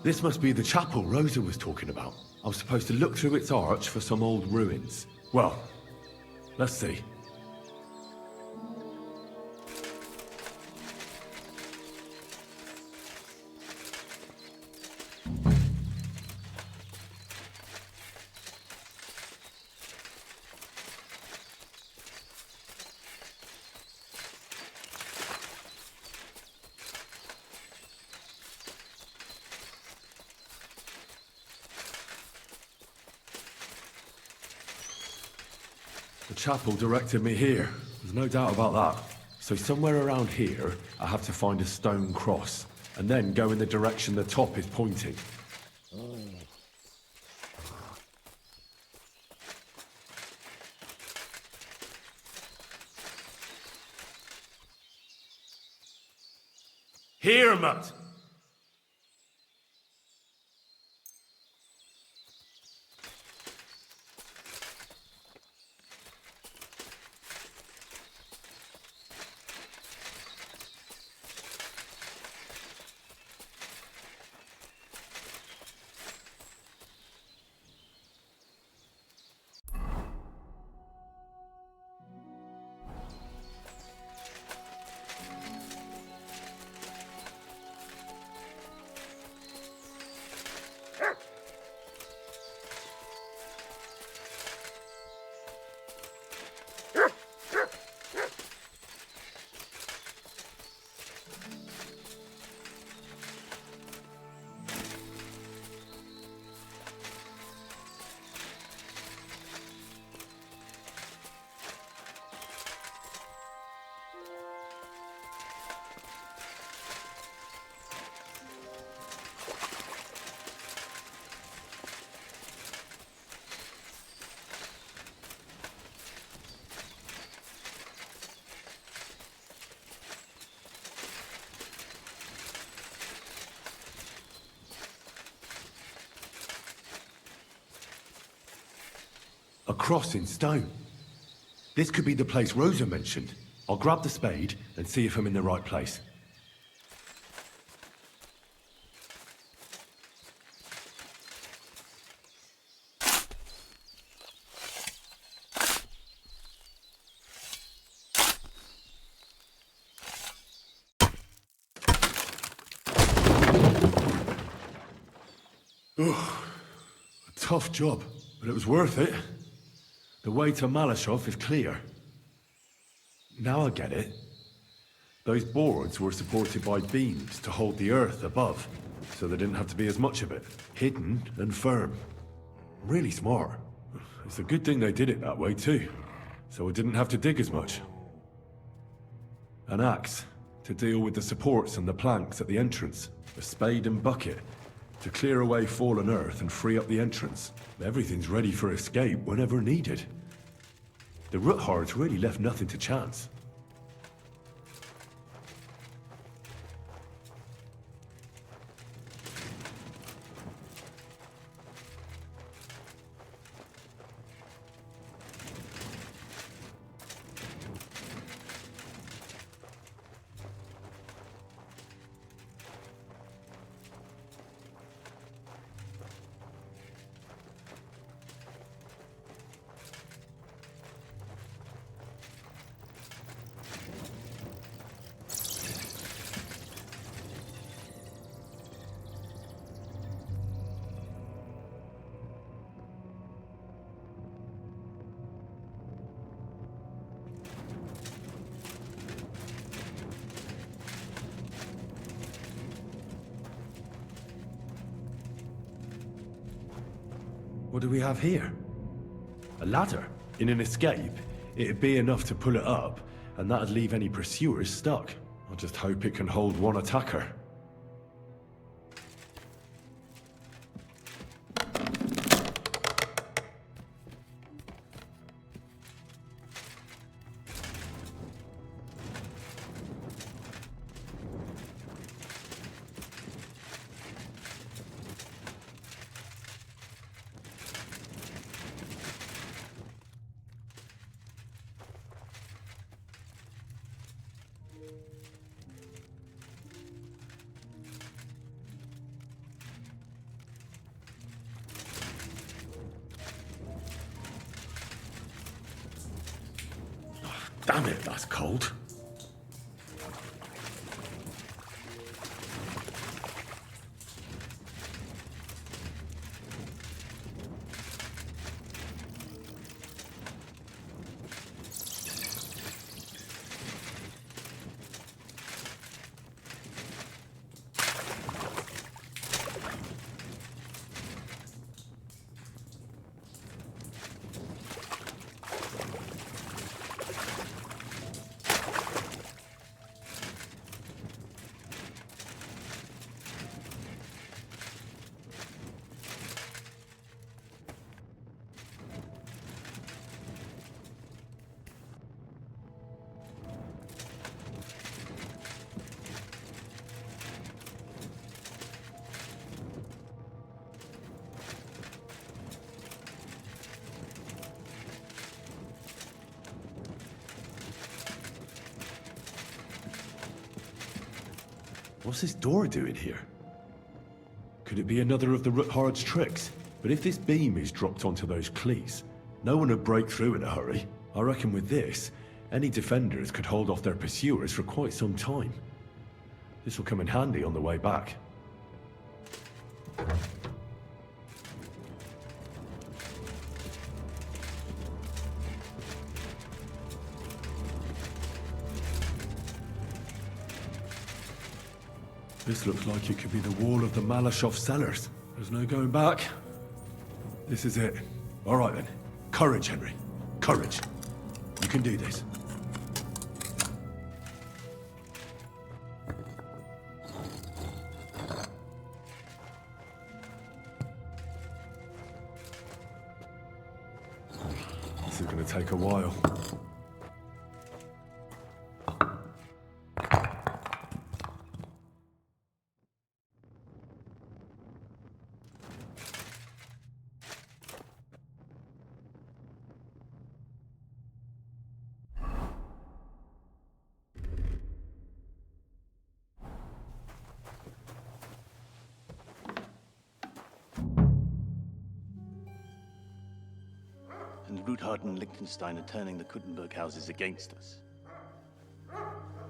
This must be the chapel Rosa was talking about. I was supposed to look through its arch for some old ruins. Well, let's see. The chapel directed me here. There's no doubt about that. So somewhere around here, I have to find a stone cross, and then go in the direction the top is pointing. Here, Matt! A cross in stone. This could be the place Rosa mentioned. I'll grab the spade and see if I'm in the right place. Ugh, a tough job, but it was worth it. The way to Malashov is clear. Now I get it. Those boards were supported by beams to hold the earth above, so there didn't have to be as much of it. Hidden and firm. Really smart. It's a good thing they did it that way too, so I didn't have to dig as much. An axe to deal with the supports and the planks at the entrance. A spade and bucket to clear away fallen earth and free up the entrance. Everything's ready for escape whenever needed. The Roothards really left nothing to chance. What do we have here? A ladder. In an escape, it'd be enough to pull it up, and that'd leave any pursuers stuck. I just hope it can hold one attacker. Damn it, that's cold. What's this door doing here? Could it be another of the Ruthard's tricks? But if this beam is dropped onto those cleats, no one would break through in a hurry. I reckon with this, any defenders could hold off their pursuers for quite some time. This will come in handy on the way back. This looks like it could be the wall of the Malashov cellars. There's no going back. This is it. All right then. Courage, Henry. Courage. You can do this. This is going to take a while. And Ruthard and Liechtenstein are turning the Kuttenberg houses against us.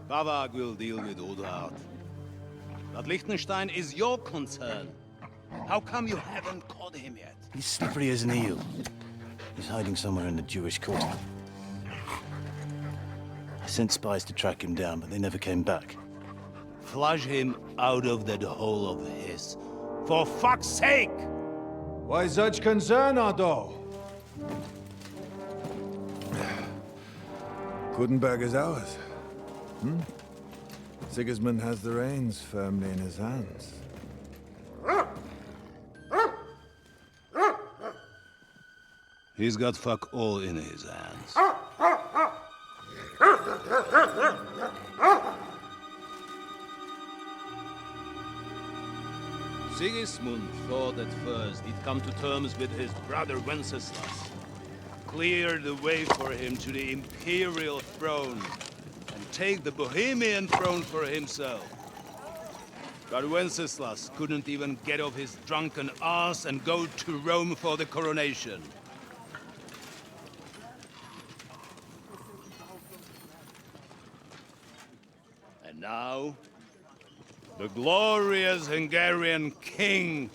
Bavag will deal with Ruthard. But Liechtenstein is your concern. How come you haven't caught him yet? He's slippery as an eel. He's hiding somewhere in the Jewish quarter. I sent spies to track him down, but they never came back. Flush him out of that hole of his. For fuck's sake! Why such concern, Otto? Kuttenberg is ours. Sigismund has the reins firmly in his hands. He's got fuck all in his hands. Sigismund thought at first he'd come to terms with his brother Wenceslas, clear the way for him to the imperial throne, and take the Bohemian throne for himself. But Wenceslas couldn't even get off his drunken ass and go to Rome for the coronation. And now, the glorious Hungarian king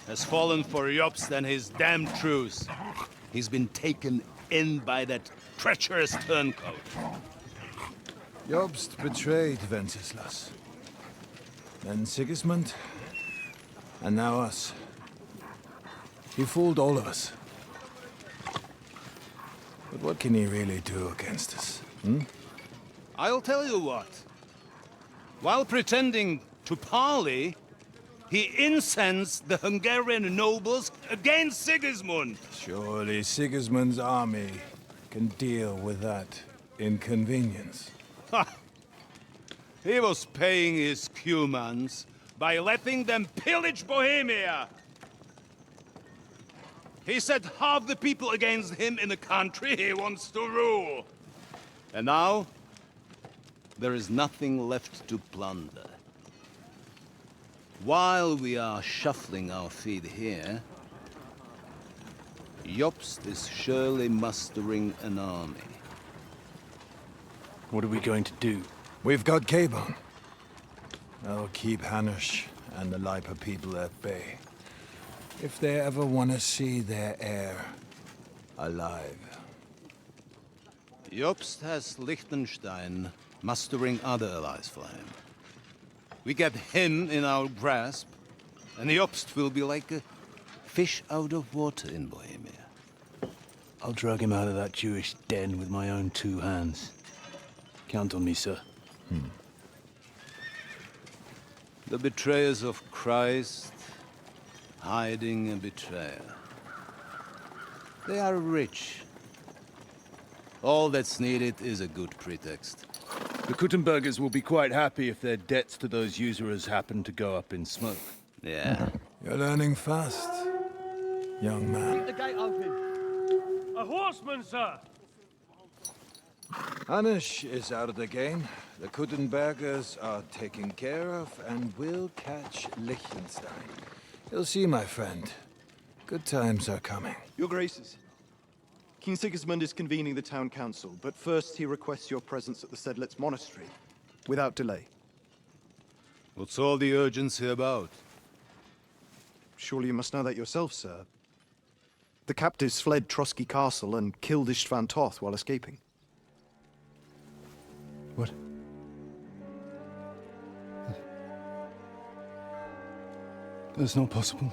has fallen for Jobst and his damned truce. He's been taken in by that treacherous turncoat. Jobst betrayed Wenceslas. Then Sigismund, and now us. He fooled all of us. But what can he really do against us, I'll tell you what. While pretending to parley, he incensed the Hungarian nobles against Sigismund. Surely Sigismund's army can deal with that inconvenience. Ha! He was paying his Cumans by letting them pillage Bohemia. He set half the people against him in the country he wants to rule. And now, there is nothing left to plunder. While we are shuffling our feet here, Jobst is surely mustering an army. What are we going to do? We've got Cabon. I'll keep Hanush and the Lipa people at bay. If they ever want to see their heir alive. Jobst has Liechtenstein mustering other allies for him. We get him in our grasp, and Jobst will be like a fish out of water in Bohemia. I'll drag him out of that Jewish den with my own 2 hands. Count on me, sir. The betrayers of Christ, hiding a betrayer. They are rich. All that's needed is a good pretext. The Kuttenbergers will be quite happy if their debts to those usurers happen to go up in smoke. Yeah. You're learning fast, young man. The gate open. A horseman, sir! Hanush is out of the game. The Kuttenbergers are taken care of, and we'll catch Liechtenstein. You'll see, my friend. Good times are coming. Your Graces, King Sigismund is convening the town council, but first he requests your presence at the Sedlitz monastery, without delay. What's all the urgency about? Surely you must know that yourself, sir. The captives fled Trotsky Castle and killed Istvan Toth while escaping. What? That's not possible.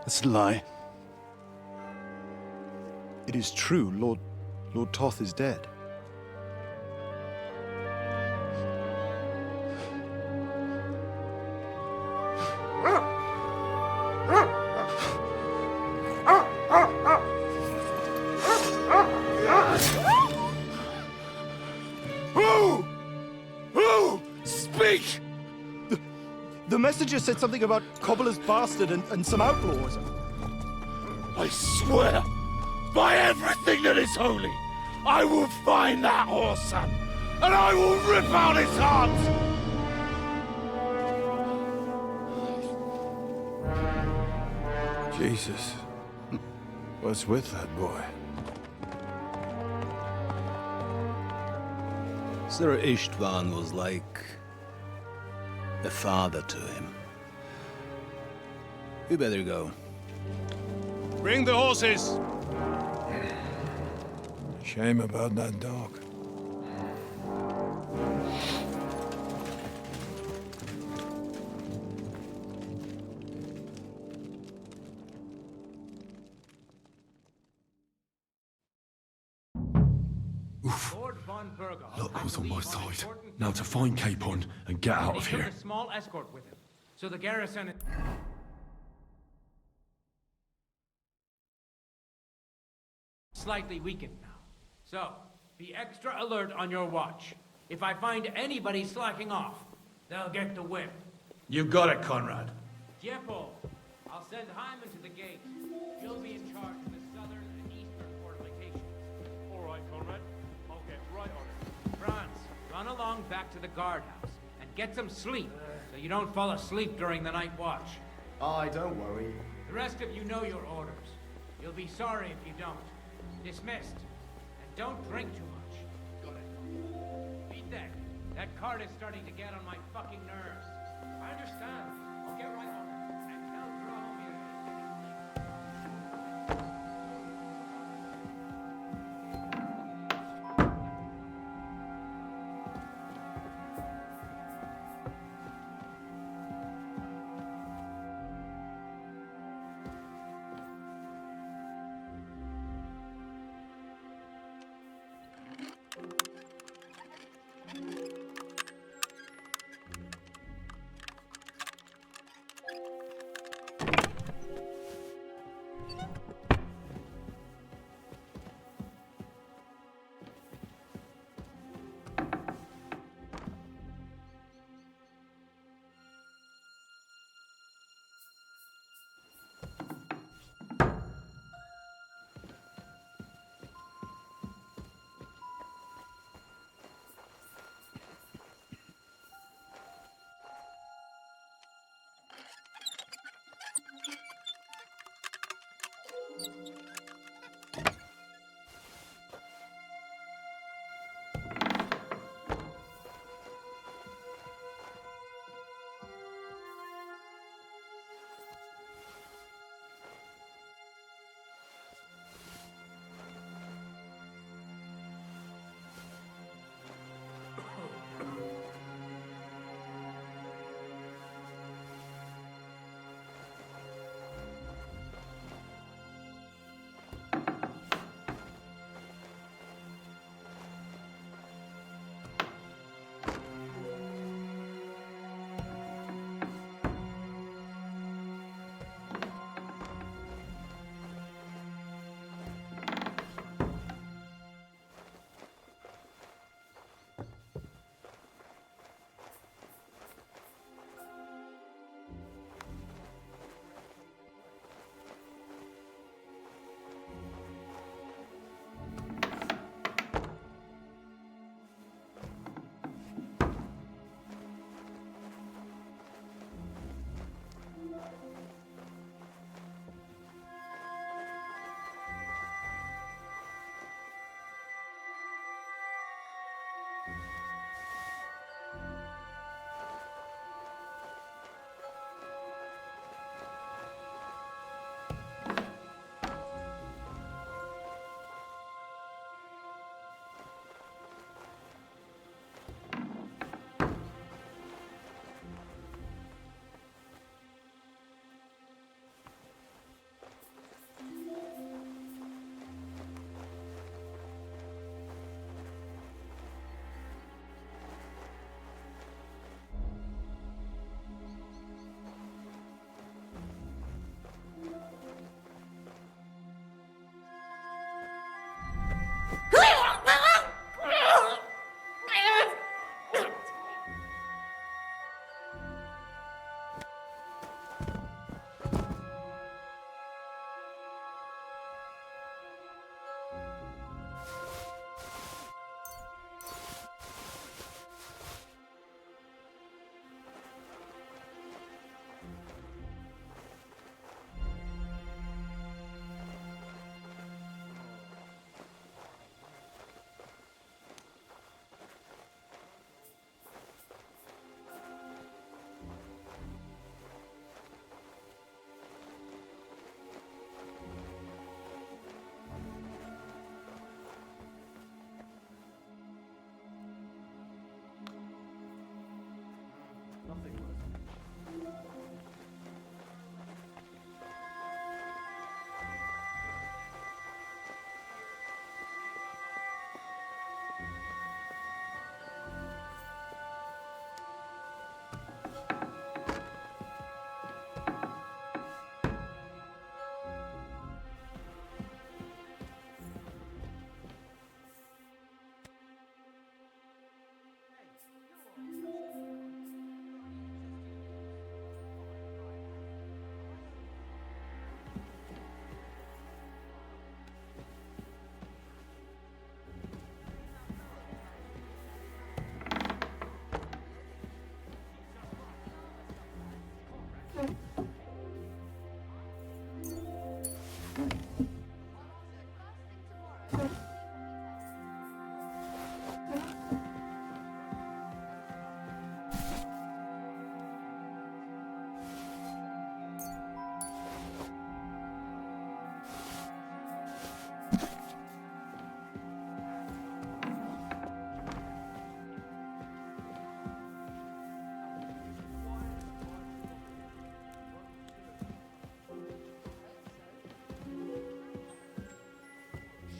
That's a lie. It is true, Lord Toth is dead. Who? Speak! The messenger said something about Cobbler's bastard and some outlaws. I swear, by everything that is holy, I will find that whoreson, and I will rip out his heart! Jesus. What's with that boy? Sir Istvan was like a father to him. We better go. Bring the horses! Shame about that dog. Luck was on my side. Now to find Capon and get out of He here. took a small escort with him, so the garrison... slightly weakened now. So, be extra alert on your watch. If I find anybody slacking off, they'll get the whip. You got it, Conrad. Jeppo, I'll send Hyman to the gate. You'll be in charge of the southern and eastern fortifications. All right, Conrad. I'll get right on it. Franz, run along back to the guardhouse and get some sleep so you don't fall asleep during the night watch. Aye, don't worry. The rest of you know your orders. You'll be sorry if you don't. Dismissed. And don't drink too much. Got it. Beat that. That card is starting to get on my fucking nerves. I understand. I'll get right on it. And tell Drahomir it's getting late.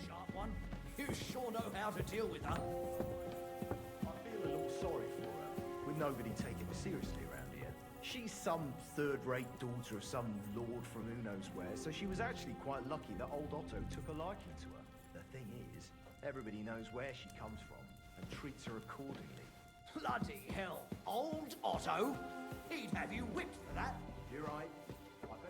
Sharp one. You sure know how to deal with her. I feel a little sorry for her, with nobody taking her seriously around here. She's some third-rate daughter of some lord from who knows where, so she was actually quite lucky that old Otto took a liking to her. The thing is, everybody knows where she comes from and treats her accordingly. Bloody hell. Old Otto? He'd have you whipped for that. You're right. I better...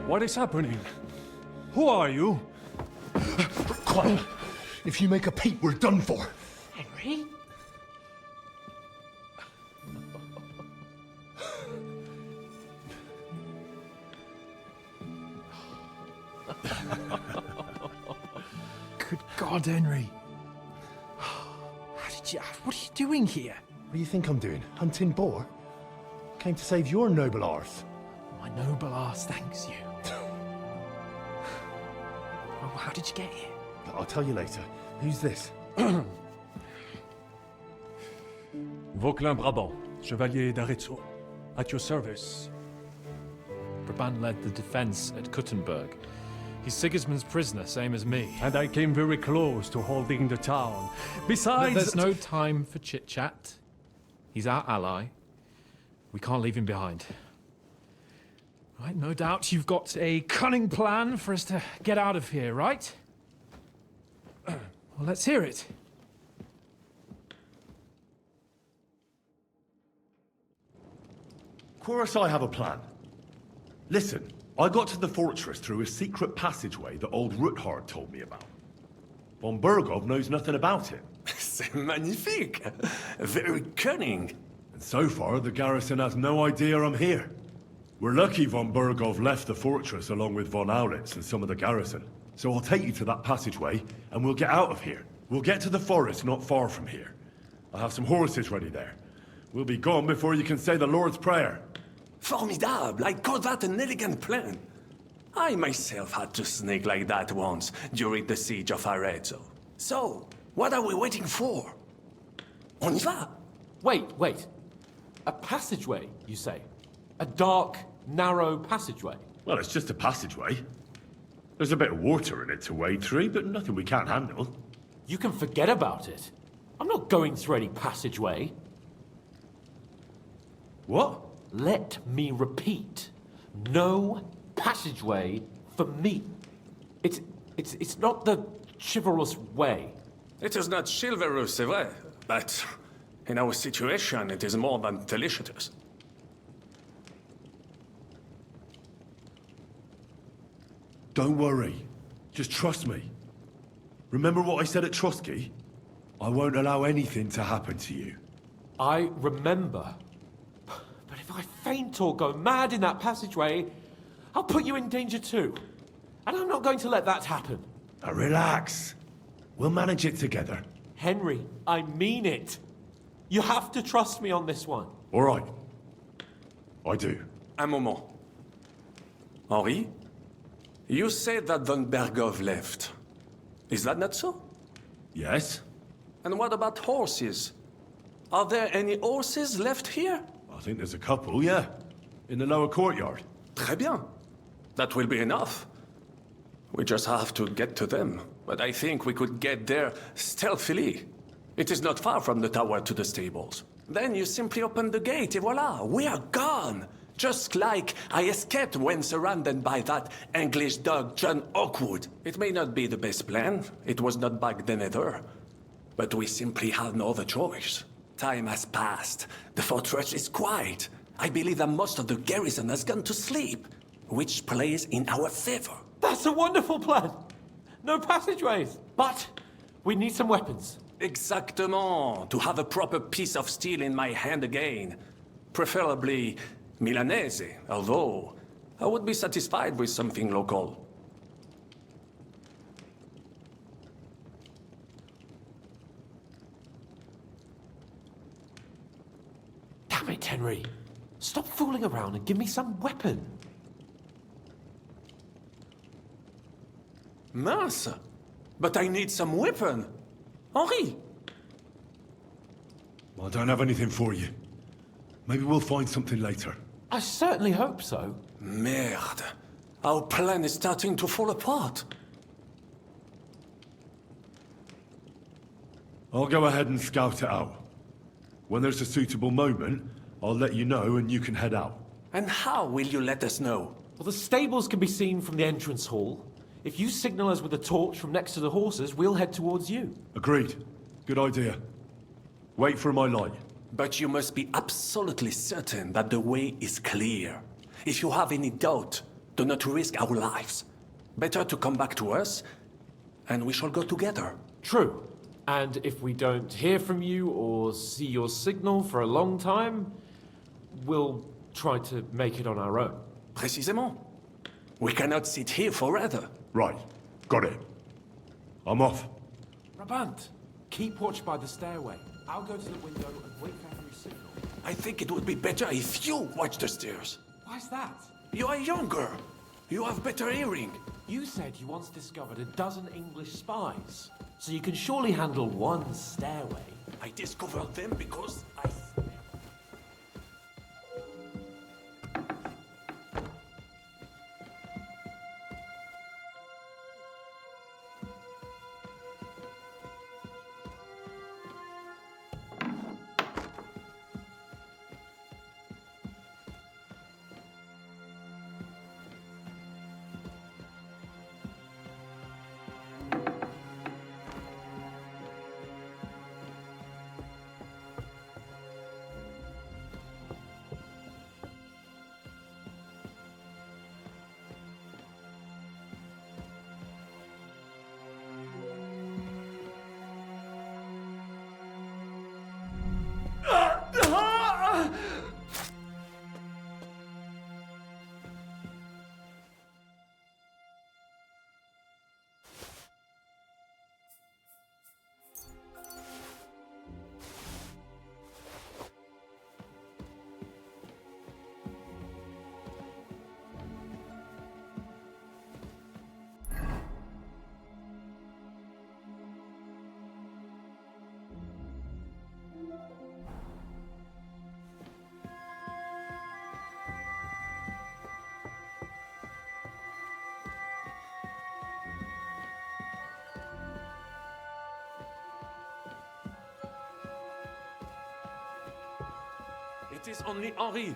What is happening? Who are you? Quiet. If you make a peep, we're done for. Henry? Good God, Henry. What are you doing here? What do you think I'm doing? Hunting boar? Came to save your noble arse. My noble arse thanks you. Well, how did you get here? I'll tell you later. Who's this? Vauquelin-Brabant, Chevalier d'Arezzo. At your service. Brabant led the defense at Kuttenberg. He's Sigismund's prisoner, same as me. And I came very close to holding the town. Besides... There's no time for chit-chat. He's our ally. We can't leave him behind. Right, no doubt you've got a cunning plan for us to get out of here, right? Well, let's hear it. Of course I have a plan. Listen, I got to the fortress through a secret passageway that old Ruthard told me about. Von Bergov knows nothing about it. C'est magnifique! Very cunning. And so far, the garrison has no idea I'm here. We're lucky Von Bergov left the fortress along with Von Aulitz and some of the garrison. So I'll take you to that passageway, and we'll get out of here. We'll get to the forest not far from here. I have some horses ready there. We'll be gone before you can say the Lord's Prayer. Formidable! I call that an elegant plan. I myself had to sneak like that once during the siege of Arezzo. So, what are we waiting for? On y va! Wait. A passageway, you say? A dark, narrow passageway? Well, it's just a passageway. There's a bit of water in it to wade through, but nothing we can't handle. You can forget about it. I'm not going through any passageway. What? Let me repeat. No passageway for me. It's not the chivalrous way. It is not chivalrous, c'est vrai, but in our situation, it is more than delicious. Don't worry. Just trust me. Remember what I said at Trotsky? I won't allow anything to happen to you. I remember. But if I faint or go mad in that passageway, I'll put you in danger too. And I'm not going to let that happen. Now relax. We'll manage it together. Henry, I mean it. You have to trust me on this one. All right. I do. Un moment. Henri? You said that Von Bergov left. Is that not so? Yes? And what about horses? Are there any horses left here? I think there's a couple, yeah. In the lower courtyard. Très bien. That will be enough. We just have to get to them. But I think we could get there stealthily. It is not far from the tower to the stables. Then you simply open the gate, et voila, we are gone! Just like I escaped when surrounded by that English dog John Oakwood. It may not be the best plan. It was not back then either. But we simply have no other choice. Time has passed. The fortress is quiet. I believe that most of the garrison has gone to sleep, which plays in our favor. That's a wonderful plan. No passageways. But we need some weapons. Exactement. To have a proper piece of steel in my hand again. Preferably Milanese, although I would be satisfied with something local. Damn it, Henry. Stop fooling around and give me some weapon. Mince! But I need some weapon. Henri! I don't have anything for you. Maybe we'll find something later. I certainly hope so. Merde. Our plan is starting to fall apart. I'll go ahead and scout it out. When there's a suitable moment, I'll let you know and you can head out. And how will you let us know? Well, the stables can be seen from the entrance hall. If you signal us with a torch from next to the horses, we'll head towards you. Agreed. Good idea. Wait for my light. But you must be absolutely certain that the way is clear. If you have any doubt, Do not risk our lives. Better to come back to us, and we shall go together. True. And if we don't hear from you or see your signal for a long time, we'll try to make it on our own. Précisément. We cannot sit here forever. Right. Got it. I'm off. Brabant, keep watch by the stairway. I'll go to the window and wait for Henry's signal. I think it would be better if you watch the stairs. Why's that? You are younger. You have better hearing. You said you once discovered a dozen English spies, so you can surely handle one stairway. I discovered them because I... It is only Henri.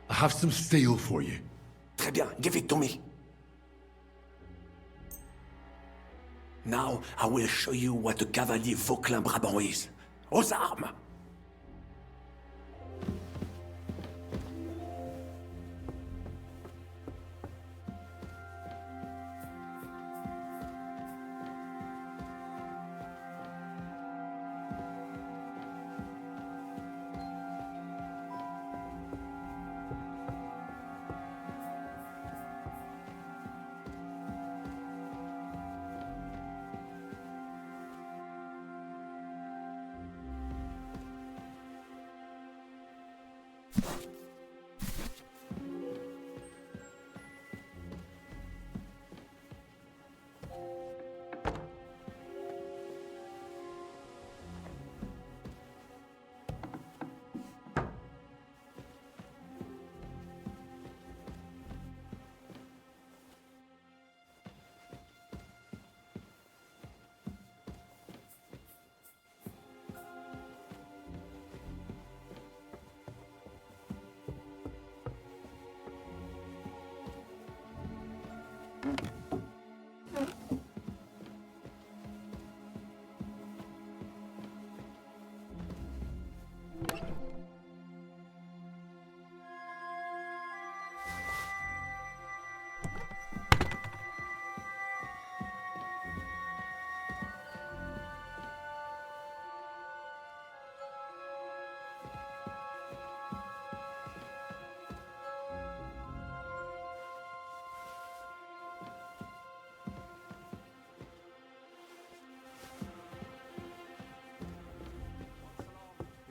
I have some steel for you. Très bien, give it to me. Now, I will show you what a cavalier Vauclin Brabant is. Aux armes!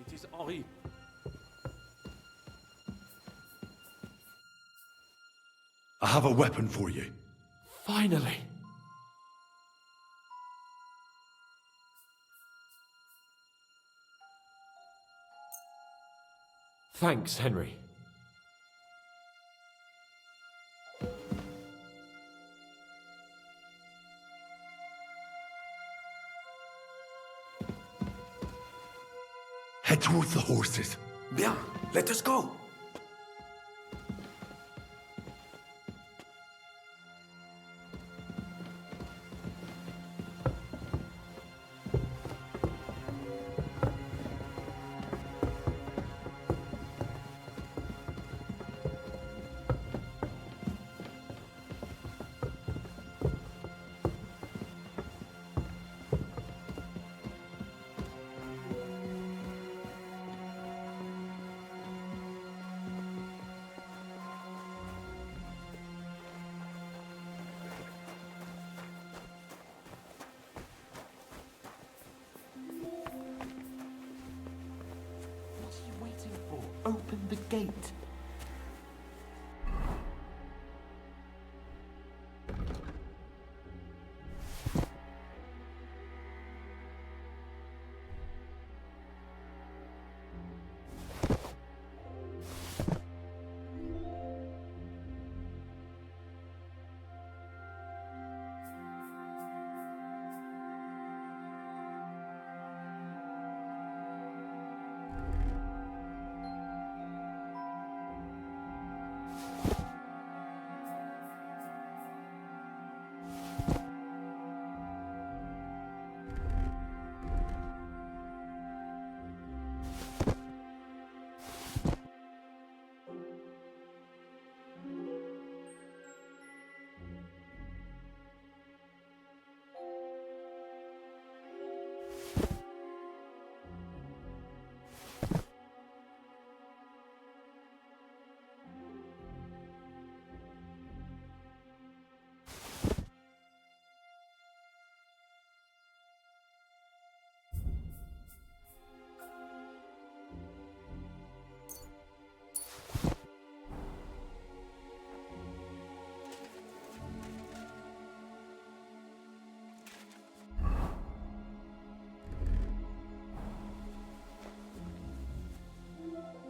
It is Henri. I have a weapon for you. Finally. Thanks, Henry. Head towards the horses. Bien, let us go. Open the gate.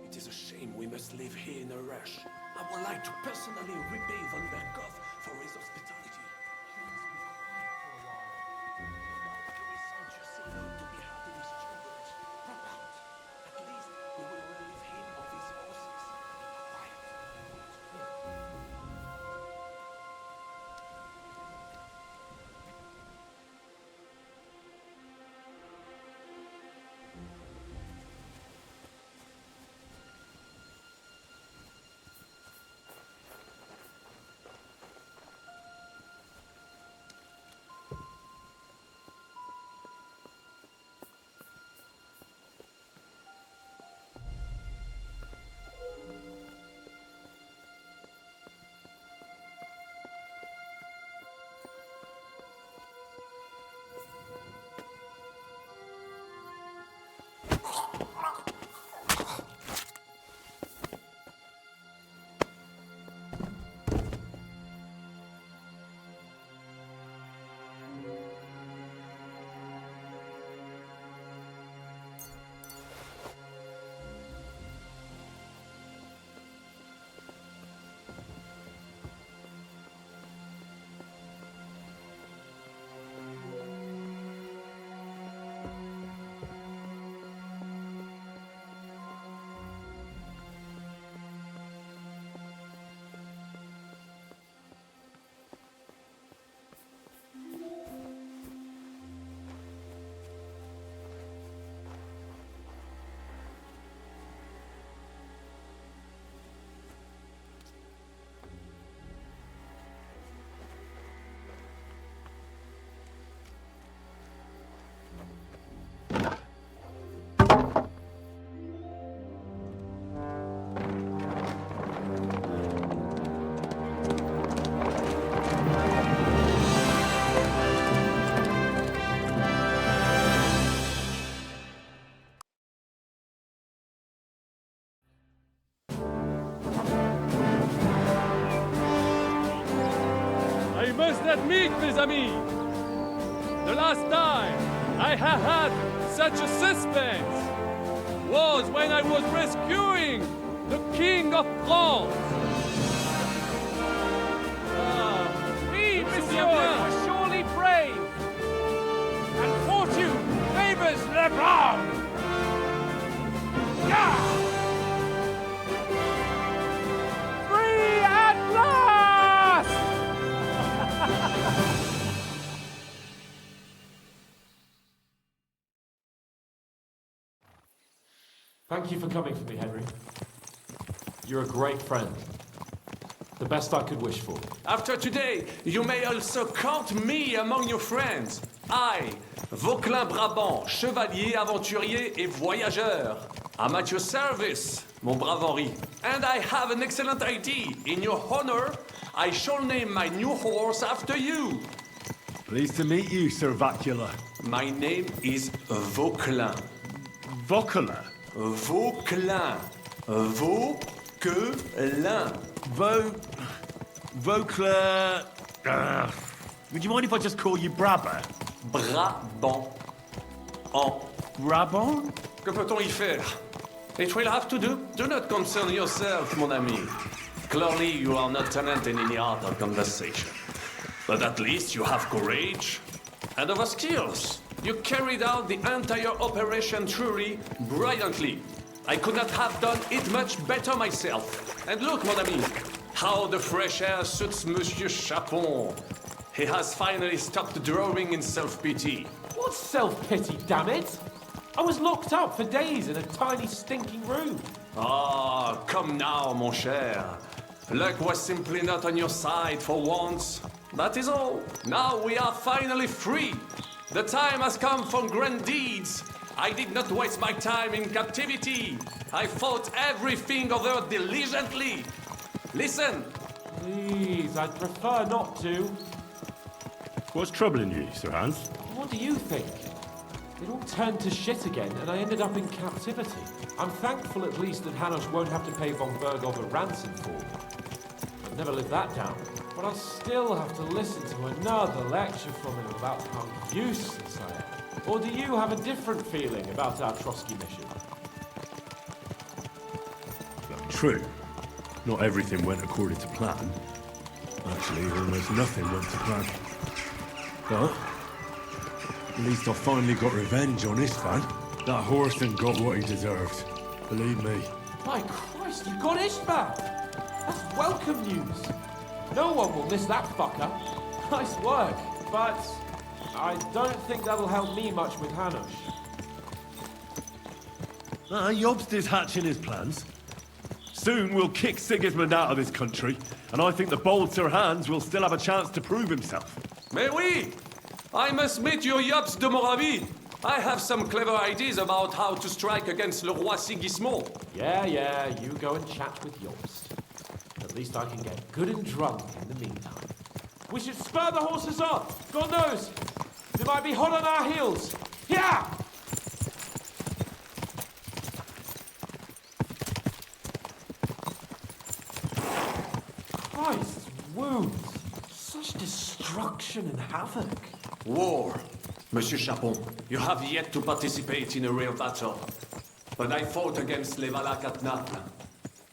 It is a shame we must live here in a rush. I would like to personally repay Von Berkov for his hospitality. Admit, mes amis, the last time I have had such a suspense was when I was rescuing the King of France. Oui, monsieur, you are surely brave. And fortune favors Le Blanc. Thank you for coming for me, Henry. You're a great friend. The best I could wish for. After today, you may also count me among your friends. I, Vauquelin Brabant, chevalier, aventurier et voyageur. I'm at your service, mon brave Henri. And I have an excellent idea. In your honor, I shall name my new horse after you. Pleased to meet you, Sir Vacula. My name is Vauquelin. Vauquelin? Vauquelin. Vauquelin. Vauquelin... would you mind if I just call you Brabant? Brabant. En Brabant? Que peut-on y faire? It will have to do. Do not concern yourself, mon ami. Clearly, you are not talented in the art of conversation. But at least you have courage and other skills. You carried out the entire operation truly brilliantly. I could not have done it much better myself. And look, mon ami, how the fresh air suits Monsieur Chapon. He has finally stopped drawing in self-pity. What self-pity, damn it? I was locked up for days in a tiny stinking room. Ah, come now, mon cher. Luck was simply not on your side for once. That is all. Now we are finally free. The time has come for grand deeds. I did not waste my time in captivity. I fought everything over diligently. Listen. Please, I'd prefer not to. What's troubling you, Sir Hans? What do you think? It all turned to shit again, and I ended up in captivity. I'm thankful at least that Hanush won't have to pay von Bergov a ransom for me. I've never lived that down. But I'll still have to listen to another lecture from him about how useless I am. Or do you have a different feeling about our Trotsky mission? True. Not everything went according to plan. Actually, almost nothing went to plan. But at least I finally got revenge on Istvan. That Horson got what he deserved. Believe me. My Christ, you got Istvan! That's welcome news! No one will miss that fucker. Nice work, but I don't think that'll help me much with Hanush. Jobst is hatching his plans. Soon we'll kick Sigismund out of this country, and I think the bold Sir Hans will still have a chance to prove himself. Mais oui! I must meet your Yops de Moravie. I have some clever ideas about how to strike against Le Roi Sigismund. Yeah, you go and chat with Jobst. At least I can get good and drunk in the meantime. We should spur the horses on! God knows! They might be hot on our heels! Yeah! Christ's wounds! Such destruction and havoc. War. Monsieur Chapon, you have yet to participate in a real battle. But I fought against les Valaques at Naples,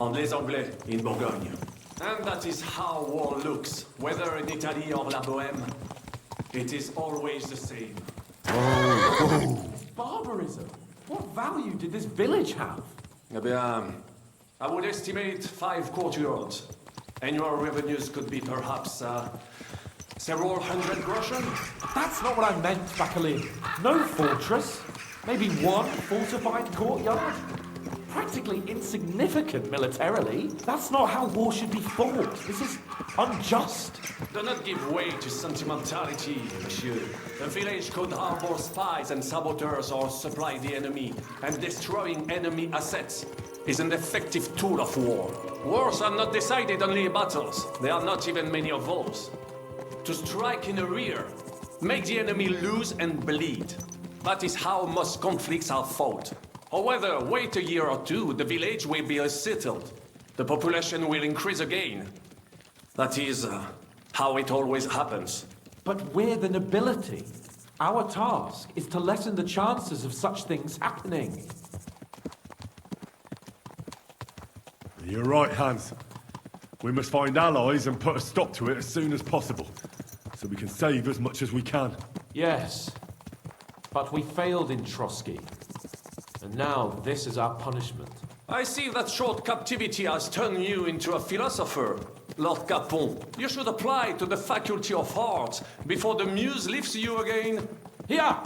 and les Anglais in Bourgogne. And that is how war looks, whether in Italy or La Bohème. It is always the same. Barbarism! What value did this village have? Eh bien, I would estimate 5 courtyards. Annual revenues could be perhaps several hundred groschen. That's not what I meant, Bakalin. No fortress. Maybe one fortified courtyard. Practically insignificant militarily. That's not how war should be fought. This is unjust. Do not give way to sentimentality, monsieur. The village could harbor spies and saboteurs or supply the enemy, and destroying enemy assets is an effective tool of war. Wars are not decided only in battles. There are not even many of those. To strike in the rear, make the enemy lose and bleed. That is how most conflicts are fought. However, wait a year or two, the village will be settled. The population will increase again. That is how it always happens. But we're the nobility. Our task is to lessen the chances of such things happening. You're right, Hans. We must find allies and put a stop to it as soon as possible, so we can save as much as we can. Yes, but we failed in Trotsky. And now this is our punishment. I see that short captivity has turned you into a philosopher, Lord Capon. You should apply to the Faculty of Arts before the muse lifts you again. Here!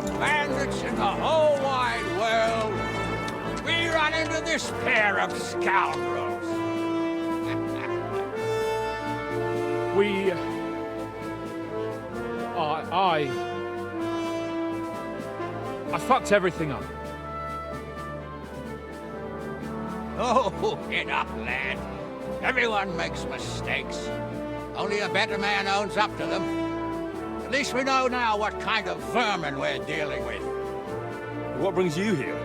the bandits in the whole wide world, we run into this pair of scoundrels. I fucked everything up. Oh, get up, lad. Everyone makes mistakes. Only a better man owns up to them. At least we know now what kind of vermin we're dealing with. What brings you here?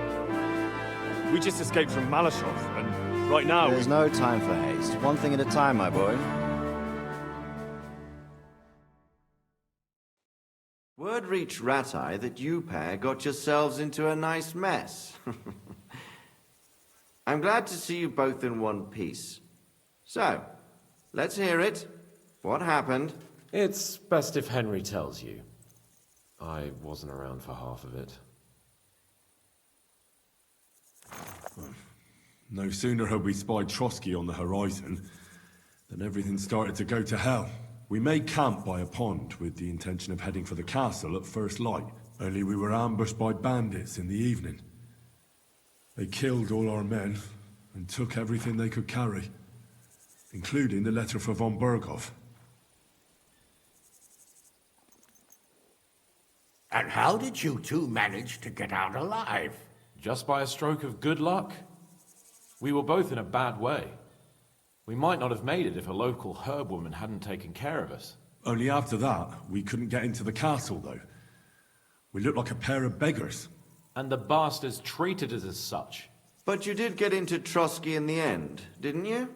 We just escaped from Malashov, and right now There's no time for haste. One thing at a time, my boy. Word reached Ratai that you pair got yourselves into a nice mess. I'm glad to see you both in one piece. So, let's hear it. What happened? It's best if Henry tells you. I wasn't around for half of it. no sooner had we spied Trotsky on the horizon than everything started to go to hell. We made camp by a pond with the intention of heading for the castle at first light, only we were ambushed by bandits in the evening. They killed all our men and took everything they could carry, including the letter for von Berghoff. And how did you two manage to get out alive? Just by a stroke of good luck. We were both in a bad way. We might not have made it if a local herb woman hadn't taken care of us. Only after that, we couldn't get into the castle, though. We looked like a pair of beggars. And the bastards treated us as such. But you did get into Trotsky in the end, didn't you?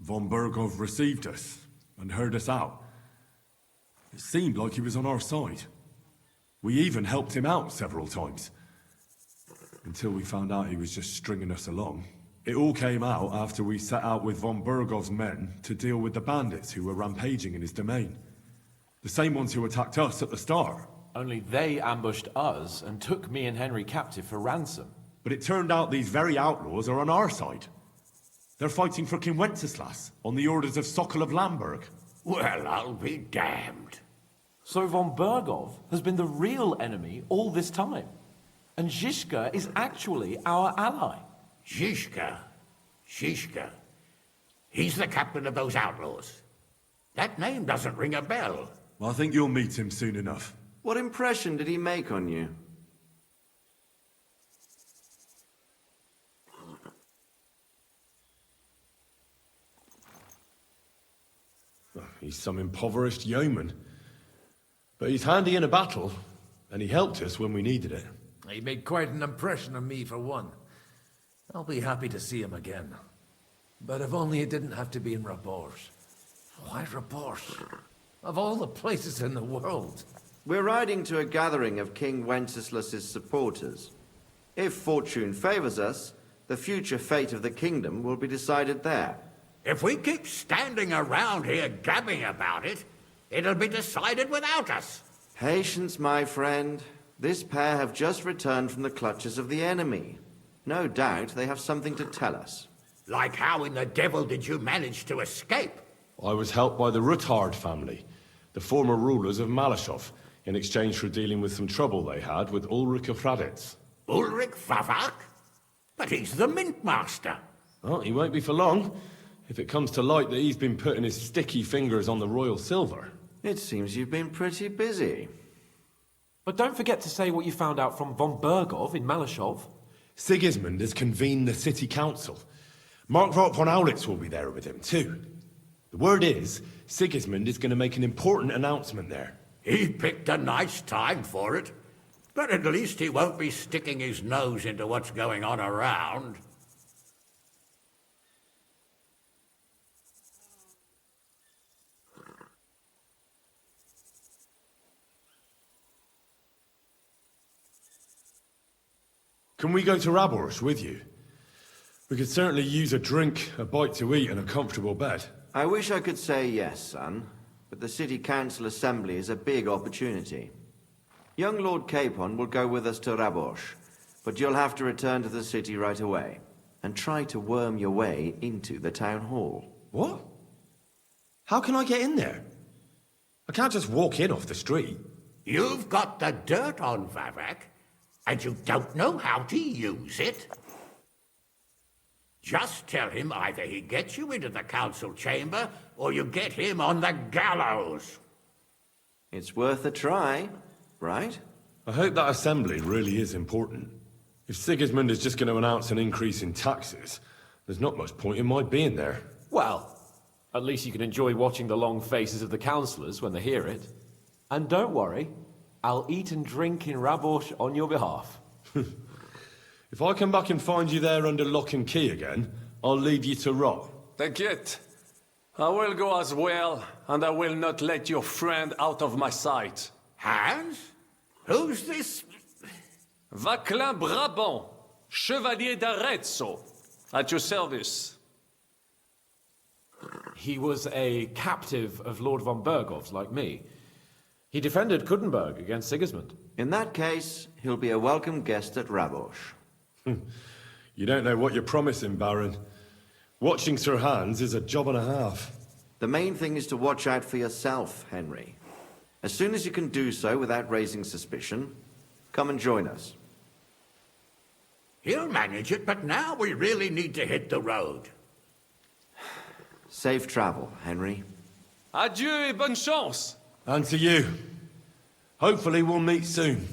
Von Berghoff received us and heard us out. It seemed like he was on our side. We even helped him out several times. Until we found out he was just stringing us along. It all came out after we set out with von Berghoff's men to deal with the bandits who were rampaging in his domain. The same ones who attacked us at the start. Only they ambushed us and took me and Henry captive for ransom. But it turned out these very outlaws are on our side. They're fighting for King Wenceslas on the orders of Sokol of Lamberg. Well, I'll be damned. So von Berghoff has been the real enemy all this time. And Zizka is actually our ally. Zizka? Zizka? He's the captain of those outlaws. That name doesn't ring a bell. Well, I think you'll meet him soon enough. What impression did he make on you? He's some impoverished yeoman. But he's handy in a battle, and he helped us when we needed it. He made quite an impression on me, for one. I'll be happy to see him again. But if only it didn't have to be in Rabors. Why Rabors? Of all the places in the world. We're riding to a gathering of King Wenceslas's supporters. If fortune favors us, the future fate of the kingdom will be decided there. If we keep standing around here gabbing about it, it'll be decided without us. Patience, my friend. This pair have just returned from the clutches of the enemy. No doubt they have something to tell us. Like how in the devil did you manage to escape? I was helped by the Ruthard family, the former rulers of Malashov, in exchange for dealing with some trouble they had with Ulrich of Raditz. Ulrich Favak? But he's the mint master. Well, he won't be for long, if it comes to light that he's been putting his sticky fingers on the royal silver. It seems you've been pretty busy. But don't forget to say what you found out from von Berghoff in Malashov. Sigismund has convened the city council. Markvart von Aulitz will be there with him, too. The word is, Sigismund is going to make an important announcement there. He picked a nice time for it. But at least he won't be sticking his nose into what's going on around. Can we go to Rabors with you? We could certainly use a drink, a bite to eat, and a comfortable bed. I wish I could say yes, son, but the city council assembly is a big opportunity. Young Lord Capon will go with us to Rabors, but you'll have to return to the city right away. and try to worm your way into the town hall. What? How can I get in there? I can't just walk in off the street. You've got the dirt on Vavak, and you don't know how to use it? Just tell him either he gets you into the council chamber, or you get him on the gallows. It's worth a try, right? I hope that assembly really is important. If Sigismund is just going to announce an increase in taxes, there's not much point in my being there. Well, at least you can enjoy watching the long faces of the councillors when they hear it. And don't worry, I'll eat and drink in Rabosh on your behalf. If I come back and find you there under lock and key again, I'll leave you to rot. T'inquiète. I will go as well, and I will not let your friend out of my sight. Hans? Who's this? Vaclin Brabant, Chevalier d'Arezzo, at your service. He was a captive of Lord von Bergov's, like me. He defended Kuddenberg against Sigismund. In that case, he'll be a welcome guest at Rabosh. You don't know what you're promising, Baron. Watching Sir Hans is a job and a half. The main thing is to watch out for yourself, Henry. As soon as you can do so without raising suspicion, come and join us. He'll manage it, but now we really need to hit the road. Safe travel, Henry. Adieu et bonne chance! And to you. Hopefully we'll meet soon.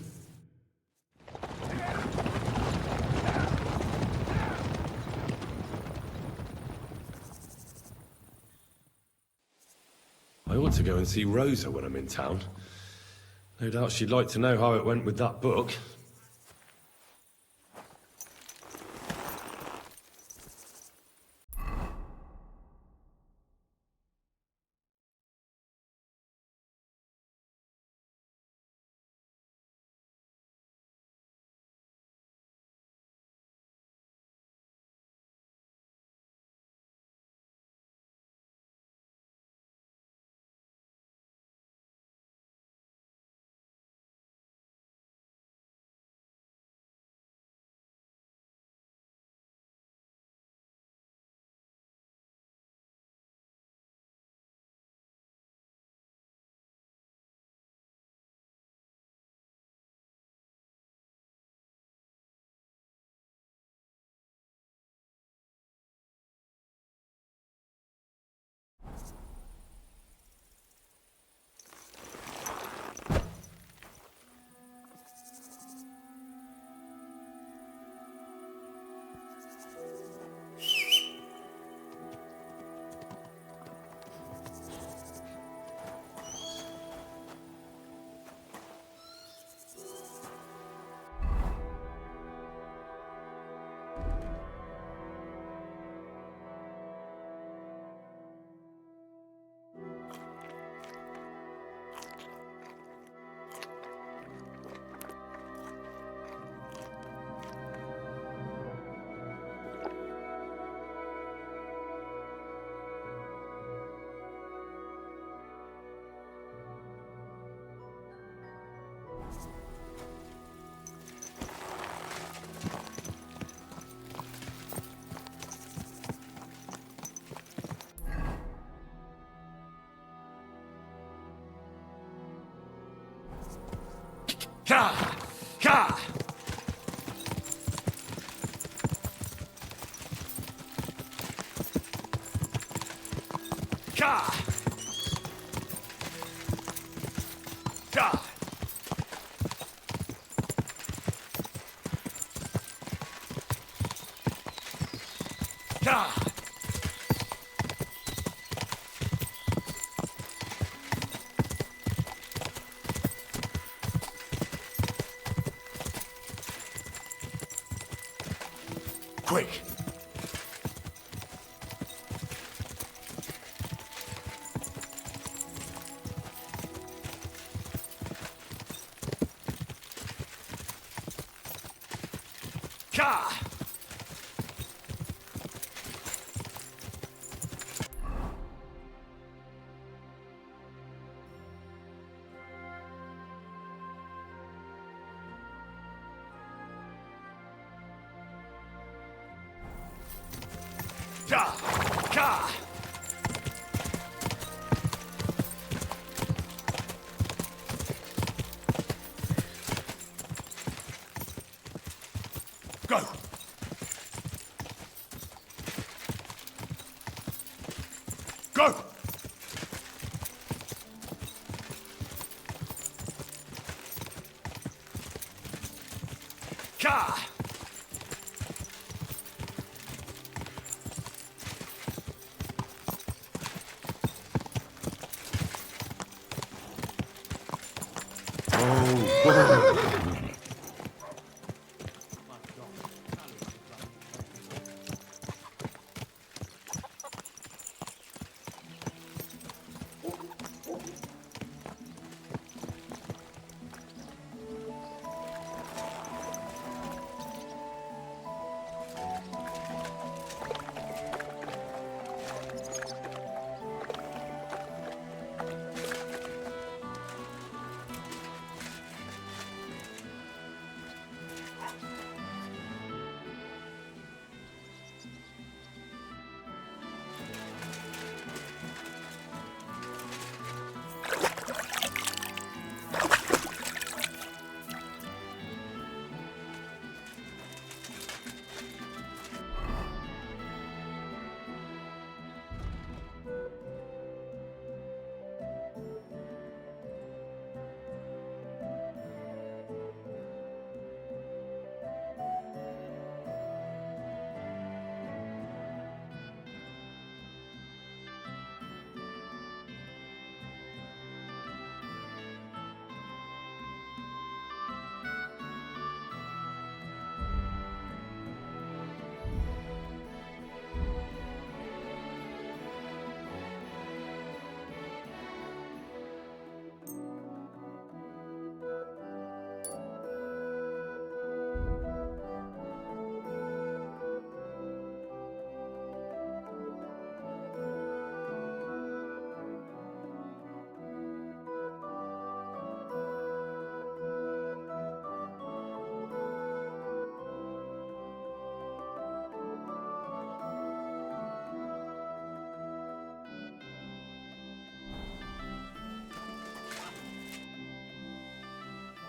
I ought to go and see Rosa when I'm in town. No doubt she'd like to know how it went with that book. Ka! Ka! Ka! Ka! Ka! Quick! Ka! Ka! Ka! Go! Go! Ka!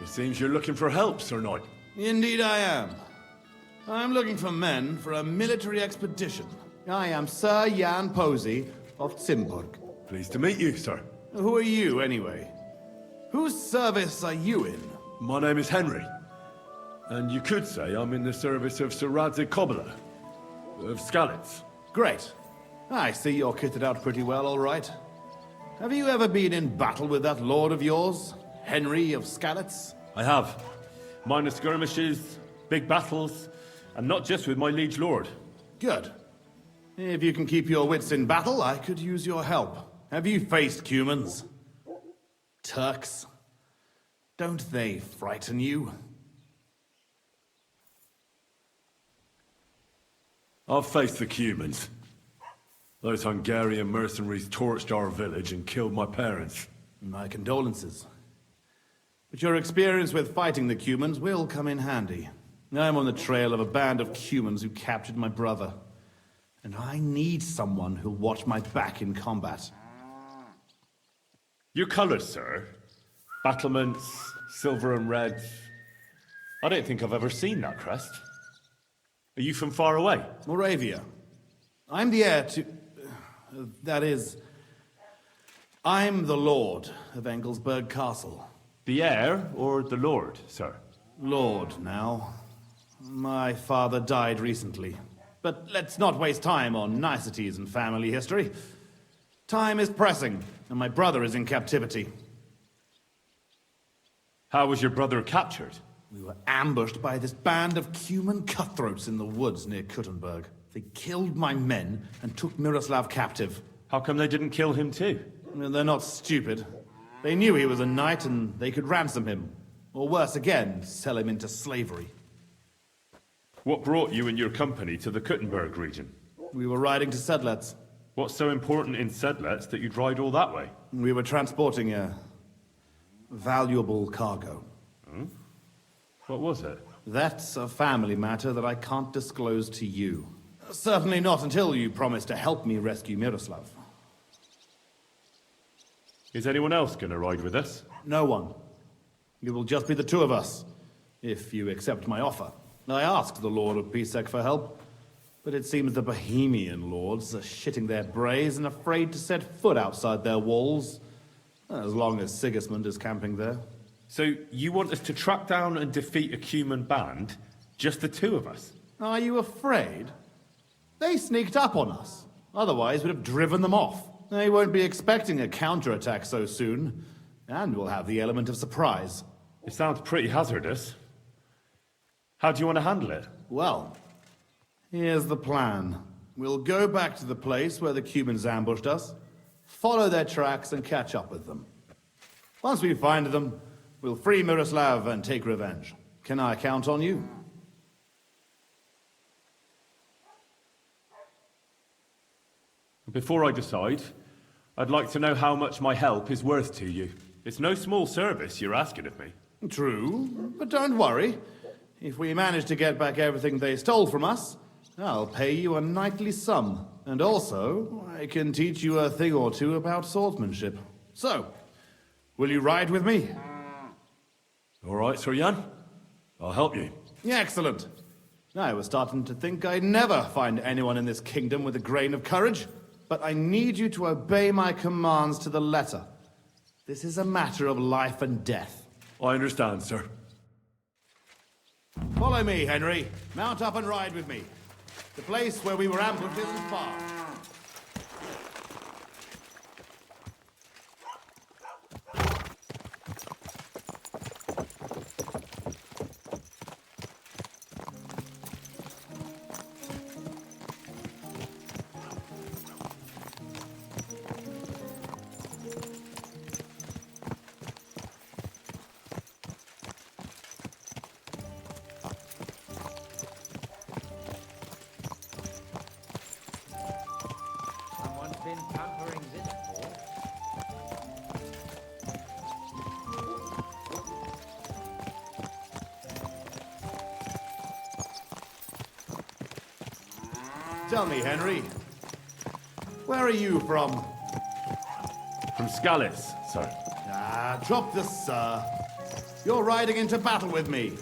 It seems you're looking for help, Sir Knight. Indeed I am. I'm looking for men for a military expedition. I am Sir Jan Posey of Zimburg. Pleased to meet you, sir. Who are you, anyway? Whose service are you in? My name is Henry. And you could say I'm in the service of Sir Radzig Kobyla, of Skalitz. Great. I see you're kitted out pretty well, all right. Have you ever been in battle with that lord of yours, Henry of Skalitz? I have. Minor skirmishes, big battles, and not just with my liege lord. Good. If you can keep your wits in battle, I could use your help. Have you faced Cumans? Turks? Don't they frighten you? I've faced the Cumans. Those Hungarian mercenaries torched our village and killed my parents. My condolences. But your experience with fighting the Cumans will come in handy. I'm on the trail of a band of Cumans who captured my brother. And I need someone who'll watch my back in combat. Your colours, sir. Battlements, silver and red. I don't think I've ever seen that crest. Are you from far away? Moravia. I'm the heir to... that is... I'm the lord of Engelsberg Castle. The heir or the lord, sir? Lord, now. My father died recently. But let's not waste time on niceties and family history. Time is pressing, and my brother is in captivity. How was your brother captured? We were ambushed by this band of Cuman cutthroats in the woods near Kuttenberg. They killed my men and took Miroslav captive. How come they didn't kill him too? They're not stupid. They knew he was a knight and they could ransom him. Or worse again, sell him into slavery. What brought you and your company to the Kuttenberg region? We were riding to Sedlets. What's so important in Sedlets that you'd ride all that way? We were transporting a valuable cargo. Hmm? What was it? That's a family matter that I can't disclose to you. Certainly not until you promise to help me rescue Miroslav. Is anyone else going to ride with us? No one. It will just be the two of us, if you accept my offer. I asked the Lord of Pisek for help, but it seems the Bohemian lords are shitting their brays and afraid to set foot outside their walls, as long as Sigismund is camping there. So you want us to track down and defeat a Cuman band? Just the two of us? Are you afraid? They sneaked up on us. Otherwise, we'd have driven them off. They won't be expecting a counterattack so soon, and we'll have the element of surprise. It sounds pretty hazardous. How do you want to handle it? Well, here's the plan. We'll go back to the place where the Cumans ambushed us, follow their tracks, and catch up with them. Once we find them, we'll free Miroslav and take revenge. Can I count on you? Before I decide, I'd like to know how much my help is worth to you. It's no small service you're asking of me. True, but don't worry. If we manage to get back everything they stole from us, I'll pay you a knightly sum. And also, I can teach you a thing or two about swordsmanship. So, will you ride with me? All right, Sir Jan. I'll help you. Excellent. I was starting to think I'd never find anyone in this kingdom with a grain of courage, but I need you to obey my commands to the letter. This is a matter of life and death. I understand, sir. Follow me, Henry. Mount up and ride with me. The place where we were ambushed isn't far. Someone's been pampering this boy. Tell me, Henry, where are you from? From Skalitz, sir. Ah, drop this, sir. You're riding into battle with me.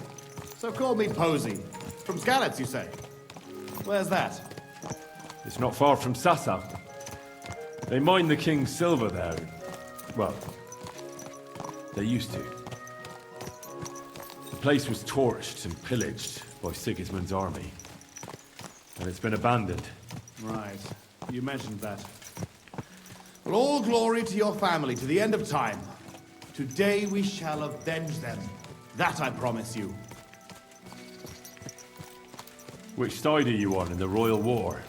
So call me Posey. From Skalitz, you say? Where's that? It's not far from Sasau. They mine the king's silver there. Well, they used to. The place was torched and pillaged by Sigismund's army. And it's been abandoned. Right. You mentioned that. Well, all glory to your family to the end of time. Today we shall avenge them. That I promise you. Which side are you on in the royal war?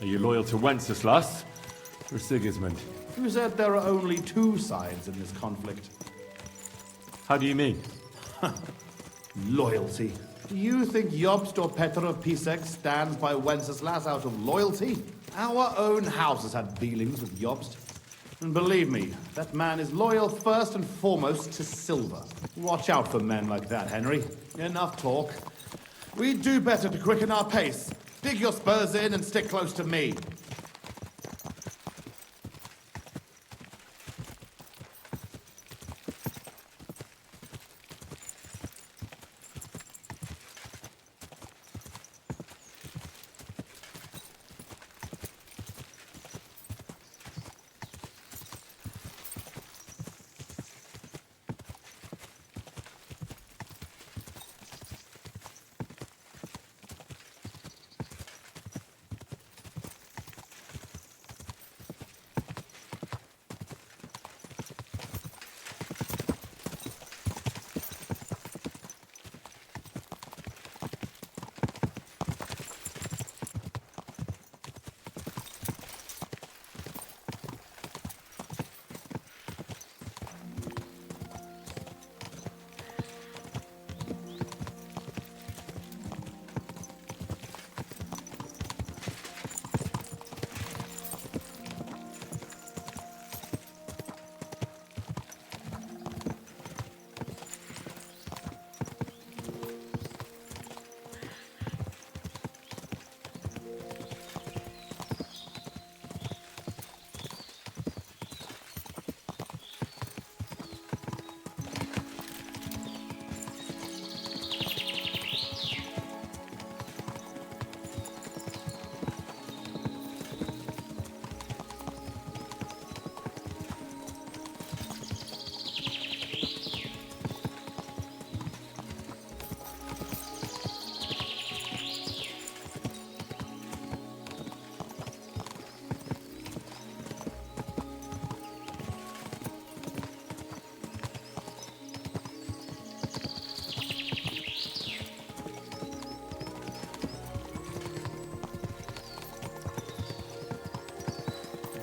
Are you loyal to Wenceslas or Sigismund? Who said there are only two sides in this conflict? How do you mean? Loyalty. Do you think Jobst or Petr of Pisek stands by Wenceslas out of loyalty? Our own house has had dealings with Jobst. And believe me, that man is loyal first and foremost to silver. Watch out for men like that, Henry. Enough talk. We'd do better to quicken our pace. Dig your spurs in and stick close to me.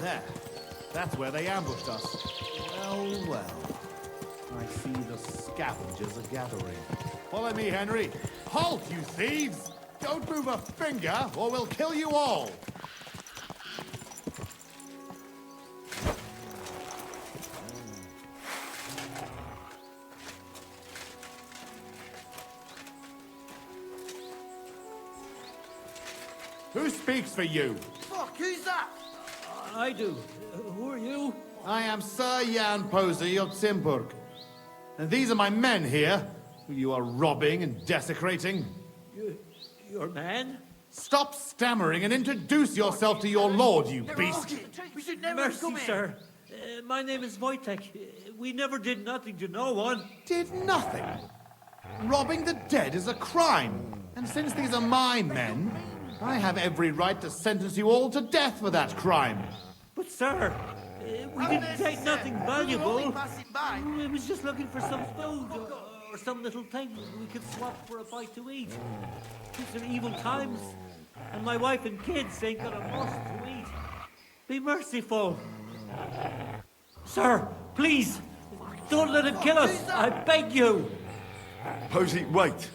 There. That's where they ambushed us. Well, well. I see the scavengers are gathering. Follow me, Henry. Halt, you thieves! Don't move a finger, or we'll kill you all! Who speaks for you? Fuck, who's that? I do. Who are you? I am Sir Jan Posey of Simburg. And these are my men here, who you are robbing and desecrating. Your man? Stop stammering and introduce yourself to your lord, you beast! We should never Mercy, come in. sir. My name is Wojtek. We never did nothing to no one. Did nothing? Robbing the dead is a crime. And since these are my men, I have every right to sentence you all to death for that crime. But, sir, we didn't take nothing valuable. We was just looking for some food or some little thing we could swap for a bite to eat. These are evil times, and my wife and kids ain't got a must to eat. Be merciful. Sir, please, don't let him kill us. I beg you. Posey, wait.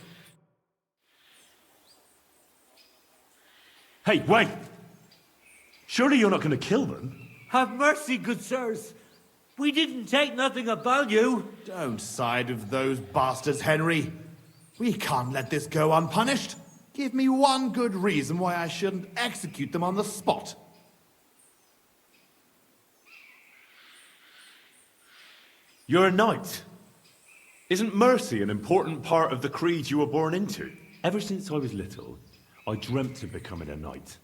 Hey, wait! Surely you're not going to kill them? Have mercy, good sirs. We didn't take nothing of value. Don't side with those bastards, Henry. We can't let this go unpunished. Give me one good reason why I shouldn't execute them on the spot. You're a knight. Isn't mercy an important part of the creed you were born into? Ever since I was little, I dreamt of becoming a knight.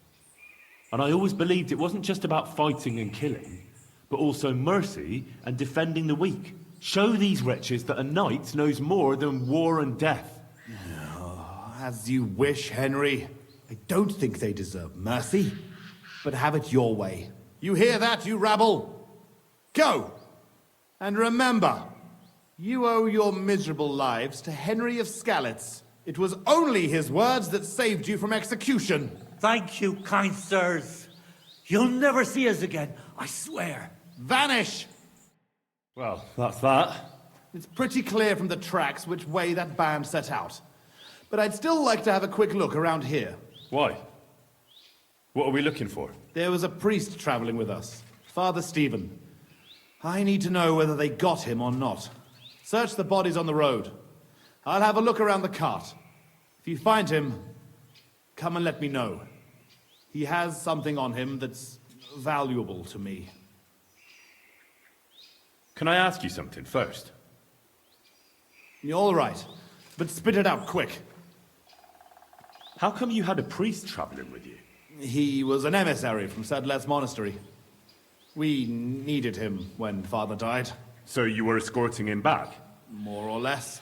And I always believed it wasn't just about fighting and killing, but also mercy and defending the weak. Show these wretches that a knight knows more than war and death. Oh, as you wish, Henry. I don't think they deserve mercy, but have it your way. You hear that, you rabble? Go! And remember, you owe your miserable lives to Henry of Skalitz. It was only his words that saved you from execution. Thank you, kind sirs. You'll never see us again, I swear. Vanish! Well, that's that. It's pretty clear from the tracks which way that band set out. But I'd still like to have a quick look around here. Why? What are we looking for? There was a priest traveling with us, Father Stephen. I need to know whether they got him or not. Search the bodies on the road. I'll have a look around the cart. If you find him, come and let me know. He has something on him that's valuable to me. Can I ask you something first? You're all right, but spit it out quick. How come you had a priest traveling with you? He was an emissary from Sedlet's monastery. We needed him when Father died. So you were escorting him back? More or less.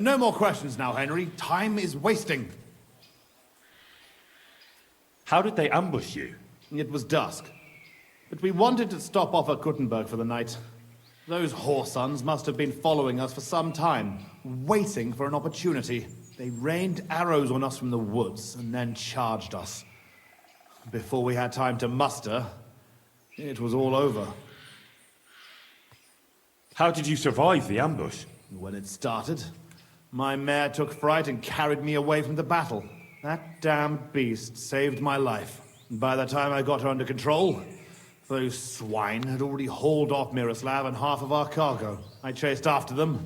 No more questions now, Henry. Time is wasting. How did they ambush you? It was dusk. But we wanted to stop off at Gutenberg for the night. Those whoresons must have been following us for some time, waiting for an opportunity. They rained arrows on us from the woods and then charged us. Before we had time to muster, it was all over. How did you survive the ambush? When it started, my mare took fright and carried me away from the battle. That damned beast saved my life. And by the time I got her under control, those swine had already hauled off Miroslav and half of our cargo. I chased after them,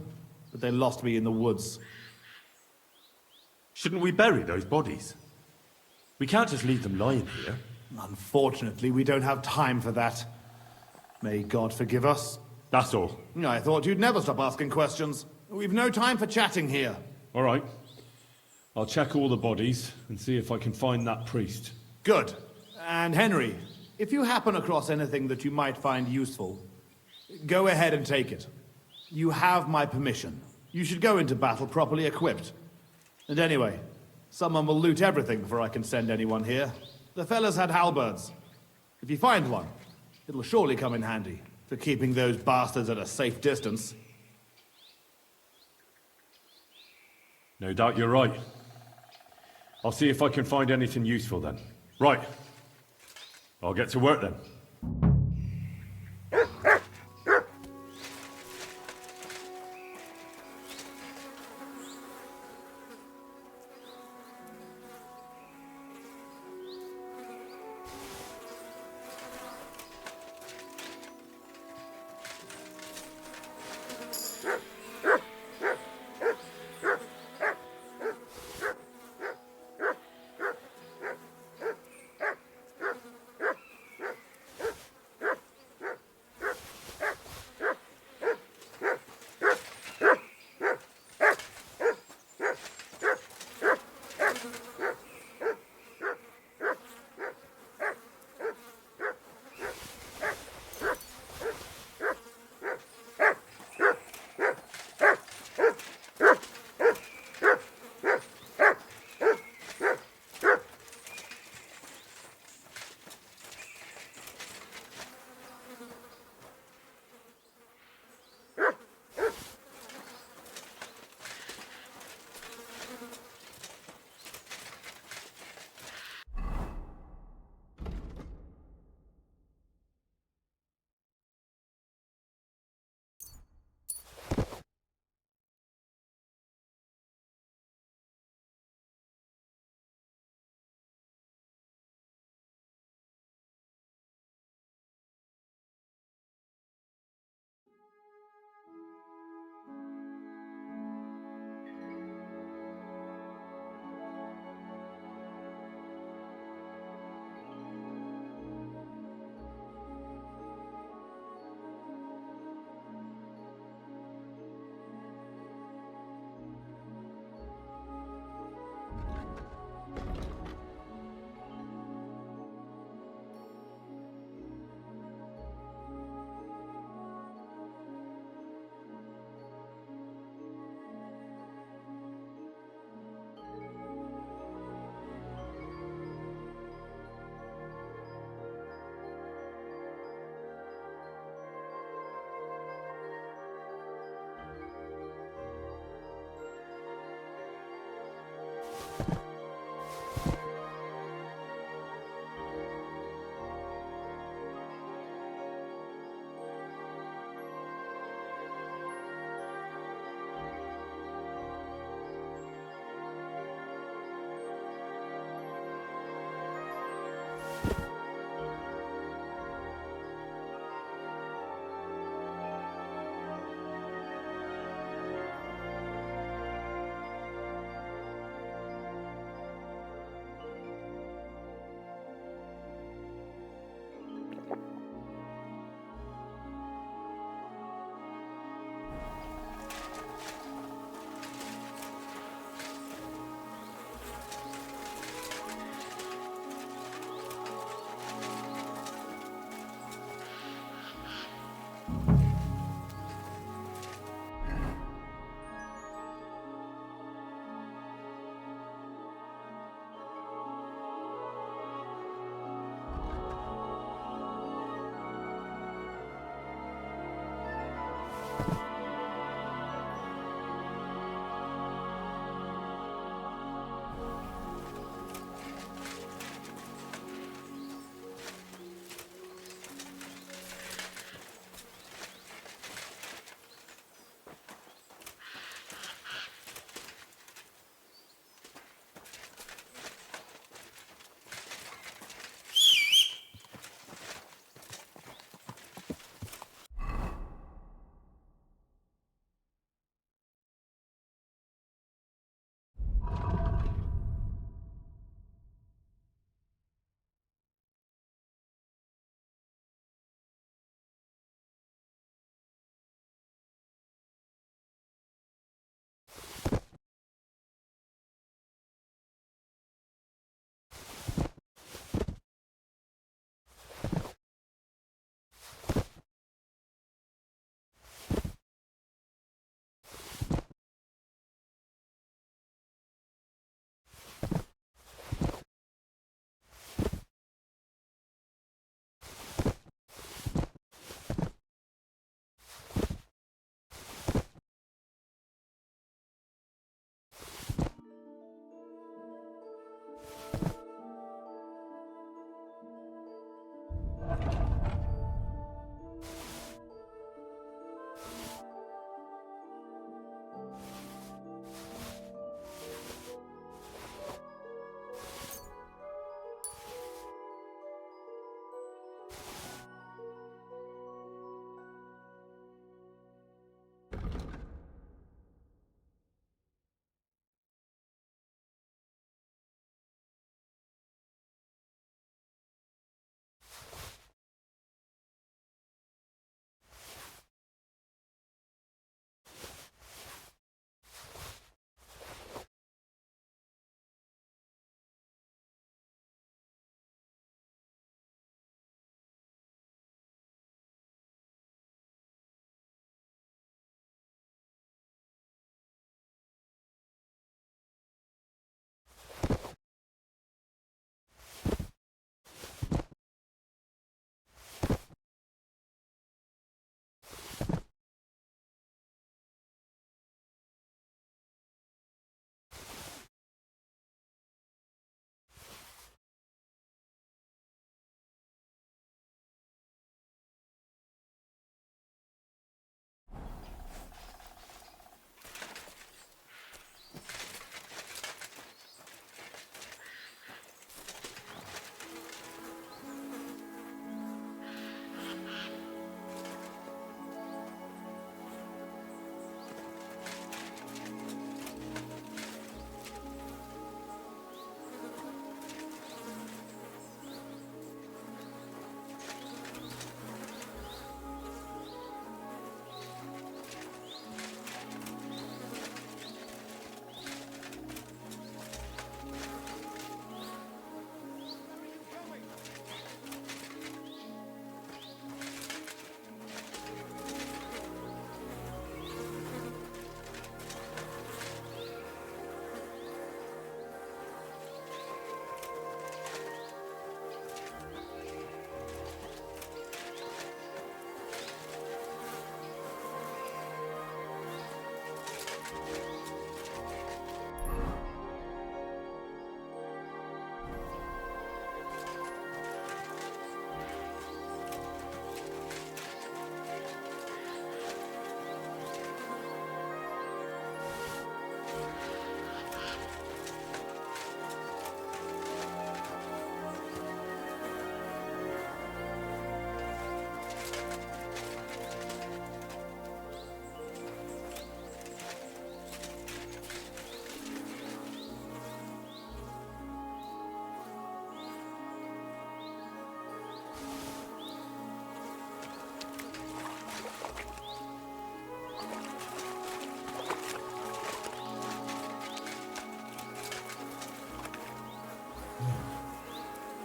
but they lost me in the woods. Shouldn't we bury those bodies? We can't just leave them lying here. Unfortunately, we don't have time for that. May God forgive us. That's all. I thought you'd never stop asking questions. We've no time for chatting here. All right. I'll check all the bodies and see if I can find that priest. Good. And Henry, if you happen across anything that you might find useful, go ahead and take it. You have my permission. You should go into battle properly equipped. And anyway, someone will loot everything before I can send anyone here. The fellas had halberds. If you find one, it'll surely come in handy for keeping those bastards at a safe distance. No doubt you're right. I'll see if I can find anything useful then. Right. I'll get to work then.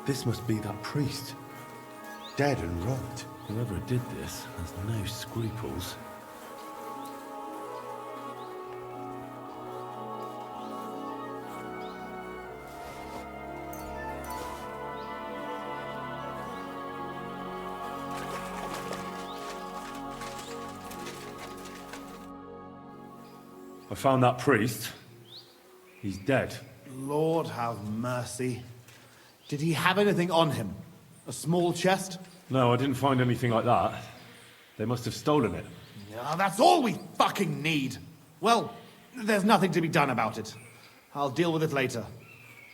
This must be that priest. Dead and robbed. Whoever did this has no scruples. I found that priest. He's dead. Lord have mercy. Did he have anything on him? A small chest? No, I didn't find anything like that. They must have stolen it. Yeah, that's all we fucking need. Well, there's nothing to be done about it. I'll deal with it later.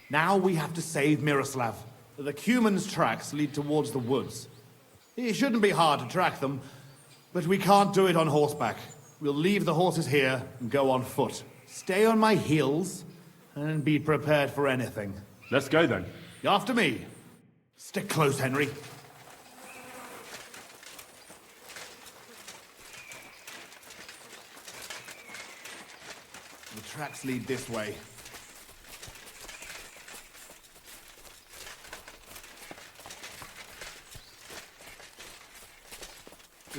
Now we have to save Miroslav. The Cuman's tracks lead towards the woods. It shouldn't be hard to track them, but we can't do it on horseback. We'll leave the horses here and go on foot. Stay on my heels and be prepared for anything. Let's go then. After me. Stick close, Henry. The tracks lead this way.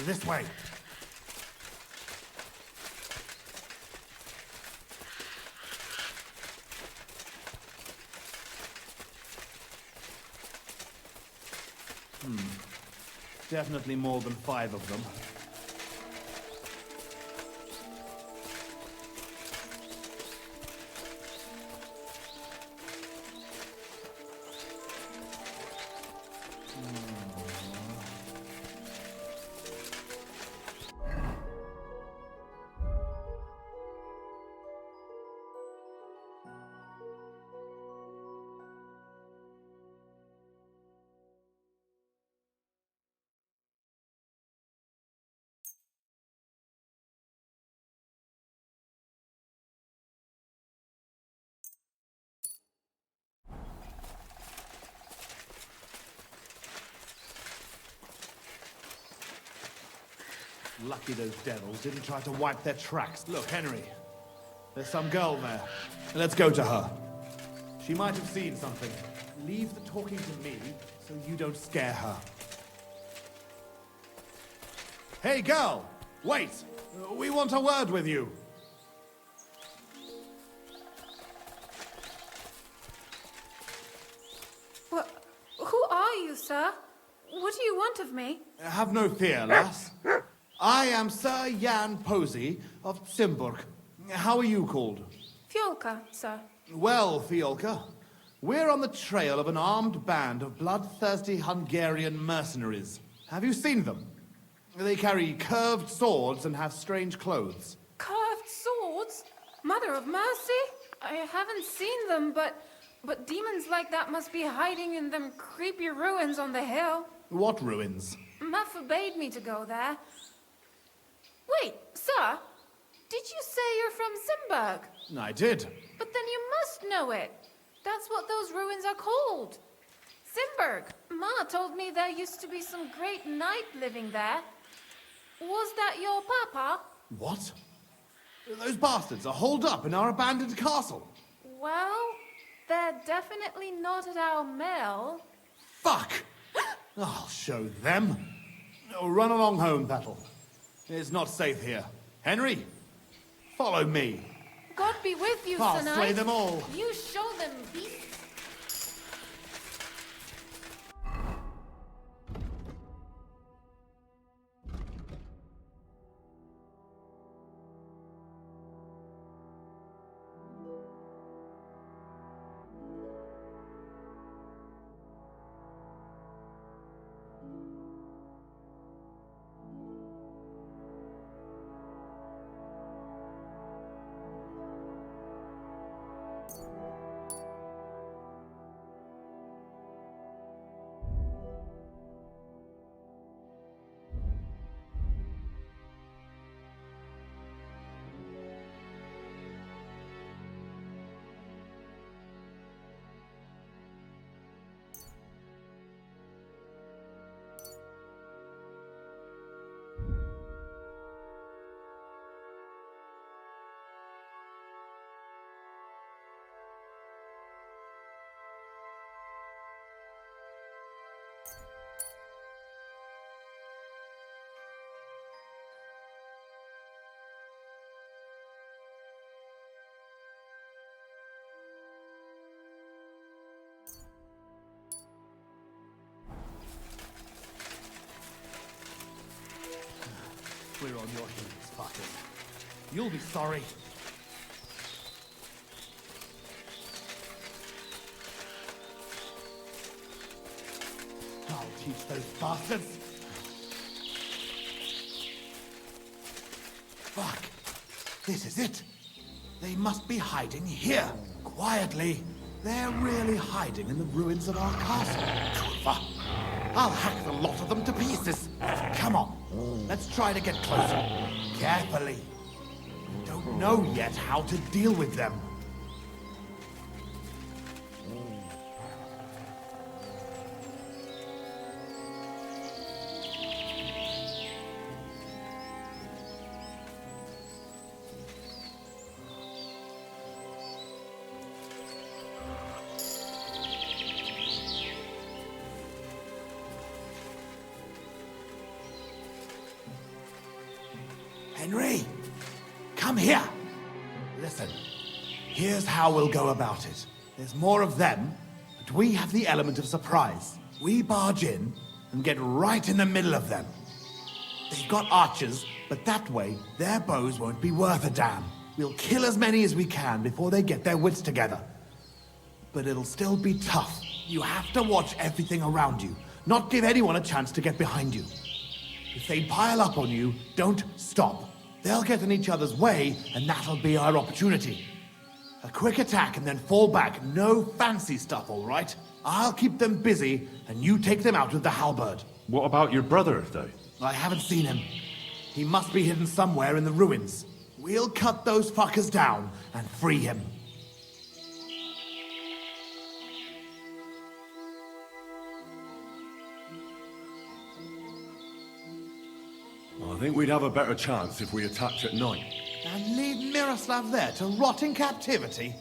This way. Definitely more than 5 of them. Lucky those devils didn't try to wipe their tracks. Look, Henry. There's some girl there. Let's go to her. She might have seen something. Leave the talking to me so you don't scare her. Hey, girl! Wait! We want a word with you. Who are you, sir? What do you want of me? Have no fear, lass. I am Sir Jan Posey of Simburg. How are you called? Fiolka, sir. Well, Fiolka, we're on the trail of an armed band of bloodthirsty Hungarian mercenaries. Have you seen them? They carry curved swords and have strange clothes. Curved swords? Mother of mercy? I haven't seen them, but demons like that must be hiding in them creepy ruins on the hill. What ruins? Ma forbade me to go there. Wait, sir, did you say you're from Simburg? I did. But then you must know it. That's what those ruins are called. Simburg. Ma told me there used to be some great knight living there. Was that your papa? What? Those bastards are holed up in our abandoned castle. Well, they're definitely not at our mill. Fuck! I'll show them. Oh, run along home, Petal. It's not safe here. Henry, follow me. God be with you, I'll Sir Knight. slay them all. You show them, beast. We're on your heels, fuckers. You'll be sorry. I'll teach those bastards. Fuck. This is it. They must be hiding here, quietly. They're really hiding in the ruins of our castle. Trooper. I'll hack the lot of them to pieces. Come on. Let's try to get closer. Carefully. We don't know yet how to deal with them. Henry, come here. Listen, here's how we'll go about it. There's more of them, but we have the element of surprise. We barge in and get right in the middle of them. They've got archers, but that way their bows won't be worth a damn. We'll kill as many as we can before they get their wits together. But it'll still be tough. You have to watch everything around you, not give anyone a chance to get behind you. If they pile up on you, don't stop. They'll get in each other's way, and that'll be our opportunity. A quick attack and then fall back. No fancy stuff, all right? I'll keep them busy, and you take them out with the halberd. What about your brother, though? I haven't seen him. He must be hidden somewhere in the ruins. We'll cut those fuckers down and free him. I think we'd have a better chance if we attacked at night. And leave Miroslav there to rot in captivity?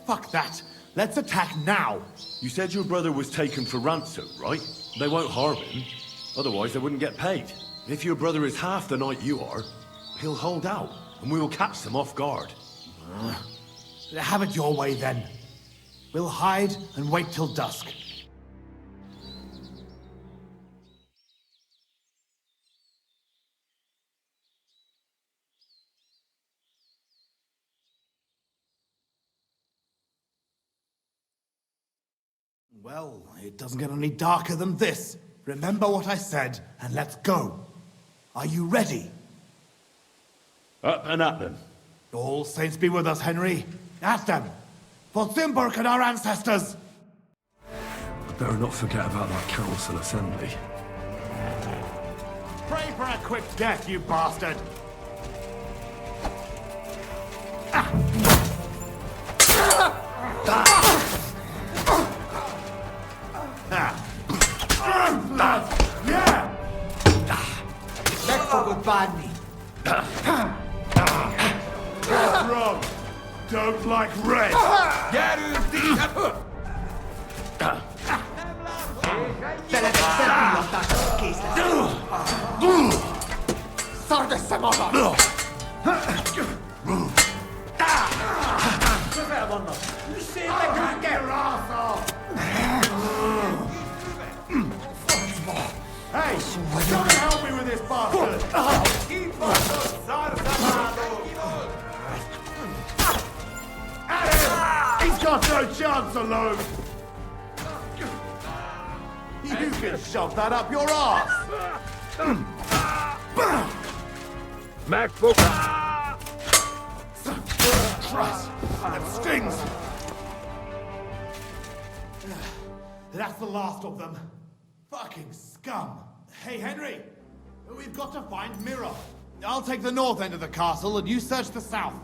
Fuck that. Let's attack now. You said your brother was taken for ransom, right? They won't harm him. Otherwise, they wouldn't get paid. If your brother is half the knight you are, he'll hold out, and we will catch them off guard. Have it your way, then. We'll hide and wait till dusk. Well, it doesn't get any darker than this. Remember what I said, and let's go. Are you ready? Up and at them. All saints be with us, Henry. At them. For Simburg and our ancestors. Better not forget about that council assembly. Pray for a quick death, you bastard. Back for goodbye, me. What's wrong? Don't like red. Hey, don't help me with this bastard! At him! He's got no chance alone! You can shove that up your ass! MacBook! Christ, that stings! That's the last of them. Fucking scum. Hey, Henry, we've got to find Miro. I'll take the north end of the castle and you search the south.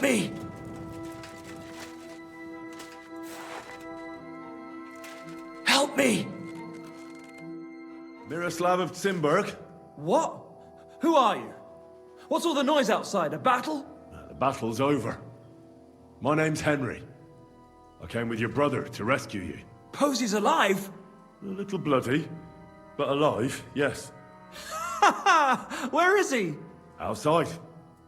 me! Help me! Miroslav of Simberg? What? Who are you? What's all the noise outside? A battle? The battle's over. My name's Henry. I came with your brother to rescue you. Posey's alive? A little bloody, but alive, yes. Where is he? Outside.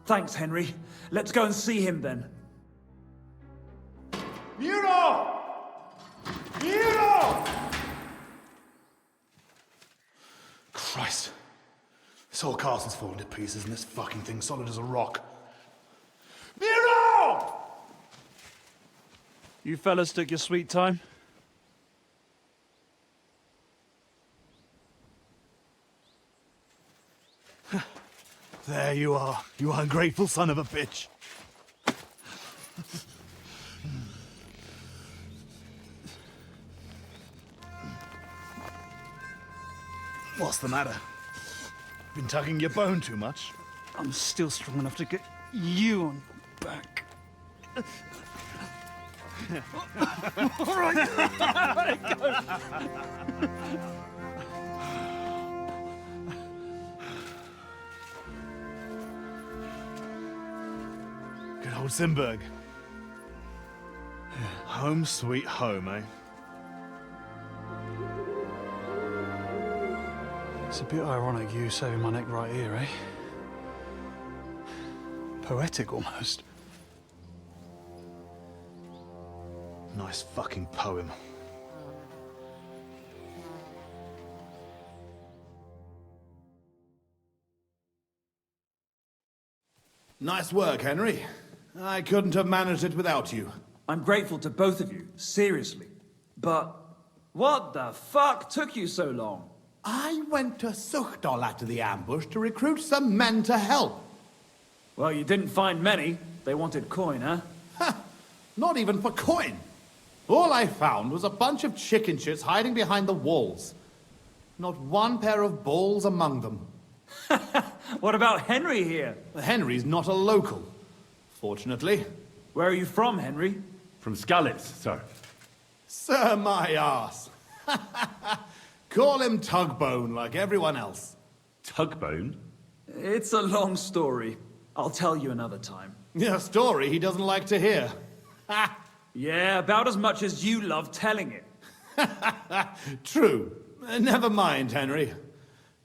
Thanks, Henry. Let's go and see him then. Miro! Miro! Christ. This whole castle's falling to pieces and this fucking thing's solid as a rock. Miro! You fellas took your sweet time? There you are, you ungrateful son of a bitch. What's the matter? Been tugging your bone too much? I'm still strong enough to get you on back. All right. Let it go. Good old Simberg. Home sweet home, eh? It's a bit ironic you saving my neck right here, eh? Poetic almost. Nice fucking poem. Nice work, Henry. I couldn't have managed it without you. I'm grateful to both of you, seriously. But what the fuck took you so long? I went to Suchdol after the ambush to recruit some men to help. Well, you didn't find many. They wanted coin, huh? Ha! Not even for coin. All I found was a bunch of chicken shits hiding behind the walls. Not one pair of balls among them. What about Henry here? Henry's not a local, fortunately. Where are you from, Henry? From Skalitz, sir. Sir, my arse. Call him Tugbone like everyone else. Tugbone? It's a long story. I'll tell you another time. A story he doesn't like to hear. Yeah, about as much as you love telling it. True. Never mind, Henry.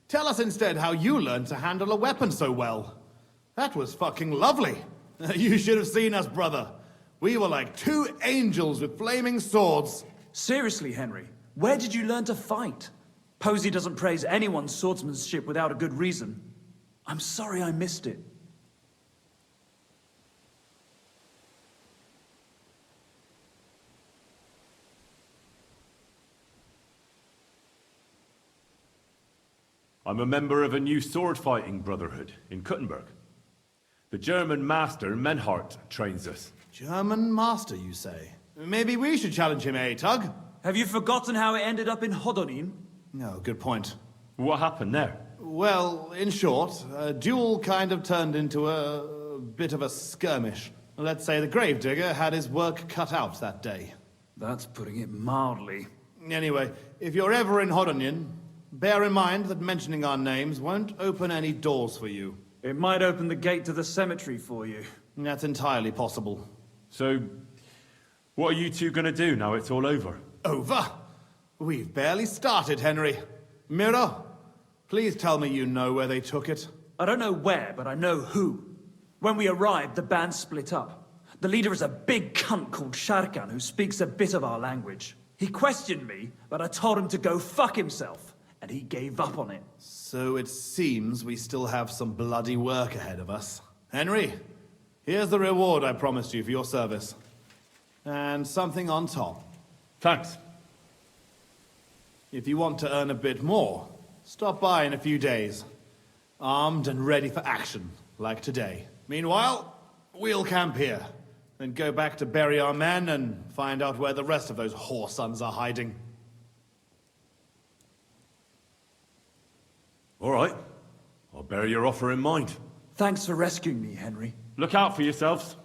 Tell us instead how you learned to handle a weapon so well. That was fucking lovely. You should have seen us, brother. We were like two angels with flaming swords. Seriously, Henry, where did you learn to fight? Posey doesn't praise anyone's swordsmanship without a good reason. I'm sorry I missed it. I'm a member of a new sword-fighting brotherhood in Kuttenberg. The German master, Menhart, trains us. German master, you say? Maybe we should challenge him, eh, Tug? Have you forgotten how it ended up in Hodonin? No, good point. What happened there? Well, in short, a duel kind of turned into a bit of a skirmish. Let's say the gravedigger had his work cut out that day. That's putting it mildly. Anyway, if you're ever in Hodonin, bear in mind that mentioning our names won't open any doors for you. It might open the gate to the cemetery for you. That's entirely possible. So, what are you two gonna do now it's all over? Over? We've barely started, Henry. Miro, please tell me you know where they took it. I don't know where, but I know who. When we arrived, the band split up. The leader is a big cunt called Sharkan who speaks a bit of our language. He questioned me, but I told him to go fuck himself, and he gave up on it. So it seems we still have some bloody work ahead of us. Henry, here's the reward I promised you for your service. And something on top. Thanks. If you want to earn a bit more, stop by in a few days. Armed and ready for action, like today. Meanwhile, we'll camp here. Then go back to bury our men and find out where the rest of those whoresons are hiding. All right. I'll bear your offer in mind. Thanks for rescuing me, Henry. Look out for yourselves.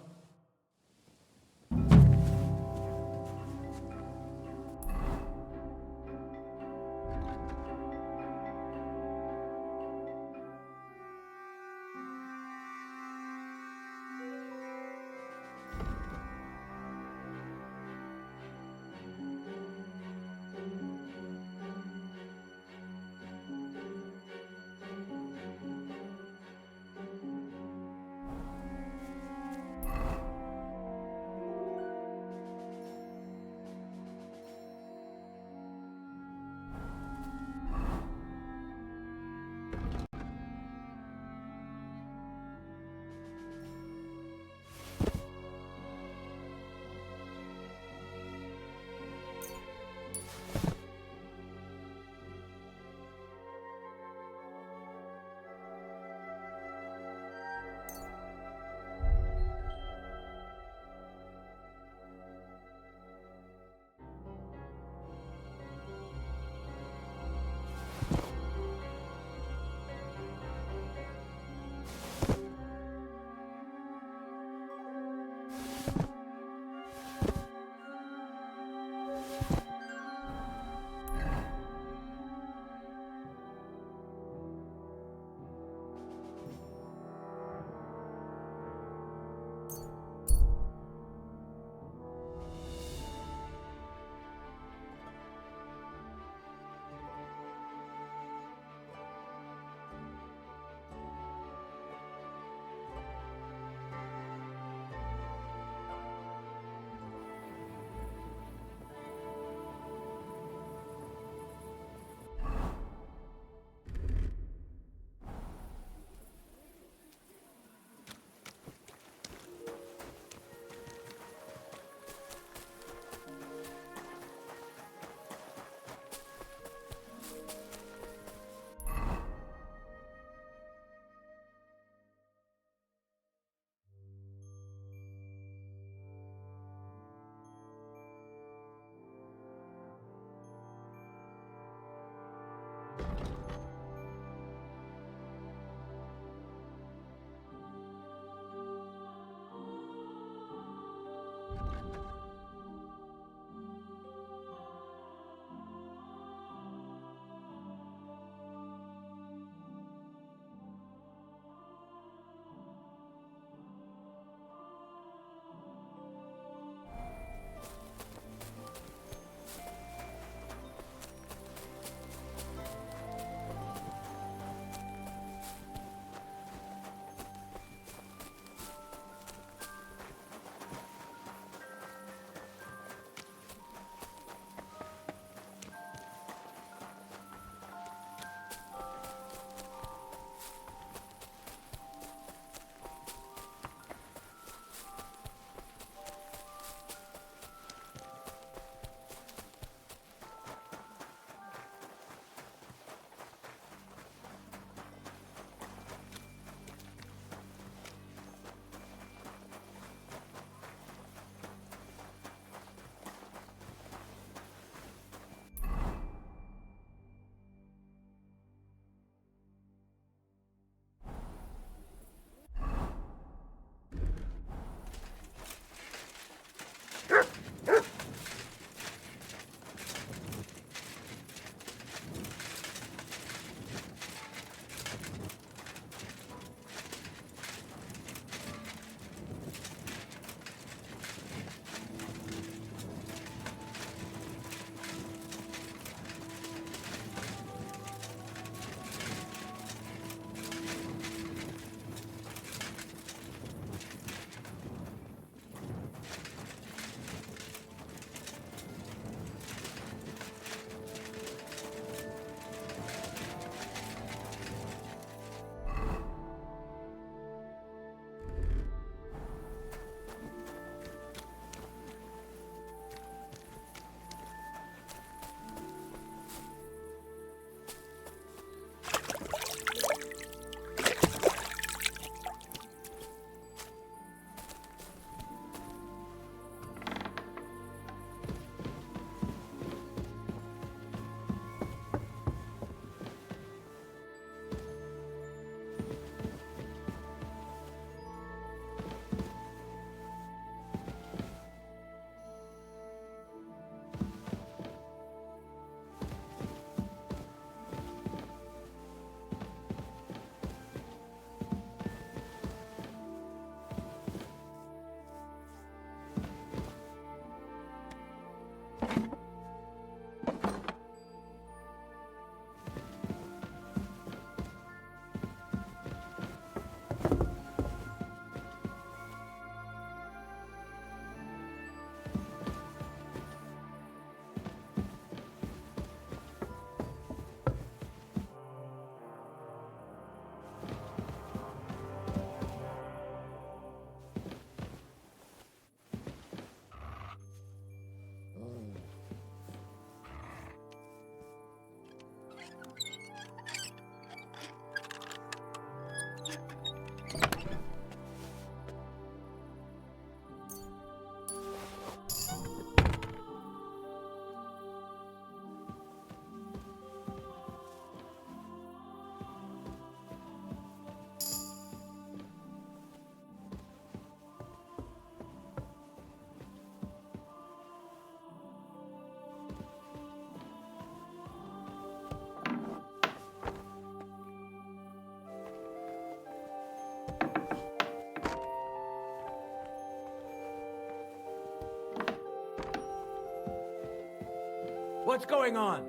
What's going on?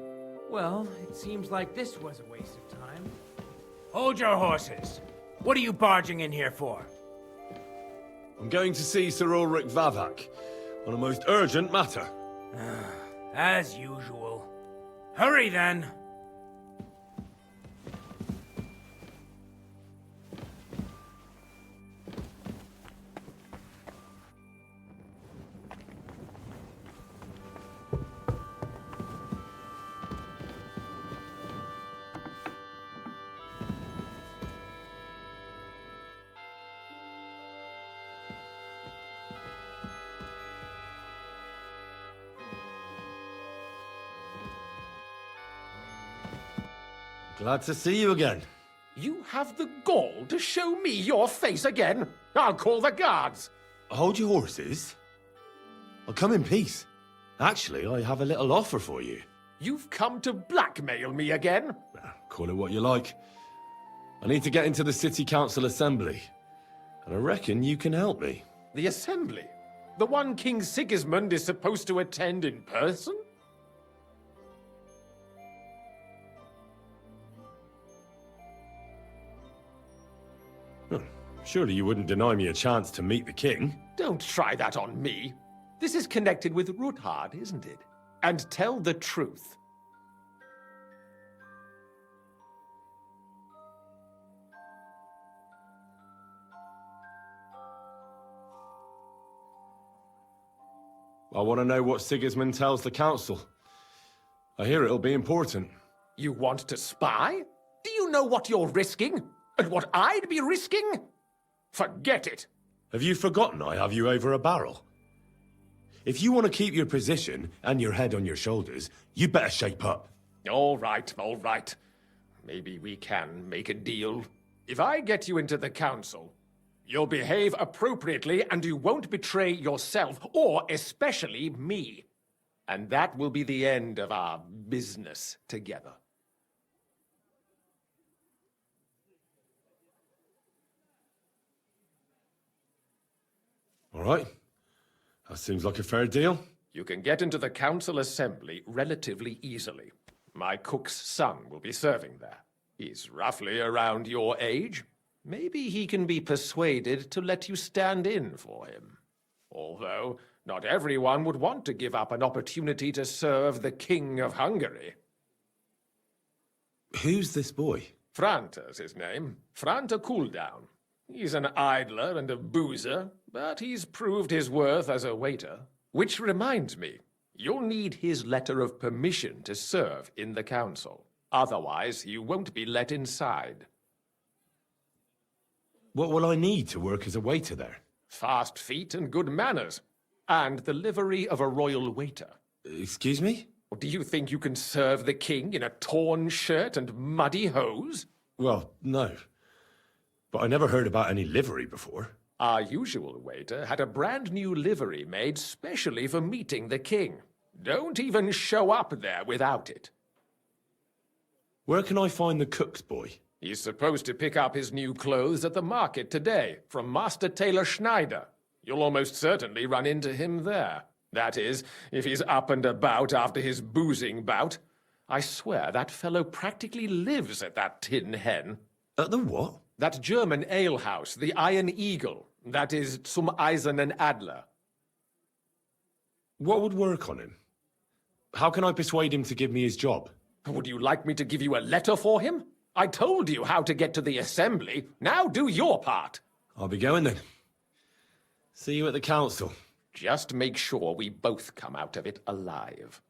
Well, it seems like this was a waste of time. Hold your horses. What are you barging in here for? I'm going to see Sir Ulrich Vavak on a most urgent matter. As usual. Hurry then. Glad to see you again. You have the gall to show me your face again? I'll call the guards. Hold your horses. I'll come in peace. Actually, I have a little offer for you. You've come to blackmail me again? Call it what you like. I need to get into the City Council Assembly, and I reckon you can help me. The Assembly? The one King Sigismund is supposed to attend in person? Surely you wouldn't deny me a chance to meet the king? Don't try that on me. This is connected with Ruthard, isn't it? And tell the truth. I want to know what Sigismund tells the council. I hear it'll be important. You want to spy? Do you know what you're risking? And what I'd be risking? Forget it. Have you forgotten I have you over a barrel? If you want to keep your position and your head on your shoulders, you better shape up. All right, all right. Maybe we can make a deal. If I get you into the council, you'll behave appropriately and you won't betray yourself, or especially me. And that will be the end of our business together. All right. That seems like a fair deal. You can get into the council assembly relatively easily. My cook's son will be serving there. He's roughly around your age. Maybe he can be persuaded to let you stand in for him. Although, not everyone would want to give up an opportunity to serve the King of Hungary. Who's this boy? Franta's his name. Franta Cooldown. He's an idler and a boozer, but he's proved his worth as a waiter. Which reminds me, you'll need his letter of permission to serve in the council. Otherwise, you won't be let inside. What will I need to work as a waiter there? Fast feet and good manners. And the livery of a royal waiter. Excuse me? Do you think you can serve the king in a torn shirt and muddy hose? Well, no. But I never heard about any livery before. Our usual waiter had a brand new livery made specially for meeting the king. Don't even show up there without it. Where can I find the cook's boy? He's supposed to pick up his new clothes at the market today, from Master Tailor Schneider. You'll almost certainly run into him there. That is, if he's up and about after his boozing bout. I swear that fellow practically lives at that Tin Hen. At the what? That German alehouse, the Iron Eagle. That is Zum Eisernen Adler. What would work on him? How can I persuade him to give me his job? Would you like me to give you a letter for him? I told you how to get to the assembly. Now do your part. I'll be going then. See you at the council. Just make sure we both come out of it alive.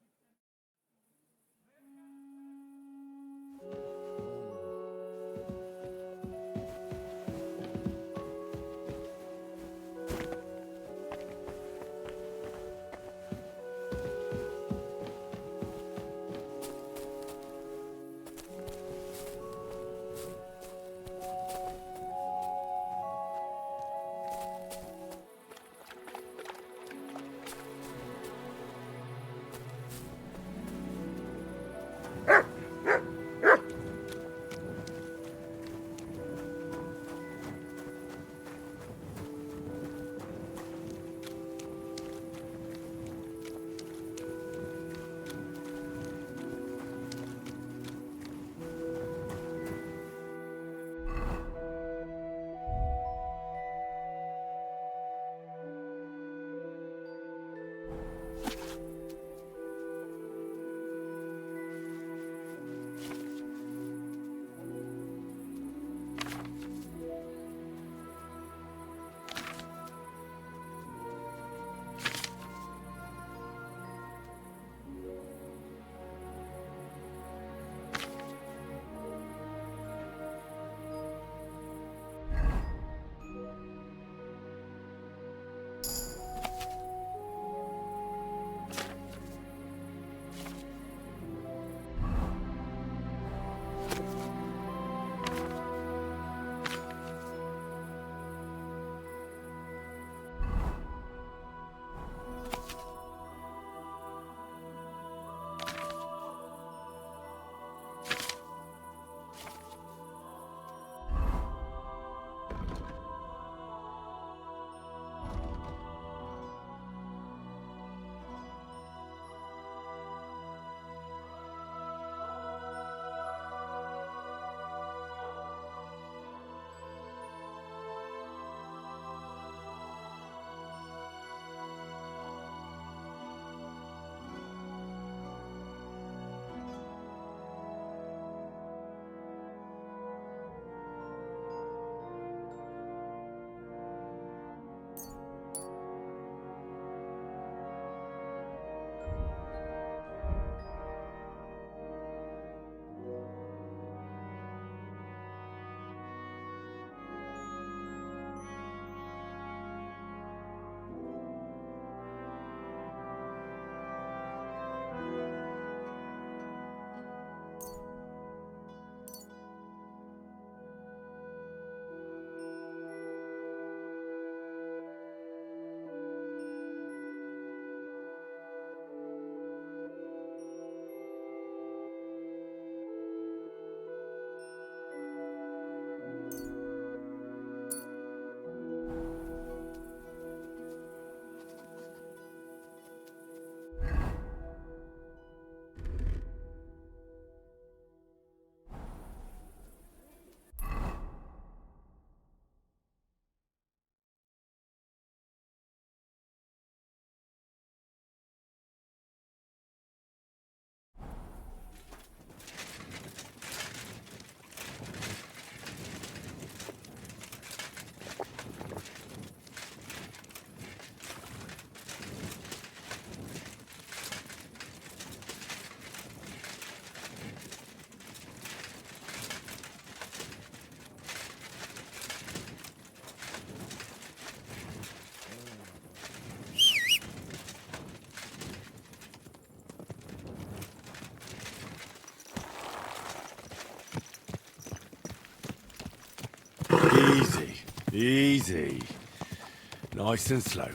Easy, easy. Nice and slow.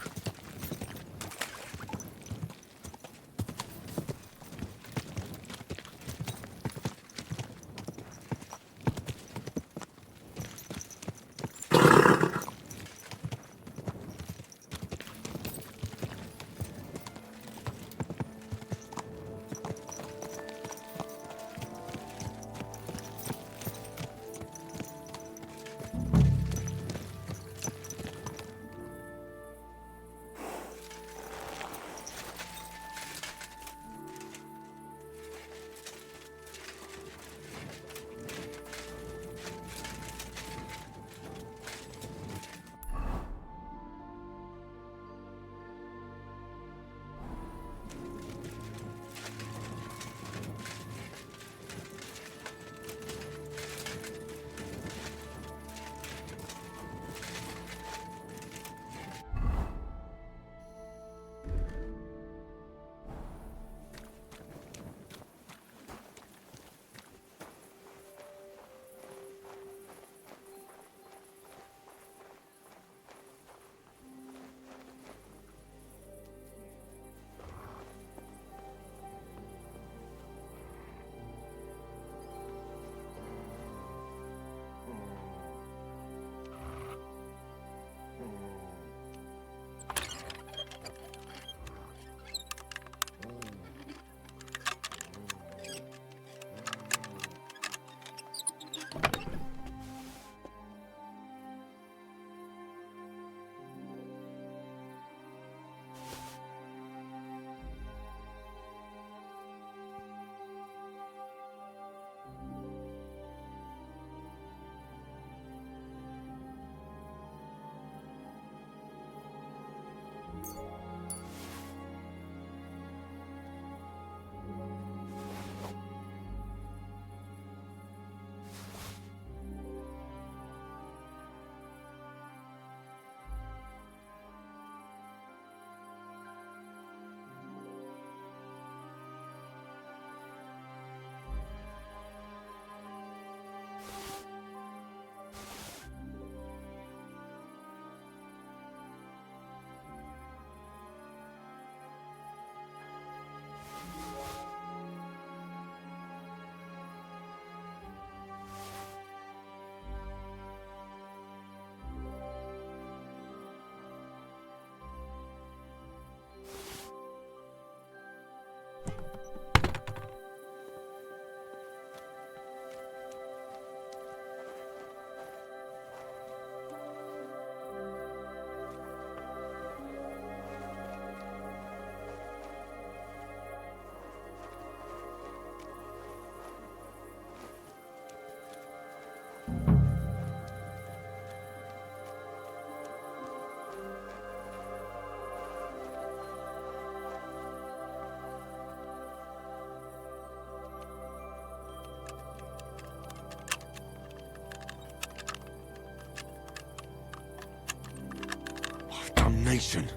Damnation.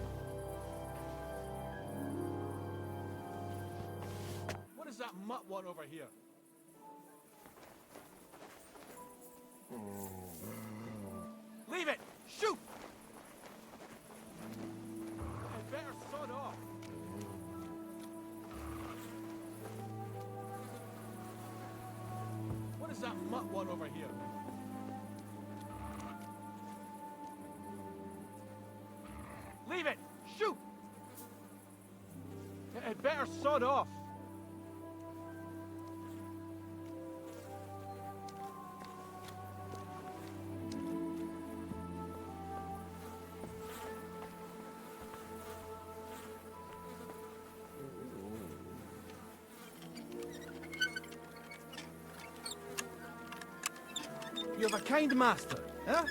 What is that mutt one over here? Leave it! Shoot! I better sod off. What is that mutt one over here? Leave it! Shoot! It better sod off. You're the kind master, huh?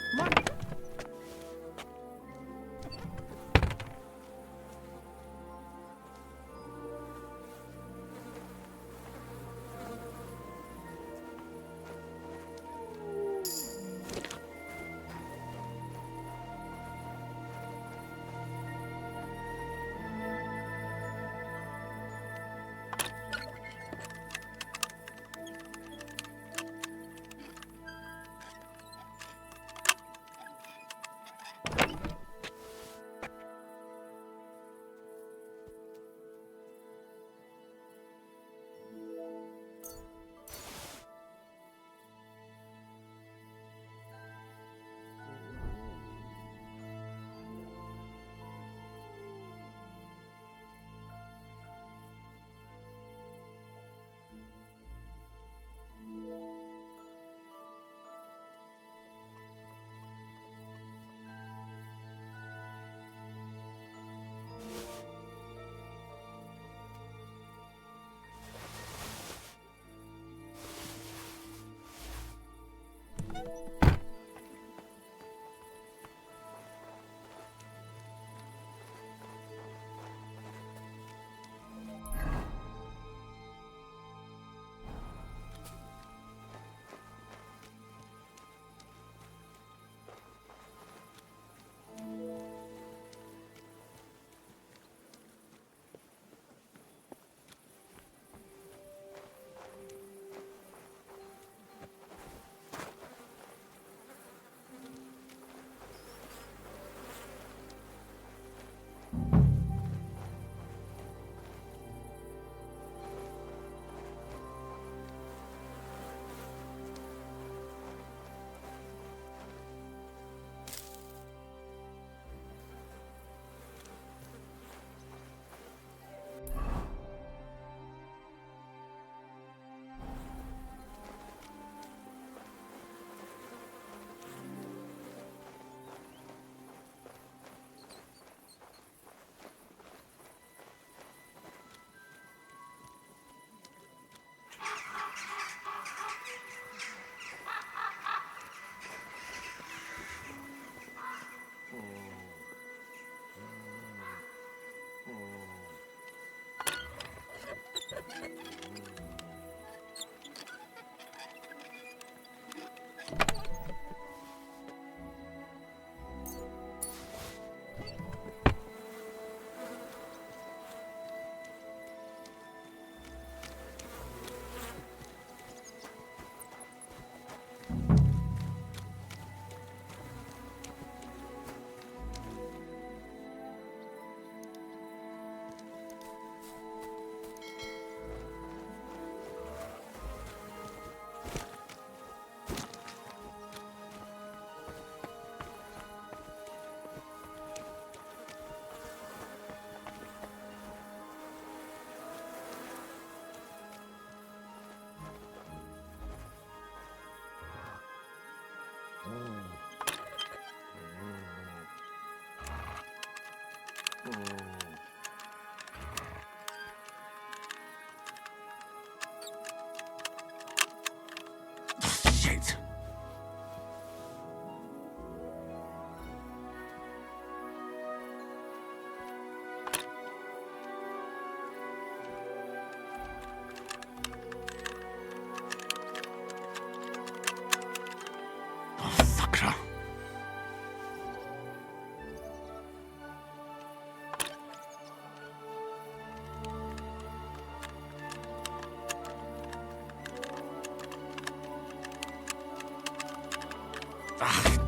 Shit!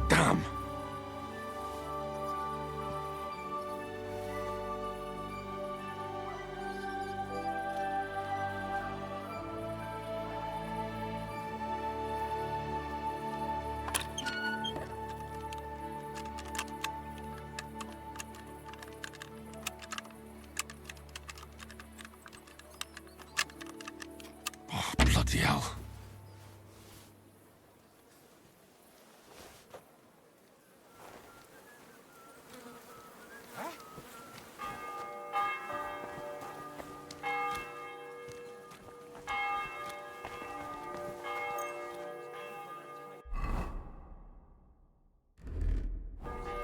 Damn! Oh, bloody hell.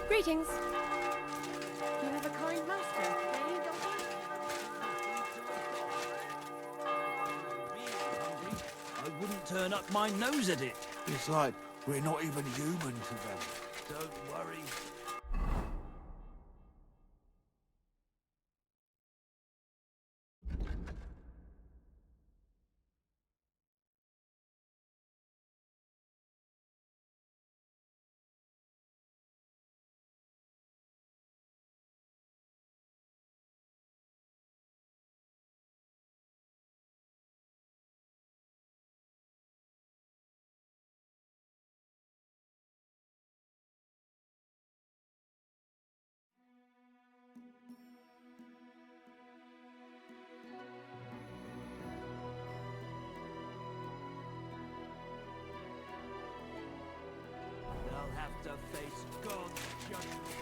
Greetings. You have a kind master, eh, donkey? I wouldn't turn up my nose at it. It's like we're not even human to them. Don't worry. They'll have to face God's judgment.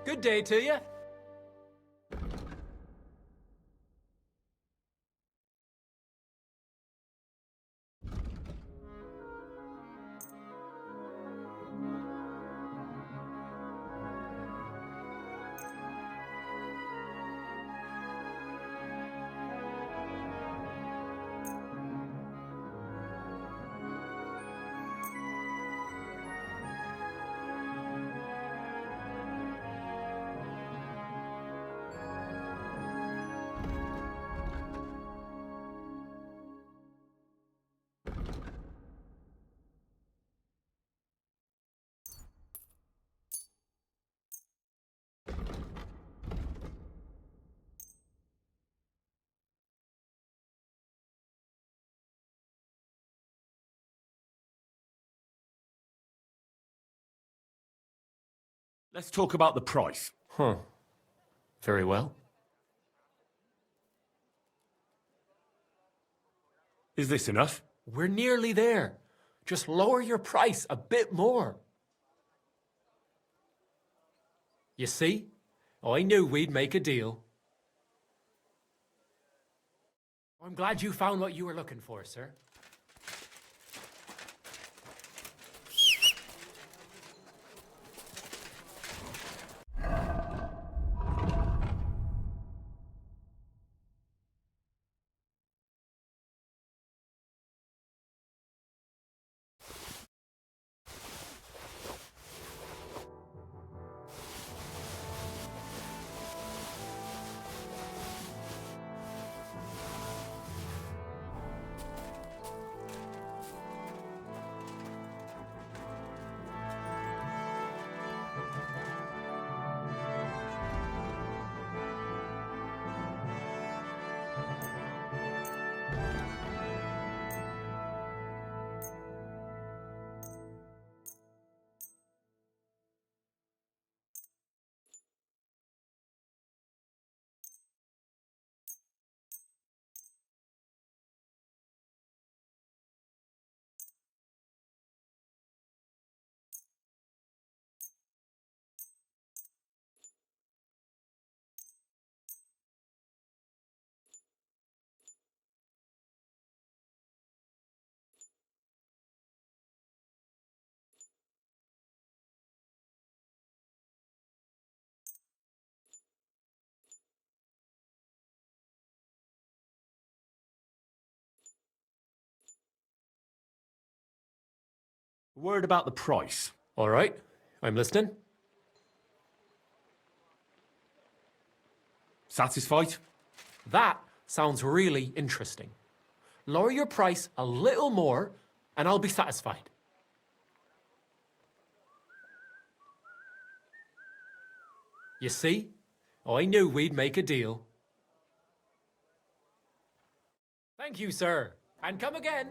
Good day to you. Let's talk about the price. Huh. Very well. Is this enough? We're nearly there. Just lower your price a bit more. You see? I knew we'd make a deal. I'm glad you found what you were looking for, sir. A word about the price. All right, I'm listening. Satisfied? That sounds really interesting. Lower your price a little more, and I'll be satisfied. You see? I knew we'd make a deal. Thank you, sir. And come again.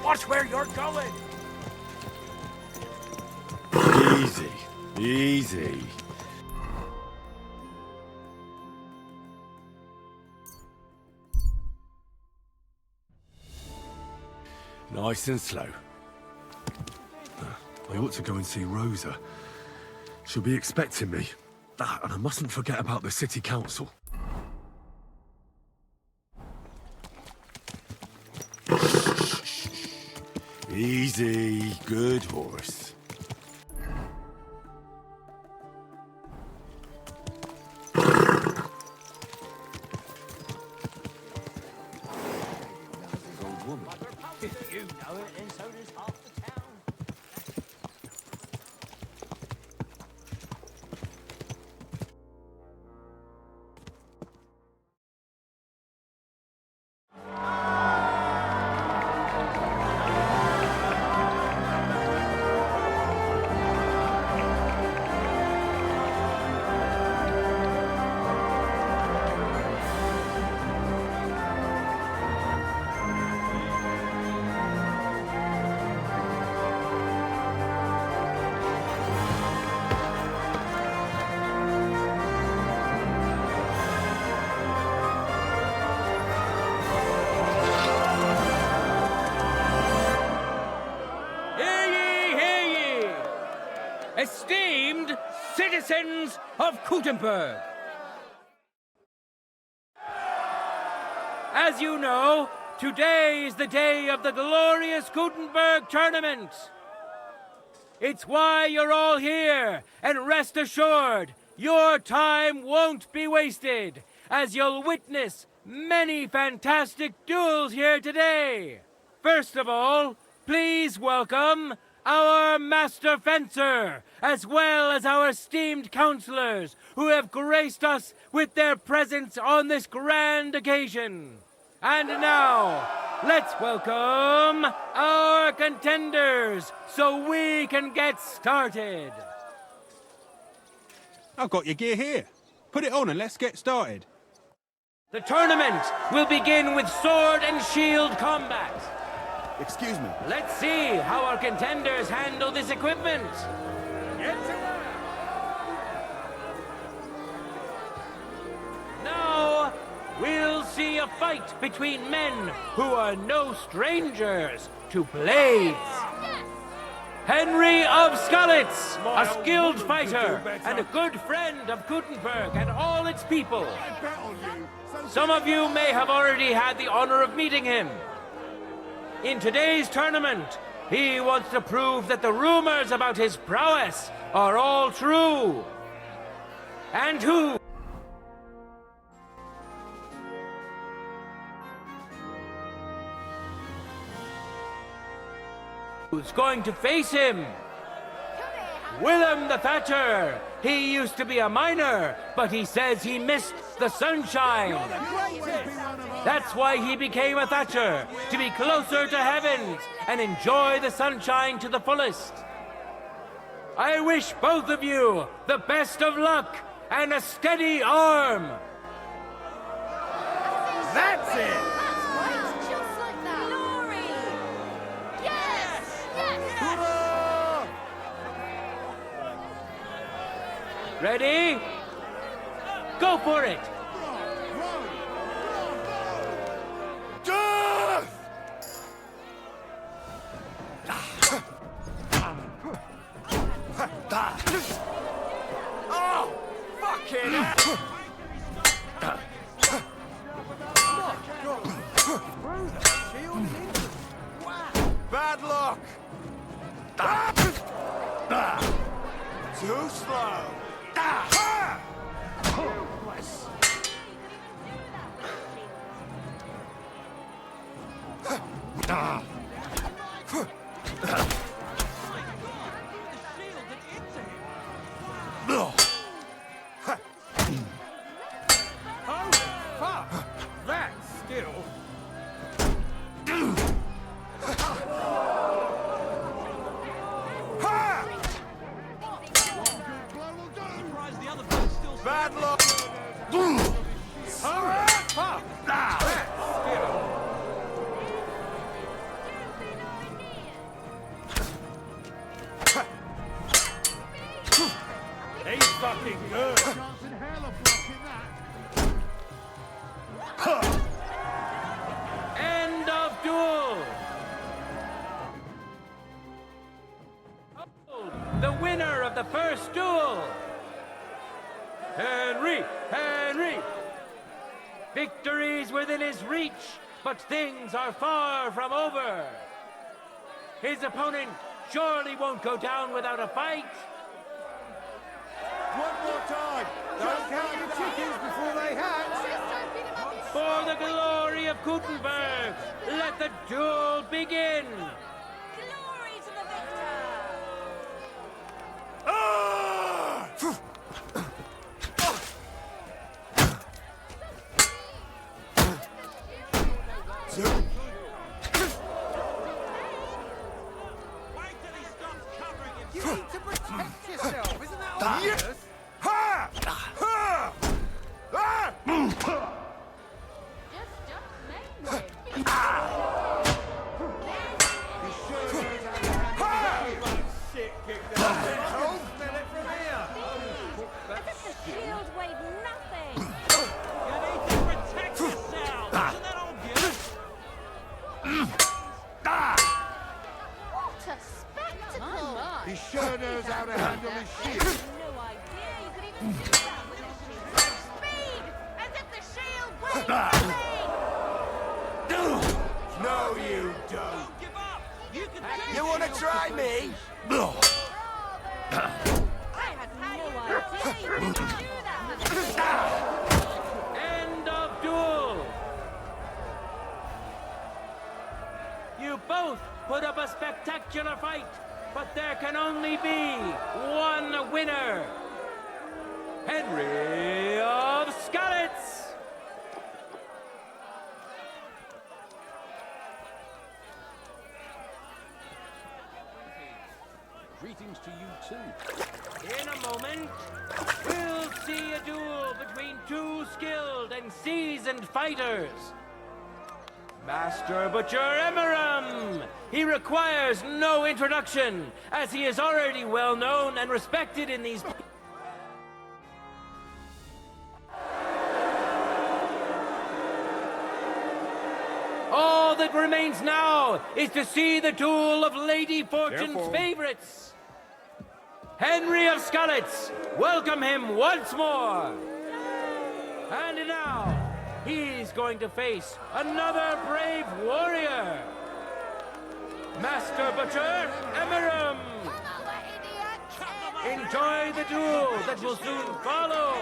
Watch where you're going! Easy. Easy. Nice and slow. I ought to go and see Rosa. She'll be expecting me. And I mustn't forget about the city council. Easy, good horse. If you know it, then so does half the town. esteemed citizens of Kuttenberg. As you know, today is the day of the glorious Kuttenberg tournament. It's why you're all here, and rest assured, your time won't be wasted, as you'll witness many fantastic duels here today. First of all, please welcome our Master Fencer, as well as our esteemed counselors, who have graced us with their presence on this grand occasion. And now, let's welcome our contenders, so we can get started. I've got your gear here. Put it on and let's get started. The tournament will begin with sword and shield combat. Excuse me. Let's see how our contenders handle this equipment. Get to work. Now, we'll see a fight between men who are no strangers to blades. Henry of Skalitz, a skilled fighter and a good friend of Kuttenberg and all its people. Some of you may have already had the honor of meeting him. In today's tournament, he wants to prove that the rumors about his prowess are all true. And who's going to face him? Willem the Thatcher. He used to be a miner, but he says he missed the sunshine. That's why he became a Thatcher, to be closer to heavens and enjoy the sunshine to the fullest. I wish both of you the best of luck and a steady arm. That's it! Ready? Go for it! Oh! Fucking hell! Bad luck! Too slow! Bad luck! He's fucking good. End of duel. The winner of the first duel. Henry! Victory's within his reach, but things are far from over. His opponent surely won't go down without a fight. One more time! Don't count your chickens before they hatch! For the glory of Kuttenberg, let the duel begin! Glory to the victor! You need to protect yourself, isn't that obvious? Ha! Ha! Shit kicked out. Smell it from here. The shield weighed nothing. You need to protect yourself. Isn't that obvious? No, you don't. You want to try me? I had no idea you could do that. End of duel! You both put up a spectacular fight, but there can only be one winner. Henry of Skalitz! Greetings to you too. In a moment, we'll see a duel between two skilled and seasoned fighters. Master Butcher Emeram! He requires no introduction, as he is already well known and respected in these... All that remains now is to see the duel of Lady Fortune's favorites. Henry of Skalitz, welcome him once more. And now, he's going to face another brave warrior. Master Butcher Emeram. Enjoy the duel that will soon follow.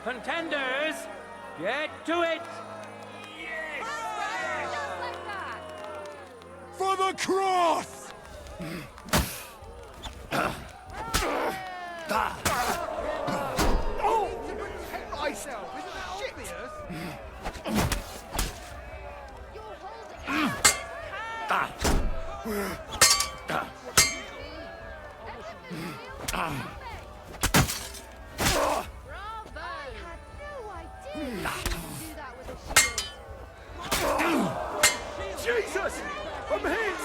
Contenders, get to it! For the cross! Oh! To protect myself, isn't that obvious? Jesus! I'm hit!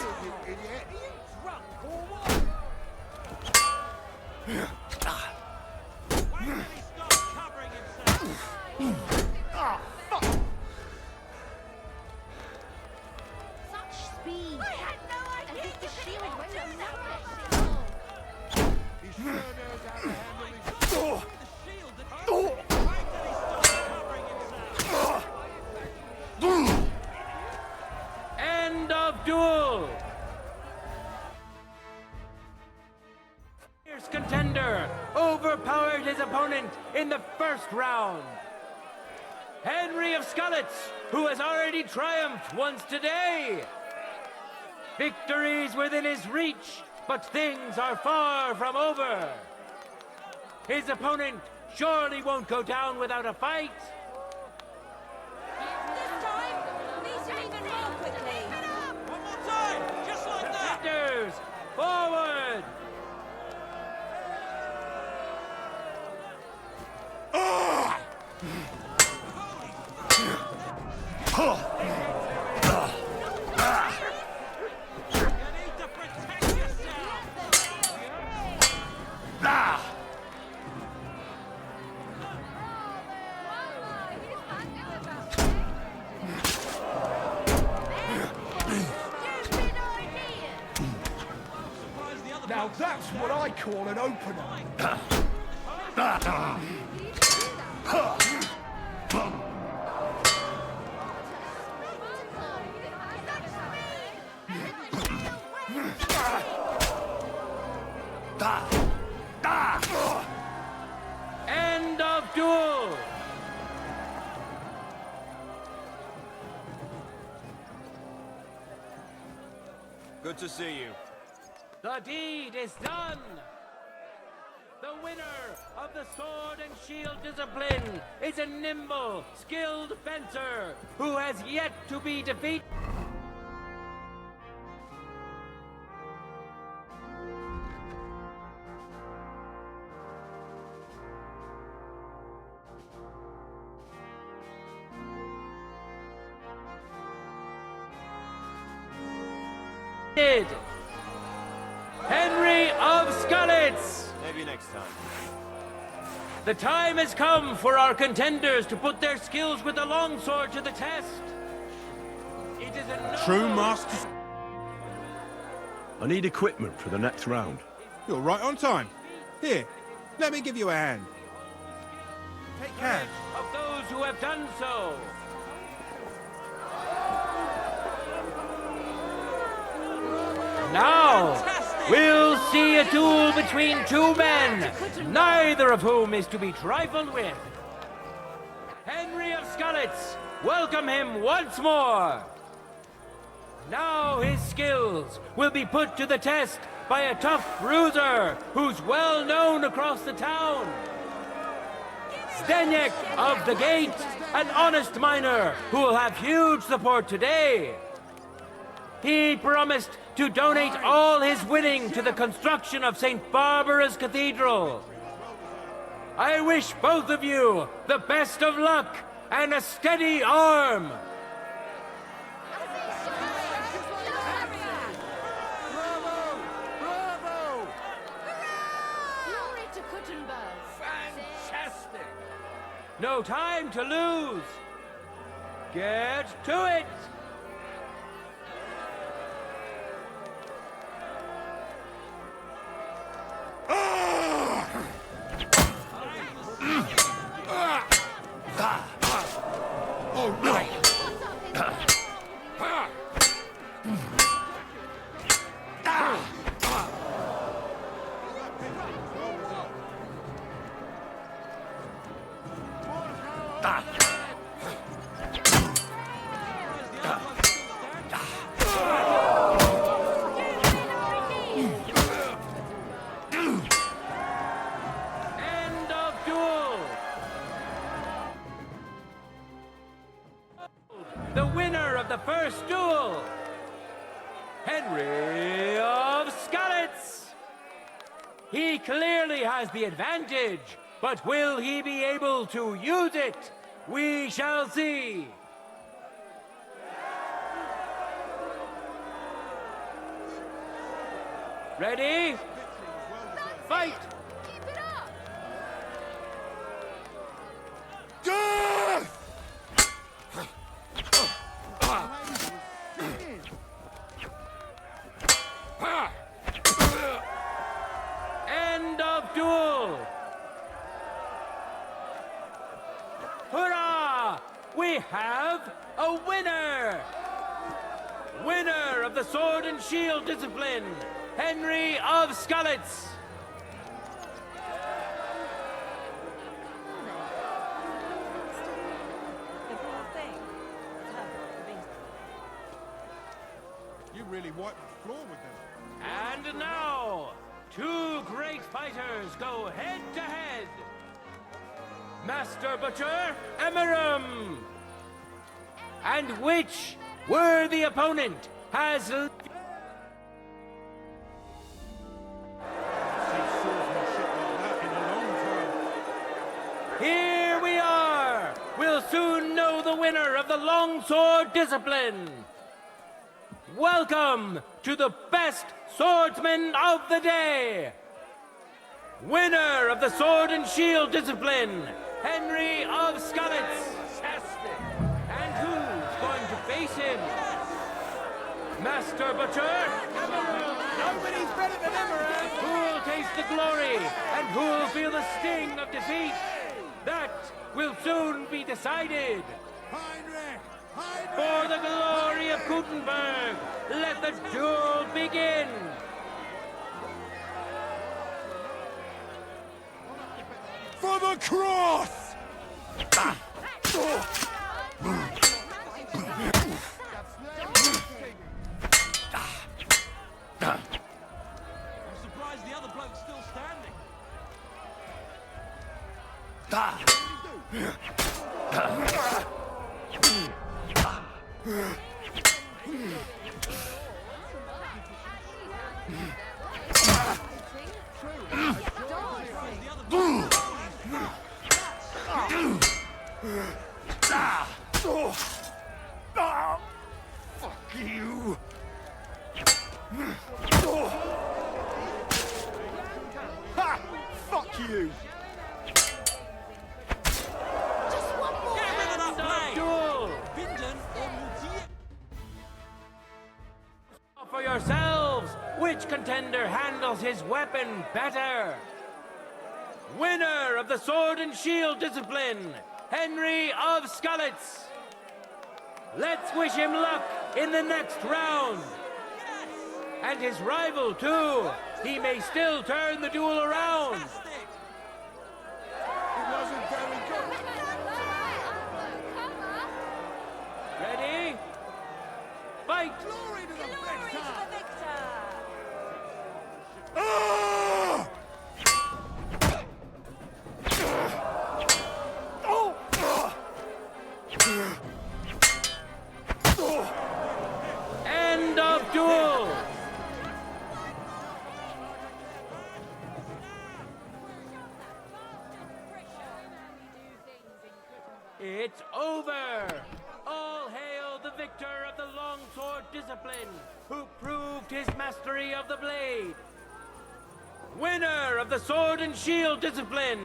Ah, fuck! Such speed. I had no idea. As if the shield went to End of duel! Fierce contender overpowered his opponent in the first round. Henry of Skalitz, who has already triumphed once today. Victory's within his reach, but things are far from over. His opponent surely won't go down without a fight. This time, these are even more quickly. One more time, just like that. Contenders, forward. Now that's what I call an opener. End of duel. Good to see you. The deed is done! The winner of the sword and shield discipline is a nimble, skilled fencer who has yet to be defeated. Henry of Skalitz! Maybe next time. The time has come for our contenders to put their skills with the longsword to the test. It is a True master. I need equipment for the next round. You're right on time. Here, let me give you a hand. Take care. Of those who have done so. Now, we'll see a duel between two men, neither of whom is to be trifled with. Henry of Skalitz, welcome him once more. Now his skills will be put to the test by a tough bruiser who's well known across the town. Zdeněk of the Gate, an honest miner who will have huge support today. He promised to donate all his winning to the construction of St. Barbara's Cathedral. I wish both of you the best of luck and a steady arm. Glory to Kuttenberg. Fantastic! No time to lose. Get to it! Oh, no! End of duel! The winner of the first duel, Henry of Skalitz. He clearly has the advantage, but will he be able to use it? We shall see. Ready? Fight! End of duel! Hurrah! We have a winner! Winner of the sword and shield discipline, Henry of Skalitz. You really wiped the floor with them. And now, two great fighters go head to head. Master Butcher, Emeram. And which worthy opponent has... Here we are! We'll soon know the winner of the longsword discipline. Welcome to the best swordsman of the day! Winner of the sword and shield discipline, Henry of Skalitz. And who's going to face him? Master Butcher? Nobody's better than Emeram! Who'll taste the glory and who'll feel the sting of defeat? That will soon be decided. For the glory of Gutenberg, let the duel begin! For the cross! I'm surprised the other bloke's still standing. Fuck you! Ha! Fuck you! For yourselves, Which contender handles his weapon better? Winner of the Sword and Shield discipline, Henry of Scullets. Let's wish him luck in the next round. And his rival, too. He may still turn the duel around. It wasn't very good. Ready? Fight! Glory to the victor! End of duel! It's over! All hail the victor of the longsword discipline, who proved his mastery of the blade. Winner of the sword and shield discipline.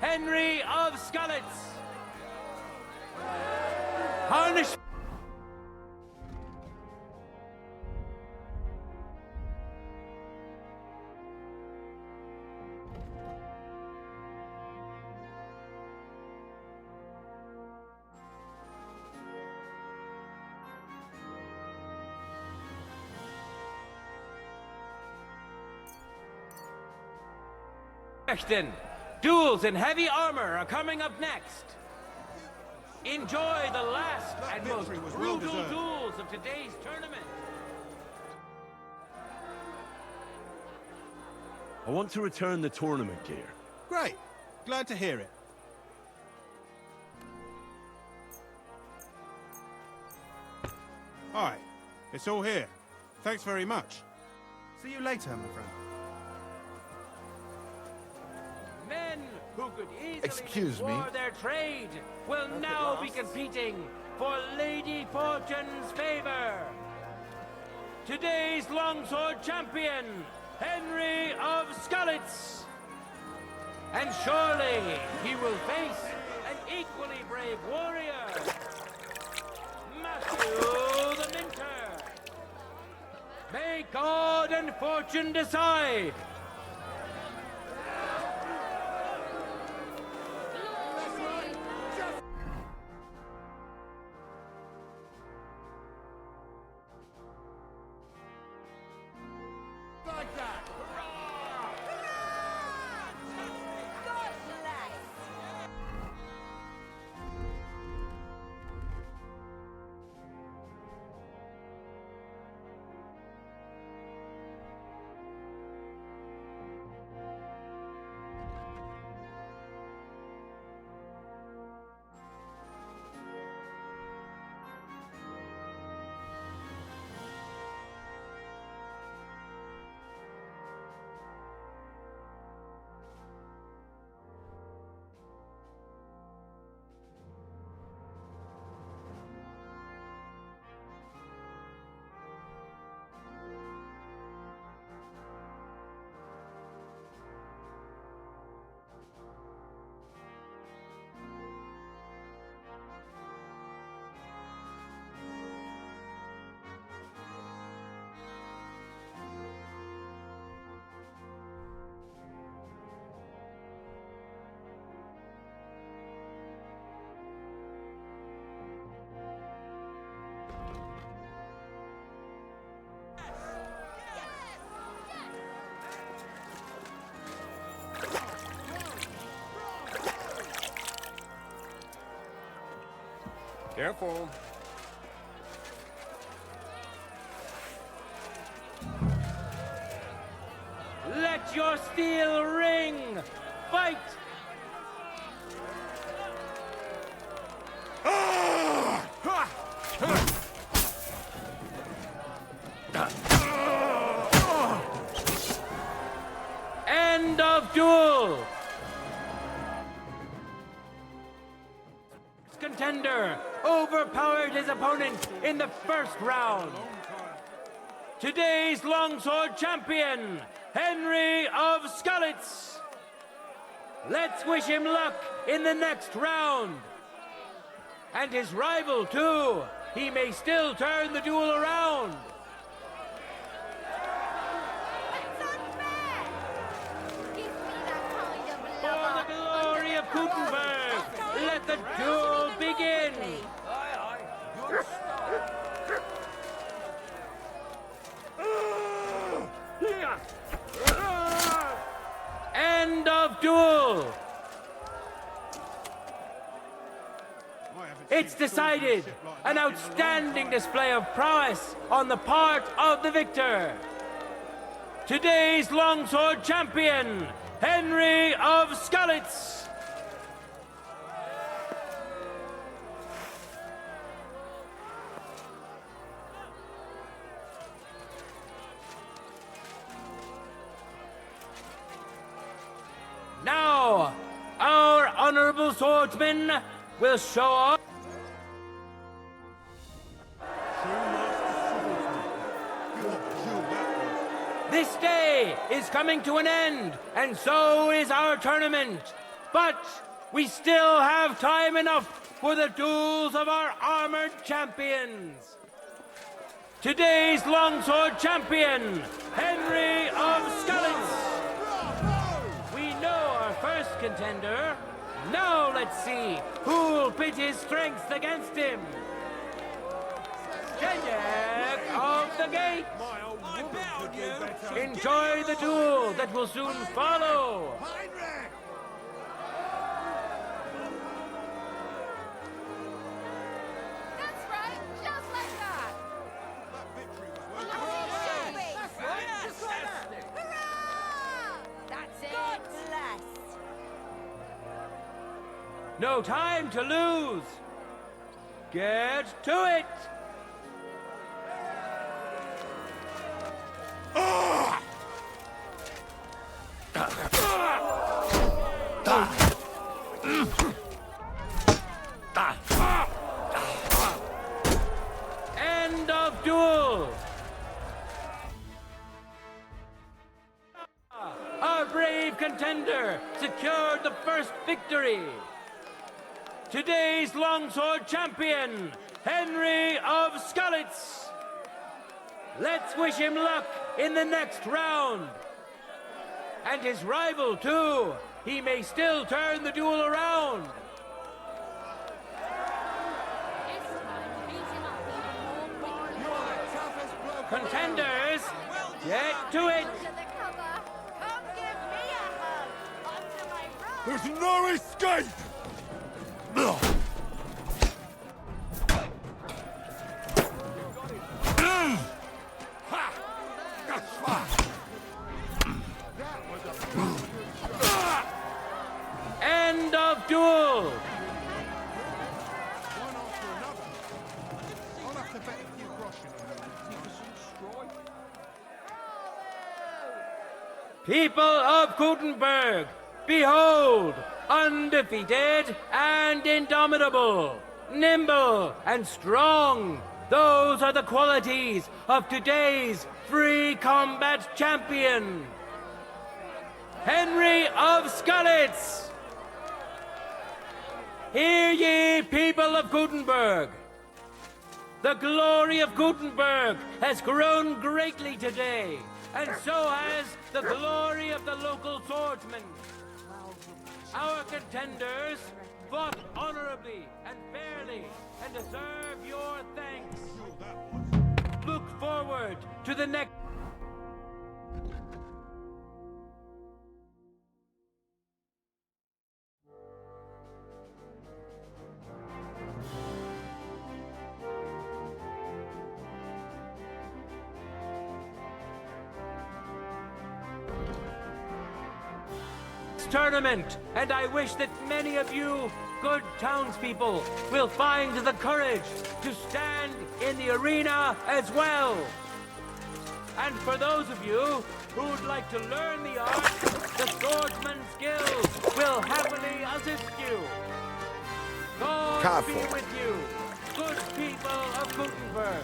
Henry of Scullets. Harnish. Duels in heavy armor are coming up next. Enjoy the last and most brutal duels of today's tournament. I want to return the tournament gear. Great. Glad to hear it. All right. It's all here. Thanks very much. See you later, my friend. Men who could easily Excuse me. their trade will now be competing for Lady Fortune's favor. Today's longsword champion, Henry of Scullets. And surely he will face an equally brave warrior, Matthew the Minter. May God and fortune decide. Careful. Let your steel ring! Fight! End of duel! Contender overpowered his opponent in the first round. today's longsword champion, Henry of Skalitz. Let's wish him luck in the next round. And his rival, too. He may still turn the duel around. For the glory of Gutenberg, let the duel begin. End of duel. It's decided. An outstanding display of prowess on the part of the victor. Today's longsword champion, Henry of Skalitz. Now, our honorable swordsman will show off. This day is coming to an end, and so is our tournament. But we still have time enough for the duels of our armored champions. Today's longsword champion, Henry of Skalitz. We know our first contender. Now let's see who'll pit his strength against him. Check of the gate. Enjoy the duel that will soon follow. That's right, just like that. That's it. God bless. No time to lose. Get to it. End of duel. Our brave contender secured the first victory. Today's longsword champion, Henry of Skalitz. Let's wish him luck in the next round. And his rival, too. He may still turn the duel around. Contenders, get to it. There's no escape! End of duel. People of Gutenberg, behold, undefeated and indomitable, nimble and strong. Those are the qualities of today's free combat champion, Henry of Skalitz. Hear ye, people of Gutenberg. The glory of Gutenberg has grown greatly today, and so has the glory of the local swordsmen. Our contenders fought honorably and fairly and deserve your thanks. Look forward to the next... tournament, and I wish that many of you good townspeople will find the courage to stand in the arena as well. And for those of you who'd like to learn the art, the swordsman's guild will happily assist you. God be with you, good people of Gutenberg.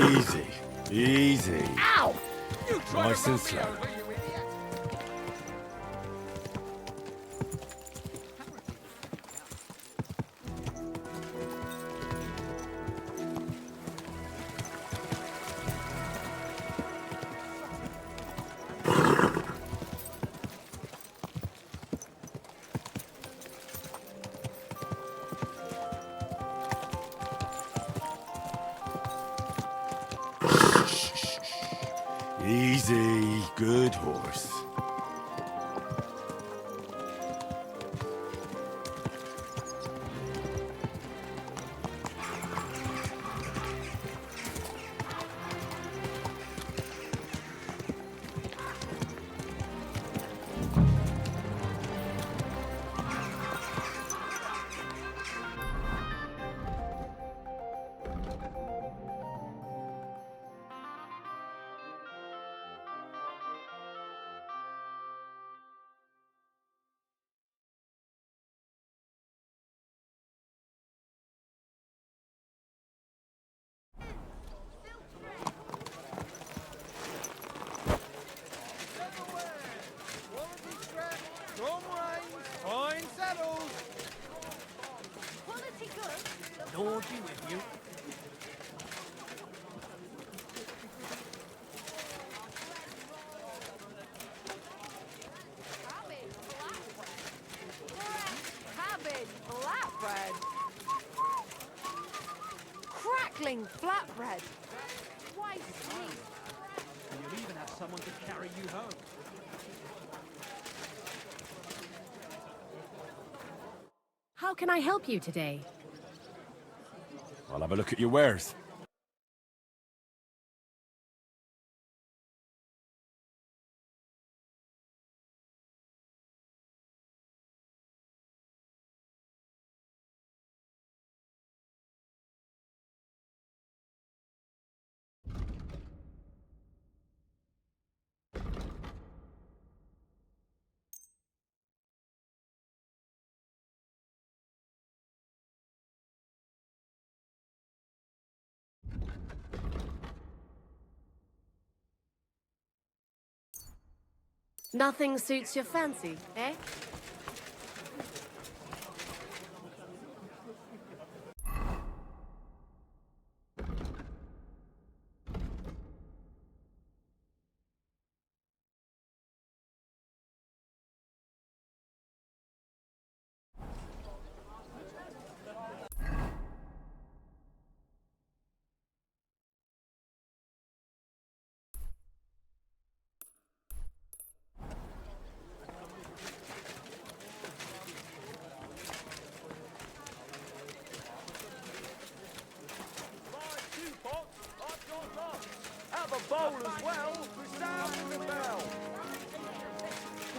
Easy. Easy. Ow! Nice and slow. Easy. Good horse. Fine saddles. Quality good. Lord be with you. Cabbage flatbread. Crackling flatbread. Why sweet? And you'll even have someone to carry you home. How can I help you today? I'll have a look at your wares. Nothing suits your fancy, eh?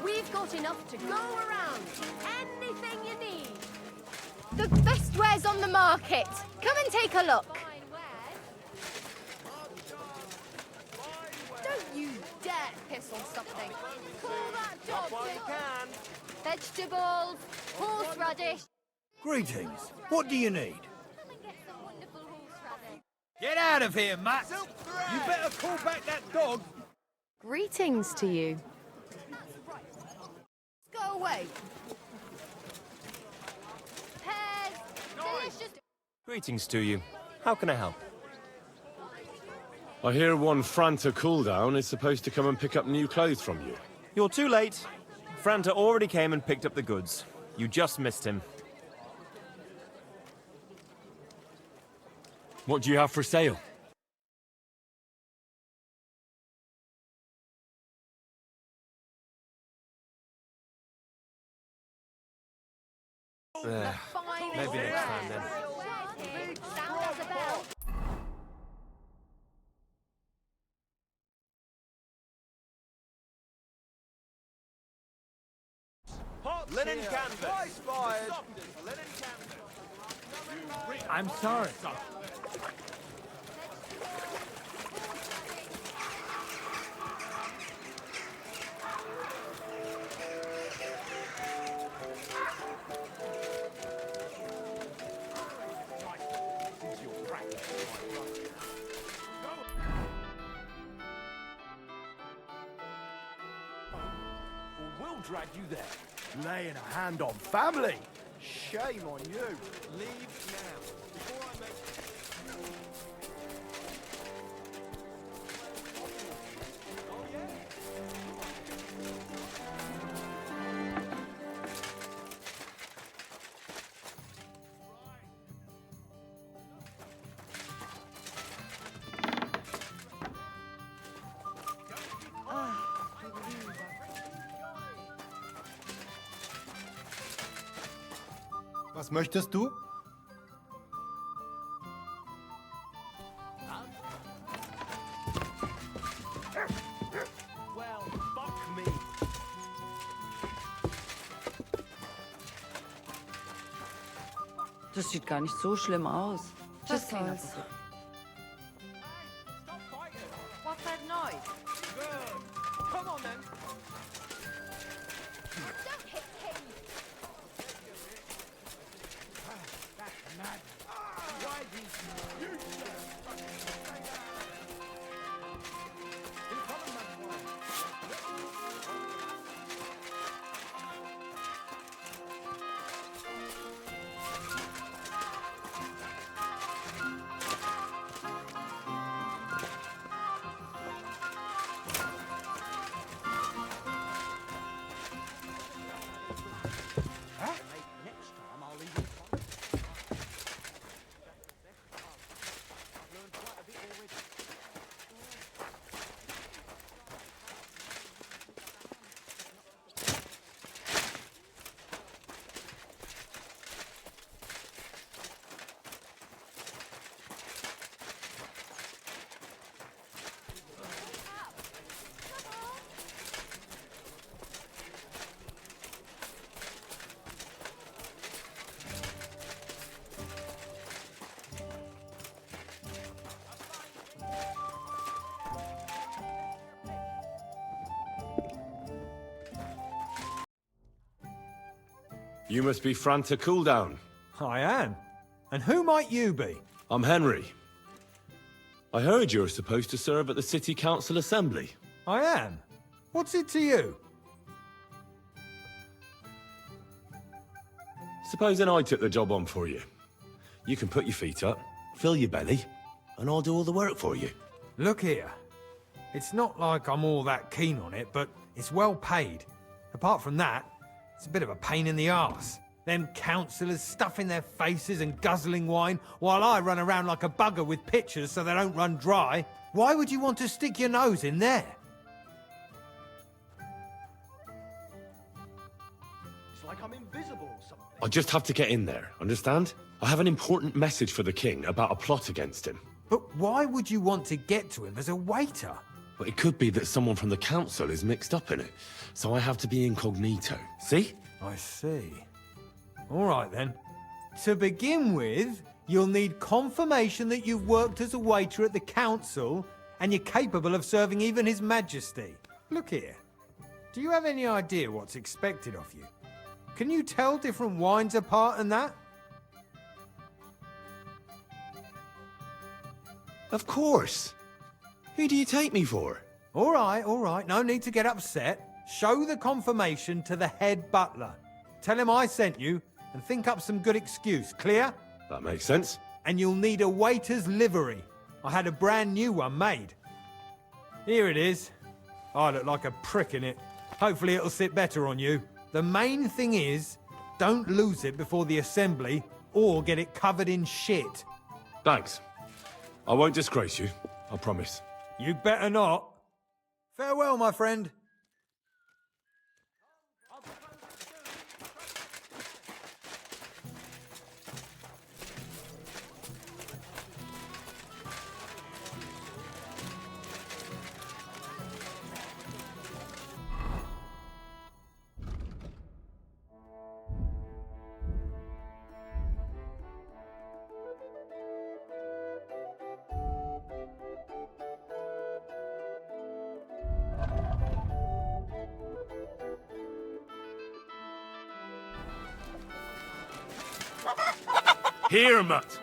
We've got enough to go around. Anything you need. The best wares on the market. Come and take a look. Don't you dare piss on something. Call that dog. Vegetables, horseradish. Greetings. What do you need? Get out of here, Matt! You better call back that dog. Greetings to you. Go away. Pears, delicious. Greetings to you. How can I help? I hear one Franta cooldown is supposed to come and pick up new clothes from you. You're too late. Franta already came and picked up the goods. You just missed him. What do you have for sale? There. Maybe next time then. Linen canvas. Fired. Linen canvas. I'm sorry. We'll drag you there. Laying a hand on family. Shame on you. Leave now. Before I make... Was möchtest du? Well, fuck me. Das sieht gar nicht so schlimm aus. Was soll's? What's that noise? Good. Come on then. Don't hit him. That's mad. Why these You must be Franta Cooldown. I am. And who might you be? I'm Henry. I heard you're supposed to serve at the City Council Assembly. I am. What's it to you? Supposing I took the job on for you. You can put your feet up, fill your belly, and I'll do all the work for you. Look here. It's not like I'm all that keen on it, but it's well paid. Apart from that, it's a bit of a pain in the arse. Them councillors stuffing their faces and guzzling wine, while I run around like a bugger with pitchers so they don't run dry. Why would you want to stick your nose in there? It's like I'm invisible or something. I just have to get in there, understand? I have an important message for the king about a plot against him. But why would you want to get to him as a waiter? But it could be that someone from the council is mixed up in it, so I have to be incognito. See? I see. All right then. To begin with, you'll need confirmation that you've worked as a waiter at the council and you're capable of serving even His Majesty. Look here. Do you have any idea what's expected of you? Can you tell different wines apart and that? Of course. Who do you take me for? All right. No need to get upset. Show the confirmation to the head butler. Tell him I sent you and think up some good excuse. Clear? That makes sense. And you'll need a waiter's livery. I had a brand new one made. Here it is. I look like a prick in it. Hopefully it'll sit better on you. The main thing is, don't lose it before the assembly or get it covered in shit. Thanks. I won't disgrace you, I promise. You'd better not. Farewell, my friend. Here, Mutt.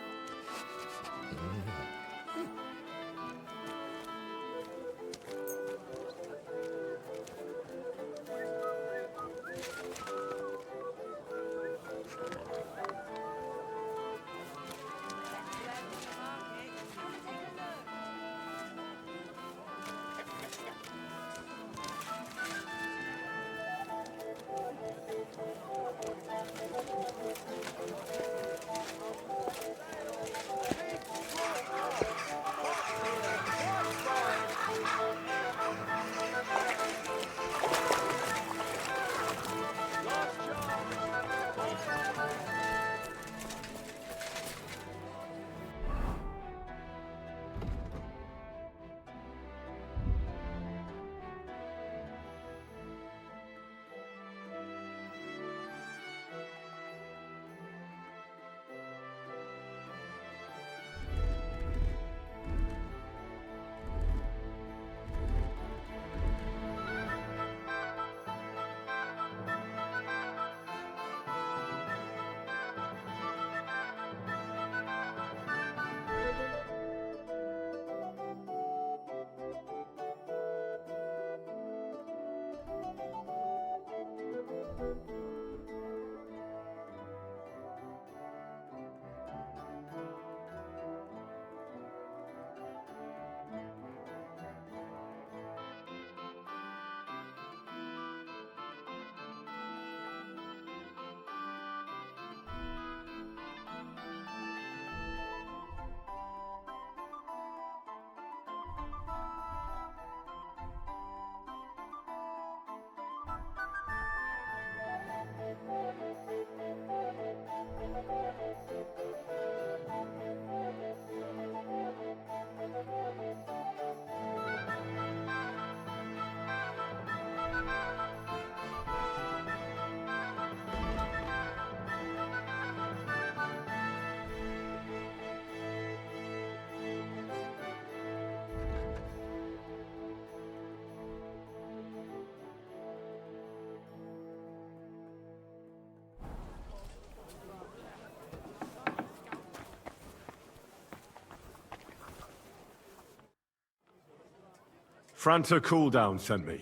Franta Cooldown sent me.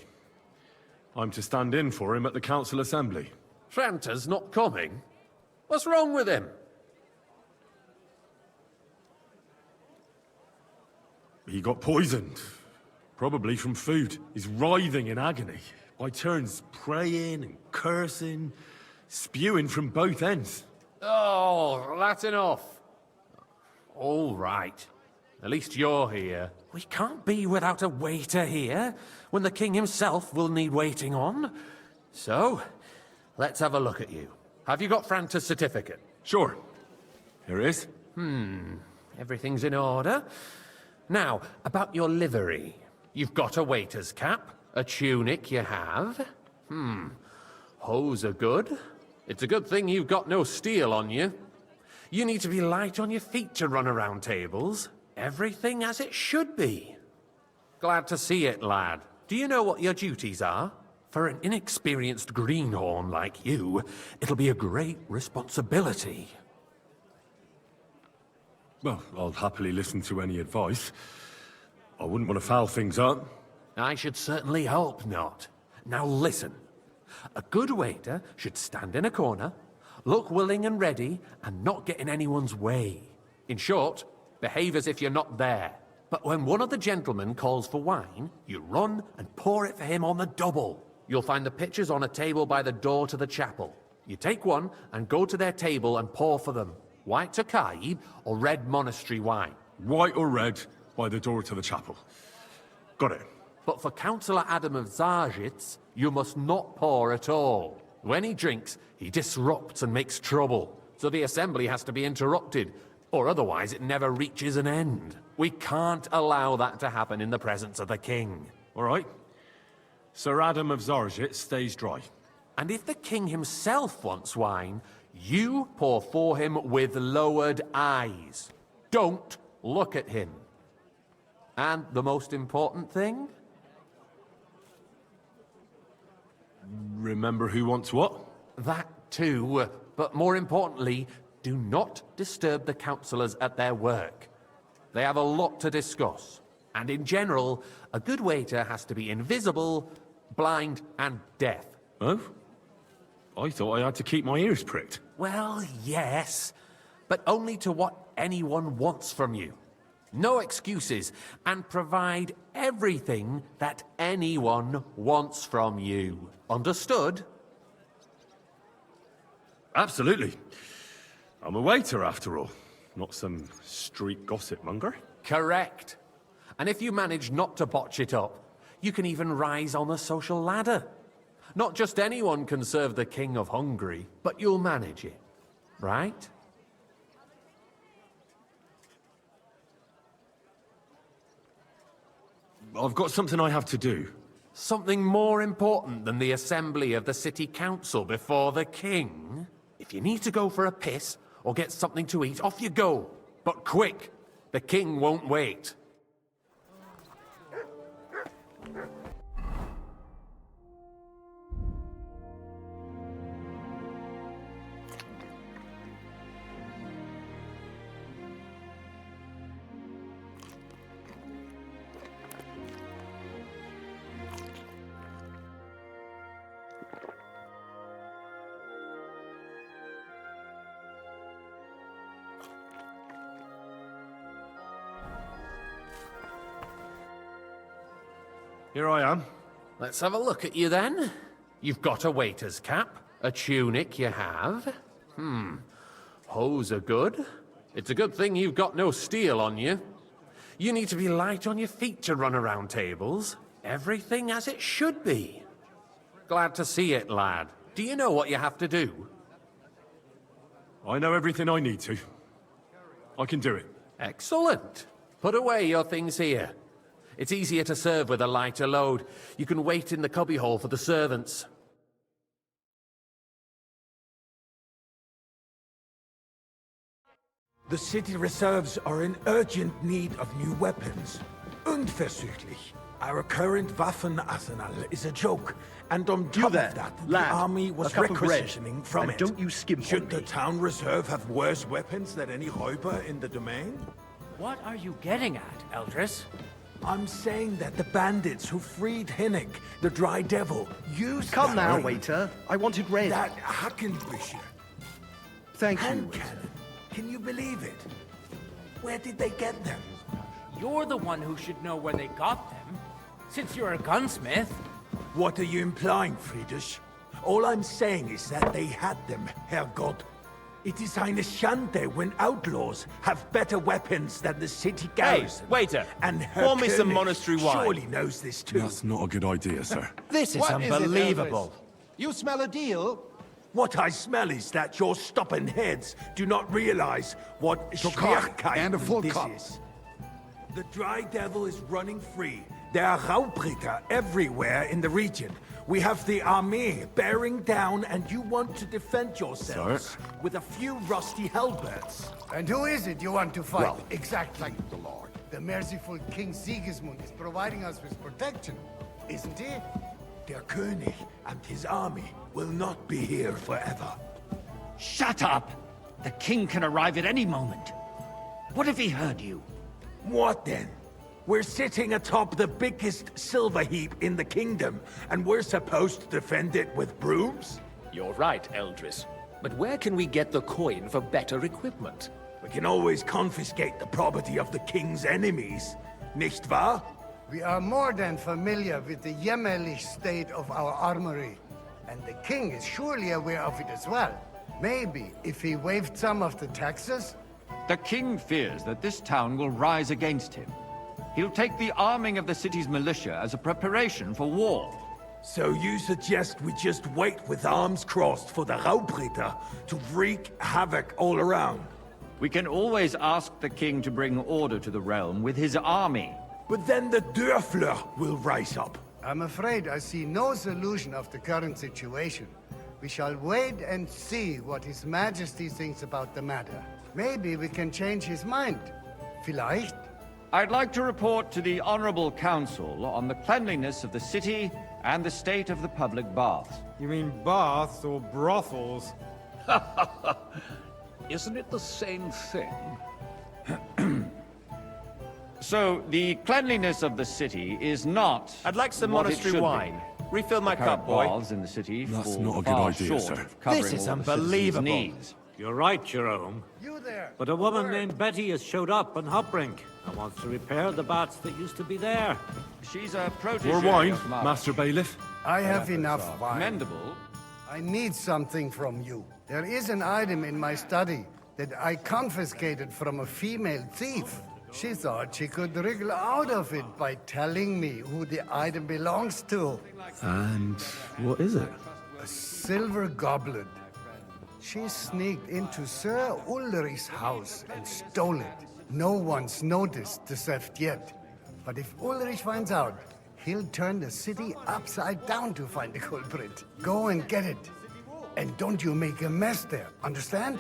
I'm to stand in for him at the council assembly. Franta's not coming? What's wrong with him? He got poisoned. Probably from food. He's writhing in agony. By turns praying and cursing, spewing from both ends. Oh, that's enough. All right. At least you're here. We can't be without a waiter here, when the king himself will need waiting on. So, let's have a look at you. Have you got Franta's certificate? Sure. Here it is. Everything's in order. Now, about your livery. You've got a waiter's cap, a tunic you have. Hose are good. It's a good thing you've got no steel on you. You need to be light on your feet to run around tables. Everything as it should be. Glad to see it, lad. Do you know what your duties are? For an inexperienced greenhorn like you, it'll be a great responsibility. Well, I'll happily listen to any advice. I wouldn't want to foul things up. I should certainly hope not. Now listen. A good waiter should stand in a corner, look willing and ready, and not get in anyone's way. In short, behave as if you're not there. But when one of the gentlemen calls for wine, you run and pour it for him on the double. You'll find the pitchers on a table by the door to the chapel. You take one and go to their table and pour for them. White Tokaib or red monastery wine. White or red by the door to the chapel. Got it. But for Councillor Adam of Zarzhitz, you must not pour at all. When he drinks, he disrupts and makes trouble. So the assembly has to be interrupted, or otherwise it never reaches an end. We can't allow that to happen in the presence of the king. All right. Sir Adam of Zarzhitz stays dry. And if the king himself wants wine, you pour for him with lowered eyes. Don't look at him. And the most important thing? Remember who wants what? That too, but more importantly, do not disturb the councillors at their work. They have a lot to discuss. And in general, a good waiter has to be invisible, blind, and deaf. Oh? I thought I had to keep my ears pricked. Well, yes, but only to what anyone wants from you. No excuses, and provide everything that anyone wants from you. Understood? Absolutely. I'm a waiter, after all. Not some street gossip monger. Correct. And if you manage not to botch it up, you can even rise on the social ladder. Not just anyone can serve the King of Hungary, but you'll manage it, right? I've got something I have to do. Something more important than the assembly of the city council before the king? If you need to go for a piss or get something to eat, off you go. But quick, the king won't wait. Here I am. Let's have a look at you then. You've got a waiter's cap, a tunic you have. Hose are good. It's a good thing you've got no steel on you. You need to be light on your feet to run around tables. Everything as it should be. Glad to see it, lad. Do you know what you have to do? I know everything I need to. I can do it. Excellent. Put away your things here. It's easier to serve with a lighter load. You can wait in the cubbyhole for the servants. The city reserves are in urgent need of new weapons. Unverzüglich. Our current Waffenarsenal is a joke, and on top of that, the army was requisitioning from it. Don't you skim Should the town reserve have worse weapons than any Räuber in the domain? What are you getting at, Eldris? I'm saying that the bandits who freed Hinnig, the Dry Devil, used Come that now, ring. waiter. I wanted red. That Hackenbücher. Thank you. Cannon. Can you believe it? Where did they get them? You're the one who should know where they got them, since you're a gunsmith. What are you implying, Friedrich? All I'm saying is that they had them, Herrgott. It is eine Schande when outlaws have better weapons than the city garrison. Hey, waiter! And pour me some König monastery wine. surely knows this too. That's not a good idea, sir. This is unbelievable. You smell a deal? What I smell is that your stubborn heads do not realize what Schwierigkeit and a full this cup. is. The Dry Devil is running free. There are Raubritter everywhere in the region. We have the army bearing down, and you want to defend yourselves with a few rusty halberds. And who is it you want to fight? Well, exactly. thank the Lord. The merciful King Sigismund is providing us with protection, isn't he? Der König and his army will not be here forever. Shut up! The king can arrive at any moment. What if he heard you? What then? We're sitting atop the biggest silver heap in the kingdom, and we're supposed to defend it with brooms? You're right, Eldris. But where can we get the coin for better equipment? We can always confiscate the property of the king's enemies, nicht wahr? We are more than familiar with the jämmerlich state of our armory, and the king is surely aware of it as well. Maybe if he waived some of the taxes? The king fears that this town will rise against him. He'll take the arming of the city's militia as a preparation for war. So you suggest we just wait with arms crossed for the Raubritter to wreak havoc all around? We can always ask the king to bring order to the realm with his army. But then the Dörfler will rise up. I'm afraid I see no solution of the current situation. We shall wait and see what His Majesty thinks about the matter. Maybe we can change his mind. Vielleicht? I'd like to report to the Honorable Council on the cleanliness of the city and the state of the public baths. You mean baths or brothels? Isn't it the same thing? So, the cleanliness of the city is not... I'd like some what it monastery should wine. be. Refill my cup, boy. Baths in the city That's fall not a good far idea, short sir. of covering This is all the citizens' unbelievable. needs. You're right, Jerome. You there! But a woman named Betty has showed up on Hopbrink and wants to repair the baths that used to be there. She's a protege More wine, of mine. Master Bailiff? I have enough wine. Commendable. I need something from you. There is an item in my study that I confiscated from a female thief. She thought she could wriggle out of it by telling me who the item belongs to. And what is it? A silver goblet. She sneaked into Sir Ulrich's house and stole it. No one's noticed the theft yet. But if Ulrich finds out, he'll turn the city upside down to find the culprit. Go and get it. And don't you make a mess there, understand?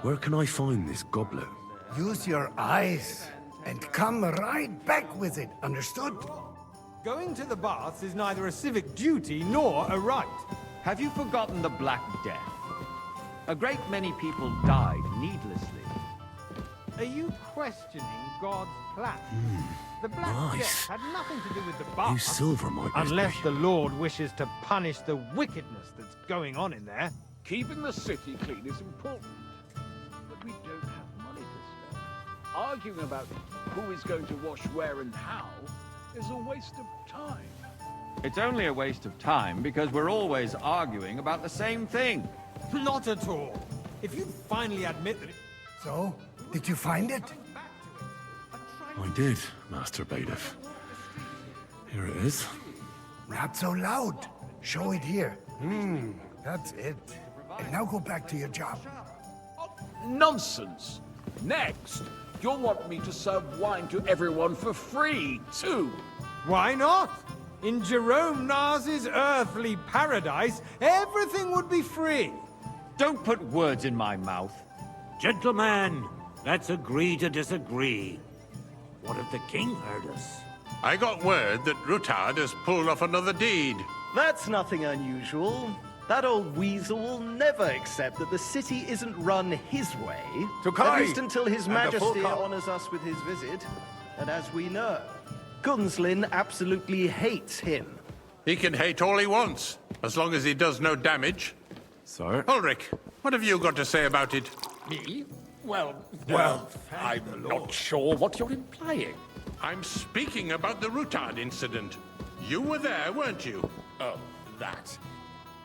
Where can I find this goblet? Use your eyes and come right back with it, understood? Going to the baths is neither a civic duty nor a right. Have you forgotten the Black Death? A great many people died needlessly. Are you questioning God's plan? The Black nice. Death had nothing to do with the New baths. silver might be. Unless the Lord wishes to punish the wickedness that's going on in there. Keeping the city clean is important. But we don't have money to spend. Arguing about who is going to wash where and how is a waste of time. It's only a waste of time because we're always arguing about the same thing. Not at all. If you'd finally admit that it... So, did you find it? I did, Master Bailiff. Here it is. Not so loud. Show it here. That's it. And now go back to your job. Nonsense! Next, you'll want me to serve wine to everyone for free, too. Why not? In Jerome Nars's earthly paradise, everything would be free. Don't put words in my mouth. Gentlemen, let's agree to disagree. What if the king heard us? I got word that Rutard has pulled off another deed. That's nothing unusual. That old weasel will never accept that the city isn't run his way. At least until His Majesty honors us with his visit. And as we know, Gunslin absolutely hates him. He can hate all he wants, as long as he does no damage. Sir? Ulrich, what have you got to say about it? Me? Well, I'm not sure what you're implying. I'm speaking about the Rutard incident. You were there, weren't you? Oh, that.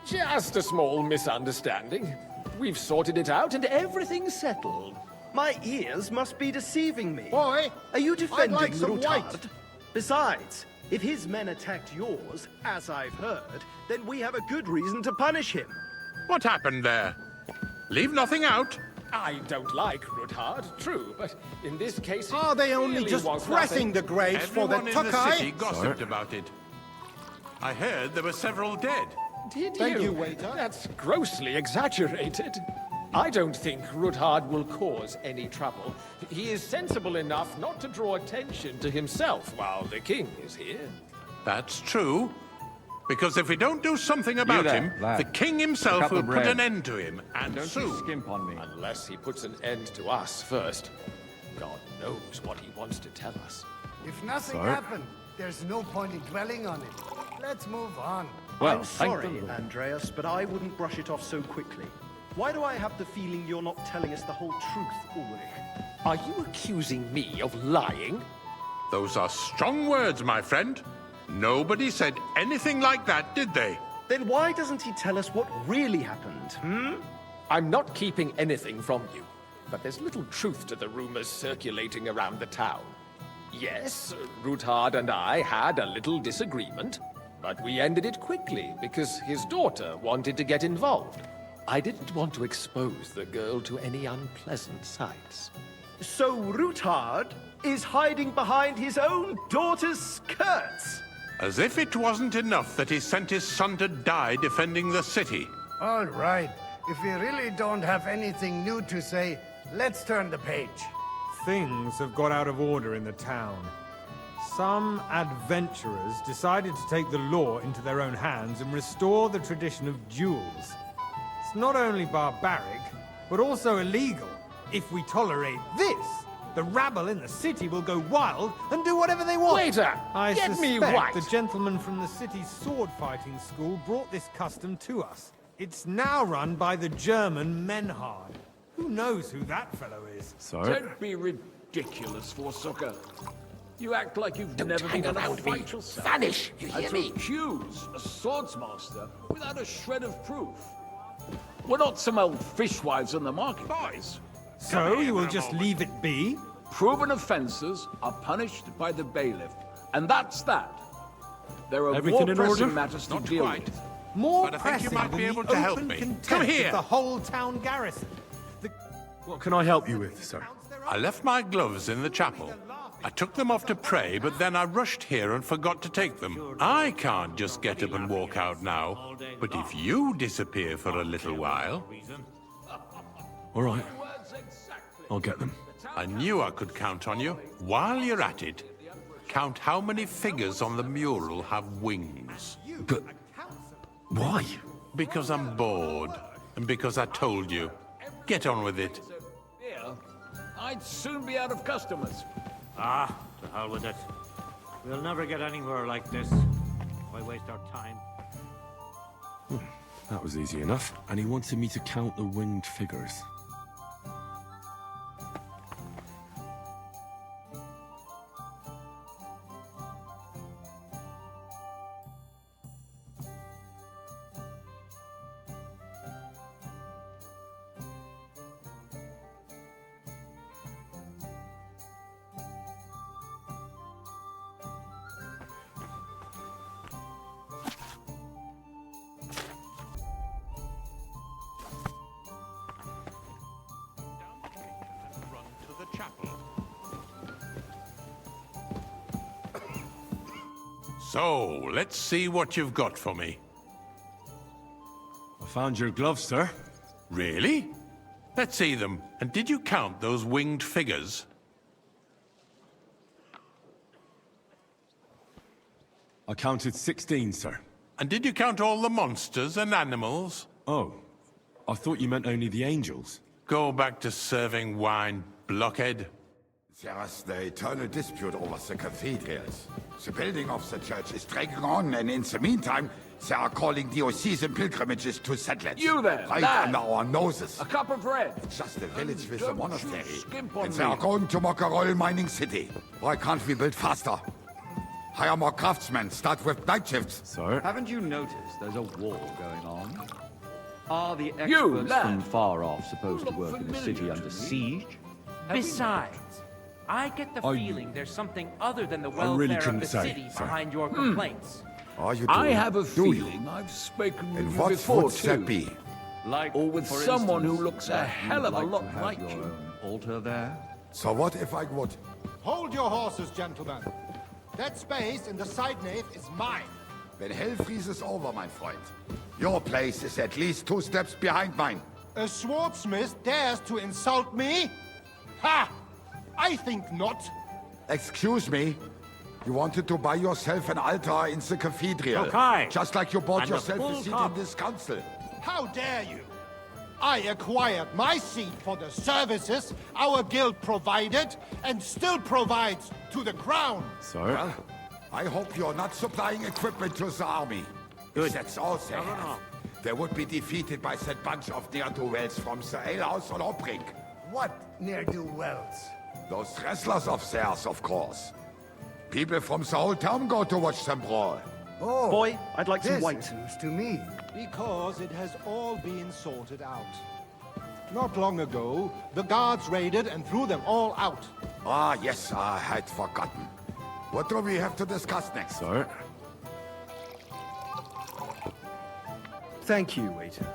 Just a small misunderstanding. We've sorted it out and everything's settled. My ears must be deceiving me. Boy, are you defending I'd like some Rutard? white. Besides, if his men attacked yours, as I've heard, then we have a good reason to punish him. What happened there? Leave nothing out. I don't like Rutard, true, but in this case... Are they only really just was pressing nothing. the graves for the Everyone in the Tokai? city gossiped about it. I heard there were several dead. Did Thank you, waiter. That's grossly exaggerated. I don't think Rutard will cause any trouble. He is sensible enough not to draw attention to himself while the king is here. That's true. Because if we don't do something about there, him, lad. the king himself Pick up will the put bread. an end to him, and Don't soon. you skimp on me. Unless he puts an end to us first. God knows what he wants to tell us. If nothing Sir? happened, there's no point in dwelling on it. Let's move on. Well, I'm thank sorry, the Lord. Andreas, but I wouldn't brush it off so quickly. Why do I have the feeling you're not telling us the whole truth, Ulrich? Are you accusing me of lying? Those are strong words, my friend. Nobody said anything like that, did they? Then why doesn't he tell us what really happened, I'm not keeping anything from you, but there's little truth to the rumors circulating around the town. Yes, Rutard and I had a little disagreement, but we ended it quickly because his daughter wanted to get involved. I didn't want to expose the girl to any unpleasant sights. So Rutard is hiding behind his own daughter's skirts? As if it wasn't enough that he sent his son to die defending the city. All right. If we really don't have anything new to say, let's turn the page. Things have got out of order in the town. Some adventurers decided to take the law into their own hands and restore the tradition of duels. It's not only barbaric, but also illegal. If we tolerate this, the rabble in the city will go wild and do whatever they want. Waiter, I get suspect me white. the gentleman from the city's sword-fighting school brought this custom to us. It's now run by the German Menhard. Who knows who that fellow is? Sir? Don't be ridiculous, Forsucker. You act like you've never hang been in a around me. fight yourself. Vanish, you And hear to me? accuse a swordsmaster without a shred of proof. We're not some old fishwives on the marketplace. So you will just leave it be? Proven offences are punished by the bailiff, and that's that. There are Everything more in pressing order? matters to Not deal quite. with. More But I think you pressing might than be the able to help open me. contempt Come here. of the whole town garrison. What can I help you with, sir? I left my gloves in the chapel. I took them off to pray, but then I rushed here and forgot to take them. I can't just get up and walk out now. But if you disappear for a little while... All right. I'll get them. I knew I could count on you. While you're at it, count how many figures on the mural have wings. But why? Because I'm bored, and because I told you. Get on with it. Yeah, I'd soon be out of customers. Ah, to hell with it. We'll never get anywhere like this. Why waste our time? That was easy enough. And he wanted me to count the winged figures. Run to the chapel. So, let's see what you've got for me. I found your gloves, sir. Really? Let's see them. And did you count those winged figures? I counted 16, sir. And did you count all the monsters and animals? Oh, I thought you meant only the angels. Go back to serving wine, blockhead. There's the eternal dispute over the cathedrals. The building of the church is dragging on, and in the meantime, they are calling diocesan pilgrimages to settlers. You there, right lad. under our noses. A cup of bread. It's just a village with a Don't you monastery. skimp on And they are me. going to mock a royal mining city. Why can't we build faster? Hire more craftsmen, start with night shifts. Sir? Haven't you noticed there's a war going on? Are the You, experts lad. from far off supposed to work in a city familiar under to me. siege? Besides, I get the Are feeling there's something other than the I welfare really of couldn't the say, city sir. behind your complaints. Are you I doing? have a Do you? feeling I've spoken with And you what before, would too. that be? Like, Or with for someone who instance, looks a that hell you'd of a like lot to have like your you. own altar there? So what if I would? Hold your horses, gentlemen. That space in the side nave is mine. When hell freezes over, my friend, your place is at least 2 steps behind mine. A swordsmith dares to insult me? Ha! I think not. Excuse me? You wanted to buy yourself an altar in the cathedral. Okay. Just like you bought And a yourself full a seat cup. in this council. How dare you? I acquired my seat for the services our guild provided and still provides to the crown. Sir? Well, I hope you're not supplying equipment to the army. Good. That's all they have. They would be defeated by that bunch of ne'er-do-wells from the alehouse on Hopbrink. What ne'er-do-wells? Those wrestlers of theirs, of course. People from the whole town go to watch them brawl. Oh, Boy, I'd like some this white. is news to me. Because it has all been sorted out. Not long ago, the guards raided and threw them all out. Ah, yes, I had forgotten. What do we have to discuss next? Sir? Thank you, waiter.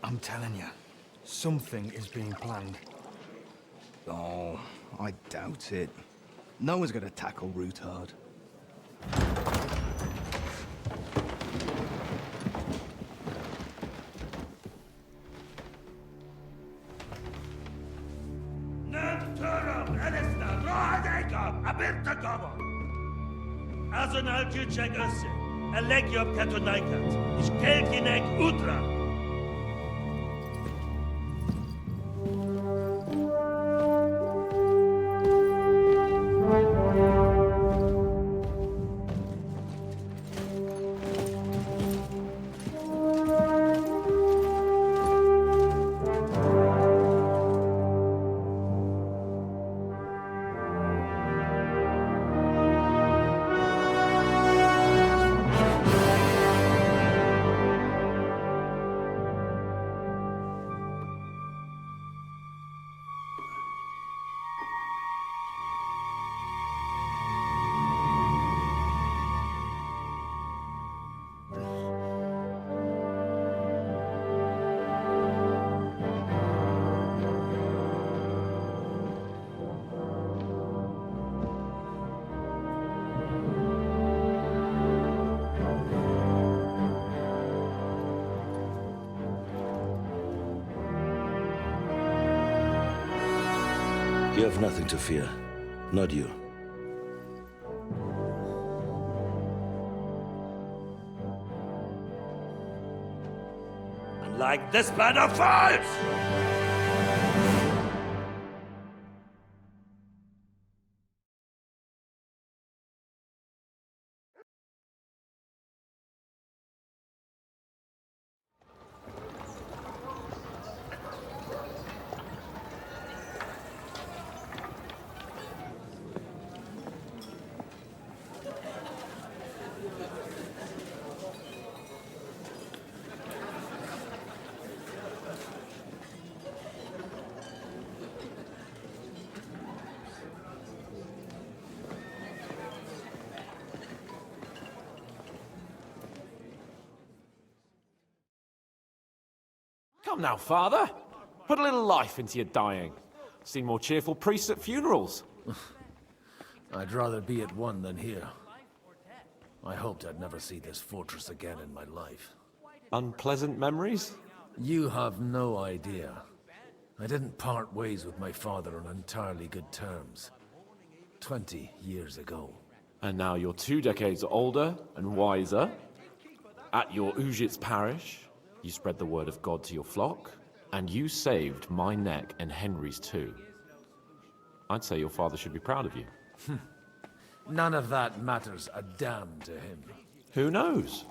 I'm telling you, something is being planned. Oh, I doubt it. No one's gonna tackle Rootard. Azonal Gyurcsák össze! A legjobb katonákat, és kelkinek útra! You have nothing to fear. Not you. Like this plan of falls! Come now, Father. Put a little life into your dying. Seen more cheerful priests at funerals. I'd rather be at one than here. I hoped I'd never see this fortress again in my life. Unpleasant memories? You have no idea. I didn't part ways with my father on entirely good terms. 20 years ago. And now you're 2 decades older and wiser. At your Ujit's parish, you spread the word of God to your flock, and you saved my neck and Henry's too. I'd say your father should be proud of you. None of that matters a damn to him. Who knows?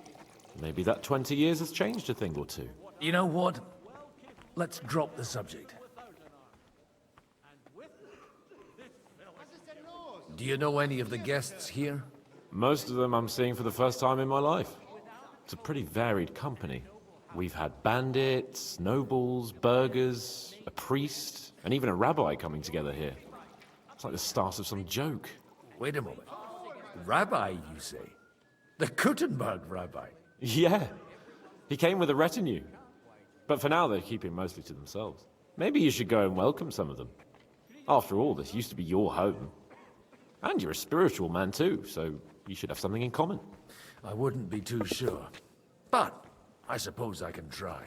Maybe that 20 years has changed a thing or two. You know what? Let's drop the subject. Do you know any of the guests here? Most of them I'm seeing for the first time in my life. It's a pretty varied company. We've had bandits, nobles, burghers, a priest, and even a rabbi coming together here. It's like the start of some joke. Wait a moment. Rabbi, you say? The Kuttenberg rabbi? Yeah. He came with a retinue. But for now, they're keeping mostly to themselves. Maybe you should go and welcome some of them. After all, this used to be your home. And you're a spiritual man too, so you should have something in common. I wouldn't be too sure. But I suppose I can try.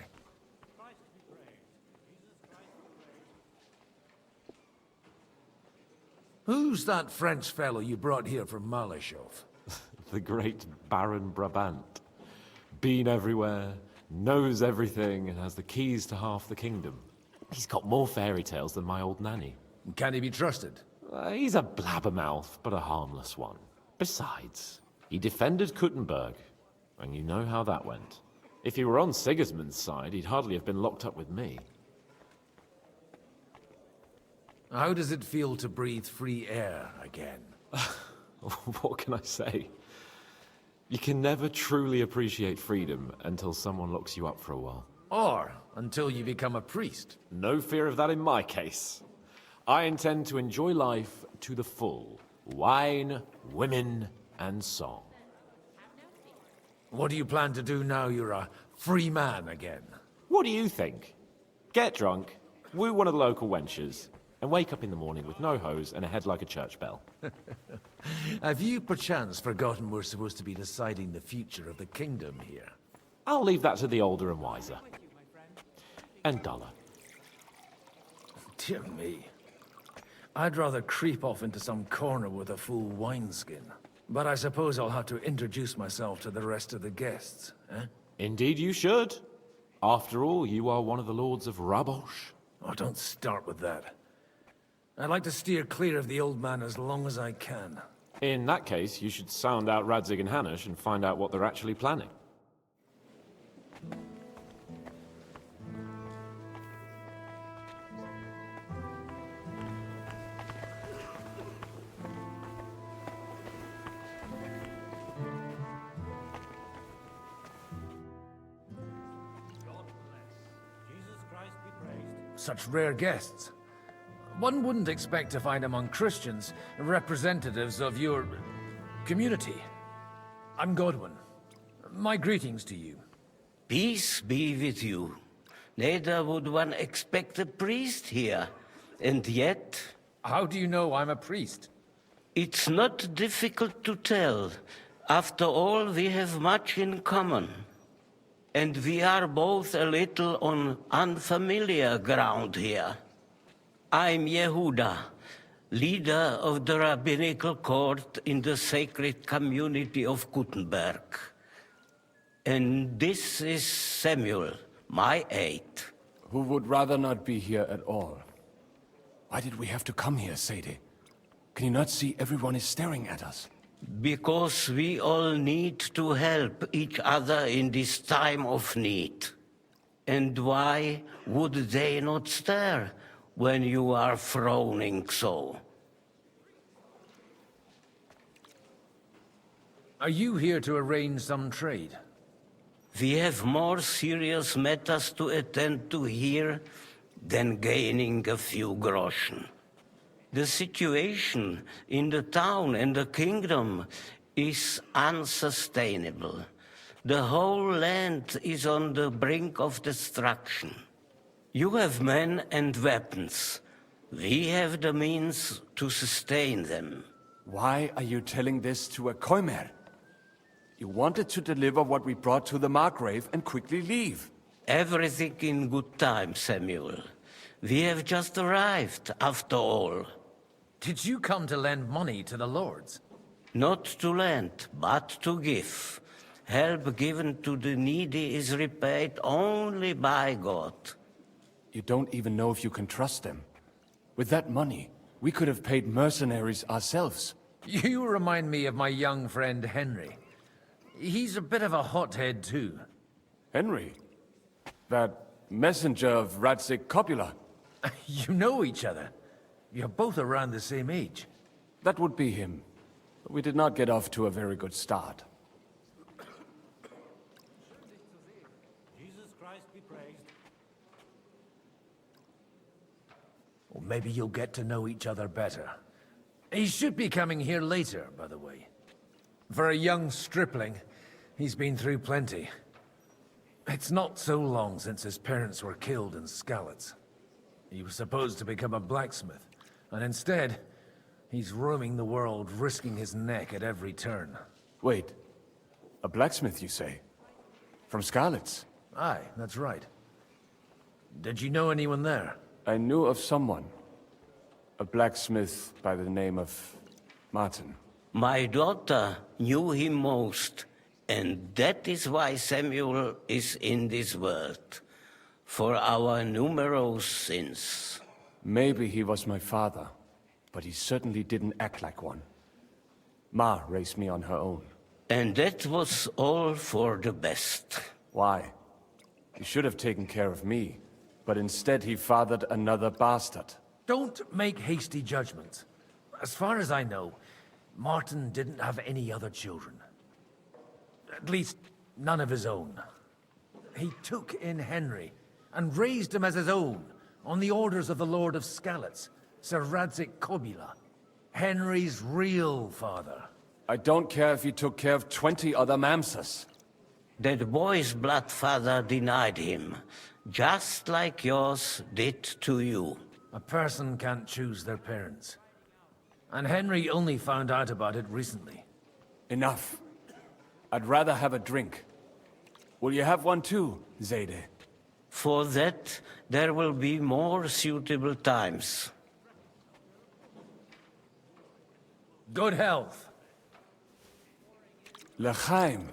Who's that French fellow you brought here from Malashov? The great Baron Brabant. Been everywhere, knows everything, and has the keys to half the kingdom. He's got more fairy tales than my old nanny. Can he be trusted? He's a blabbermouth, but a harmless one. Besides, he defended Kuttenberg, and you know how that went. If he were on Sigismund's side, he'd hardly have been locked up with me. How does it feel to breathe free air again? What can I say? You can never truly appreciate freedom until someone locks you up for a while. Or until you become a priest. No fear of that in my case. I intend to enjoy life to the full. Wine, women, and song. What do you plan to do now you're a free man again? What do you think? Get drunk, woo one of the local wenches, and wake up in the morning with no hose and a head like a church bell. Have you perchance forgotten we're supposed to be deciding the future of the kingdom here? I'll leave that to the older and wiser. And duller. Dear me. I'd rather creep off into some corner with a full wineskin. But I suppose I'll have to introduce myself to the rest of the guests, eh? Indeed you should. After all, you are one of the lords of Rabosh. Oh, don't start with that. I'd like to steer clear of the old man as long as I can. In that case, you should sound out Radzig and Hanush and find out what they're actually planning. Such rare guests. One wouldn't expect to find among Christians representatives of your community. I'm Godwin. My greetings to you. Peace be with you. Neither would one expect a priest here. And yet... How do you know I'm a priest? It's not difficult to tell. After all, we have much in common. And we are both a little on unfamiliar ground here. I'm Yehuda, leader of the rabbinical court in the sacred community of Kuttenberg. And this is Samuel, my aide. Who would rather not be here at all. Why did we have to come here, Sadie? Can you not see everyone is staring at us? Because we all need to help each other in this time of need. And why would they not stare when you are frowning so? Are you here to arrange some trade? We have more serious matters to attend to here than gaining a few groschen. The situation in the town and the kingdom is unsustainable. The whole land is on the brink of destruction. You have men and weapons. We have the means to sustain them. Why are you telling this to a Koimer? You wanted to deliver what we brought to the Margrave and quickly leave. Everything in good time, Samuel. We have just arrived, after all. Did you come to lend money to the lords? Not to lend, but to give. Help given to the needy is repaid only by God. You don't even know if you can trust them. With that money, we could have paid mercenaries ourselves. You remind me of my young friend Henry. He's a bit of a hothead too. Henry? That messenger of Radzik Copula? You know each other. You're both around the same age. That would be him. But we did not get off to a very good start. Jesus Christ be praised. Or maybe you'll get to know each other better. He should be coming here later, by the way. For a young stripling, he's been through plenty. It's not so long since his parents were killed in Skalitz. He was supposed to become a blacksmith, and instead, he's roaming the world, risking his neck at every turn. Wait, a blacksmith, you say? From Skalitz? Aye, that's right. Did you know anyone there? I knew of someone. A blacksmith by the name of Martin. My daughter knew him most, and that is why Samuel is in this world. For our numerous sins. Maybe he was my father, but he certainly didn't act like one. Ma raised me on her own. And that was all for the best. Why? He should have taken care of me, but instead he fathered another bastard. Don't make hasty judgments. As far as I know, Martin didn't have any other children. At least, none of his own. He took in Henry, and raised him as his own, on the orders of the Lord of Skalitz, Sir Radzik Copula, Henry's real father. I don't care if he took care of 20 other mamsas. That boy's blood father denied him, just like yours did to you. A person can't choose their parents. And Henry only found out about it recently. Enough. I'd rather have a drink. Will you have one too, Zayde? For that, there will be more suitable times. Good health. L'chaim.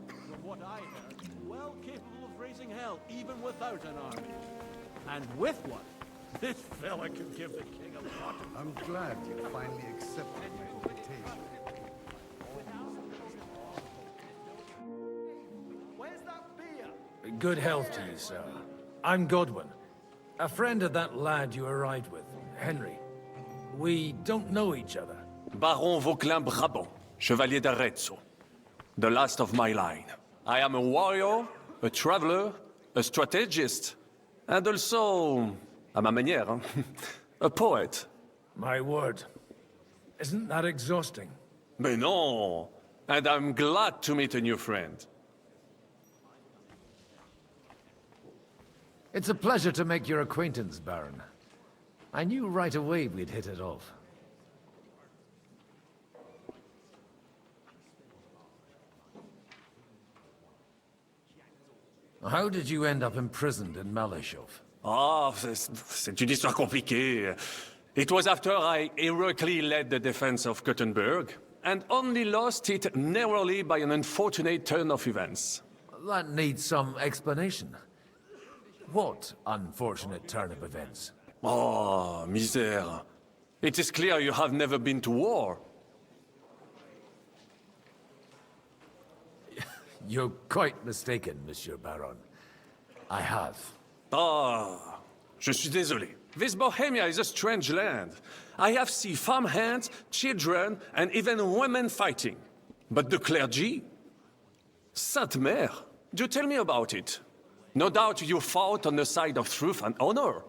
From what I heard, well capable of raising hell even without an army. And with one, this fella could give the king a lot. I'm glad you finally accepted my invitation. Where's that beer? Good health to you, sir. I'm Godwin, a friend of that lad you arrived with, Henry. We don't know each other. Baron Vauquelin Brabant, Chevalier d'Arezzo. The last of my line. I am a warrior, a traveler, a strategist, and also, à ma manière, a poet. My word. Isn't that exhausting? Mais non! And I'm glad to meet a new friend. It's a pleasure to make your acquaintance, Baron. I knew right away we'd hit it off. How did you end up imprisoned in Malashov? Ah, c'est une histoire compliquée. It was after I heroically led the defense of Gothenburg, and only lost it narrowly by an unfortunate turn of events. That needs some explanation. What unfortunate turn of events? Oh, misère. It is clear you have never been to war. You're quite mistaken, Monsieur Baron. I have. Ah, je suis désolé. This Bohemia is a strange land. I have seen farmhands, children, and even women fighting. But the clergy? Sainte Mère, do tell me about it. No doubt you fought on the side of truth and honor.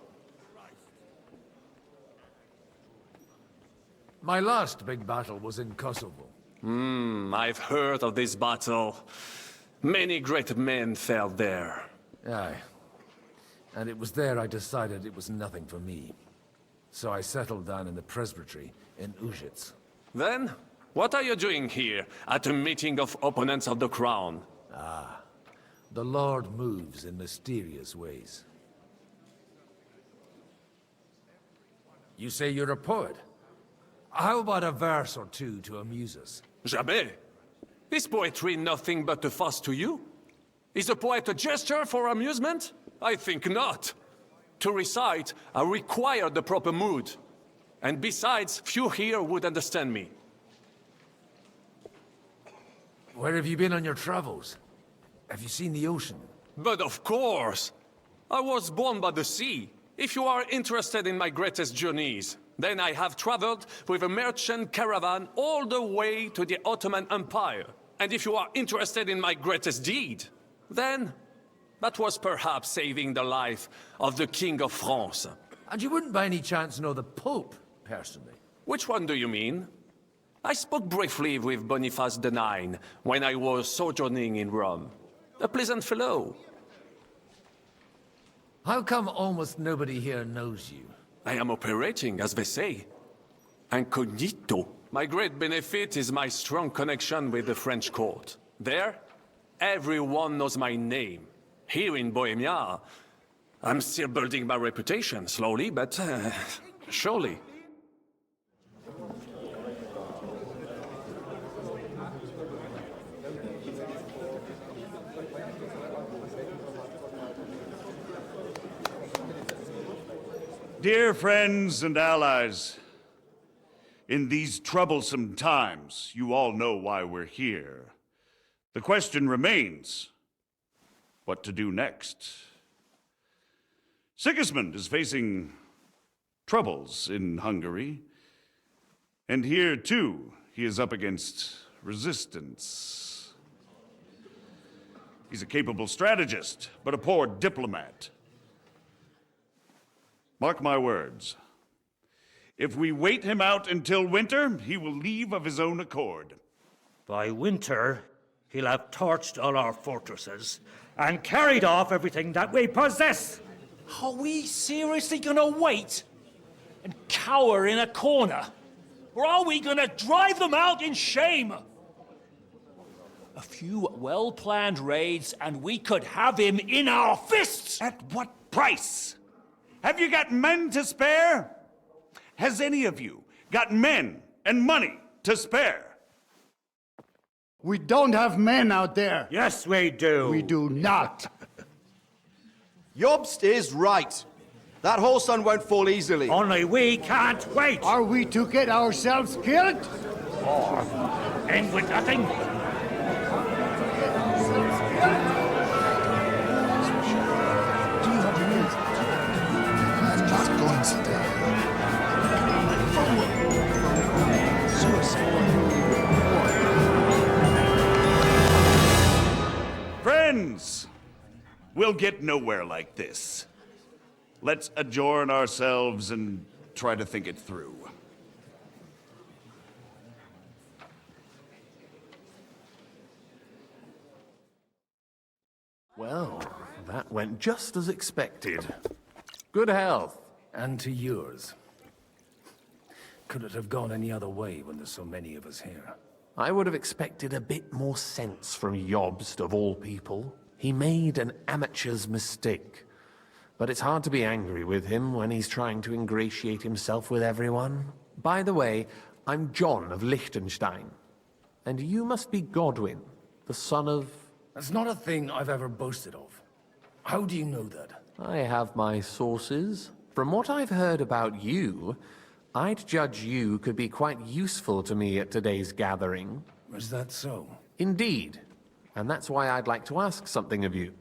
My last big battle was in Kosovo. I've heard of this battle. Many great men fell there. Aye. And it was there I decided it was nothing for me. So I settled down in the presbytery in Ujits. Then, What are you doing here at a meeting of opponents of the crown? Ah, the Lord moves in mysterious ways. You say you're a poet? How about a verse or two to amuse us? Jamais. Is poetry nothing but a fuss to you? Is a poet a gesture for amusement? I think not. To recite, I require the proper mood. And besides, few here would understand me. Where have you been on your travels? Have you seen the ocean? But of course! I was born by the sea. If you are interested in my greatest journeys, then I have traveled with a merchant caravan all the way to the Ottoman Empire. And if you are interested in my greatest deed, then that was perhaps saving the life of the King of France. And you wouldn't by any chance know the Pope, personally? Which one do you mean? I spoke briefly with Boniface IX when I was sojourning in Rome. A pleasant fellow. How come almost nobody here knows you? I am operating, as they say. Incognito. My great benefit is my strong connection with the French court. There, everyone knows my name. Here in Bohemia, I'm still building my reputation, slowly, but surely. Dear friends and allies, in these troublesome times, you all know why we're here. The question remains, what to do next? Sigismund is facing troubles in Hungary, and here, too, he is up against resistance. He's a capable strategist, but a poor diplomat. Mark my words. If we wait him out until winter, he will leave of his own accord. By winter, he'll have torched all our fortresses and carried off everything that we possess. Are we seriously gonna wait and cower in a corner? Or are we gonna drive them out in shame? A few well-planned raids and we could have him in our fists! At what price? Have you got men to spare? Has any of you got men and money to spare? We don't have men out there. Yes, we do. We do not. Jobst is right. That whole sun won't fall easily. Only we can't wait. Are we to get ourselves killed? Or end with nothing? Friends, we'll get nowhere like this. Let's adjourn ourselves and try to think it through. Well, that went just as expected. Good health. And to yours. Could it have gone any other way when there's so many of us here? I would have expected a bit more sense from Jobst, of all people. He made an amateur's mistake. But it's hard to be angry with him when he's trying to ingratiate himself with everyone. By the way, I'm John of Liechtenstein. And you must be Godwin, the son of... That's not a thing I've ever boasted of. How do you know that? I have my sources. From what I've heard about you, I'd judge you could be quite useful to me at today's gathering. Is that so? Indeed. And that's why I'd like to ask something of you.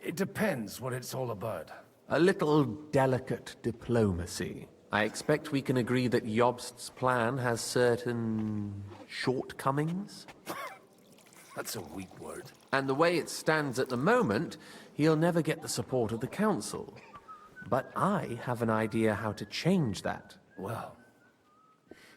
It depends what it's all about. A little delicate diplomacy. I expect we can agree that Jobst's plan has certain shortcomings? That's a weak word. And the way it stands at the moment, he'll never get the support of the Council. But I have an idea how to change that. Well,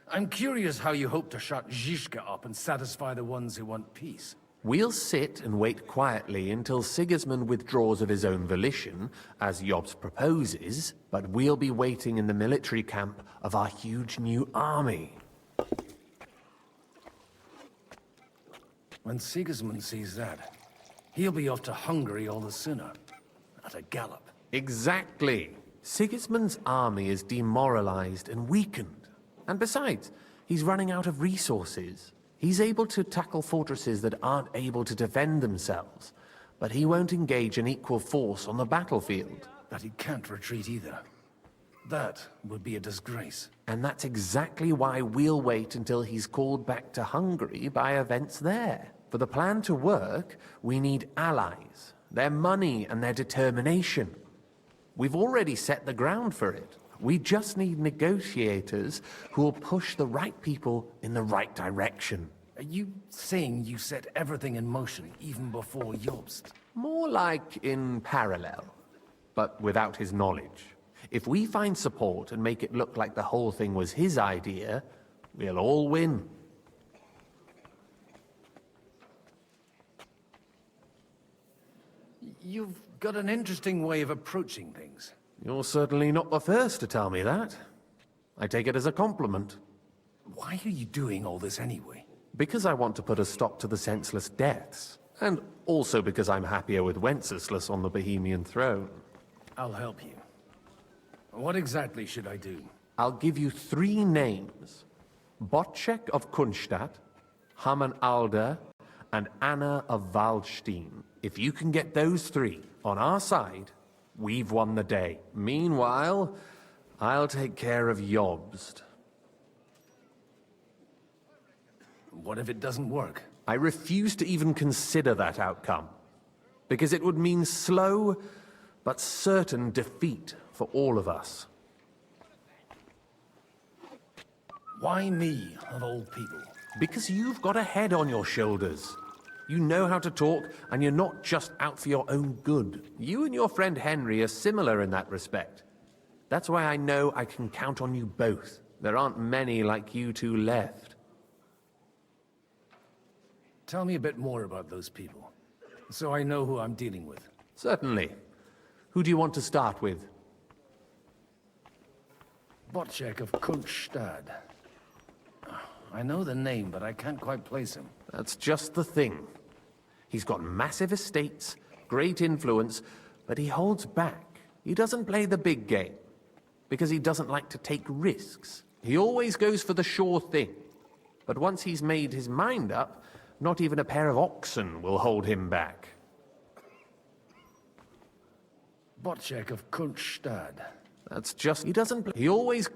I'm curious how you hope to shut Zizka up and satisfy the ones who want peace. We'll sit and wait quietly until Sigismund withdraws of his own volition, as Jobst proposes, but we'll be waiting in the military camp of our huge new army. When Sigismund sees that, he'll be off to Hungary all the sooner. At a gallop. Exactly. Sigismund's army is demoralized and weakened. And besides, he's running out of resources. He's able to tackle fortresses that aren't able to defend themselves, but he won't engage in equal force on the battlefield. That he can't retreat either. That would be a disgrace. And that's exactly why we'll wait until he's called back to Hungary by events there. For the plan to work, we need allies, their money and their determination. We've already set the ground for it. We just need negotiators who will push the right people in the right direction. Are you saying you set everything in motion even before Jobst? More like in parallel, but without his knowledge. If we find support and make it look like the whole thing was his idea, we'll all win. You've got an interesting way of approaching things. You're certainly not the first to tell me that. I take it as a compliment. Why are you doing all this anyway? Because I want to put a stop to the senseless deaths. And also because I'm happier with Wenceslas on the Bohemian throne. I'll help you. What exactly should I do? I'll give you 3 names. Botchek of Kunstadt, Haman Alder, and Anna of Waldstein. If you can get those 3 on our side, we've won the day. Meanwhile, I'll take care of Jobst. What if it doesn't work? I refuse to even consider that outcome, because it would mean slow but certain defeat for all of us. Why me, of all people? Because you've got a head on your shoulders. You know how to talk, and you're not just out for your own good. You and your friend Henry are similar in that respect. That's why I know I can count on you both. There aren't many like you two left. Tell me a bit more about those people, so I know who I'm dealing with. Certainly. Who do you want to start with? Botchek of Kunstadt. I know the name, but I can't quite place him. That's just the thing. He's got massive estates, great influence, but he holds back. He doesn't play the big game, because he doesn't like to take risks. He always goes for the sure thing. But once he's made his mind up, not even a pair of oxen will hold him back. Botchek of Kunstadt. That's just... he doesn't play... he always...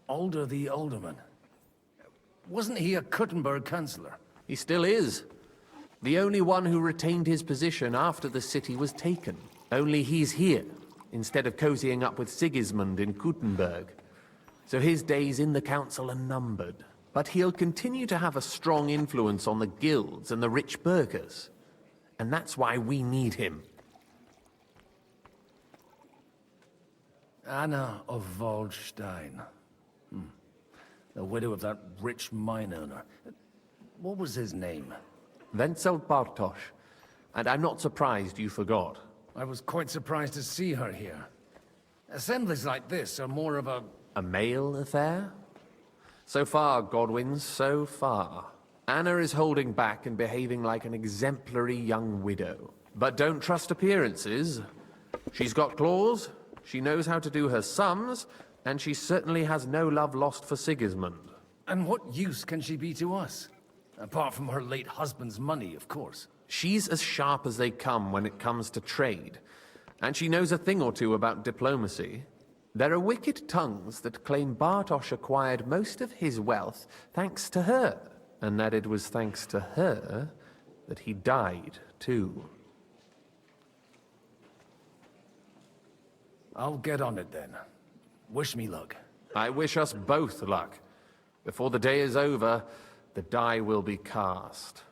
Alder the Alderman. Wasn't he a Kuttenberg councillor? He still is. The only one who retained his position after the city was taken. Only he's here, instead of cozying up with Sigismund in Kuttenberg. So his days in the council are numbered. But he'll continue to have a strong influence on the guilds and the rich burghers. And that's why we need him. Anna of Waldstein. The widow of that rich mine owner. What was his name? Wenzel Bartosz. And I'm not surprised you forgot. I was quite surprised to see her here. Assemblies like this are more of a... A male affair? So far, Godwin, so far. Anna is holding back and behaving like an exemplary young widow. But don't trust appearances. She's got claws, she knows how to do her sums, and she certainly has no love lost for Sigismund. And what use can she be to us? Apart from her late husband's money, of course. She's as sharp as they come when it comes to trade. And she knows a thing or two about diplomacy. There are wicked tongues that claim Bartosz acquired most of his wealth thanks to her, and that it was thanks to her that he died, too. I'll get on it then. Wish me luck. I wish us both luck. Before the day is over, the die will be cast.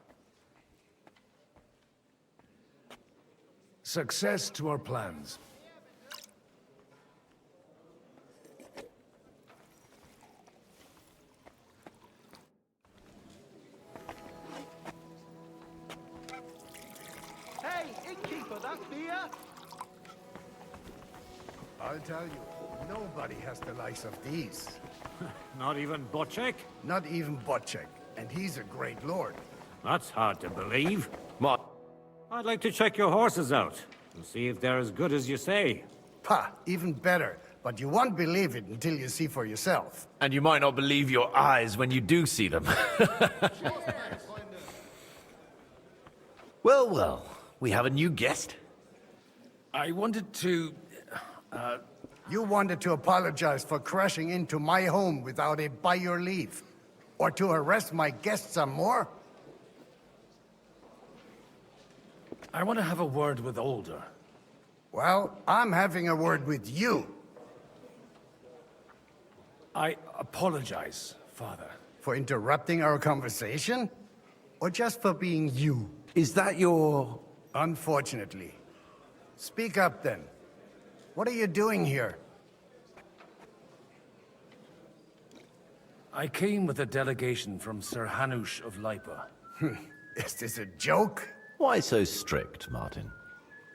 Success to our plans. I'll tell you, nobody has the likes of these. Not even Bocek? Not even Bocek, and he's a great lord. That's hard to believe. What? I'd like to check your horses out, and see if they're as good as you say. Ha, even better. But you won't believe it until you see for yourself. And you might not believe your eyes when you do see them. Well, well, we have a new guest. I wanted to... You wanted to apologize for crashing into my home without it by your leave. Or to harass my guests some more? I want to have a word with Older. Well, I'm having a word with you. I apologize, Father. For interrupting our conversation? Or just for being you? Is that your... Unfortunately. Speak up then. What are you doing here? I came with a delegation from Sir Hanush of Lipa. Is this a joke? Why so strict, Martin?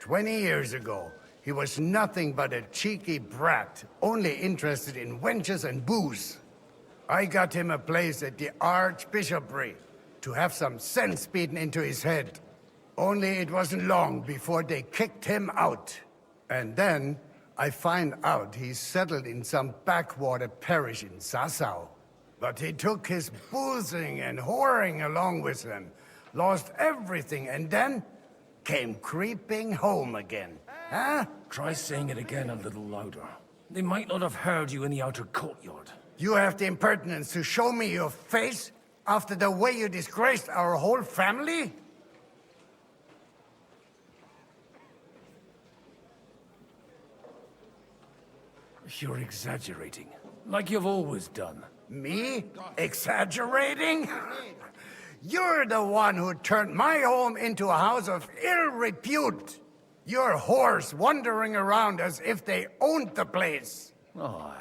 20 years ago, he was nothing but a cheeky brat, only interested in wenches and booze. I got him a place at the Archbishopric to have some sense beaten into his head. Only it wasn't long before they kicked him out. And then I find out he's settled in some backwater parish in Sassau. But he took his boozing and whoring along with him, lost everything, and then came creeping home again. Huh? Try saying it again a little louder. They might not have heard you in the outer courtyard. You have the impertinence to show me your face after the way you disgraced our whole family? You're exaggerating, like you've always done. Me? Exaggerating? You're the one who turned my home into a house of ill repute. Your whores wandering around as if they owned the place. Oh,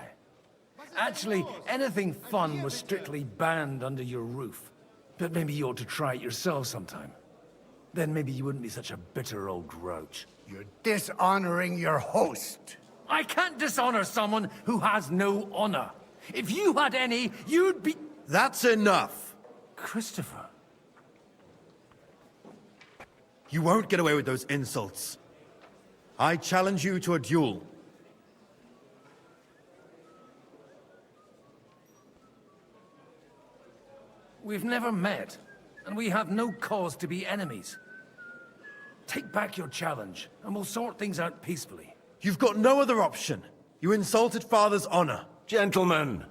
actually, anything fun was strictly banned under your roof. But maybe you ought to try it yourself sometime. Then maybe you wouldn't be such a bitter old grouch. You're dishonoring your host. I can't dishonor someone who has no honor. If you had any, you'd be... That's enough. Christopher. You won't get away with those insults. I challenge you to a duel. We've never met, and we have no cause to be enemies. Take back your challenge, and we'll sort things out peacefully. You've got no other option. You insulted Father's honor. Gentlemen,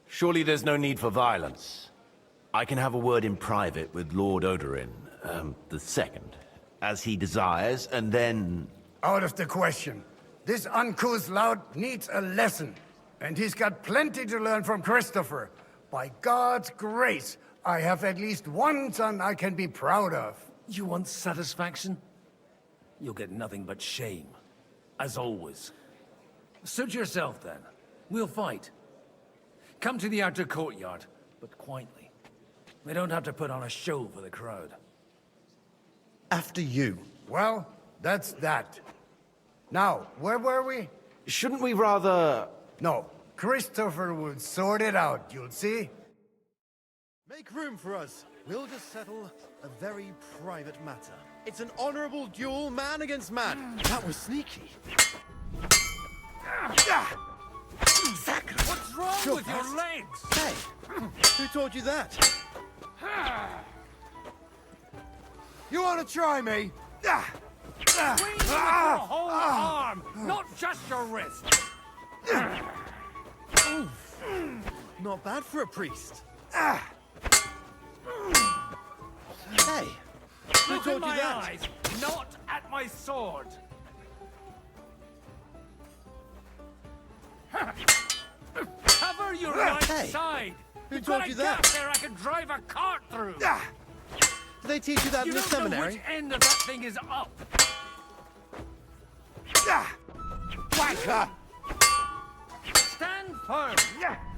surely there's no need for violence. I can have a word in private with Lord Odorin, the second, as he desires, and then... Out of the question. This uncouth lout needs a lesson, and he's got plenty to learn from Christopher. By God's grace, I have at least one son I can be proud of. You want satisfaction? You'll get nothing but shame. As always. Suit yourself, then. We'll fight. Come to the outer courtyard, but quietly. We don't have to put on a show for the crowd. After you. Well, that's that. Now, where were we? Shouldn't we rather... No, Christopher will sort it out, you'll see. Make room for us. We'll just settle a very private matter. It's an honorable duel, man against man. That was sneaky. What's wrong with your legs? Hey, who taught you that? You want to try me? Swing with your whole arm, not just your wrist. Not bad for a priest. Hey, who Look taught in my you that? eyes, not at my sword. Cover your right side. Who You've got taught a you gap that? there I can drive a cart through. Did they teach you that You in the don't know seminary? which end of that thing is up. Wanker! Stand firm.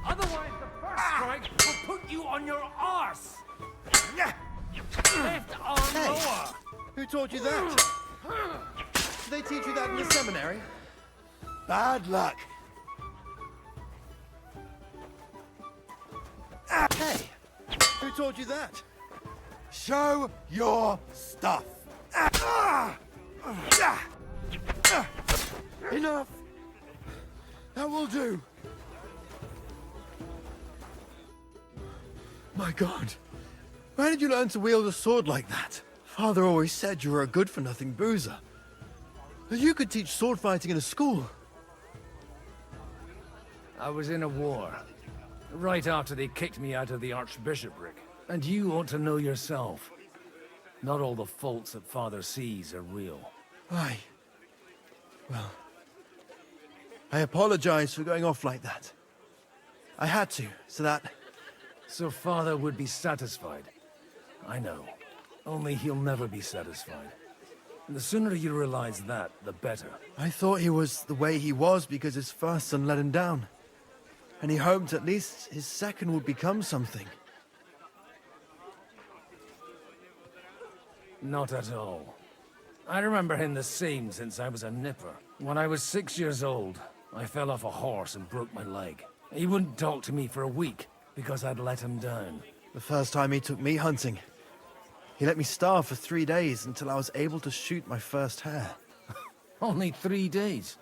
Otherwise, the first strike will put you on your arse. Left arm lower. Who taught you that? Did they teach you that in the seminary? Bad luck. Hey, who taught you that? Show your stuff. Enough. That will do. My God. Where did you learn to wield a sword like that? Father always said you were a good-for-nothing boozer. That you could teach sword fighting in a school. I was in a war. Right after they kicked me out of the archbishopric. And you ought to know yourself. Not all the faults that Father sees are real. Aye. Well, I apologize for going off like that. I had to, so that... So Father would be satisfied. I know. Only he'll never be satisfied. And the sooner you realize that, the better. I thought he was the way he was because his first son let him down. And he hoped at least his second would become something. Not at all. I remember him the same since I was a nipper. When I was 6 years old, I fell off a horse and broke my leg. He wouldn't talk to me for a week because I'd let him down. The first time he took me hunting, he let me starve for 3 days until I was able to shoot my first hare. Only 3 days?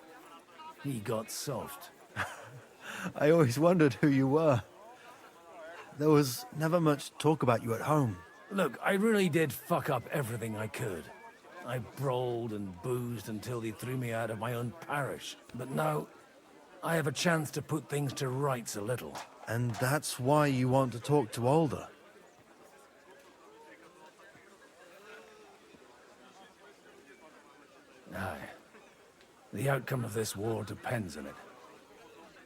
He got soft. I always wondered who you were. There was never much talk about you at home. Look, I really did fuck up everything I could. I brawled and boozed until they threw me out of my own parish. But now, I have a chance to put things to rights a little. And that's why you want to talk to Alder. Aye. The outcome of this war depends on it.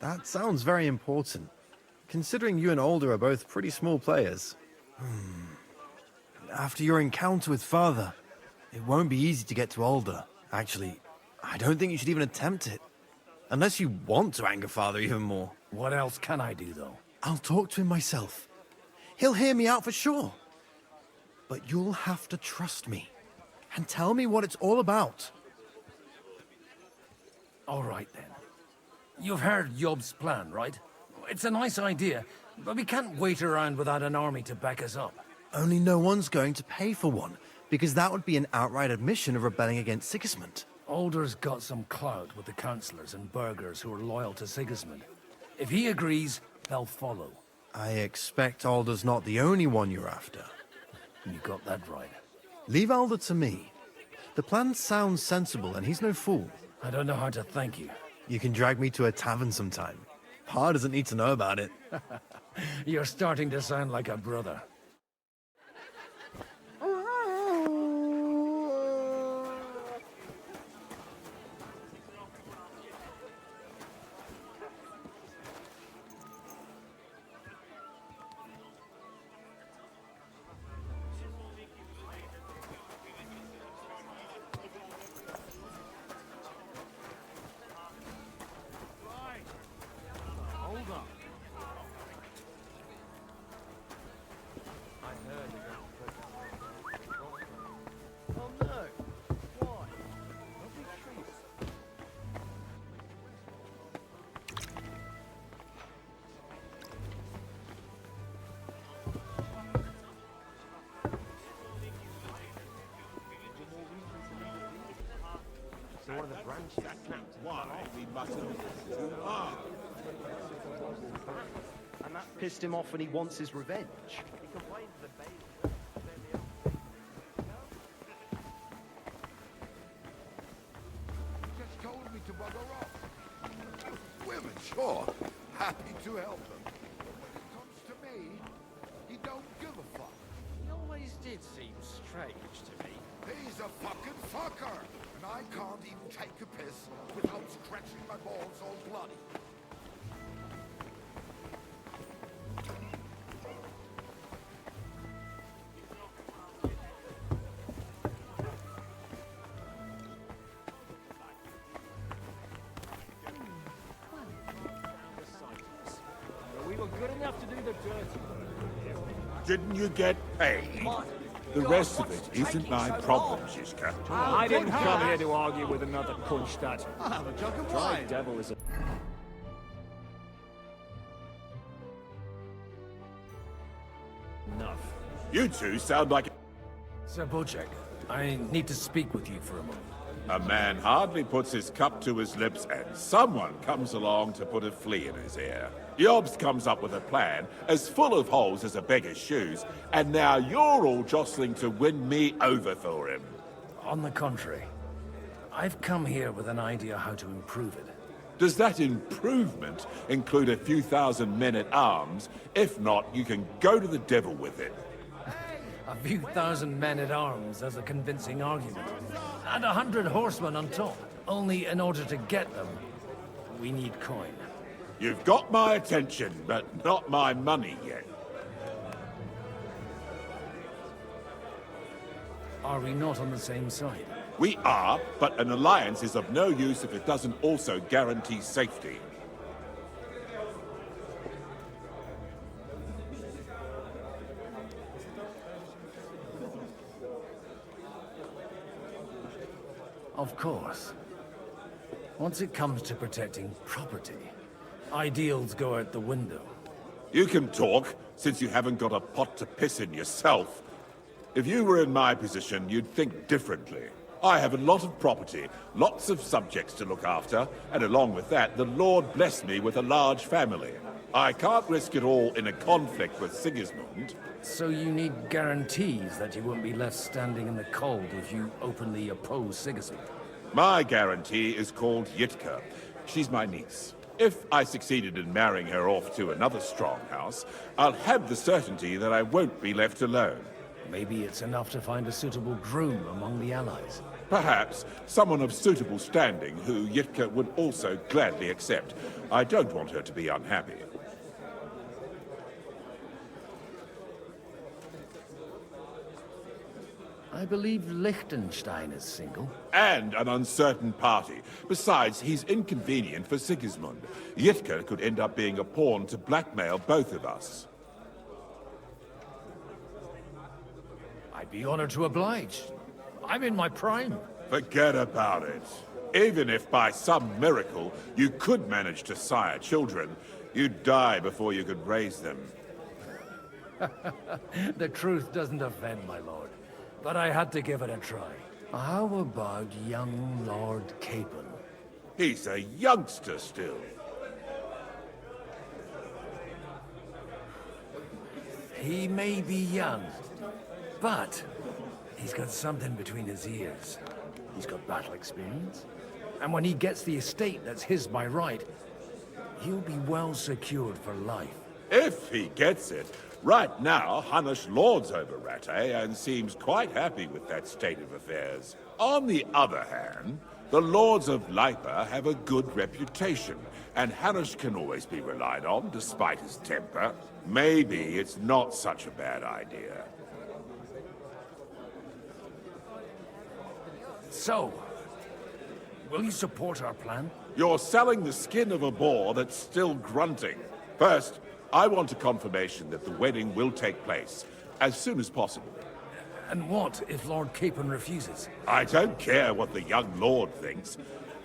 That sounds very important, considering you and Alder are both pretty small players. After your encounter with Father, it won't be easy to get to Alder. Actually, I don't think you should even attempt it. Unless you want to anger Father even more. What else can I do, though? I'll talk to him myself. He'll hear me out for sure. But you'll have to trust me. And tell me what it's all about. All right, then. You've heard Yob's plan, right? It's a nice idea, but we can't wait around without an army to back us up. Only no one's going to pay for one, because that would be an outright admission of rebelling against Sigismund. Alder's got some clout with the councillors and burghers who are loyal to Sigismund. If he agrees, they'll follow. I expect Alder's not the only one you're after. You got that right. Leave Alder to me. The plan sounds sensible, and he's no fool. I don't know how to thank you. You can drag me to a tavern sometime. Pa doesn't need to know about it. You're starting to sound like a brother. One of the branches snapped. Why? And that pissed him off and he wants his revenge. He complained to the bailiff. Just told me to bugger off. Women, sure. Happy to help them. When it comes to me, he don't give a fuck. He always did seem strange to me. He's a fucking fucker. And I can't even take a piss without scratching my balls all bloody. We were good enough to do the dirty work. Didn't you get paid? The rest of it isn't my problem, Shishka. I didn't come here to argue with another Kunstadt. I'll have a jug of Dry wine. devil is a... Enough. You two sound like... Sir Bocek, I need to speak with you for a moment. A man hardly puts his cup to his lips and someone comes along to put a flea in his ear. Yobs comes up with a plan as full of holes as a beggar's shoes, and now you're all jostling to win me over for him. On the contrary, I've come here with an idea how to improve it. Does that improvement include a few thousand men-at-arms? If not, you can go to the devil with it. A few thousand men-at-arms as a convincing argument. And 100 horsemen on top. Only in order to get them, we need coin. You've got my attention, but not my money yet. Are we not on the same side? We are, but an alliance is of no use if it doesn't also guarantee safety. Of course. Once it comes to protecting property, ideals go out the window. You can talk, since you haven't got a pot to piss in yourself. If you were in my position, you'd think differently. I have a lot of property, lots of subjects to look after, and along with that, the Lord blessed me with a large family. I can't risk it all in a conflict with Sigismund. So you need guarantees that you won't be left standing in the cold if you openly oppose Sigismund. My guarantee is called Yitka. She's my niece. If I succeeded in marrying her off to another strong house, I'll have the certainty that I won't be left alone. Maybe it's enough to find a suitable groom among the allies. Perhaps someone of suitable standing who Yitka would also gladly accept. I don't want her to be unhappy. I believe Liechtenstein is single. And an uncertain party. Besides, he's inconvenient for Sigismund. Yitka could end up being a pawn to blackmail both of us. I'd be honored to oblige. I'm in my prime. Forget about it. Even if by some miracle you could manage to sire children, you'd die before you could raise them. The truth doesn't offend, my lord. But I had to give it a try. How about young Lord Capon? He's a youngster still. He may be young, but he's got something between his ears. He's got battle experience. And when he gets the estate that's his by right, he'll be well secured for life. If he gets it. Right now, Hanush lords over Rattay and seems quite happy with that state of affairs. On the other hand, the lords of Lipa have a good reputation, and Hanush can always be relied on despite his temper. Maybe it's not such a bad idea. So, will you support our plan? You're selling the skin of a boar that's still grunting. First, I want a confirmation that the wedding will take place as soon as possible. And what if Lord Capon refuses? I don't care what the young lord thinks.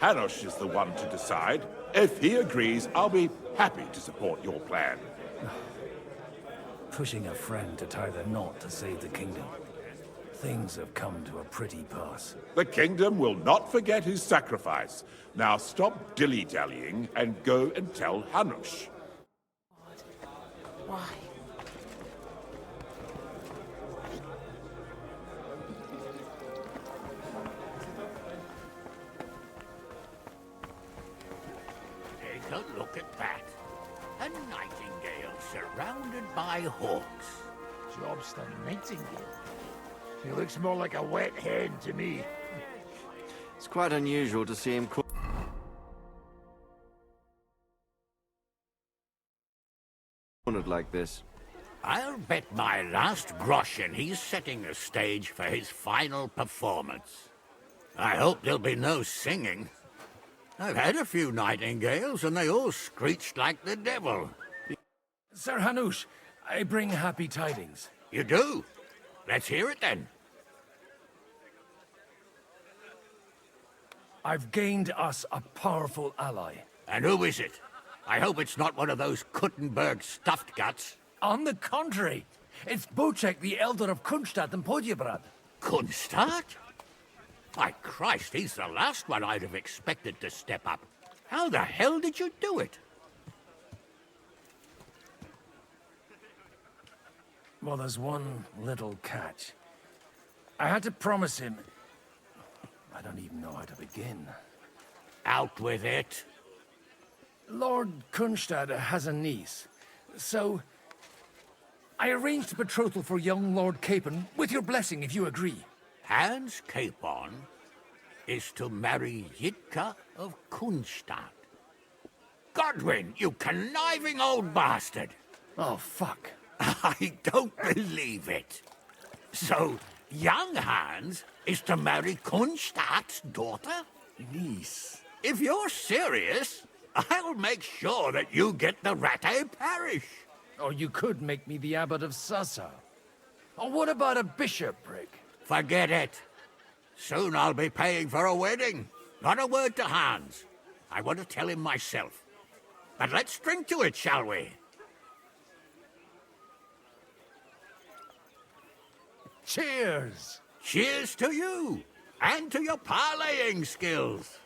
Hanush is the one to decide. If he agrees, I'll be happy to support your plan. Pushing a friend to tie the knot to save the kingdom. Things have come to a pretty pass. The kingdom will not forget his sacrifice. Now stop dilly-dallying and go and tell Hanush. Why? Take a look at that. A nightingale surrounded by hawks. Job's the nightingale. He looks more like a wet hen to me. It's quite unusual to see him cornered like this. I'll bet my last groschen he's setting the stage for his final performance. I hope there'll be no singing. I've had a few nightingales and they all screeched like the devil. Sir Hanush, I bring happy tidings. You do? Let's hear it then. I've gained us a powerful ally. And who is it? I hope it's not one of those Kuttenberg stuffed guts. On the contrary, it's Bocek, the Elder of Kunstadt and Podjebrad. Kunstadt? By Christ, he's the last one I'd have expected to step up. How the hell did you do it? Well, there's one little catch. I had to promise him... I don't even know how to begin. Out with it. Lord Kunstadt has a niece, so... I arranged a betrothal for young Lord Capon, with your blessing, if you agree. Hans Capon is to marry Yitka of Kunstadt. Godwin, you conniving old bastard! Oh, fuck. I don't believe it. So, young Hans is to marry Kunstadt's daughter? Niece. If you're serious, I'll make sure that you get the Rattay parish. Or you could make me the abbot of Sassa. Or what about a bishopric? Forget it. Soon I'll be paying for a wedding. Not a word to Hans. I want to tell him myself. But let's drink to it, shall we? Cheers! Cheers to you, and to your parleying skills.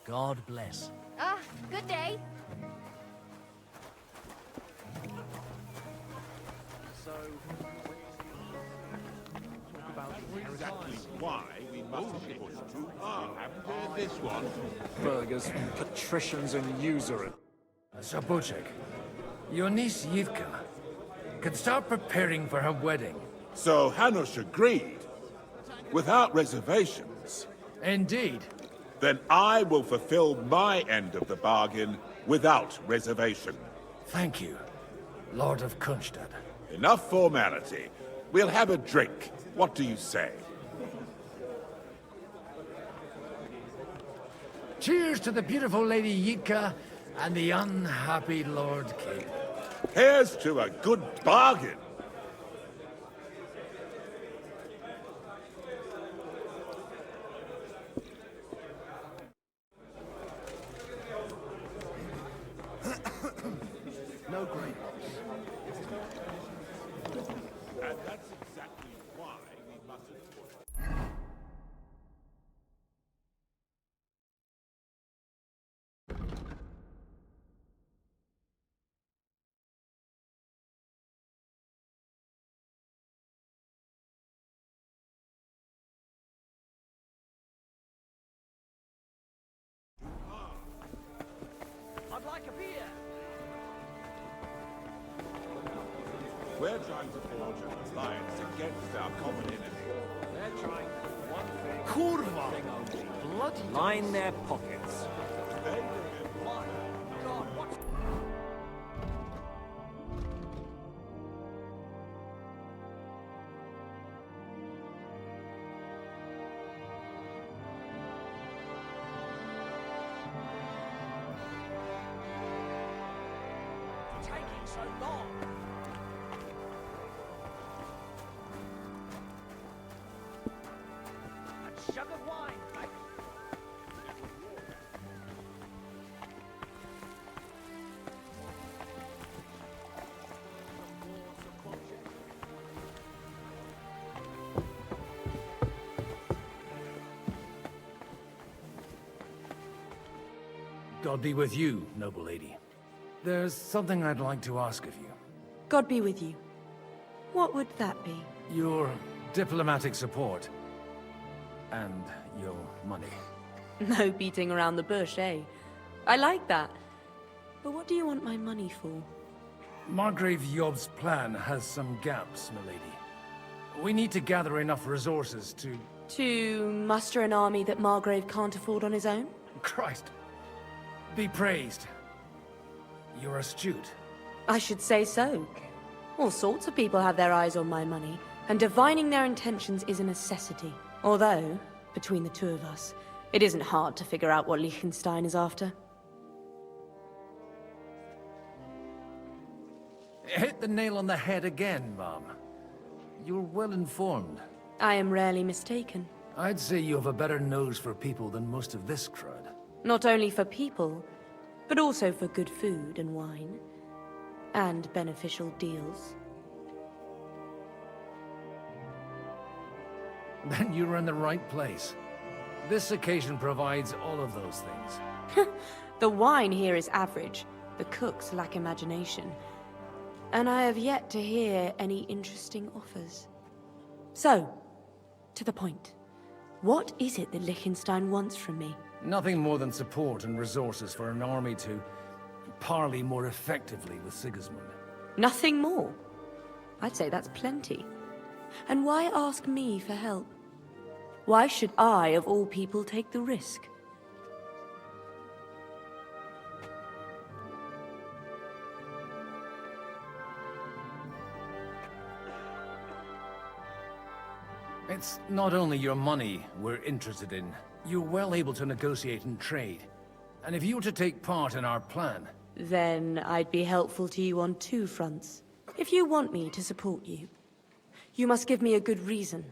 God bless. Ah, good day. So, talk about Exactly why we mustn't push too hard. Haven't heard this one. Burgers, patricians, and usurer. So, Bocek, your niece Yivka can start preparing for her wedding. So Hanush agreed, without reservations. Indeed. Then I will fulfill my end of the bargain without reservation. Thank you, Lord of Kunstadt. Enough formality. We'll have a drink. What do you say? Cheers to the beautiful Lady Yitka and the unhappy Lord King. Here's to a good bargain. no great loss. And that's exactly why we mustn't push. I'd like a beer. We're trying to forge an alliance against our common enemy. They're trying one thing. Kurva! Thing only. Bloody Line their pockets. They remember. My God, what's... taking so long? A jug of wine, mate. God be with you, noble lady. There's something I'd like to ask of you. God be with you. What would that be? Your diplomatic support. And your money. No beating around the bush, eh? I like that. But what do you want my money for? Margrave Yob's plan has some gaps, milady. We need to gather enough resources to... To muster an army that Margrave can't afford on his own? Christ. Be praised. You're astute. I should say so. All sorts of people have their eyes on my money, and divining their intentions is a necessity. Although, between the two of us, It isn't hard to figure out what Liechtenstein is after. Hit the nail on the head again, Mom. You're well informed. I am rarely mistaken. I'd say you have a better nose for people than most of this crowd. Not only for people, but also for good food and wine. And beneficial deals. Then you're in the right place. This occasion provides all of those things. The wine here is average. The cooks lack imagination. And I have yet to hear any interesting offers. So, to the point. What is it that Liechtenstein wants from me? Nothing more than support and resources for an army to parley more effectively with Sigismund. Nothing more? I'd say that's plenty. And why ask me for help? Why should I, of all people, take the risk? It's not only your money we're interested in. You're well able to negotiate and trade. And if you were to take part in our plan... Then I'd be helpful to you on two fronts. If you want me to support you, you must give me a good reason.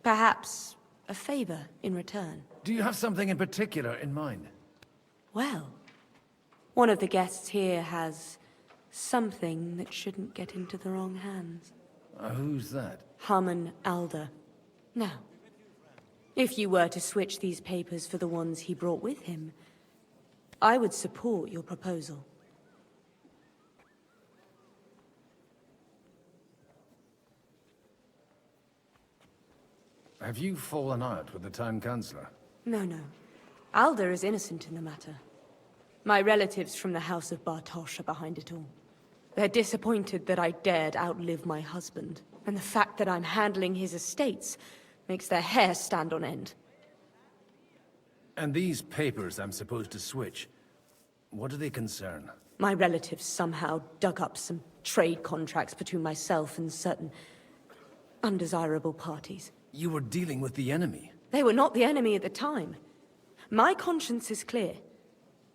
Perhaps a favor in return. Do you have something in particular in mind? Well, one of the guests here has something that shouldn't get into the wrong hands. Who's that? Harmon Alder. Now, if you were to switch these papers for the ones he brought with him, I would support your proposal. Have you fallen out with the Town Councillor? No. Alder is innocent in the matter. My relatives from the House of Bartosz are behind it all. They're disappointed that I dared outlive my husband, and the fact that I'm handling his estates makes their hair stand on end. And these papers I'm supposed to switch, what do they concern? My relatives somehow dug up some trade contracts between myself and certain undesirable parties. You were dealing with the enemy. They were not the enemy at the time. My conscience is clear,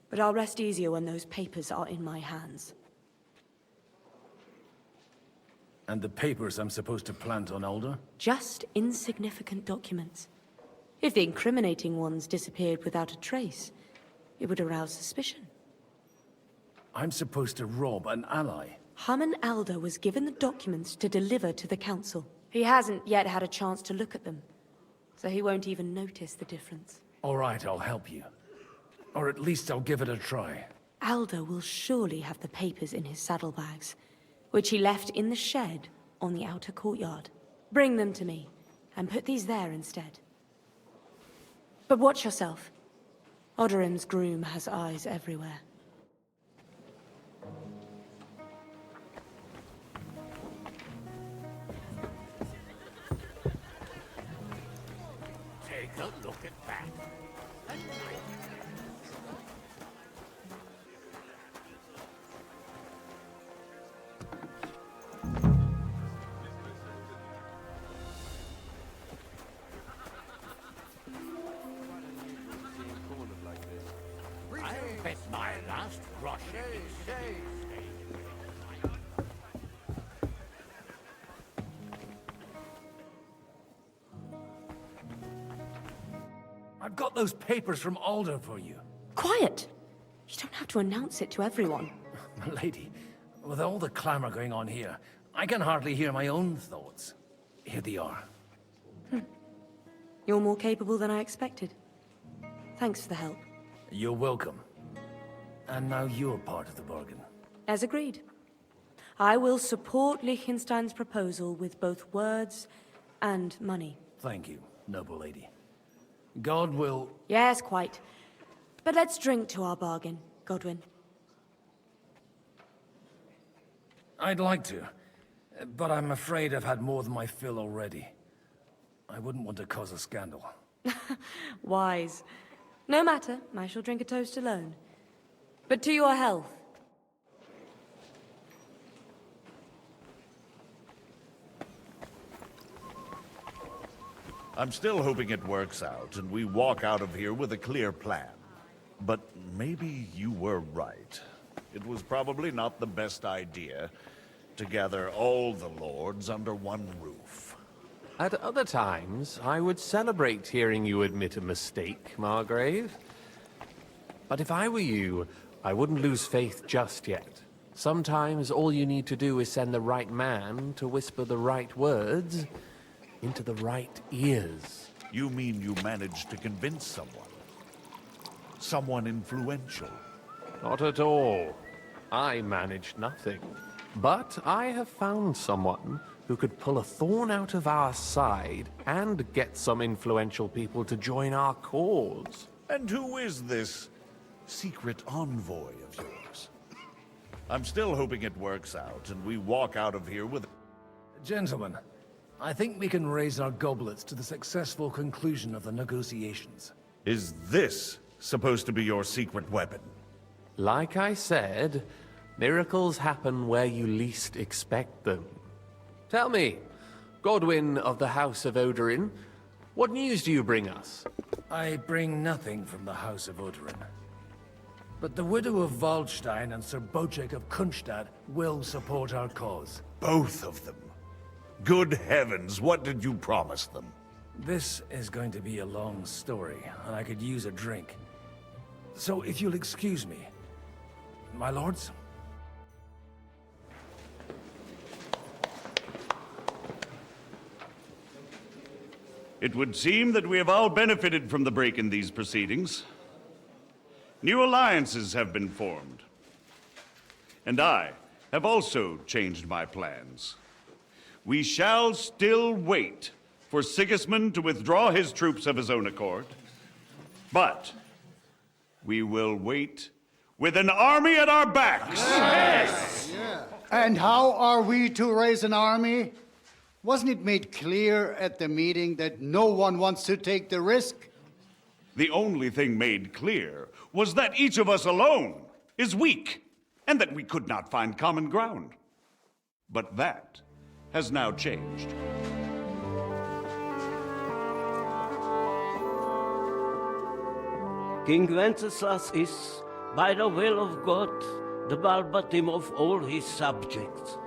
but I'll rest easier when those papers are in my hands. And the papers I'm supposed to plant on Alder? Just insignificant documents. If the incriminating ones disappeared without a trace, it would arouse suspicion. I'm supposed to rob an ally. Harmon Alder was given the documents to deliver to the council. He hasn't yet had a chance to look at them, so he won't even notice the difference. All right, I'll help you. Or at least I'll give it a try. Alder will surely have the papers in his saddlebags, which he left in the shed on the outer courtyard. Bring them to me, and put these there instead. But watch yourself. Odorim's groom has eyes everywhere. Take a look at that. I bet my last groschen is sitting. I've got those papers from Alder for you. Quiet! You don't have to announce it to everyone. Lady, with all the clamor going on here, I can hardly hear my own thoughts. Here they are. You're more capable than I expected. Thanks for the help. You're welcome. And now you're part of the bargain. As agreed. I will support Liechtenstein's proposal with both words and money. Thank you, noble lady. God will... Yes, quite. But let's drink to our bargain, Godwin. I'd like to, but I'm afraid I've had more than my fill already. I wouldn't want to cause a scandal. Wise. No matter, I shall drink a toast alone. But to your health. I'm still hoping it works out and we walk out of here with a clear plan. But maybe you were right. It was probably not the best idea to gather all the lords under one roof. At other times, I would celebrate hearing you admit a mistake, Margrave. But if I were you, I wouldn't lose faith just yet. Sometimes all you need to do is send the right man to whisper the right words into the right ears. You mean you managed to convince someone? Someone influential? Not at all. I managed nothing. But I have found someone who could pull a thorn out of our side and get some influential people to join our cause. And who is this secret envoy of yours? I'm still hoping it works out and we walk out of here with... Gentlemen, I think we can raise our goblets to the successful conclusion of the negotiations. Is this supposed to be your secret weapon? Like I said, miracles happen where you least expect them. Tell me, Godwin of the House of Odorin, what news do you bring us? I bring nothing from the House of Odorin. But the widow of Waldstein and Sir Bocek of Kunstadt will support our cause. Both of them? Good heavens, what did you promise them? This is going to be a long story, and I could use a drink. So if you'll excuse me, my lords? It would seem that we have all benefited from the break in these proceedings. New alliances have been formed. And I have also changed my plans. We shall still wait for Sigismund to withdraw his troops of his own accord, but we will wait with an army at our backs. Yes! And how are we to raise an army? Wasn't it made clear at the meeting that no one wants to take the risk? The only thing made clear was that each of us alone is weak, and that we could not find common ground. But that has now changed. King Wenceslas is, by the will of God, the Balbatim of all his subjects.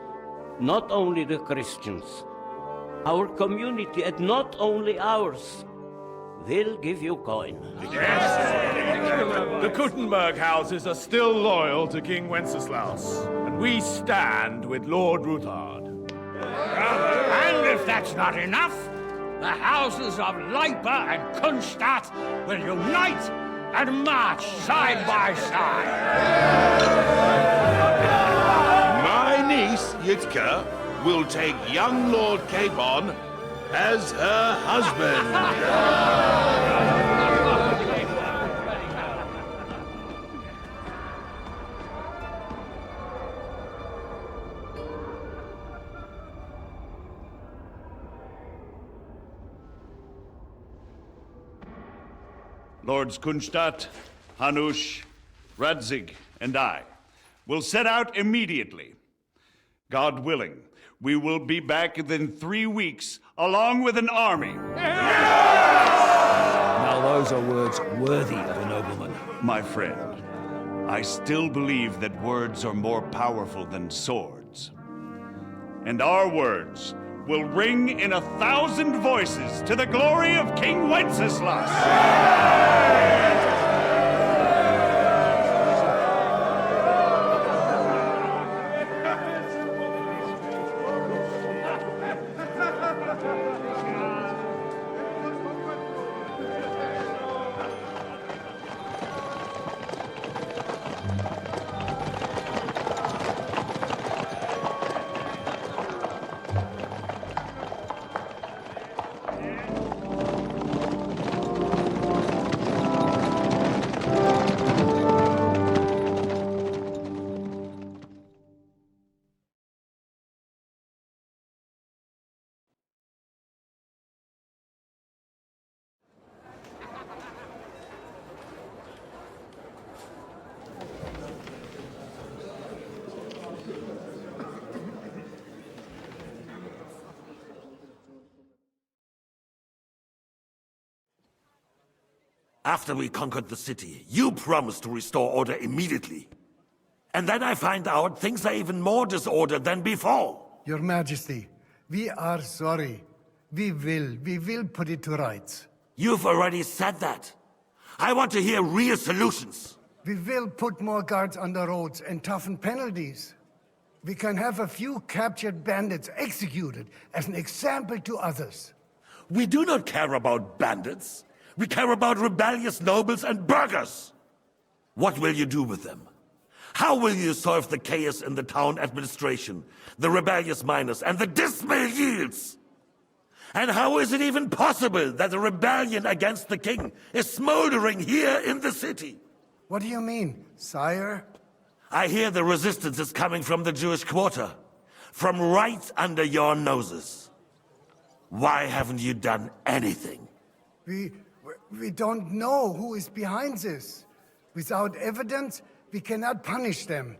Not only the Christians, our community, and not only ours, will give you coin. The Kuttenberg houses are still loyal to King Wenceslaus, and we stand with Lord Ruthard. And if that's not enough, the houses of Leipa and Kunstadt will unite and march side by side. My niece, Yitka, will take young Lord Capon as her husband. Lords Kunstadt, Hanush, Radzig, and I will set out immediately. God willing, we will be back within 3 weeks, along with an army. Now those are words worthy of a nobleman. My friend, I still believe that words are more powerful than swords. And our words will ring in 1,000 voices to the glory of King Wenceslas. After we conquered the city, you promised to restore order immediately. And then I find out things are even more disordered than before. Your Majesty, we are sorry. We will put it to rights. You've already said that. I want to hear real solutions. We will put more guards on the roads and toughen penalties. We can have a few captured bandits executed as an example to others. We do not care about bandits. We care about rebellious nobles and burghers. What will you do with them? How will you solve the chaos in the town administration, the rebellious miners, and the dismal yields? And how is it even possible that a rebellion against the king is smoldering here in the city? What do you mean, sire? I hear the resistance is coming from the Jewish quarter, from right under your noses. Why haven't you done anything? We don't know who is behind this. Without evidence, we cannot punish them.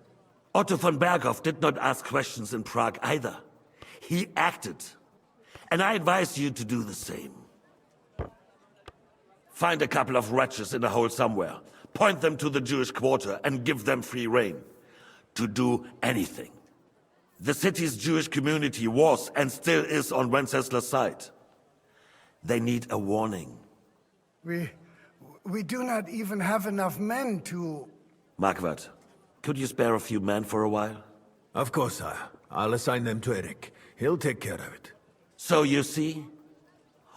Otto von Berghoff did not ask questions in Prague either. He acted. And I advise you to do the same. Find a couple of wretches in a hole somewhere, point them to the Jewish quarter, and give them free rein to do anything. The city's Jewish community was and still is on Wencesla's side. They need a warning. We do not even have enough men to... Marquardt, could you spare a few men for a while? Of course, sire. I'll assign them to Eric. He'll take care of it. So you see,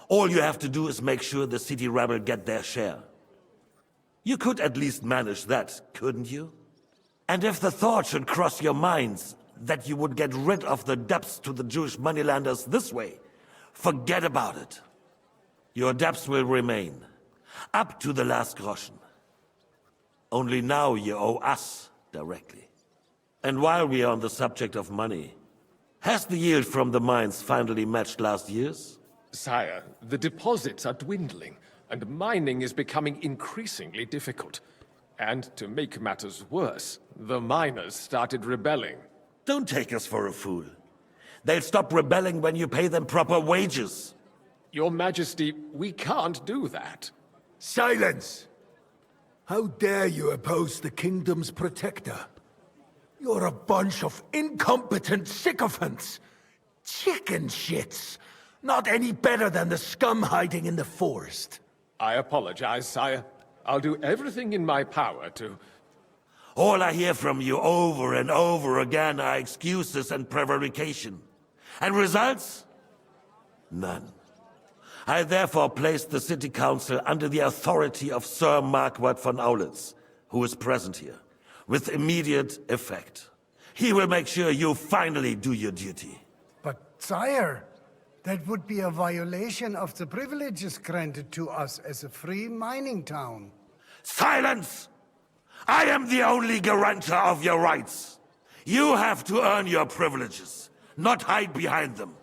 all you have to do is make sure the city rebel get their share. You could at least manage that, couldn't you? And if the thought should cross your minds that you would get rid of the debts to the Jewish moneylenders this way, forget about it. Your debts will remain, up to the last groschen. Only now you owe us directly. And while we are on the subject of money, has the yield from the mines finally matched last year's? Sire, the deposits are dwindling, and mining is becoming increasingly difficult. And to make matters worse, the miners started rebelling. Don't take us for a fool. They'll stop rebelling when you pay them proper wages. Your Majesty, we can't do that. Silence! How dare you oppose the kingdom's protector? You're a bunch of incompetent sycophants! Chicken shits! Not any better than the scum hiding in the forest. I apologize, sire. I'll do everything in my power to... All I hear from you over and over again are excuses and prevarication. And results? None. I therefore placed the city council under the authority of Sir Marquardt von Aulitz, who is present here, with immediate effect. He will make sure you finally do your duty. But, sire, that would be a violation of the privileges granted to us as a free mining town. Silence! I am the only guarantor of your rights. You have to earn your privileges, not hide behind them.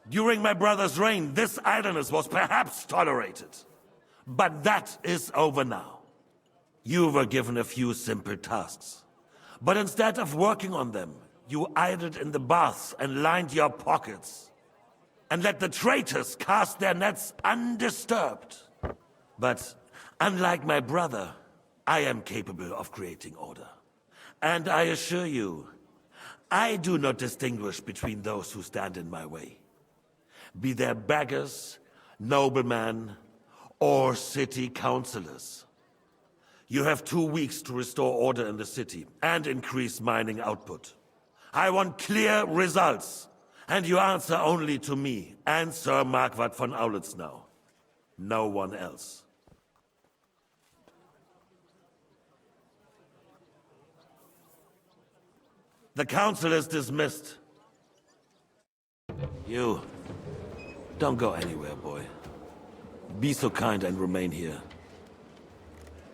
During my brother's reign, this idleness was perhaps tolerated. But that is over now. You were given a few simple tasks. But instead of working on them, you idled in the baths and lined your pockets. And let the traitors cast their nets undisturbed. But unlike my brother, I am capable of creating order. And I assure you, I do not distinguish between those who stand in my way. Be they beggars, noblemen, or city councillors. You have 2 weeks to restore order in the city and increase mining output. I want clear results, and you answer only to me and Sir Marquardt von Aulitz now. No one else. The council is dismissed. You, don't go anywhere, boy. Be so kind and remain here.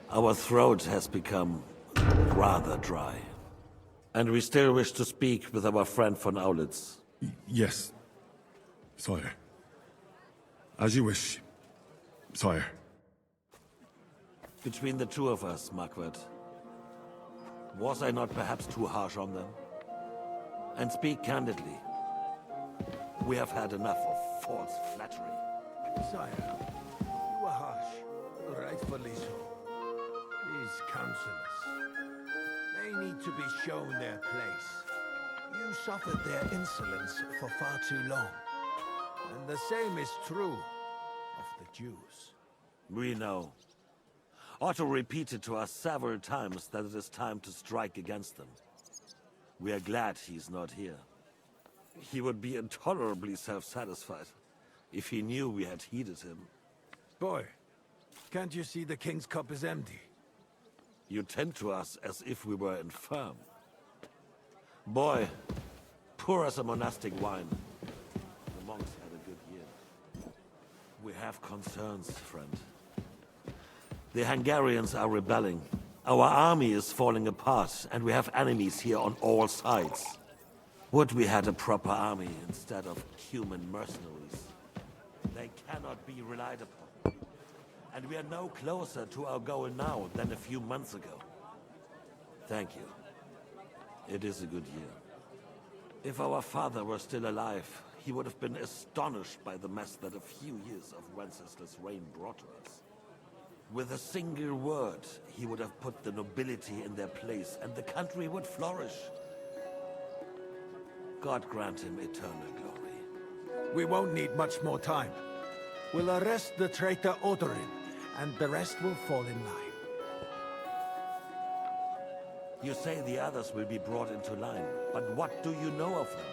Our throat has become rather dry. And we still wish to speak with our friend von Aulitz. Yes, sire. As you wish, sire. Between the two of us, Marquardt, was I not perhaps too harsh on them? And speak candidly. We have had enough of false flattery. Sire, you are harsh, but I Rightfully so. These councillors, they need to be shown their place. You suffered their insolence for far too long. And the same is true of the Jews. We know. Otto repeated to us several times that it is time to strike against them. We are glad he's not here. He would be intolerably self-satisfied if he knew we had heeded him. Boy, can't you see the king's cup is empty? You tend to us as if we were infirm. Boy, pour us a monastic wine. The monks had a good year. We have concerns, friend. The Hungarians are rebelling. Our army is falling apart, and we have enemies here on all sides. Would we had a proper army instead of human mercenaries? They cannot be relied upon. And we are no closer to our goal now than a few months ago. Thank you. It is a good year. If our father were still alive, he would have been astonished by the mess that a few years of Wenceslas' reign brought to us. With a single word, he would have put the nobility in their place, and the country would flourish. God grant him eternal glory. We won't need much more time. We'll arrest the traitor Odorin, and the rest will fall in line. You say the others will be brought into line, but what do you know of them?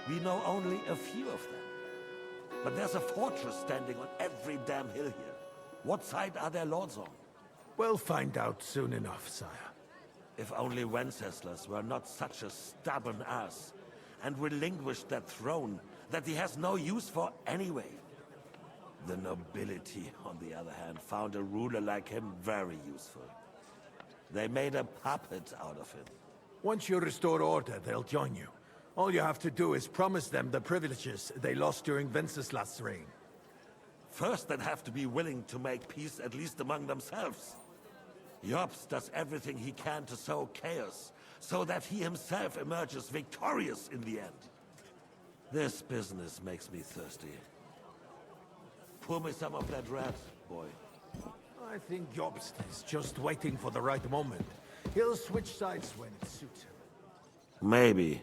We know only a few of them. But there's a fortress standing on every damn hill here. What side are their lords on? We'll find out soon enough, sire. If only Wenceslas were not such a stubborn ass, and relinquished that throne that he has no use for anyway. The nobility, on the other hand, found a ruler like him very useful. They made a puppet out of him. Once you restore order, they'll join you. All you have to do is promise them the privileges they lost during Wenceslas' reign. First, they'd have to be willing to make peace at least among themselves. Jobst does everything he can to sow chaos, so that he himself emerges victorious in the end. This business makes me thirsty. Pour me some of that rat, boy. I think Jobst is just waiting for the right moment. He'll switch sides when it suits him. Maybe.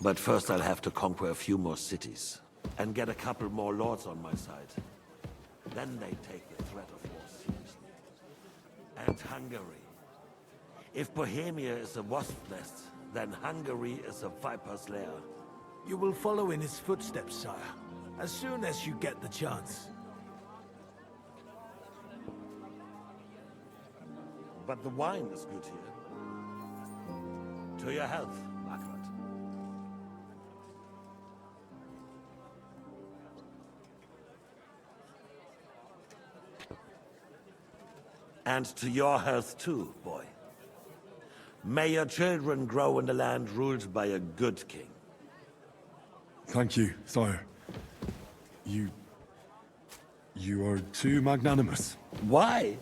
But first I'll have to conquer a few more cities, and get a couple more lords on my side. Then they take the threat of war seriously. And Hungary. If Bohemia is a wasp nest, then Hungary is a viper's lair. You will follow in his footsteps, sire, as soon as you get the chance. But the wine is good here. To your health, Margaret. And to your health too, boy. May your children grow in a land ruled by a good king. Thank you, sire. You are too magnanimous. Why?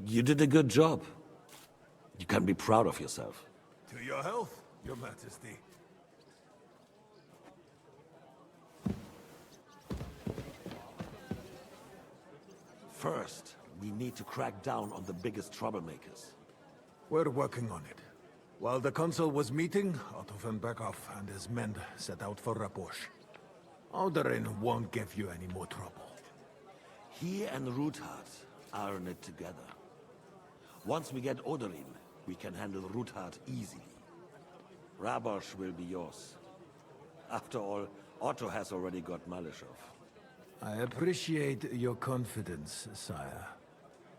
You did a good job. You can be proud of yourself. To your health, your majesty. First, we need to crack down on the biggest troublemakers. We're working on it. While the consul was meeting, Otto von Berghoff and his men set out for Raposh. Odorin won't give you any more trouble. He and Ruthard are in it together. Once we get Odorin, we can handle Ruthard easily. Rabosh will be yours. After all, Otto has already got Malishov. I appreciate your confidence, sire.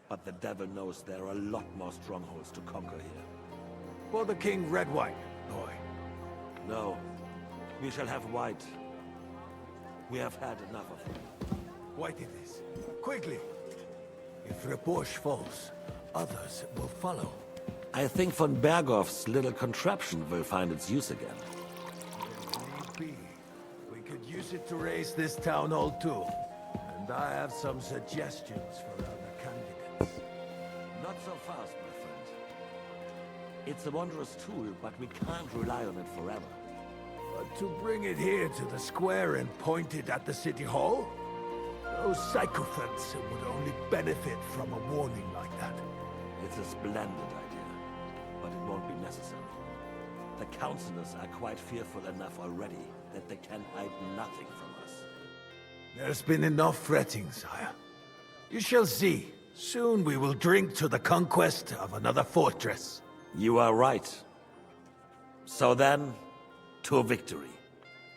But the devil knows there are a lot more strongholds to conquer here. For the king, red wine, boy. No, we shall have white. We have had enough of it. White it is. Quickly! If Raposh falls, others will follow. I think von Berghoff's little contraption will find its use again. If need be, we could use it to raise this town hall too. And I have some suggestions for other candidates. Not so fast, my friend. It's a wondrous tool, but we can't rely on it forever. But to bring it here to the square and point it at the city hall? Those sycophants would only benefit from a warning like that. It's a splendid idea, but it won't be necessary. The councillors are quite fearful enough already that they can hide nothing from us. There's been enough fretting, sire. You shall see. Soon we will drink to the conquest of another fortress. You are right. So then, to victory.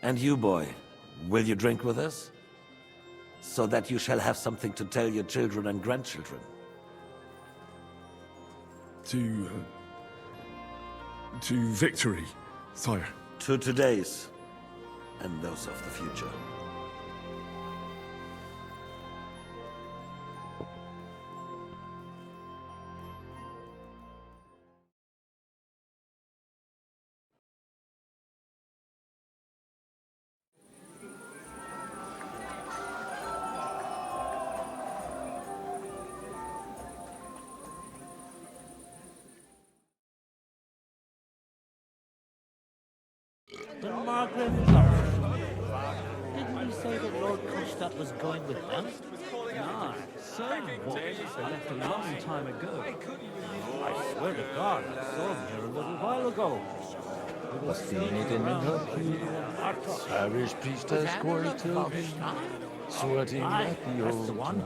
And you, boy, will you drink with us? So that you shall have something to tell your children and grandchildren. To victory, sire. To today's, and those of the future. The Margaret didn't we say that Lord Kronstadt was going with them? No, so what? I left a long time ago. I swear to God, I saw him here a little while ago. Parish priest has quarreled till sweating at the old one.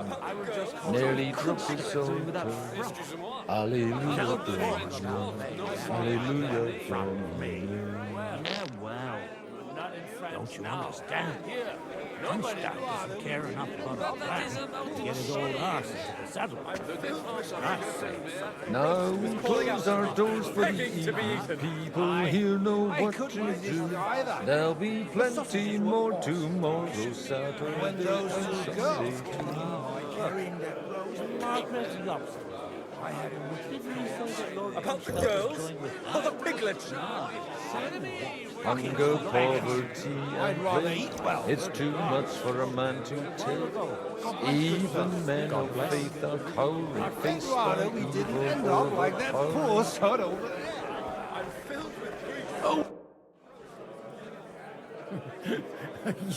Nearly dropped his soul. Hallelujah, hallelujah, Yeah, well, don't you understand? Kronstadt doesn't care enough about the plan to get his old arse into the saddle. Now we close our doors for the evening. People here know what to do. There'll be plenty more tomorrow, Saturday, When those and go. Sunday too. Margaret Lobster. Didn't we say that Lord About the Kronstadt girls? was going with them? Or the piglets? No, Hunger, poverty, I'd and rather pain. eat well. It's too much for a man to take. Even men of faith are cowering faced by we evil didn't end up like that poor sod over there. Oh!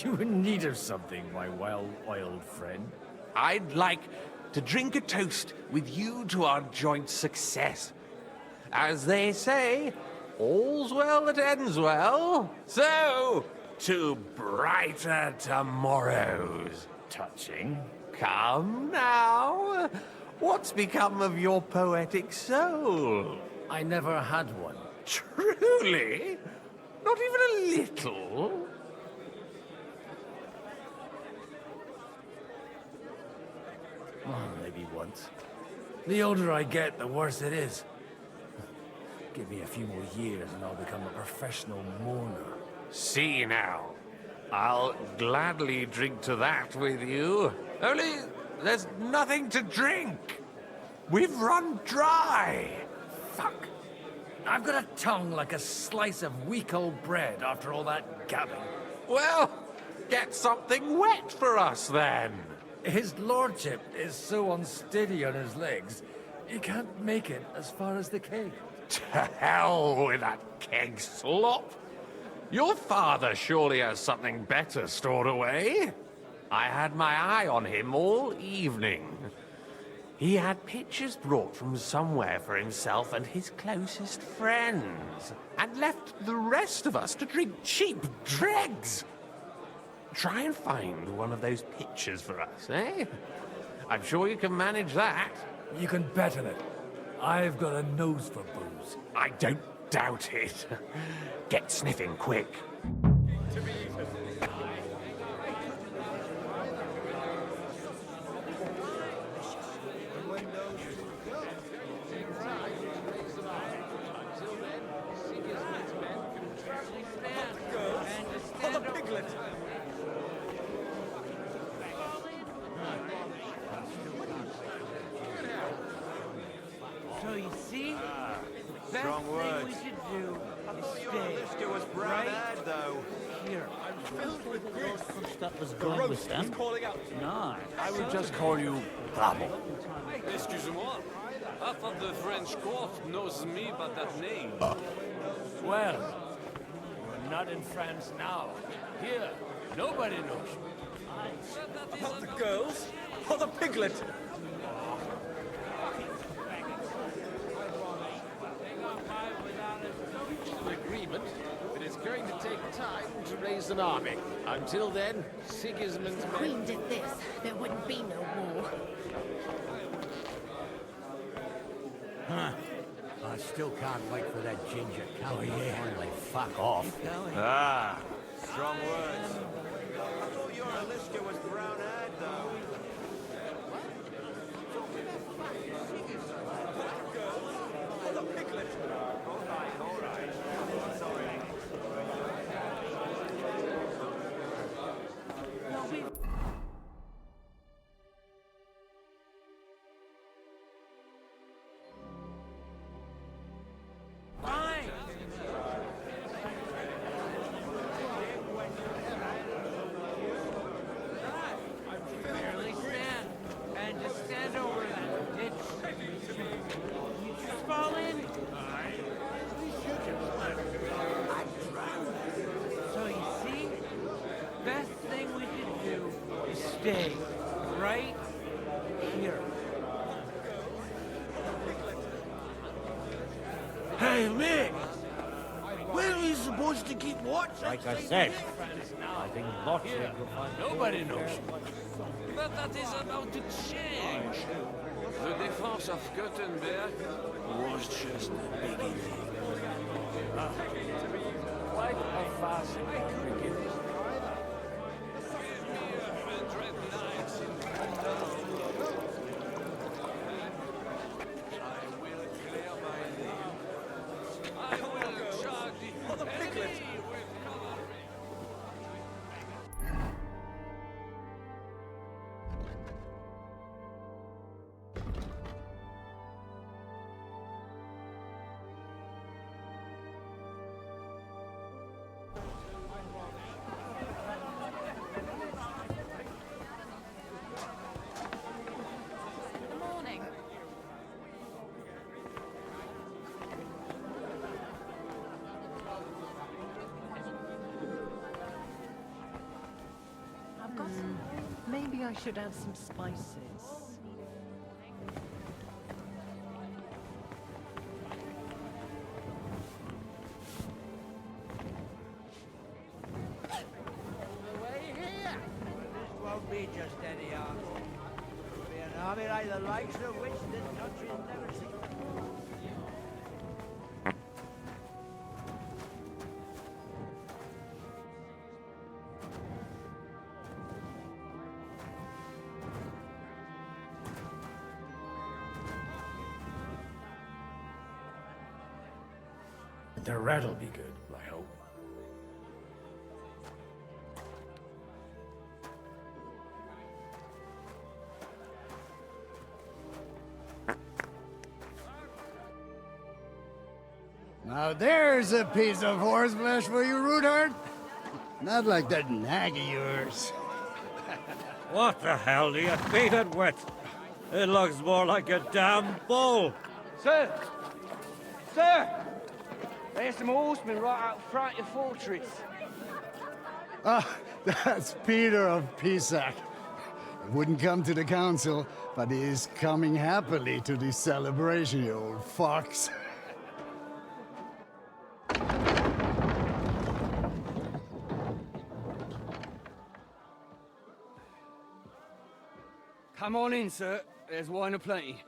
You in need of something, my well-oiled friend? I'd like to drink a toast with you to our joint success. As they say, all's well that ends well. So, to brighter tomorrows. Touching. Come now. What's become of your poetic soul? I never had one. Truly? Not even a little? Oh, maybe once. The older I get, the worse it is. Give me a few more years and I'll become a professional mourner. See now. I'll gladly drink to that with you. Only there's nothing to drink. We've run dry. Fuck. I've got a tongue like a slice of weak old bread after all that gabbing. Well, get something wet for us then. His lordship is so unsteady on his legs, he can't make it as far as the keg. To hell with that keg slop. Your father surely has something better stored away. I had my eye on him all evening. He had pictures brought from somewhere for himself and his closest friends, and left the rest of us to drink cheap dregs. Try and find one of those pictures for us, eh? I'm sure you can manage that. You can bet on it. I've got a nose for booze. I don't doubt it. Get sniffing quick. So you see, the best strong thing words. we should do is thought you stay understood what's brown right haired, though. here. filled with Lord Kronstadt was The going roast with them. is calling out. No, I would just call you Bravo. Excusez-moi. Half of the French court knows me by that name. Well, we're not in France now. Here, nobody knows. Not the girls, or the piglet. An agreement, but it's going to take time to raise an army. Until then, Sigismund's If the men... Queen did this, there wouldn't be no war. Huh. I still can't wait for that ginger cunt to finally fuck off. Ah, strong words. I thought your Alicia was brown-eyed, though. Stay right here. Hey, Mick! Where are we supposed to keep watch? Like I said, I think Botswick will find Nobody knows. But that is about to change. The defense of Gothenburg was just a beginning. Quite a fast beginning. Maybe I should add some spices. This won't be just any army. It'll be an army like the likes of which this country's never seen. The rat'll be good, I hope. Now there's a piece of horseflesh for you, Rootard. Not like that nag of yours. What the hell do you feed it with? It looks more like a damn bull. Sir! Sir! There's some horsemen right out front of the fortress. Ah, that's Peter of Pisac. He wouldn't come to the council, but he is coming happily to the celebration, you old fox. Come on in, sir. There's wine aplenty.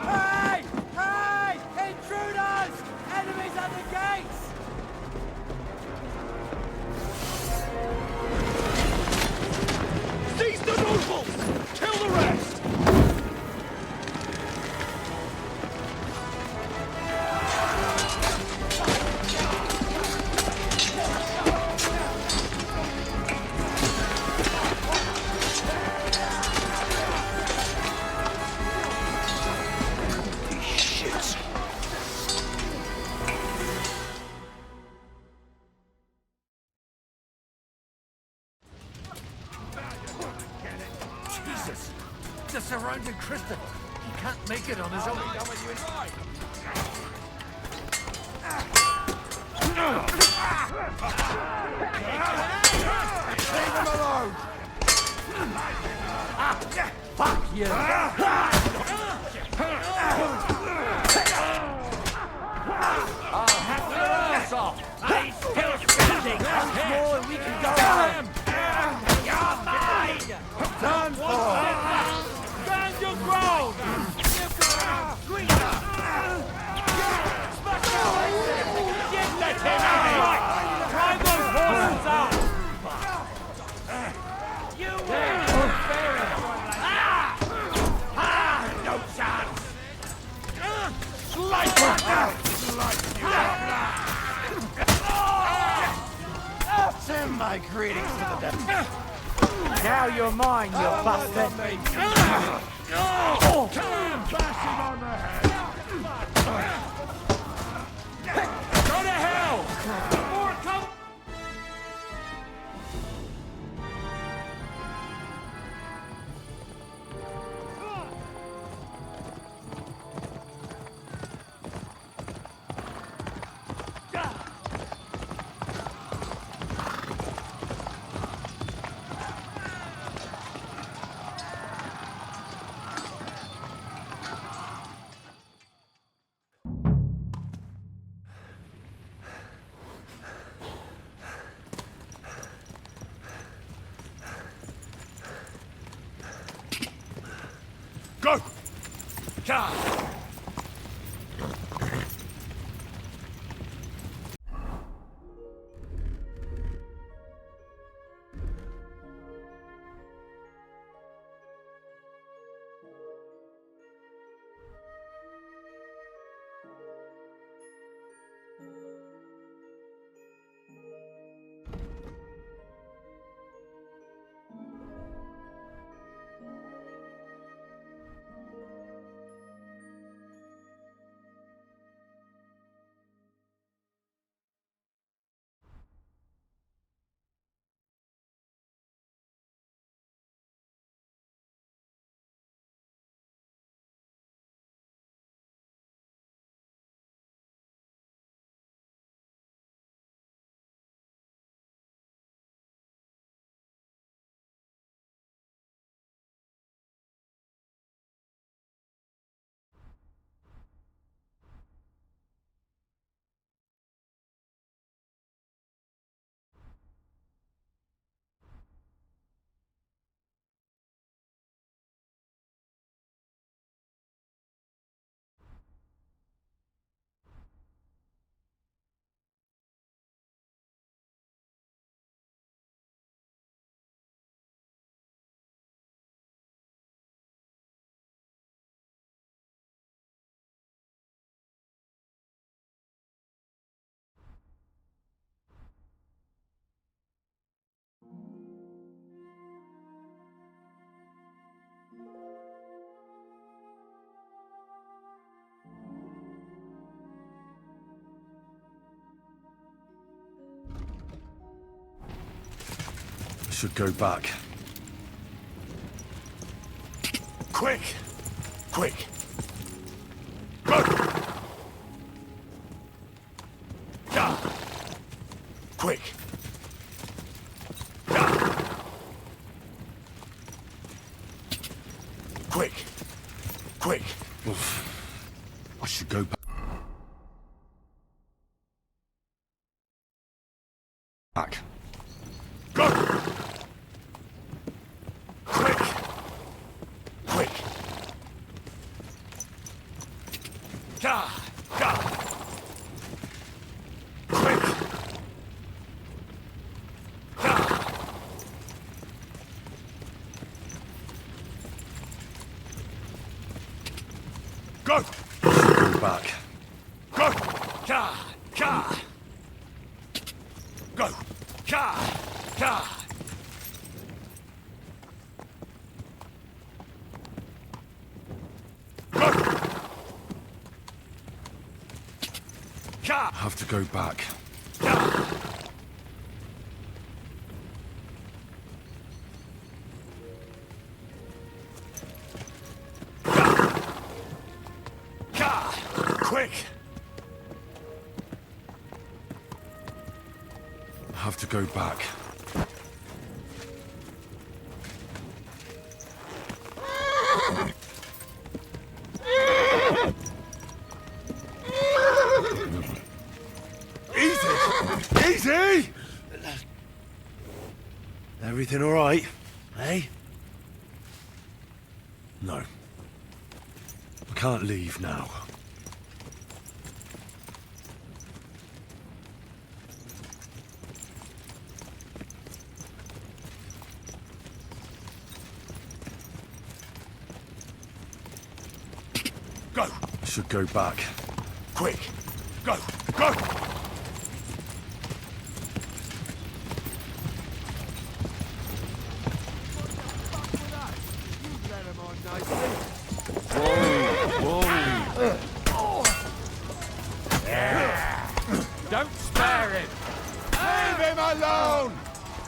Hey! Hey! Intruders! Enemies at the gates! Seize the nobles! Kill the rest! the surrounding crystal. He can't make it on his own. Leave him alone! Fuck you! I'll hack your ass off! He's still standing! Once more and we can go home! You're mine! Done for! Stand your ground! Let him out! Drive those horses out! You win! No chance! Slice Send my greetings to the devil. Now you're mine, you bastard! Bash him on the head! Go to hell! More come! Go! Should go back. Quick! Quick! Go! Yeah. Quick! Yeah. Quick! Quick! I should go back. Go! Quick! Quick! Ga! Ga! Quick! Ga! Go! Go back. Go! Ga! Ga! Go! Ga! Ga! Have to go back. Quick! I have to go back. Easy! Easy! Everything all right, eh? No. I can't leave now. Go! I should go back. Quick! Go! Go! Don't spare him! Leave him alone!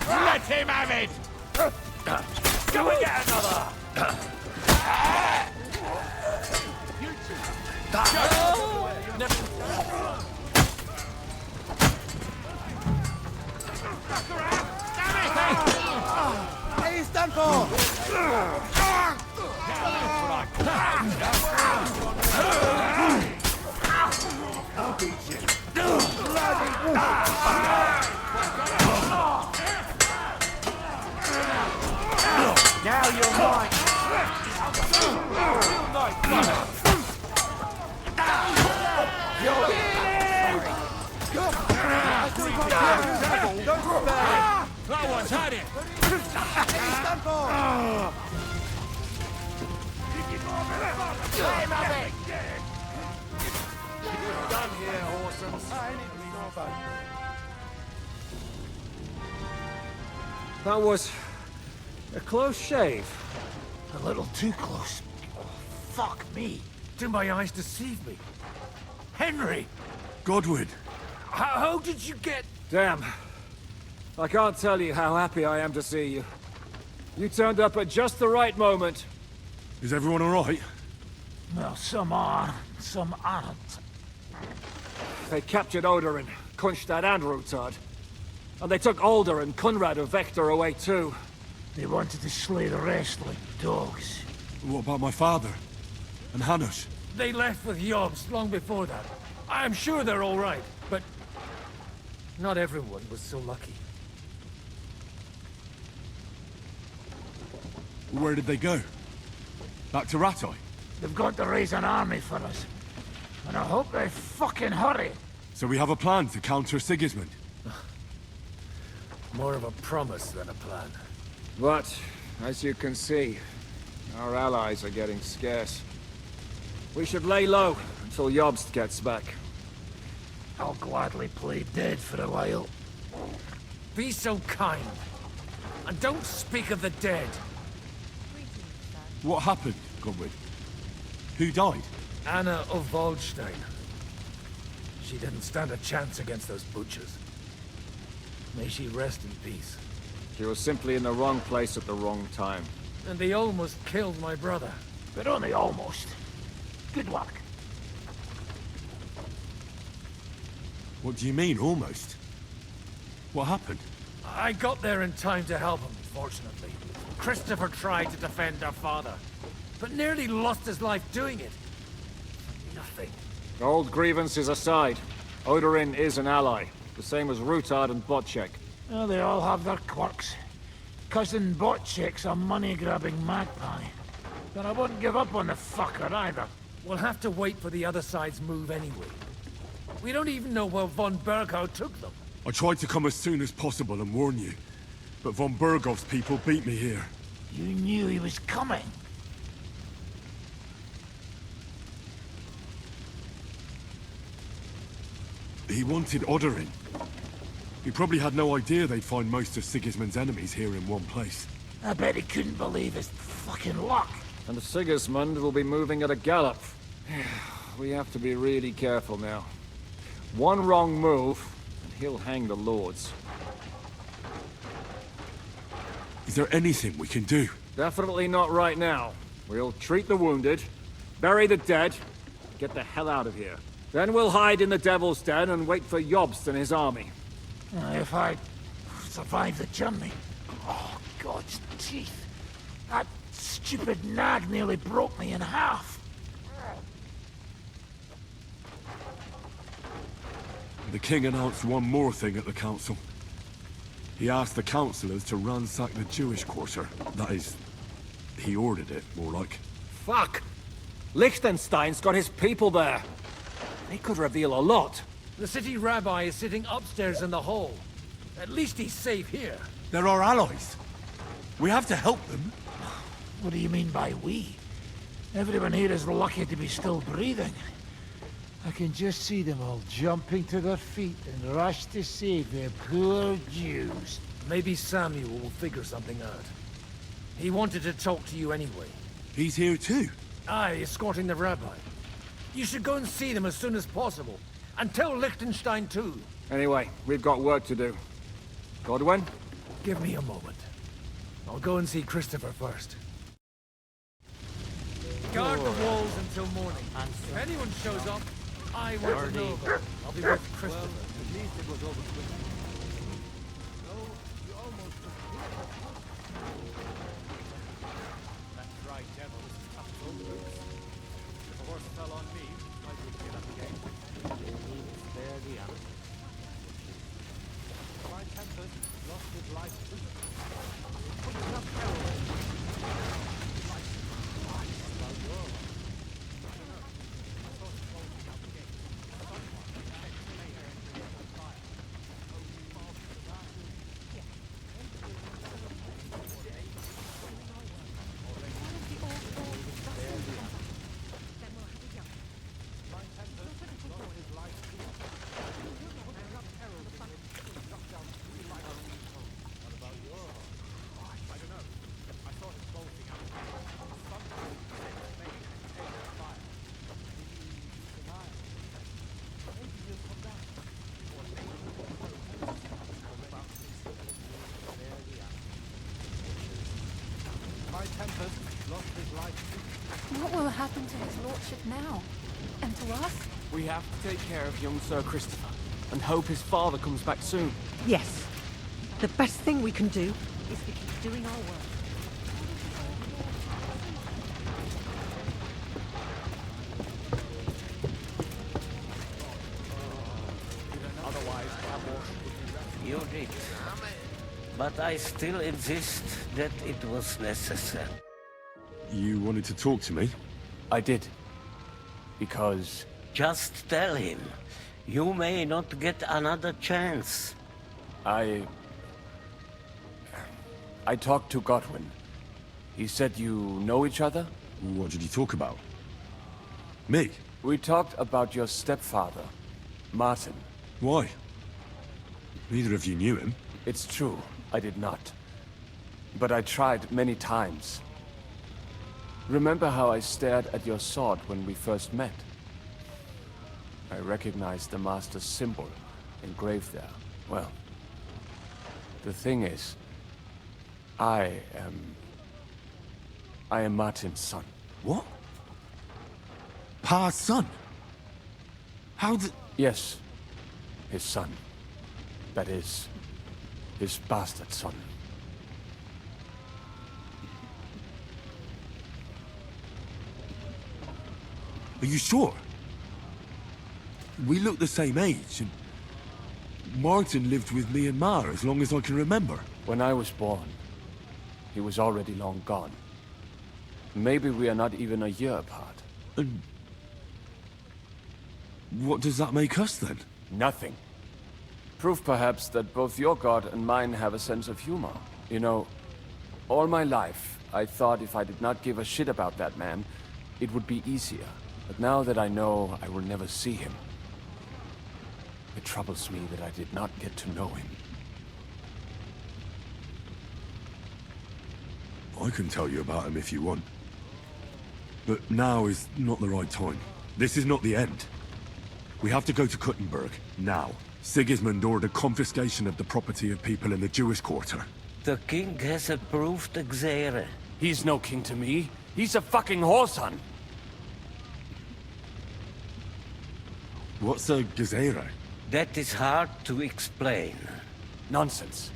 Let him have it! Go and get another! He's done for! I'll beat you. Now you're mine! That one's had it! He's done for! Let him have it! You're done here, Orsons. I need to know. That was a close shave. A little too close. Fuck me. Do my eyes deceive me? Henry! Godwin! How did you get... Damn. I can't tell you how happy I am to see you. You turned up at just the right moment. Is everyone all right? Well, some are, some aren't. They captured Odorin, Kunstad and Rutard. And they took Alder and Kunrad of Vector away too. They wanted to slay the rest like dogs. What about my father? And Hanush? They left with Yobs long before that. I'm sure they're all right, but... not everyone was so lucky. Where did they go? Back to Rattoi? They've got to raise an army for us. And I hope they fucking hurry. So we have a plan to counter Sigismund? More of a promise than a plan. But, as you can see, our allies are getting scarce. We should lay low until Jobst gets back. I'll gladly play dead for a while. Be so kind. And don't speak of the dead. What happened, Godwin? Who died? Anna of Waldstein. She didn't stand a chance against those butchers. May she rest in peace. She was simply in the wrong place at the wrong time. And they almost killed my brother. But only almost. Good luck. What do you mean, almost? What happened? I got there in time to help him, fortunately. Christopher tried to defend our father, but nearly lost his life doing it. Nothing. Old grievances aside, Odorin is an ally, the same as Rutard and Botchek. Well, they all have their quirks. Cousin Botchek's a money-grabbing magpie. But I wouldn't give up on the fucker either. We'll have to wait for the other side's move anyway. We don't even know where von Berghout took them. I tried to come as soon as possible and warn you, but von Bergov's people beat me here. You knew he was coming. He wanted Odorin. He probably had no idea they'd find most of Sigismund's enemies here in one place. I bet he couldn't believe his fucking luck. And Sigismund will be moving at a gallop. We have to be really careful now. One wrong move, and he'll hang the lords. Is there anything we can do? Definitely not right now. We'll treat the wounded, bury the dead, get the hell out of here. Then we'll hide in the Devil's Den and wait for Jobst and his army. If I survive the journey. Oh, God's teeth. That stupid nag nearly broke me in half. The king announced one more thing at the council. He asked the councillors to ransack the Jewish quarter. That is, he ordered it, more like. Fuck! Liechtenstein's got his people there. They could reveal a lot. The city rabbi is sitting upstairs in the hall. At least he's safe here. They're our allies. We have to help them. What do you mean by we? Everyone here is lucky to be still breathing. I can just see them all jumping to their feet and rush to save their poor Jews. Maybe Samuel will figure something out. He wanted to talk to you anyway. He's here too? Aye, escorting the rabbi. You should go and see them as soon as possible. And tell Liechtenstein too. Anyway, we've got work to do. Godwin? Give me a moment. I'll go and see Christopher first. Guard the walls until morning. If anyone shows up, I want to know about it. I'll be with Christopher. At least it was over quickly. That dry devil is tough to overlook. If a horse fell on me, I would get up again. Spare the other. My tempest lost his life too. Put some peril in. About your life. What will happen to his lordship now? And to us? We have to take care of young Sir Christopher, and hope his father comes back soon. Yes. The best thing we can do is to keep doing our work. You did. But I still insist that it was necessary. You wanted to talk to me? I did. Because... Just tell him. You may not get another chance. I talked to Godwin. He said you know each other? What did you talk about? Me? We talked about your stepfather, Martin. Why? Neither of you knew him. It's true, I did not. But I tried many times. Remember how I stared at your sword when we first met? I recognized the Master's symbol engraved there. Well, the thing is, I am Martin's son. What? Pa's son? How did... Yes, his son. That is, his bastard son. Are you sure? We look the same age, and Martin lived with me and Ma as long as I can remember. When I was born, he was already long gone. Maybe we are not even a year apart. And what does that make us then? Nothing. Proof perhaps that both your god and mine have a sense of humor. You know, all my life, I thought if I did not give a shit about that man, it would be easier. But now that I know I will never see him, it troubles me that I did not get to know him. I can tell you about him if you want. But now is not the right time. This is not the end. We have to go to Kuttenberg, now. Sigismund ordered confiscation of the property of people in the Jewish quarter. The king has approved Xere. He's no king to me. He's a fucking whoreson. What's a gazera? That is hard to explain. Nonsense.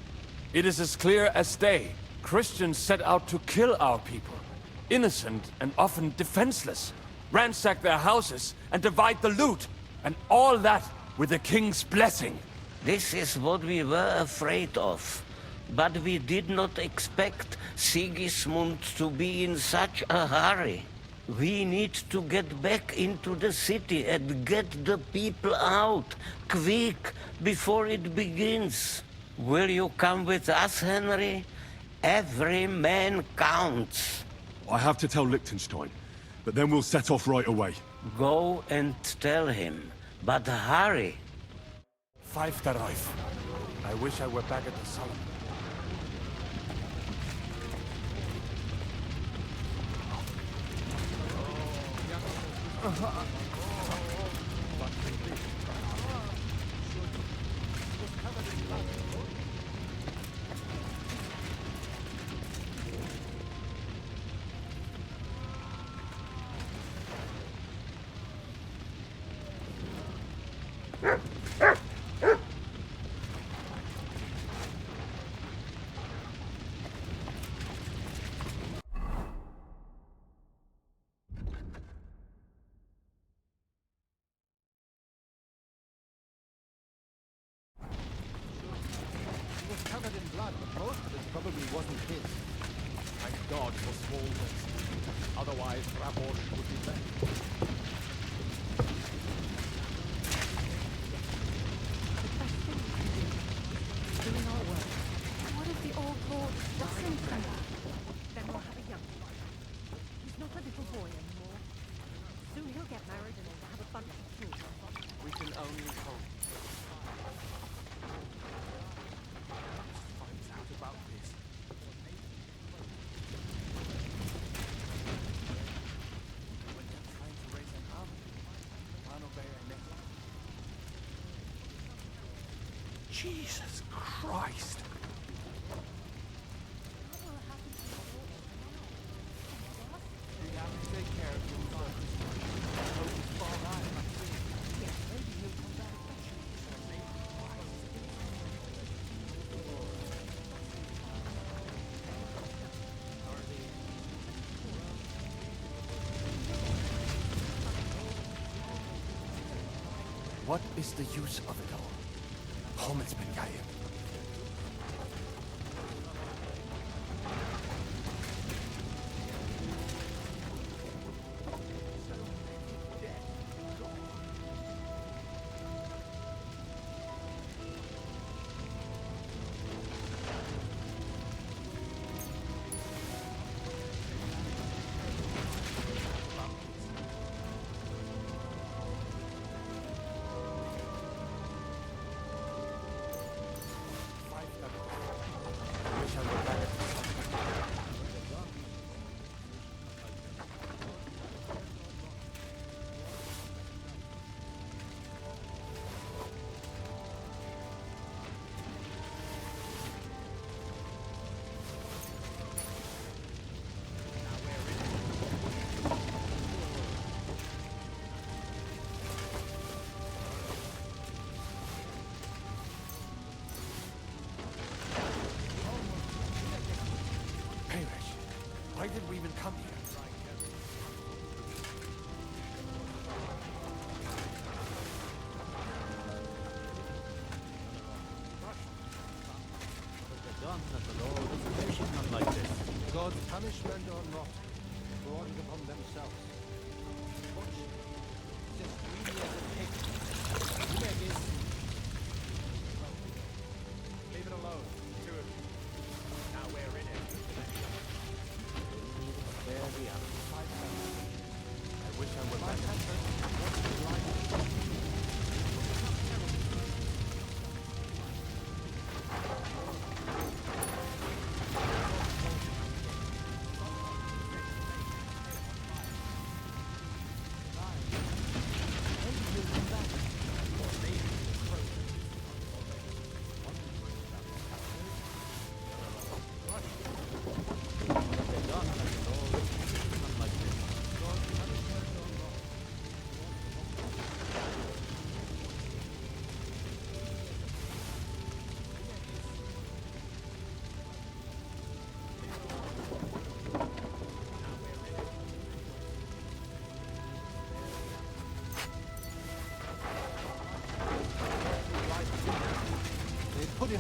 It is as clear as day. Christians set out to kill our people. Innocent and often defenseless. Ransack their houses and divide the loot. And all that with the king's blessing. This is what we were afraid of. But we did not expect Sigismund to be in such a hurry. We need to get back into the city and get the people out, quick, before it begins. Will you come with us, Henry? Every man counts. I have to tell Liechtenstein, but then we'll set off right away. Go and tell him, but hurry. 5 darauf. I wish I were back at the Solomon. Covered in blood, but most of it probably wasn't his. Thank God for small risks. Otherwise, Rabosh would be left. Doing our work. What if the old lord doesn't come back? Then we'll have a young one. He's not a little boy anymore. Soon he'll get married and we'll have a bunch of children. We can only hope. Jesus Christ! You have to take care of your son. I hope he's far right. Yes, maybe he'll come back eventually. What is the use of it all? Kommelsberg. Why did we even come here? Done that the Lord is punishing them like this. God's punishment or not, brought it upon themselves. Watch. It's as greedy as a pig. You make it. Leave it alone. Two of you. Now we're in it. There we are. I wish I were back at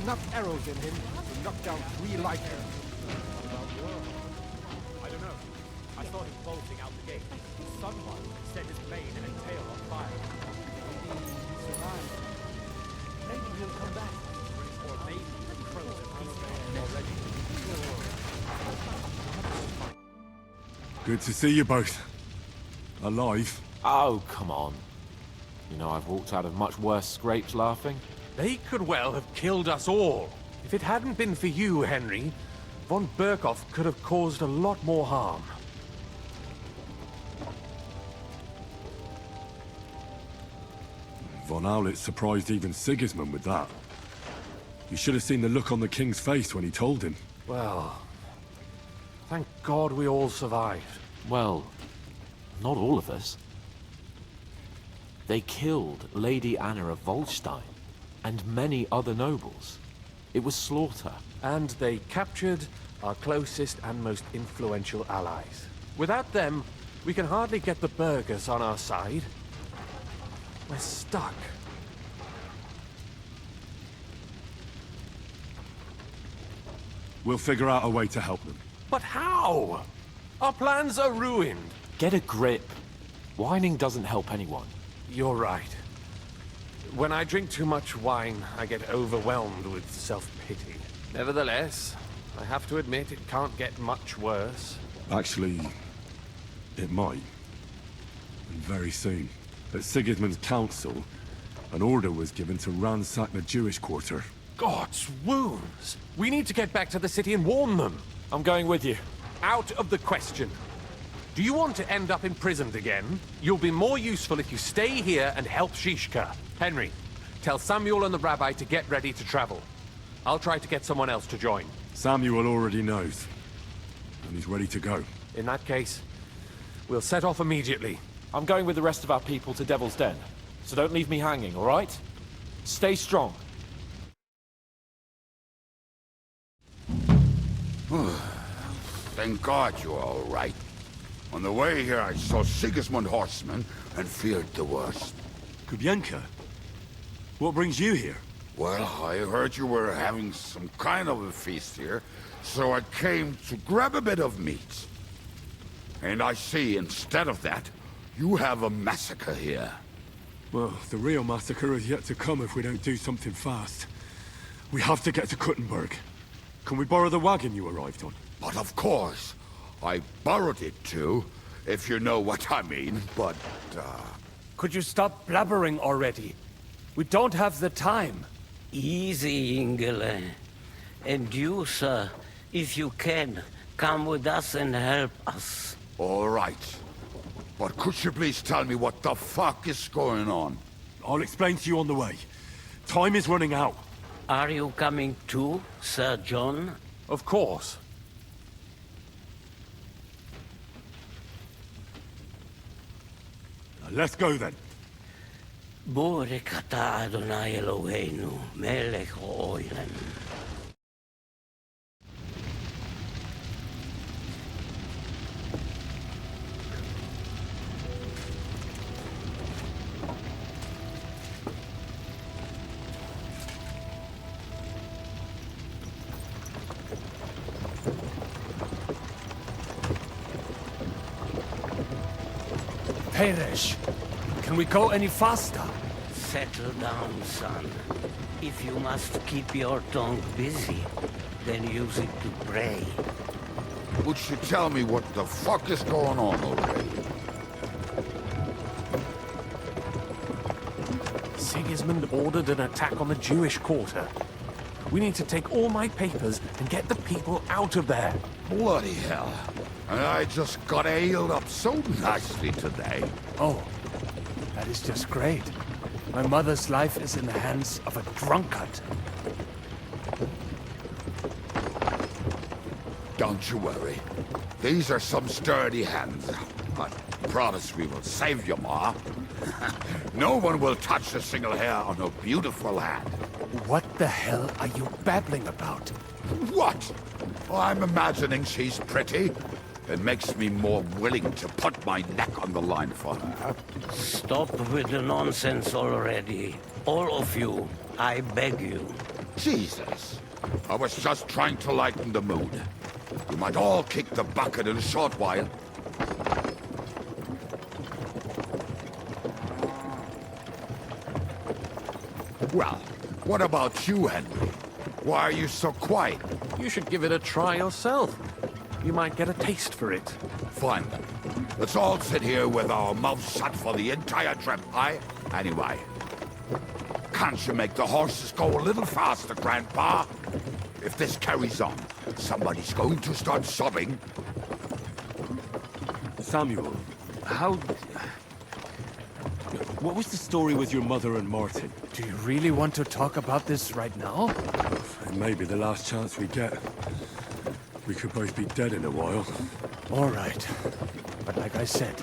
enough arrows in him to knock down 3 lightning. I don't know. I saw him bolting out the gate. Someone set his mane and tail on fire. Maybe he survived. Maybe he'll come back. Or maybe the crows are peaceful already. Good to see you both. Alive. Oh, come on. You know, I've walked out of much worse scrapes laughing. They could well have killed us all. If it hadn't been for you, Henry, von Berkhoff could have caused a lot more harm. Von Owlet surprised even Sigismund with that. You should have seen the look on the king's face when he told him. Well, thank God we all survived. Well, not all of us. They killed Lady Anna of Volstein, and many other nobles. It was slaughter. And they captured our closest and most influential allies. Without them, we can hardly get the burghers on our side. We're stuck. We'll figure out a way to help them. But how? Our plans are ruined. Get a grip. Whining doesn't help anyone. You're right. When I drink too much wine, I get overwhelmed with self-pity. Nevertheless, I have to admit it can't get much worse. Actually, it might. And very soon. At Sigismund's council, an order was given to ransack the Jewish quarter. God's wounds! We need to get back to the city and warn them. I'm going with you. Out of the question. Do you want to end up imprisoned again? You'll be more useful if you stay here and help Shishka. Henry, tell Samuel and the rabbi to get ready to travel. I'll try to get someone else to join. Samuel already knows. And he's ready to go. In that case, we'll set off immediately. I'm going with the rest of our people to Devil's Den. So don't leave me hanging, all right? Stay strong. Thank God you're all right. On the way here, I saw Sigismund horsemen and feared the worst. Kubienka? What brings you here? Well, I heard you were having some kind of a feast here, so I came to grab a bit of meat. And I see, instead of that, you have a massacre here. Well, the real massacre is yet to come if we don't do something fast. We have to get to Kuttenberg. Can we borrow the wagon you arrived on? But of course. I borrowed it too, if you know what I mean, but, Could you stop blabbering already? We don't have the time. Easy, Ingele. And you, sir, if you can, come with us and help us. All right. But could you please tell me what the fuck is going on? I'll explain to you on the way. Time is running out. Are you coming too, Sir John? Of course. Let's go then. Borek ata Adonai Eloheinu, melech ha'olam. Peresh, can we go any faster? Settle down, son. If you must keep your tongue busy, then use it to pray. Would you tell me what the fuck is going on already? Sigismund ordered an attack on the Jewish quarter. We need to take all my papers and get the people out of there. Bloody hell. And I just got ailed up so nicely today. Oh, that is just great. My mother's life is in the hands of a drunkard. Don't you worry. These are some sturdy hands. I promise we will save you, Ma. No one will touch a single hair on her beautiful hand. What the hell are you babbling about? What? Oh, I'm imagining she's pretty. It makes me more willing to put my neck on the line for her. Stop with the nonsense already. All of you, I beg you. Jesus. I was just trying to lighten the mood. You might all kick the bucket in a short while. Well, what about you, Henry? Why are you so quiet? You should give it a try yourself. You might get a taste for it. Fine then. Let's all sit here with our mouths shut for the entire trip, aye? Anyway, can't you make the horses go a little faster, Grandpa? If this carries on, somebody's going to start sobbing. Samuel, how... What was the story with your mother and Martin? Do you really want to talk about this right now? It may be the last chance we get. We could both be dead in a while. All right. But like I said,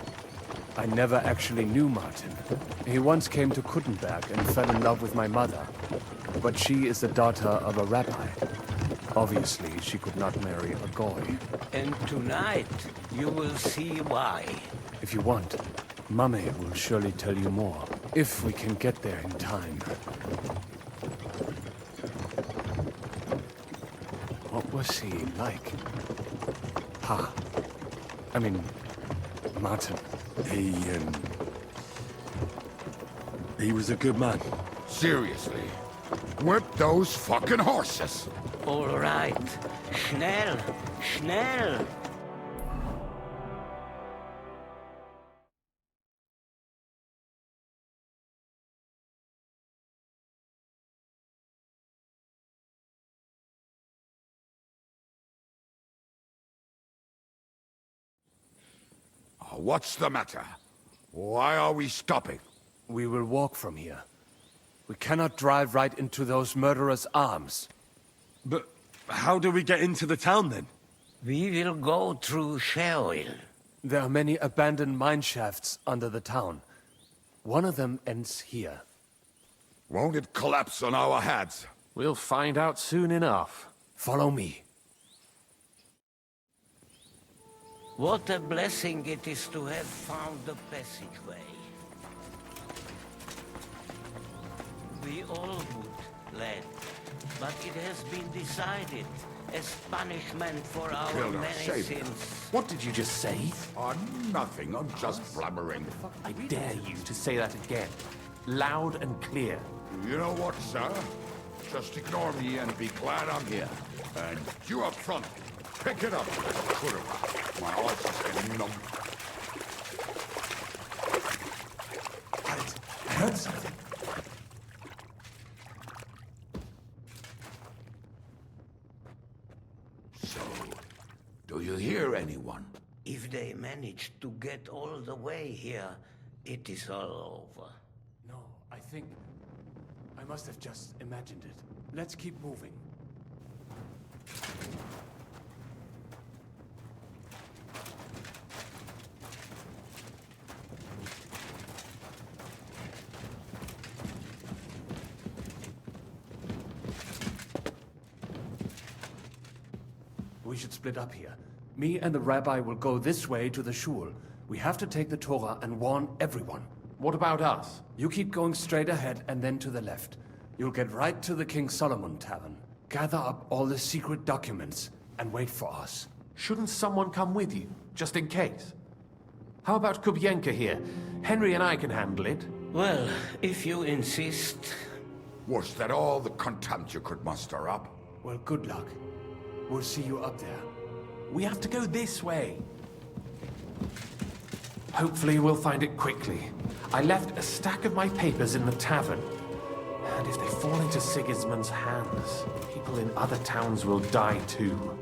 I never actually knew Martin. He once came to Kuttenberg and fell in love with my mother. But she is the daughter of a rabbi. Obviously, she could not marry a goy. And tonight, you will see why. If you want, Mummy will surely tell you more. If we can get there in time. What was he like? I mean, Martin. He was a good man. Seriously. Whip those fucking horses. All right. Schnell, schnell. What's the matter? Why are we stopping? We will walk from here. We cannot drive right into those murderers' arms. But how do we get into the town then? We will go through Sheol. There are many abandoned mine shafts under the town. One of them ends here. Won't it collapse on our heads? We'll find out soon enough. Follow me. What a blessing it is to have found the passageway. We all would, lad, but it has been decided as punishment for our Killed our many savior. sins. What did you just say? Nothing. I'm just blabbering. I dare you to say that again. Loud and clear. You know what, sir? Just ignore me and be glad I'm here. And you up front, pick it up. My eyes is getting numb. I heard something. So, do you hear anyone? If they manage to get all the way here, it is all over. No, I think... I must have just imagined it. Let's keep moving. We should split up here. Me and the rabbi will go this way to the shul. We have to take the Torah and warn everyone. What about us? You keep going straight ahead and then to the left. You'll get right to the King Solomon Tavern. Gather up all the secret documents and wait for us. Shouldn't someone come with you, just in case? How about Kubienka here? Henry and I can handle it. Well, if you insist. Was that all the contempt you could muster up? Well, good luck. We'll see you up there. We have to go this way. Hopefully we'll find it quickly. I left a stack of my papers in the tavern. And if they fall into Sigismund's hands, people in other towns will die too.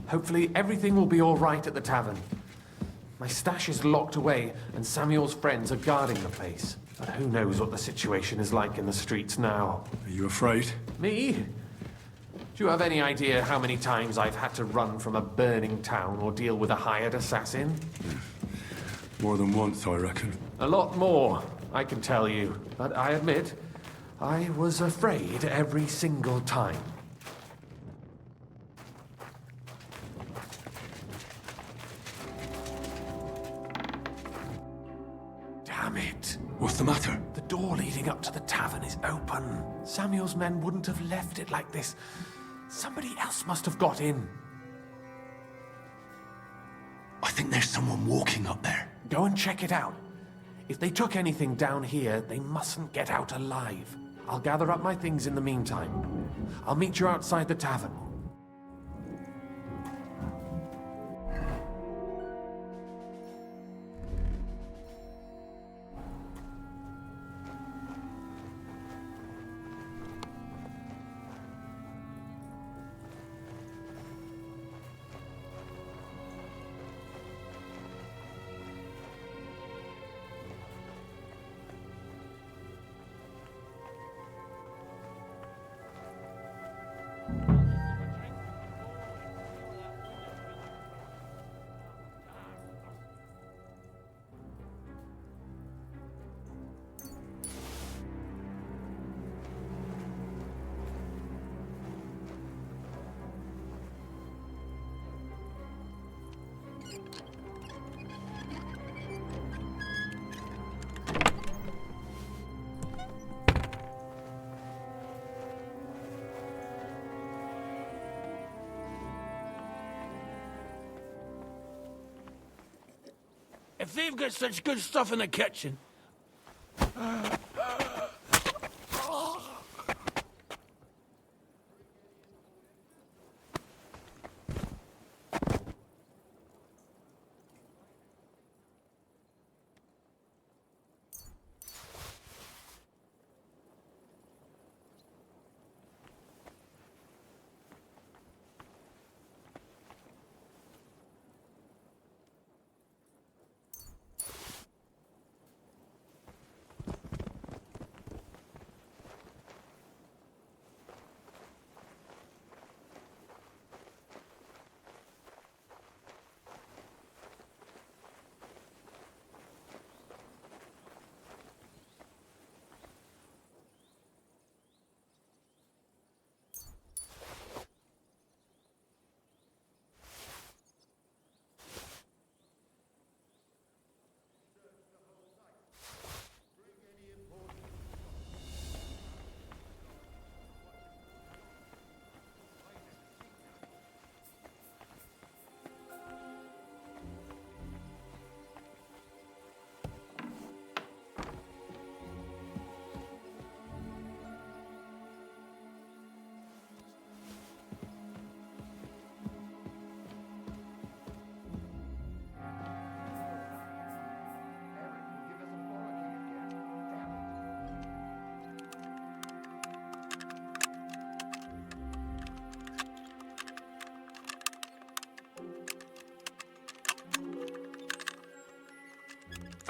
Hopefully everything will be all right at the tavern. My stash is locked away, and Samuel's friends are guarding the place. But who knows what the situation is like in the streets now. Are you afraid? Me? Do you have any idea how many times I've had to run from a burning town or deal with a hired assassin? More than once, I reckon. A lot more, I can tell you. But I admit, I was afraid every single time. Damn it. What's the matter? The door leading up to the tavern is open. Samuel's men wouldn't have left it like this. Somebody else must have got in. I think there's someone walking up there. Go and check it out. If they took anything down here, they mustn't get out alive. I'll gather up my things in the meantime. I'll meet you outside the tavern. If they've got such good stuff in the kitchen.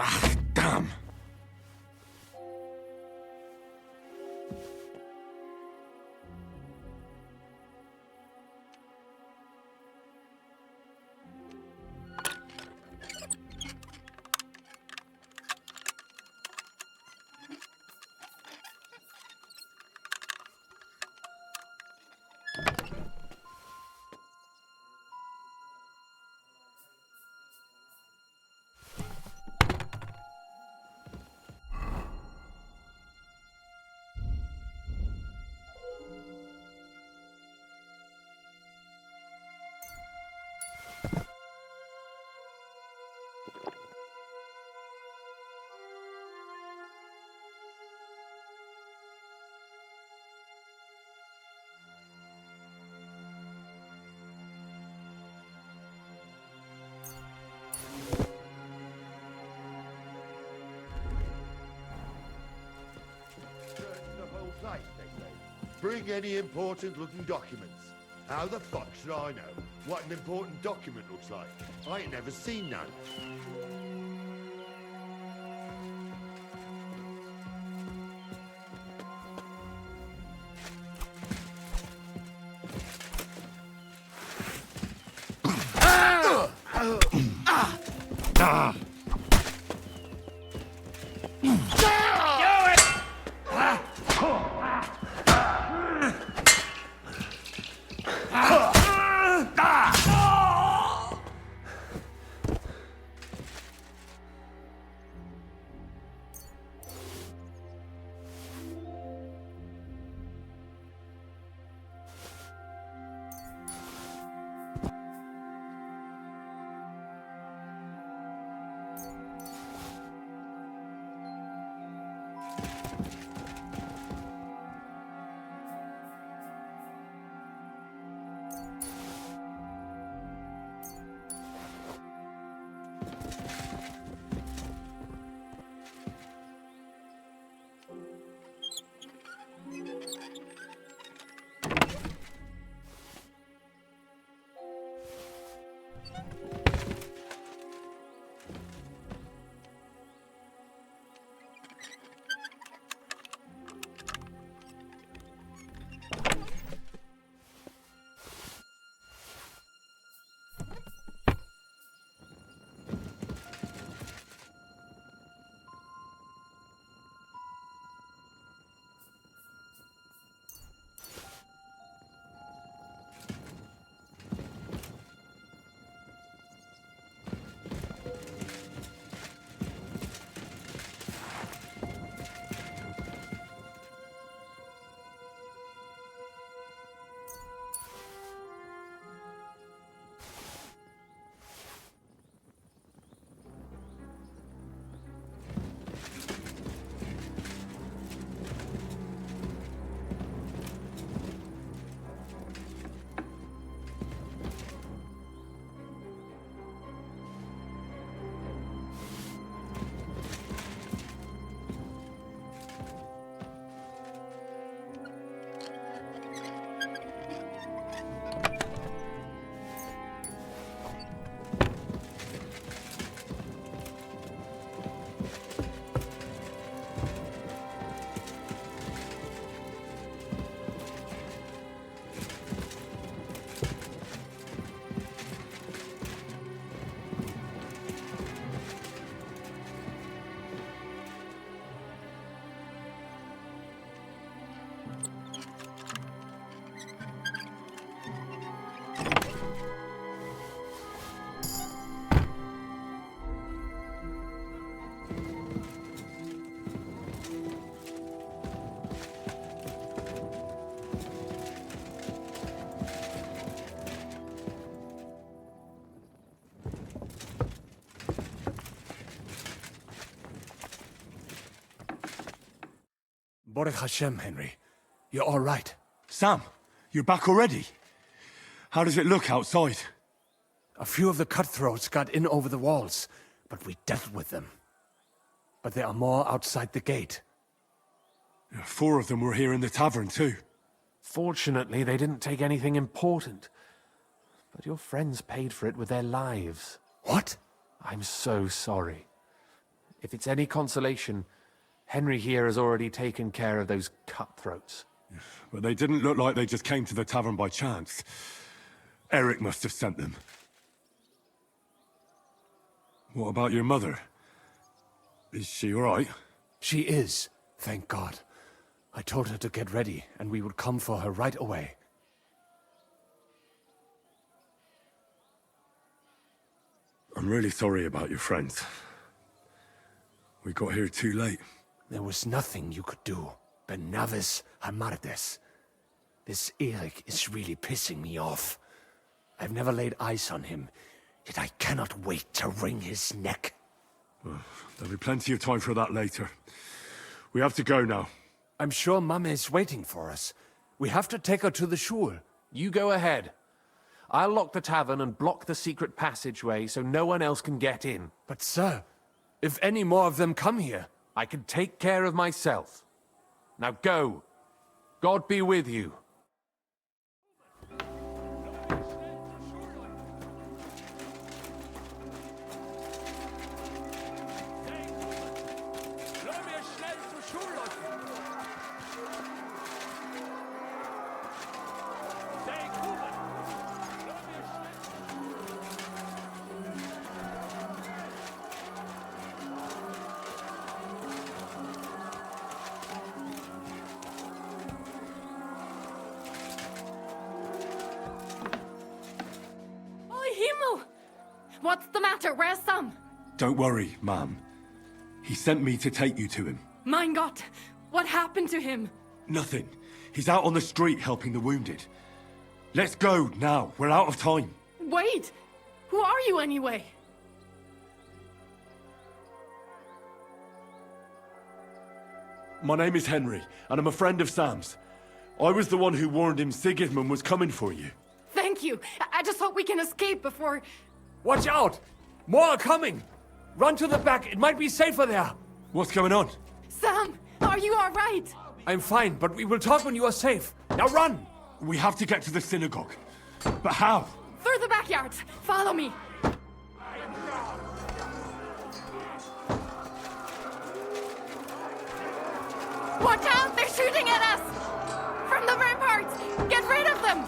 Ah, damn. Place, they say. Bring any important-looking documents. How the fuck should I know what an important document looks like? I ain't never seen none. Baruch Hashem, Henry. You're all right. Sam, you're back already? How does it look outside? A few of the cutthroats got in over the walls, but we dealt with them. But there are more outside the gate. 4 of them were here in the tavern too. Fortunately, they didn't take anything important. But your friends paid for it with their lives. What? I'm so sorry. If it's any consolation, Henry here has already taken care of those cutthroats. But they didn't look like they just came to the tavern by chance. Eric must have sent them. What about your mother? Is she all right? She is, thank God. I told her to get ready, and we would come for her right away. I'm really sorry about your friends. We got here too late. There was nothing you could do. Ben Navis Hamardes. This Eric is really pissing me off. I've never laid eyes on him, yet I cannot wait to wring his neck. Well, there'll be plenty of time for that later. We have to go now. I'm sure Mama is waiting for us. We have to take her to the shul. You go ahead. I'll lock the tavern and block the secret passageway so no one else can get in. But sir, if any more of them come here... I can take care of myself. Now go. God be with you. What's the matter? Where's Sam? Don't worry, ma'am. He sent me to take you to him. Mein Gott! What happened to him? Nothing. He's out on the street helping the wounded. Let's go now. We're out of time. Wait! Who are you anyway? My name is Henry, and I'm a friend of Sam's. I was the one who warned him Sigismund was coming for you. Thank you. I just hope we can escape before... Watch out! More are coming! Run to the back, it might be safer there! What's going on? Sam, are you all right? I'm fine, but we will talk when you are safe. Now run! We have to get to the synagogue. But how? Through the backyards. Follow me. Watch out! They're shooting at us! From the ramparts! Get rid of them!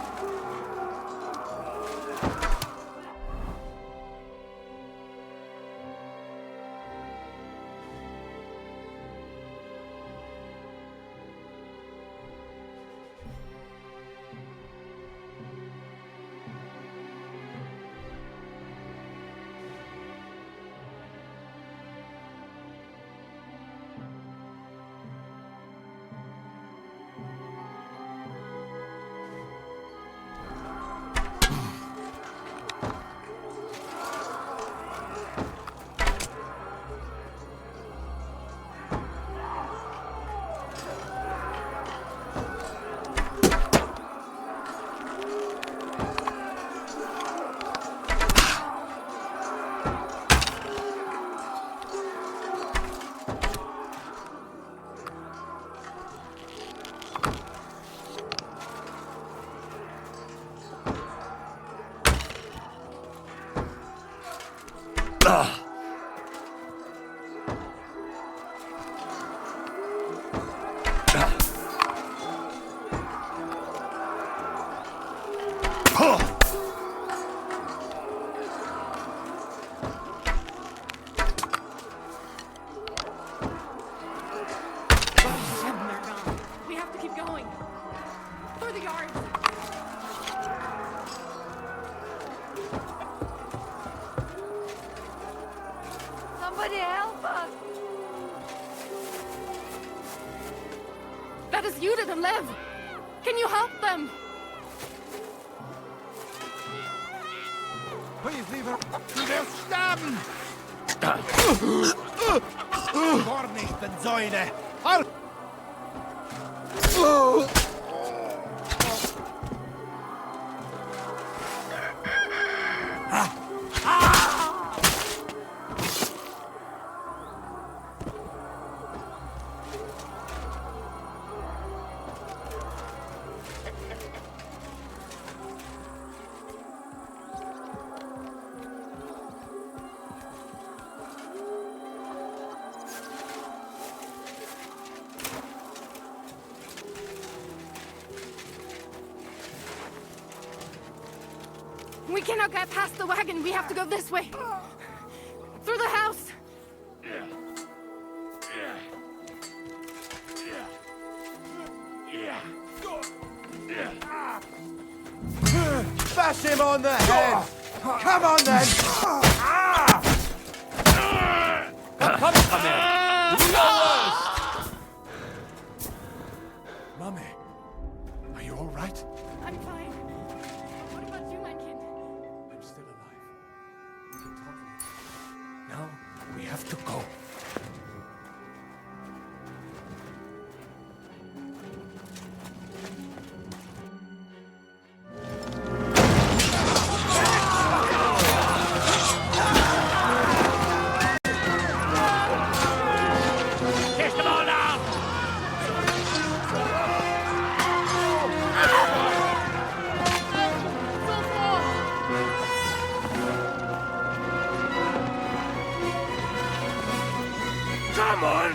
We have to keep going. Through the yards. Somebody help us. That is Judith and Lev. Can you help them? Please leave her. Du wirst sterben! Gornichten, Säule! Halt! We cannot get past the wagon. We have to go this way. Through the house. Bash him on the head! Come on then! Come in! Do your worst! Mummy, are you all right? I'm fine. What about you, my kid? I'm still alive. We can talk later. Now, we have to go. Come on!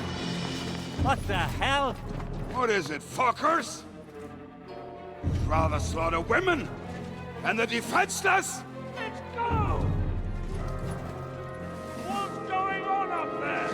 What the hell? What is it, fuckers? Rather slaughter women and the defenseless? Let's go! What's going on up there?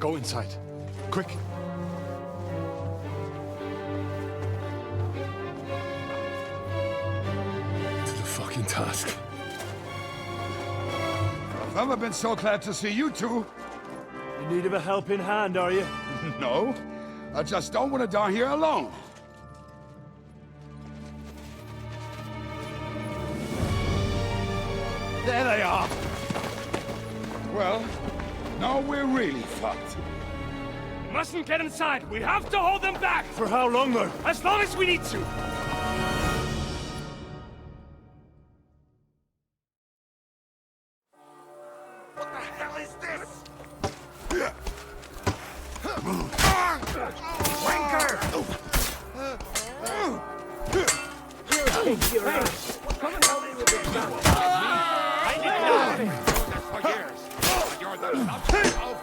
Go inside. Quick. To the fucking task. I've never been so glad to see you two. In need of a helping hand, are you? No, I just don't want to die here alone. There they are. Well, now we're really fucked. We mustn't get inside. We have to hold them back. For how long, though? As long as we need to. What the hell is this? Wanker! Come and help me with this stuff. I didn't know this for years. But you're the subject of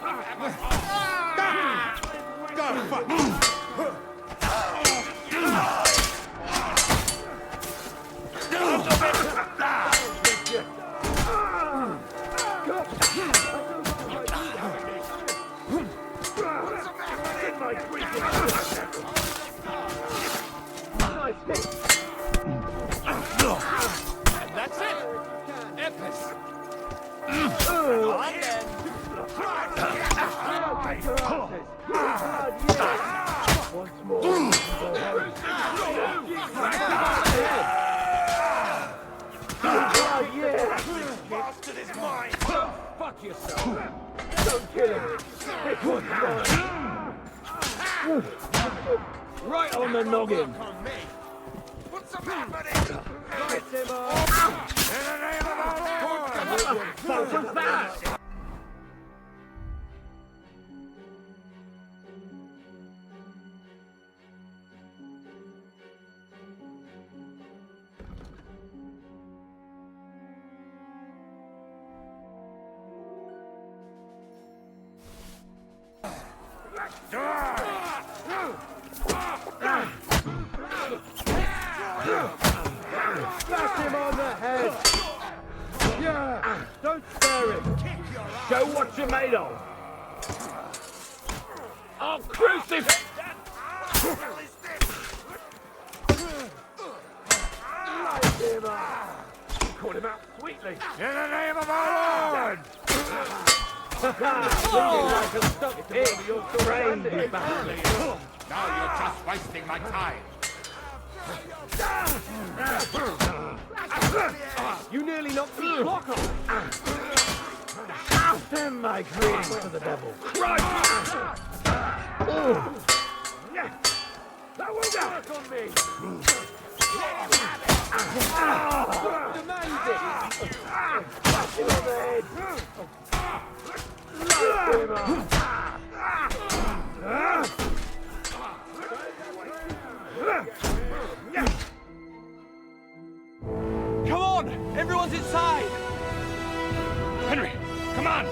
And that's it. Epis. Once more. bastard is mine. Fuck yourself. Don't kill him. This one's mine. Right on the noggin. What's happening? Get him up. In the name of our Lord! What was that? Smash him on the head! Yeah! Don't spare him! Show what you're made of! Oh, crucifix! Light him up! Call him out sweetly! In the name of our Lord! Like a stuck pig, you're crazy bastard! Now you're just wasting my time. You nearly knocked the block off! Out him, my greed to the devil! Christ! That will work on me! Demand it! Bash him on the head! Light him up! Come on! Everyone's inside! Henry, come on!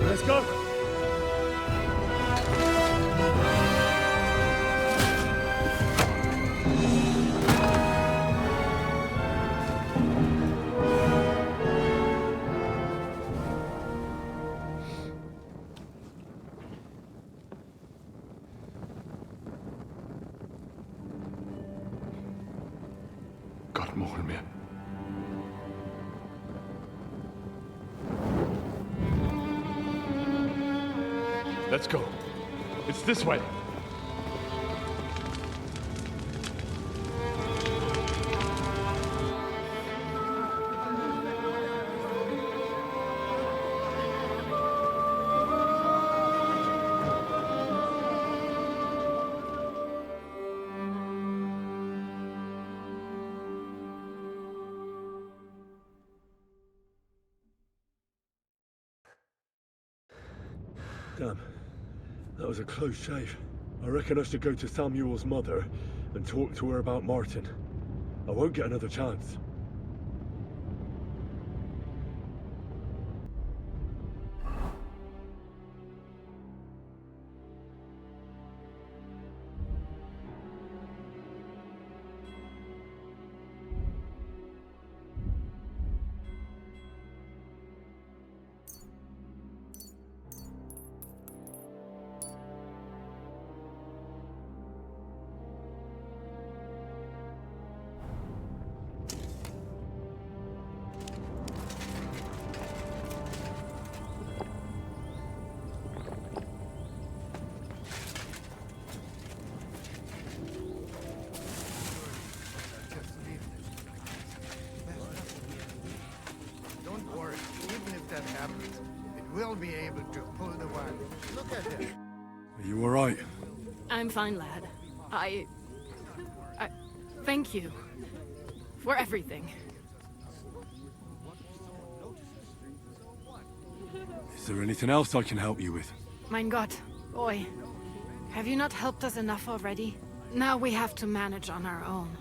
Let's go. God more mir. Let's go. It's this way. Damn. That was a close shave. I reckon I should go to Samuel's mother and talk to her about Martin. I won't get another chance. He'll be able to pull the wagon. Look at him. Are you alright? I'm fine, lad. I thank you for everything. Is there anything else I can help you with? Mein Gott, boy. Have you not helped us enough already? Now we have to manage on our own.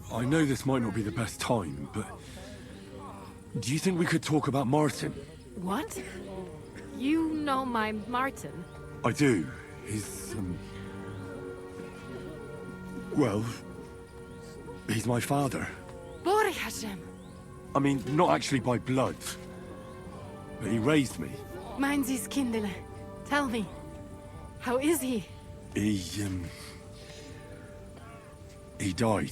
I know this might not be the best time, but... do you think we could talk about Martin? What? You know my Martin? I do. He's, well... he's my father. Bore Hashem. I mean, not actually by blood. But he raised me. Mein Sis Kindele. Tell me. How is he? He died.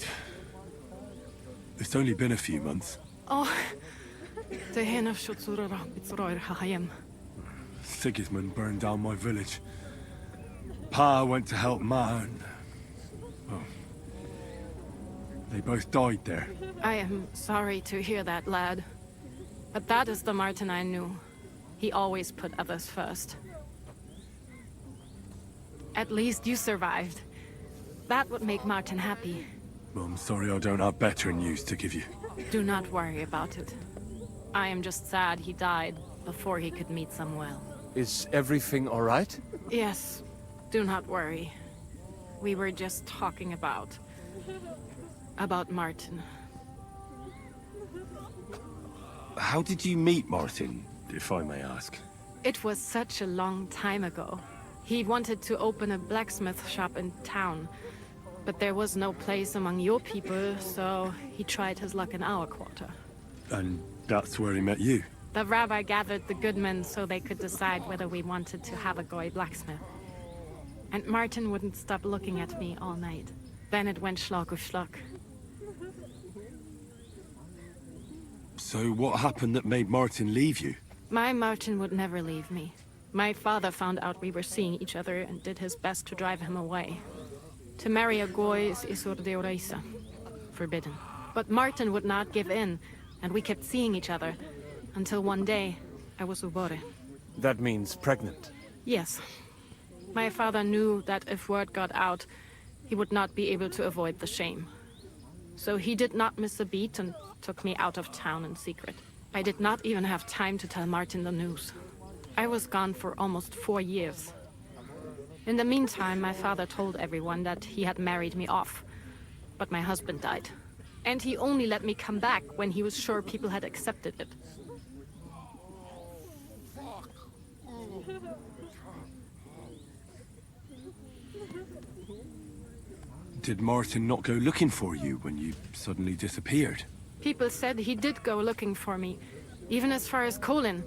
It's only been a few months. Oh. Tehenaf Shutzurara Bitzroir Hahayem. Sigismund burned down my village. Pa went to help Ma and... well, they both died there. I am sorry to hear that, lad. But that is the Martin I knew. He always put others first. At least you survived. That would make Martin happy. Well, I'm sorry I don't have better news to give you. Do not worry about it. I am just sad he died before he could meet Samuel. Is everything all right? Yes. Do not worry. We were just talking about Martin. How did you meet Martin, if I may ask? It was such a long time ago. He wanted to open a blacksmith shop in town, but there was no place among your people, so he tried his luck in our quarter. And that's where he met you? The rabbi gathered the good men so they could decide whether we wanted to have a goy blacksmith. And Martin wouldn't stop looking at me all night. Then it went schlock auf schlock. So what happened that made Martin leave you? My Martin would never leave me. My father found out we were seeing each other and did his best to drive him away. To marry a goy is isur deoraisa, forbidden. But Martin would not give in, and we kept seeing each other, until one day, I was ubore. That means pregnant. Yes. My father knew that if word got out, he would not be able to avoid the shame. So he did not miss a beat and took me out of town in secret. I did not even have time to tell Martin the news. I was gone for almost 4 years. In the meantime, my father told everyone that he had married me off. But my husband died. And he only let me come back when he was sure people had accepted it. Did Martin not go looking for you when you suddenly disappeared? People said he did go looking for me, even as far as Colin.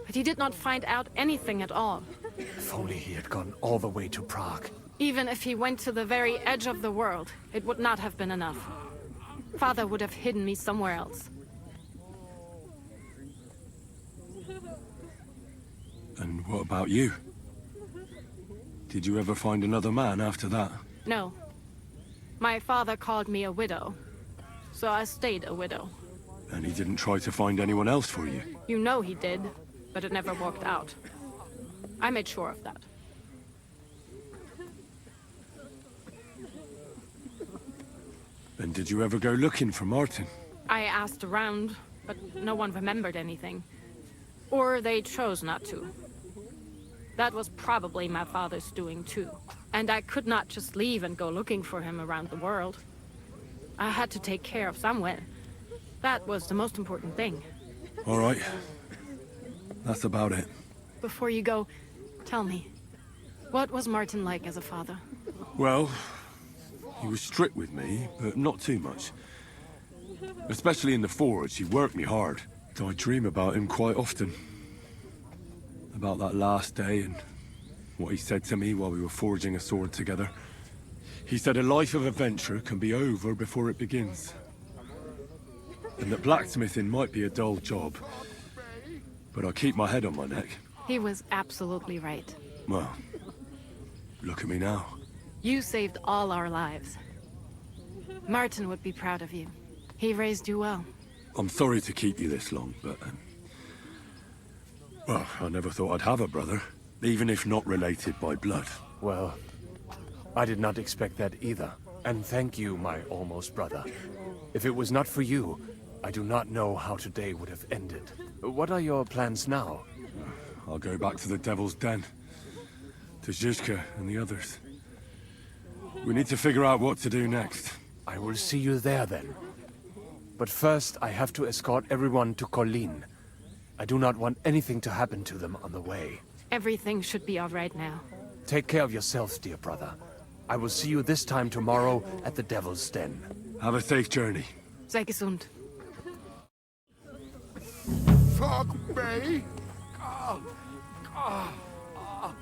But he did not find out anything at all. If only he had gone all the way to Prague. Even if he went to the very edge of the world, it would not have been enough. Father would have hidden me somewhere else. And what about you? Did you ever find another man after that? No. My father called me a widow, so I stayed a widow. And he didn't try to find anyone else for you? You know he did, but it never worked out. I made sure of that. And did you ever go looking for Martin? I asked around, but no one remembered anything. Or they chose not to. That was probably my father's doing too. And I could not just leave and go looking for him around the world. I had to take care of Samuel. That was the most important thing. All right. That's about it. Before you go, tell me, what was Martin like as a father? Well, he was strict with me, but not too much. Especially in the forge, he worked me hard. I dream about him quite often. About that last day and what he said to me while we were forging a sword together. He said a life of adventure can be over before it begins. And that blacksmithing might be a dull job, but I keep my head on my neck. He was absolutely right. Well, look at me now. You saved all our lives. Martin would be proud of you. He raised you well. I'm sorry to keep you this long, but... Well, I never thought I'd have a brother, even if not related by blood. Well, I did not expect that either. And thank you, my almost brother. If it was not for you, I do not know how today would have ended. What are your plans now? I'll go back to the Devil's Den. To Zhizka and the others. We need to figure out what to do next. I will see you there then. But first, I have to escort everyone to Colleen. I do not want anything to happen to them on the way. Everything should be all right now. Take care of yourself, dear brother. I will see you this time tomorrow at the Devil's Den. Have a safe journey. Sei gesund. Fuck me! Ah, ah, ah.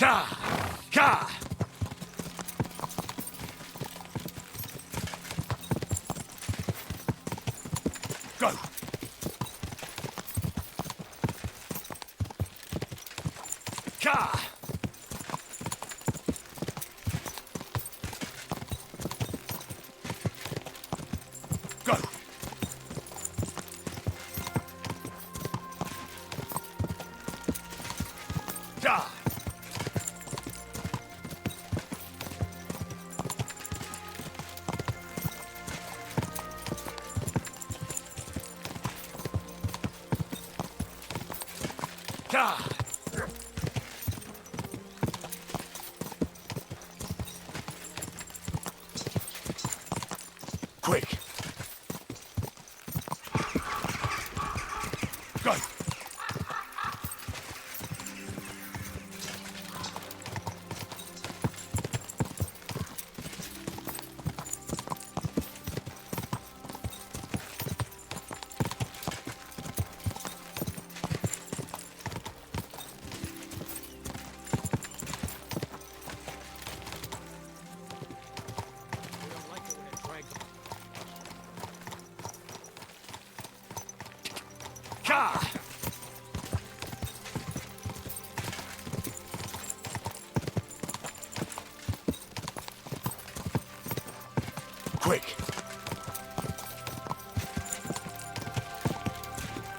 Ka! Ka! Go! Ka! Go! Ka! Ka! Quick! Go! Ka! Quick!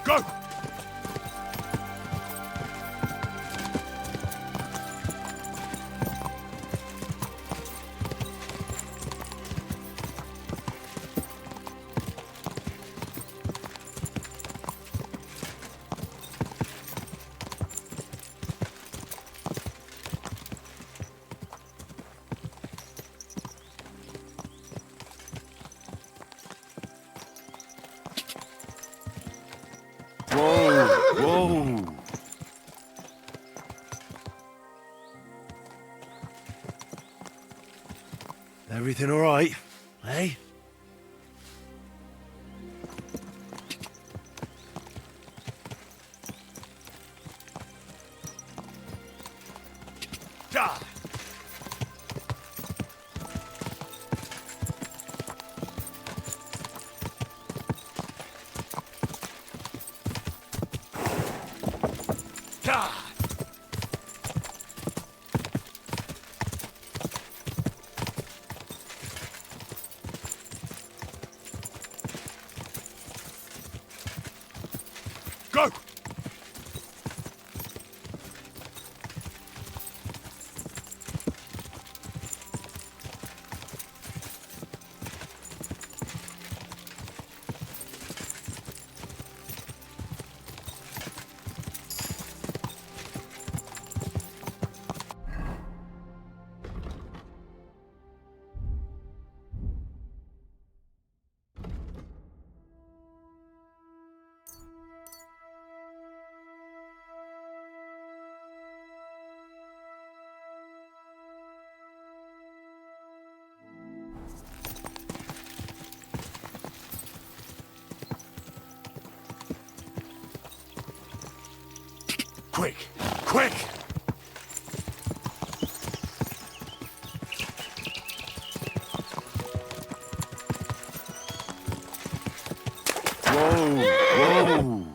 Go! Whoa! Whoa! Everything all right, eh? Ka! Ka! Go! Quick! Quick! Whoa! Whoa!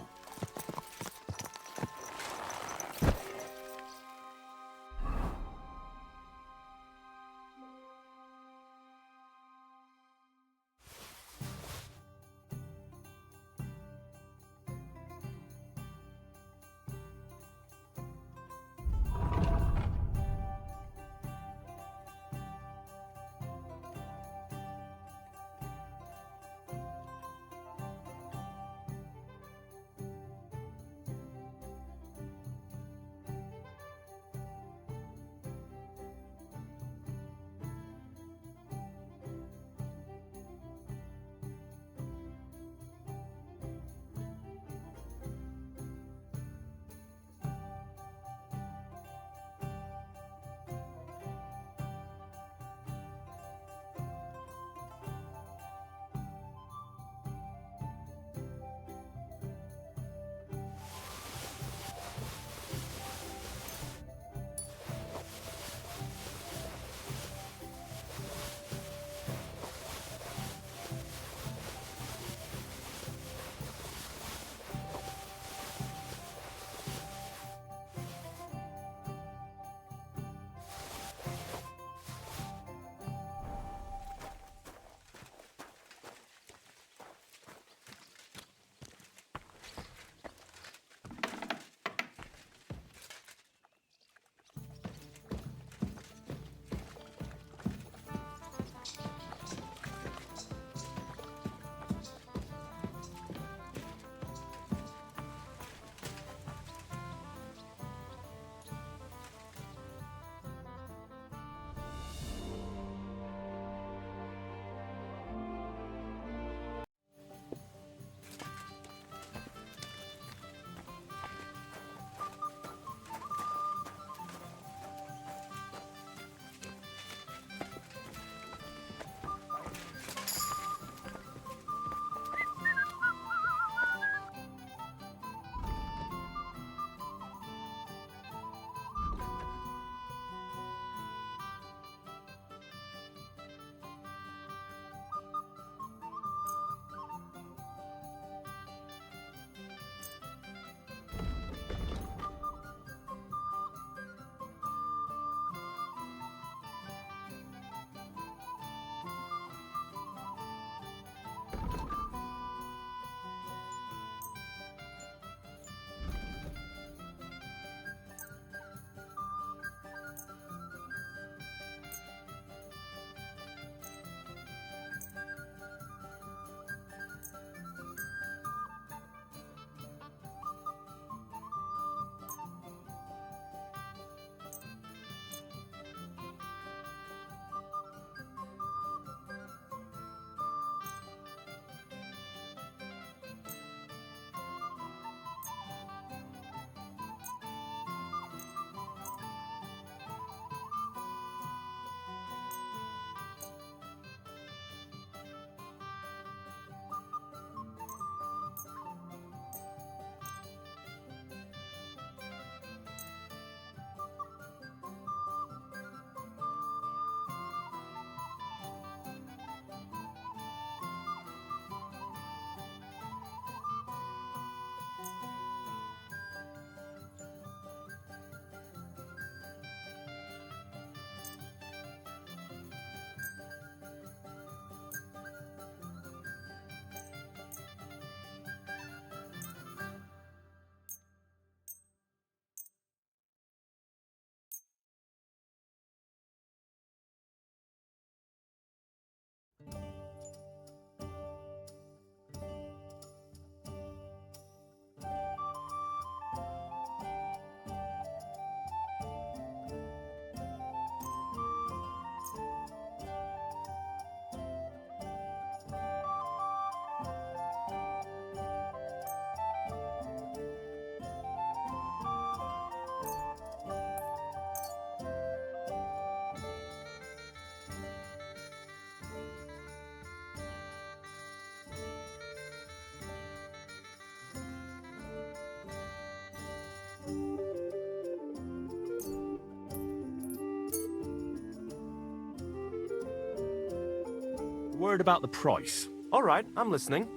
Word about the price. All right, I'm listening.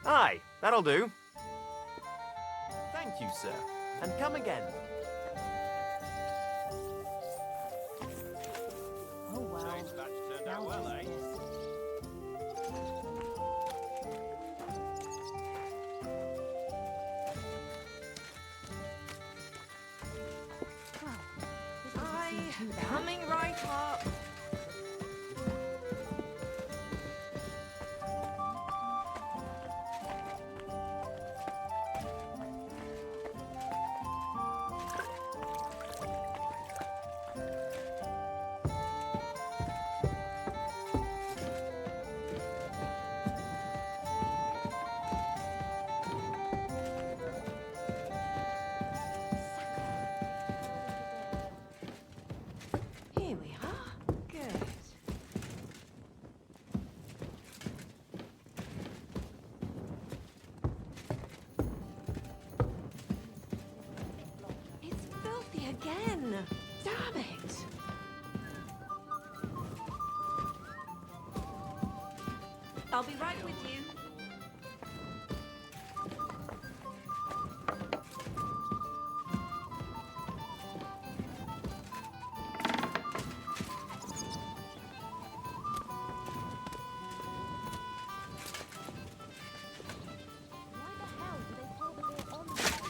Aye, that'll do. Thank you, sir. And come again. Oh wow. Turned Now out well, just eh? this. Well, this doesn't seem too bad. Coming right up. Here we are. Good. It's filthy again. Damn it. I'll be right with you. Why the hell do they pour the beer on the table?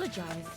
apologize.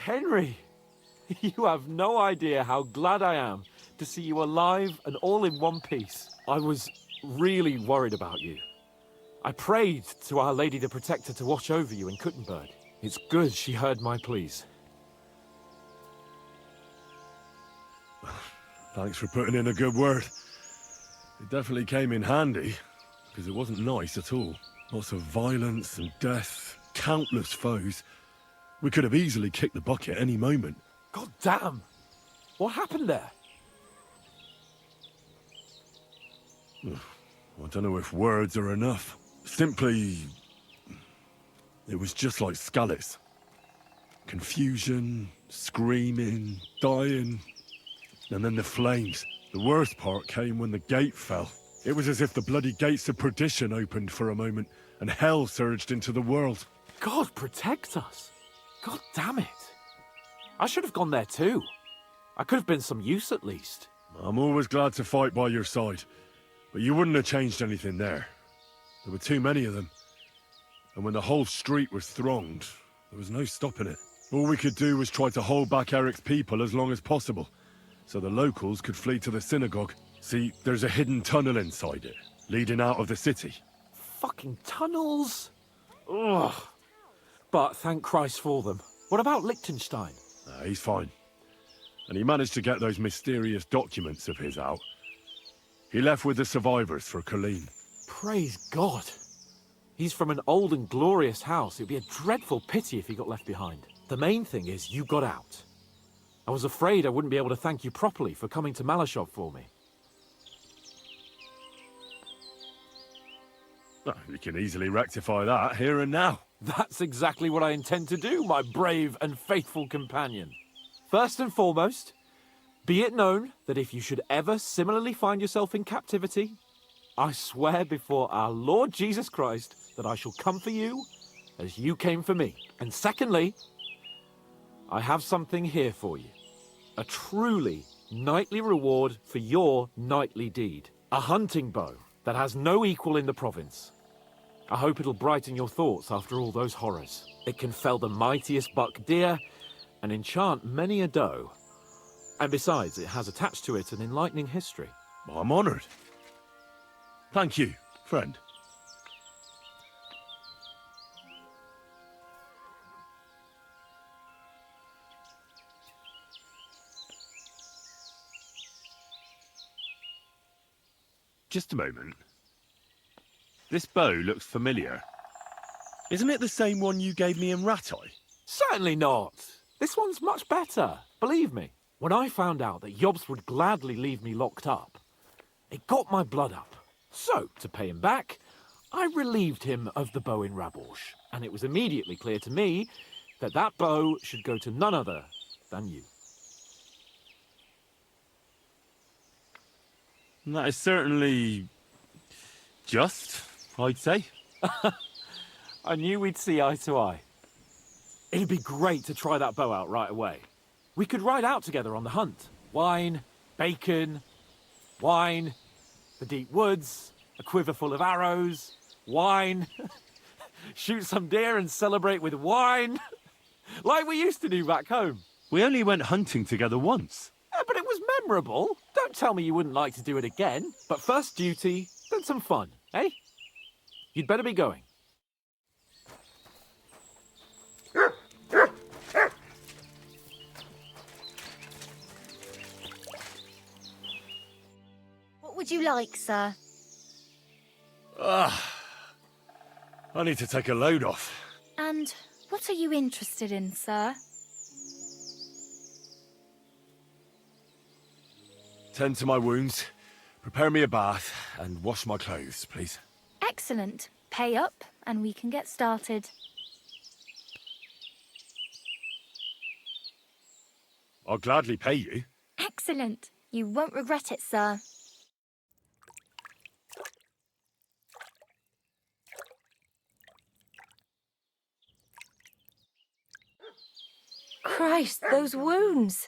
Henry! You have no idea how glad I am to see you alive and all in one piece. I was really worried about you. I prayed to Our Lady the Protector to watch over you in Kuttenberg. It's good she heard my pleas. Thanks for putting in a good word. It definitely came in handy, because it wasn't nice at all. Lots of violence and death, countless foes. We could have easily kicked the bucket any moment. God damn! What happened there? I don't know if words are enough. Simply... it was just like Scalis. Confusion, screaming, dying, and then the flames. The worst part came when the gate fell. It was as if the bloody gates of perdition opened for a moment, and hell surged into the world. God protect us! God damn it! I should have gone there too. I could have been some use at least. I'm always glad to fight by your side, but you wouldn't have changed anything there. There were too many of them. And when the whole street was thronged, there was no stopping it. All we could do was try to hold back Eric's people as long as possible, so the locals could flee to the synagogue. See, there's a hidden tunnel inside it, leading out of the city. Fucking tunnels! Ugh. But thank Christ for them. What about Liechtenstein? He's fine. And he managed to get those mysterious documents of his out. He left with the survivors for Colleen. Praise God. He's from an old and glorious house. It'd be a dreadful pity if he got left behind. The main thing is you got out. I was afraid I wouldn't be able to thank you properly for coming to Malashov for me. Well, you can easily rectify that here and now. That's exactly what I intend to do, my brave and faithful companion. First and foremost, be it known that if you should ever similarly find yourself in captivity, I swear before our Lord Jesus Christ that I shall come for you as you came for me. And secondly, I have something here for you. A truly knightly reward for your knightly deed. A hunting bow that has no equal in the province. I hope it'll brighten your thoughts after all those horrors. It can fell the mightiest buck deer and enchant many a doe, And besides, it has attached to it an enlightening history. I'm honored. Thank you, friend. Just a moment. This bow looks familiar. Isn't it the same one you gave me in Ratai? Certainly not. This one's much better. Believe me, when I found out that Yobs would gladly leave me locked up, it got my blood up. So, to pay him back, I relieved him of the bow in Raborsh, and it was immediately clear to me that that bow should go to none other than you. That is certainly just, I'd say. I knew we'd see eye to eye. It'd be great to try that bow out right away. We could ride out together on the hunt. Wine, bacon, wine, the deep woods, a quiver full of arrows, wine, shoot some deer and celebrate with wine, like we used to do back home. We only went hunting together once. But it was memorable. Don't tell me you wouldn't like to do it again. But first duty, then some fun, eh? You'd better be going. What would you like, sir? I need to take a load off. And what are you interested in, sir? Tend to my wounds, prepare me a bath, and wash my clothes, please. Excellent. Pay up, and we can get started. I'll gladly pay you. Excellent. You won't regret it, sir. Christ, those wounds!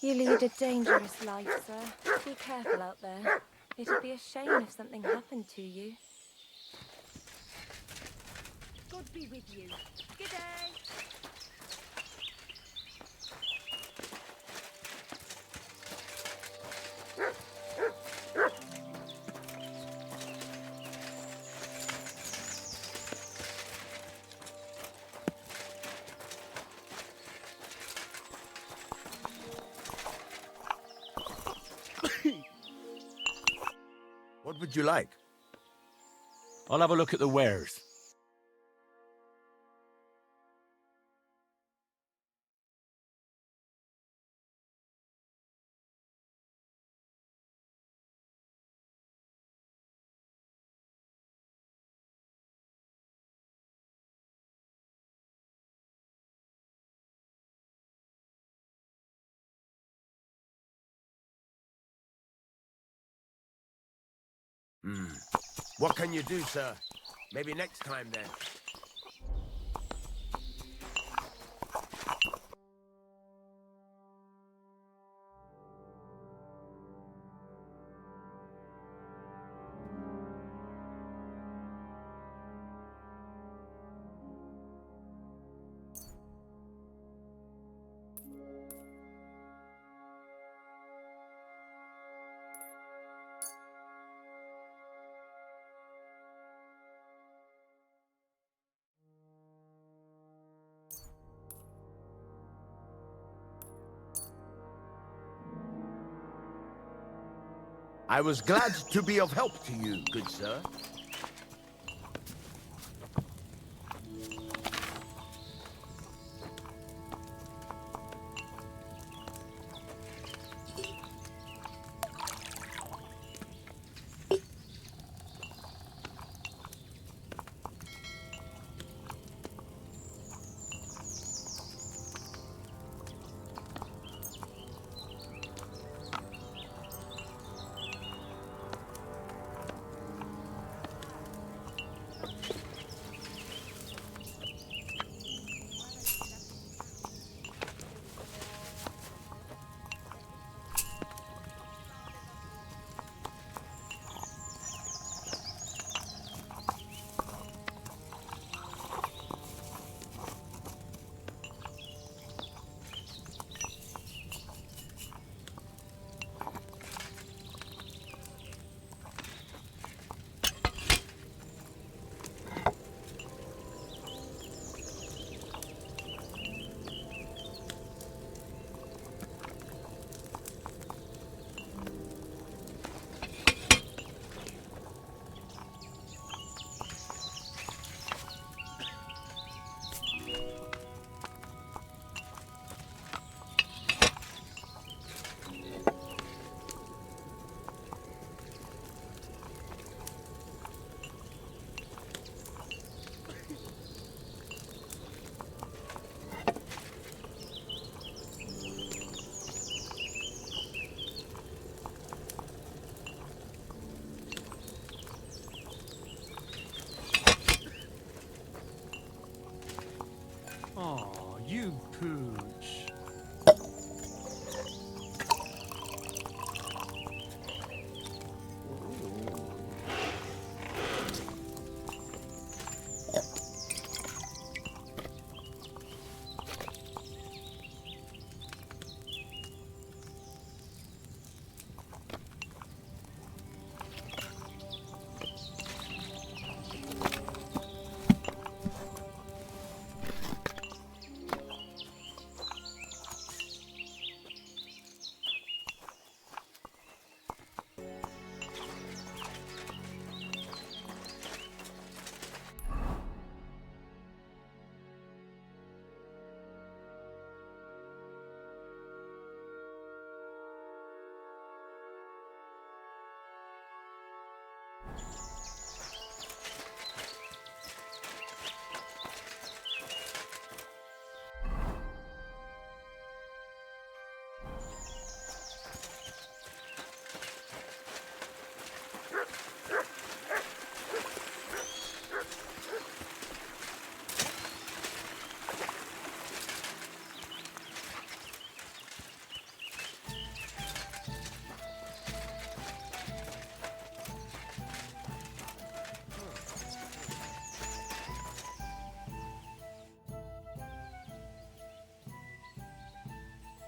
You lead a dangerous life, sir. Be careful out there. It'd be a shame if something happened to you. God be with you. Good day. What would you like? I'll have a look at the wares. What can you do, sir? Maybe next time, then. I was glad to be of help to you, good sir.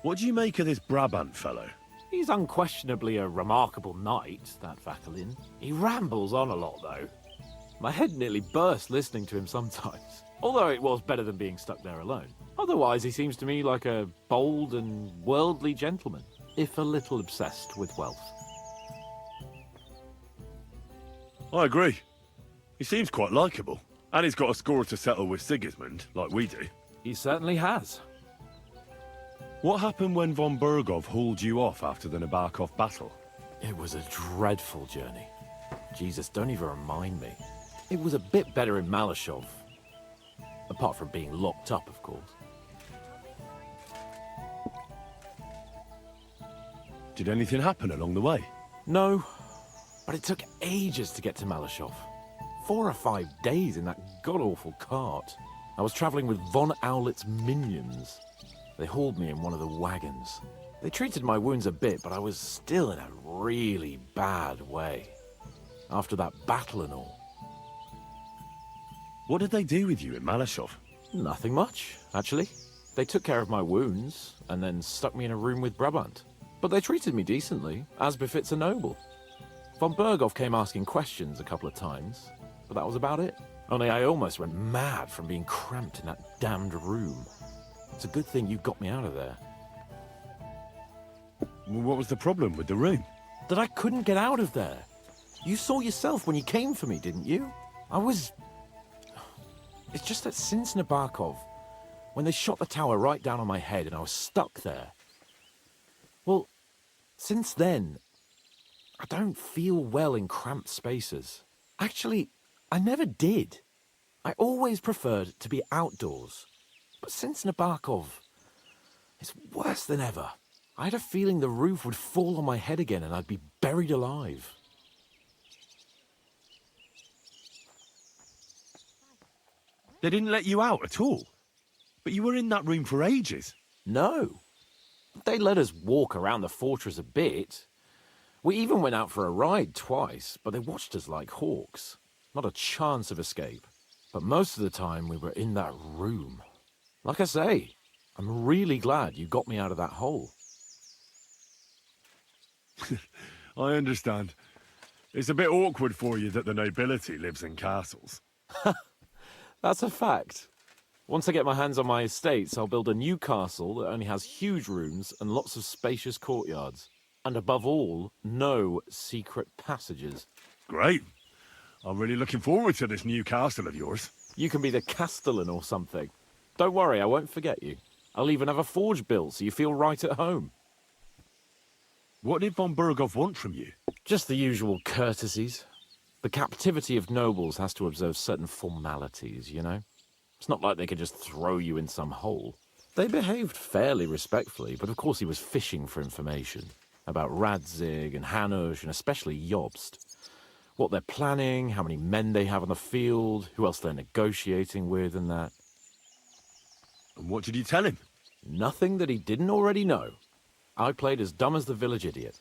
What do you make of this Brabant fellow? He's unquestionably a remarkable knight, that Vakelin. He rambles on a lot, though. My head nearly burst listening to him sometimes. Although it was better than being stuck there alone. Otherwise, he seems to me like a bold and worldly gentleman, if a little obsessed with wealth. I agree. He seems quite likeable. And he's got a score to settle with Sigismund, like we do. He certainly has. What happened when von Bergov hauled you off after the Nabokov battle? It was a dreadful journey. Jesus, don't even remind me. It was a bit better in Malashov. Apart from being locked up, of course. Did anything happen along the way? No, but it took ages to get to Malashov. 4 or 5 days in that god-awful cart. I was traveling with Von Owlet's minions. They hauled me in one of the wagons. They treated my wounds a bit, but I was still in a really bad way. After that battle and all. What did they do with you in Malashov? Nothing much, actually. They took care of my wounds, and then stuck me in a room with Brabant. But they treated me decently, as befits a noble. Von Bergov came asking questions a couple of times, but that was about it. Only I almost went mad from being cramped in that damned room. It's a good thing you got me out of there. Well, what was the problem with the room? That I couldn't get out of there. You saw yourself when you came for me, didn't you? It's just that since Nabokov, when they shot the tower right down on my head and I was stuck there. Well, since then, I don't feel well in cramped spaces. Actually, I never did. I always preferred to be outdoors. But since Nabokov, it's worse than ever. I had a feeling the roof would fall on my head again and I'd be buried alive. They didn't let you out at all? But you were in that room for ages. No. They let us walk around the fortress a bit. We even went out for a ride twice, but they watched us like hawks. Not a chance of escape. But most of the time we were in that room. Like I say, I'm really glad you got me out of that hole. I understand. It's a bit awkward for you that the nobility lives in castles. That's a fact. Once I get my hands on my estates, I'll build a new castle that only has huge rooms and lots of spacious courtyards. And above all, no secret passages. Great. I'm really looking forward to this new castle of yours. You can be the castellan or something. Don't worry, I won't forget you. I'll even have a forge built so you feel right at home. What did von Bergov want from you? Just the usual courtesies. The captivity of nobles has to observe certain formalities, you know? It's not like they could just throw you in some hole. They behaved fairly respectfully, but of course he was fishing for information. About Radzig and Hanush, and especially Jobst. What they're planning, how many men they have on the field, who else they're negotiating with and that. And what did you tell him? Nothing that he didn't already know. I played as dumb as the village idiot.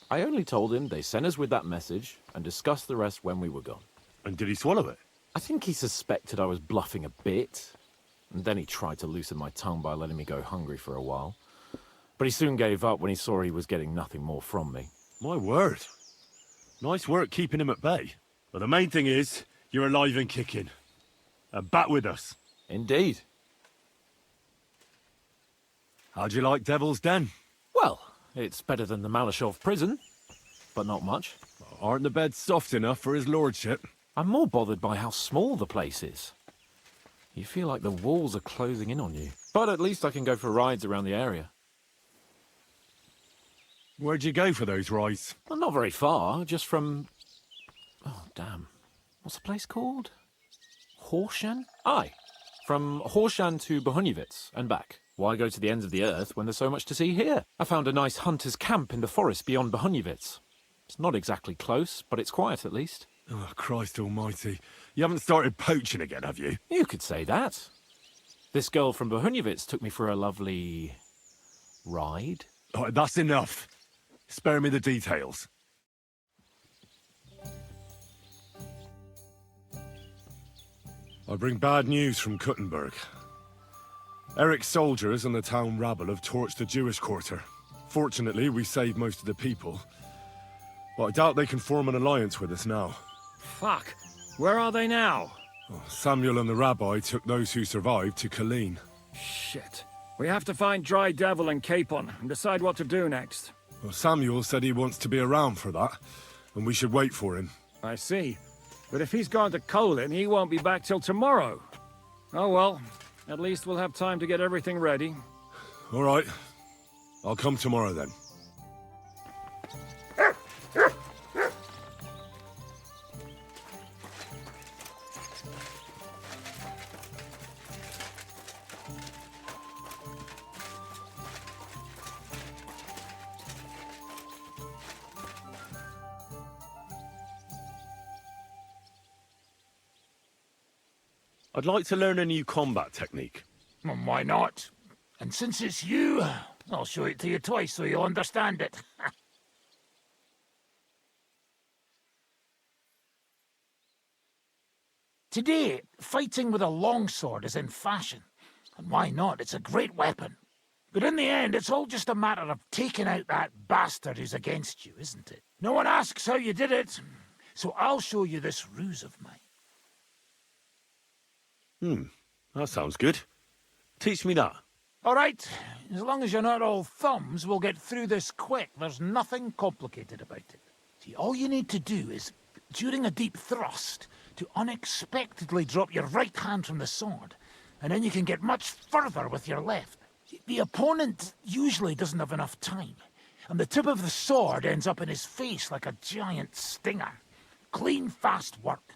I only told him they sent us with that message and discussed the rest when we were gone. And did he swallow it? I think he suspected I was bluffing a bit. And then he tried to loosen my tongue by letting me go hungry for a while. But he soon gave up when he saw he was getting nothing more from me. My word. Nice work keeping him at bay. But the main thing is, you're alive and kicking. And back with us. Indeed. How'd you like Devil's Den? Well, it's better than the Malashov prison, but not much. Aren't the beds soft enough for his lordship? I'm more bothered by how small the place is. You feel like the walls are closing in on you. But at least I can go for rides around the area. Where'd you go for those rides? Well, not very far, just from... Oh, damn. What's the place called? Horshan? Aye. From Horshan to Bohuniewicz and back. Why go to the ends of the earth when there's so much to see here? I found a nice hunter's camp in the forest beyond Bohuniewicz. It's not exactly close, but it's quiet at least. Oh, Christ almighty. You haven't started poaching again, have you? You could say that. This girl from Bohuniewicz took me for a lovely... ride? Oh, that's enough. Spare me the details. I bring bad news from Kuttenberg. Eric's soldiers and the town rabble have torched the Jewish quarter. Fortunately, we saved most of the people. But I doubt they can form an alliance with us now. Fuck. Where are they now? Oh, Samuel and the rabbi took those who survived to Colleen. Shit. We have to find Dry Devil and Capon and decide what to do next. Well, Samuel said he wants to be around for that, and we should wait for him. I see. But if he's gone to Colin, he won't be back till tomorrow. Oh well. At least we'll have time to get everything ready. All right. I'll come tomorrow then. I'd like to learn a new combat technique. Well, why not? And since it's you, I'll show it to you twice so you'll understand it. Today, fighting with a longsword is in fashion. And why not? It's a great weapon. But in the end, it's all just a matter of taking out that bastard who's against you, isn't it? No one asks how you did it, so I'll show you this ruse of mine. That sounds good. Teach me that. All right, as long as you're not all thumbs, we'll get through this quick. There's nothing complicated about it. See, all you need to do is, during a deep thrust, to unexpectedly drop your right hand from the sword, and then you can get much further with your left. The opponent usually doesn't have enough time, and the tip of the sword ends up in his face like a giant stinger. Clean, fast work.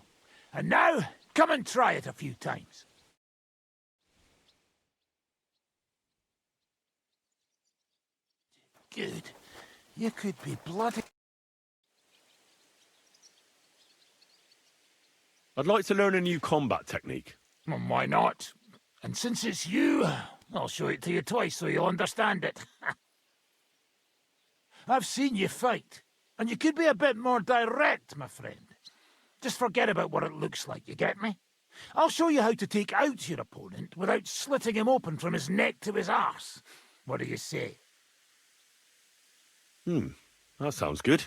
And now, come and try it a few times. Good. You could be bloody... I'd like to learn a new combat technique. Well, why not? And since it's you, I'll show it to you twice so you'll understand it. I've seen you fight, and you could be a bit more direct, my friend. Just forget about what it looks like, you get me? I'll show you how to take out your opponent without slitting him open from his neck to his arse. What do you say? That sounds good.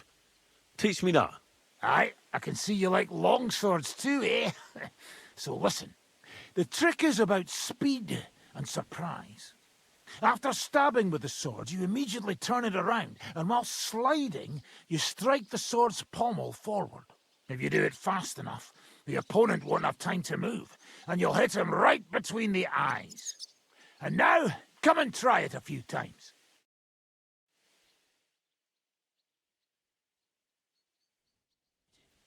Teach me that. Aye, I can see you like longswords too, eh? So listen, the trick is about speed and surprise. After stabbing with the sword, you immediately turn it around, and while sliding, you strike the sword's pommel forward. If you do it fast enough, the opponent won't have time to move, and you'll hit him right between the eyes. And now, come and try it a few times.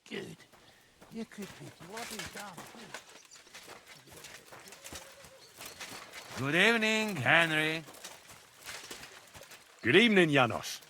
Good. You could be bloody damn good. Good evening, Henry. Good evening, Janos.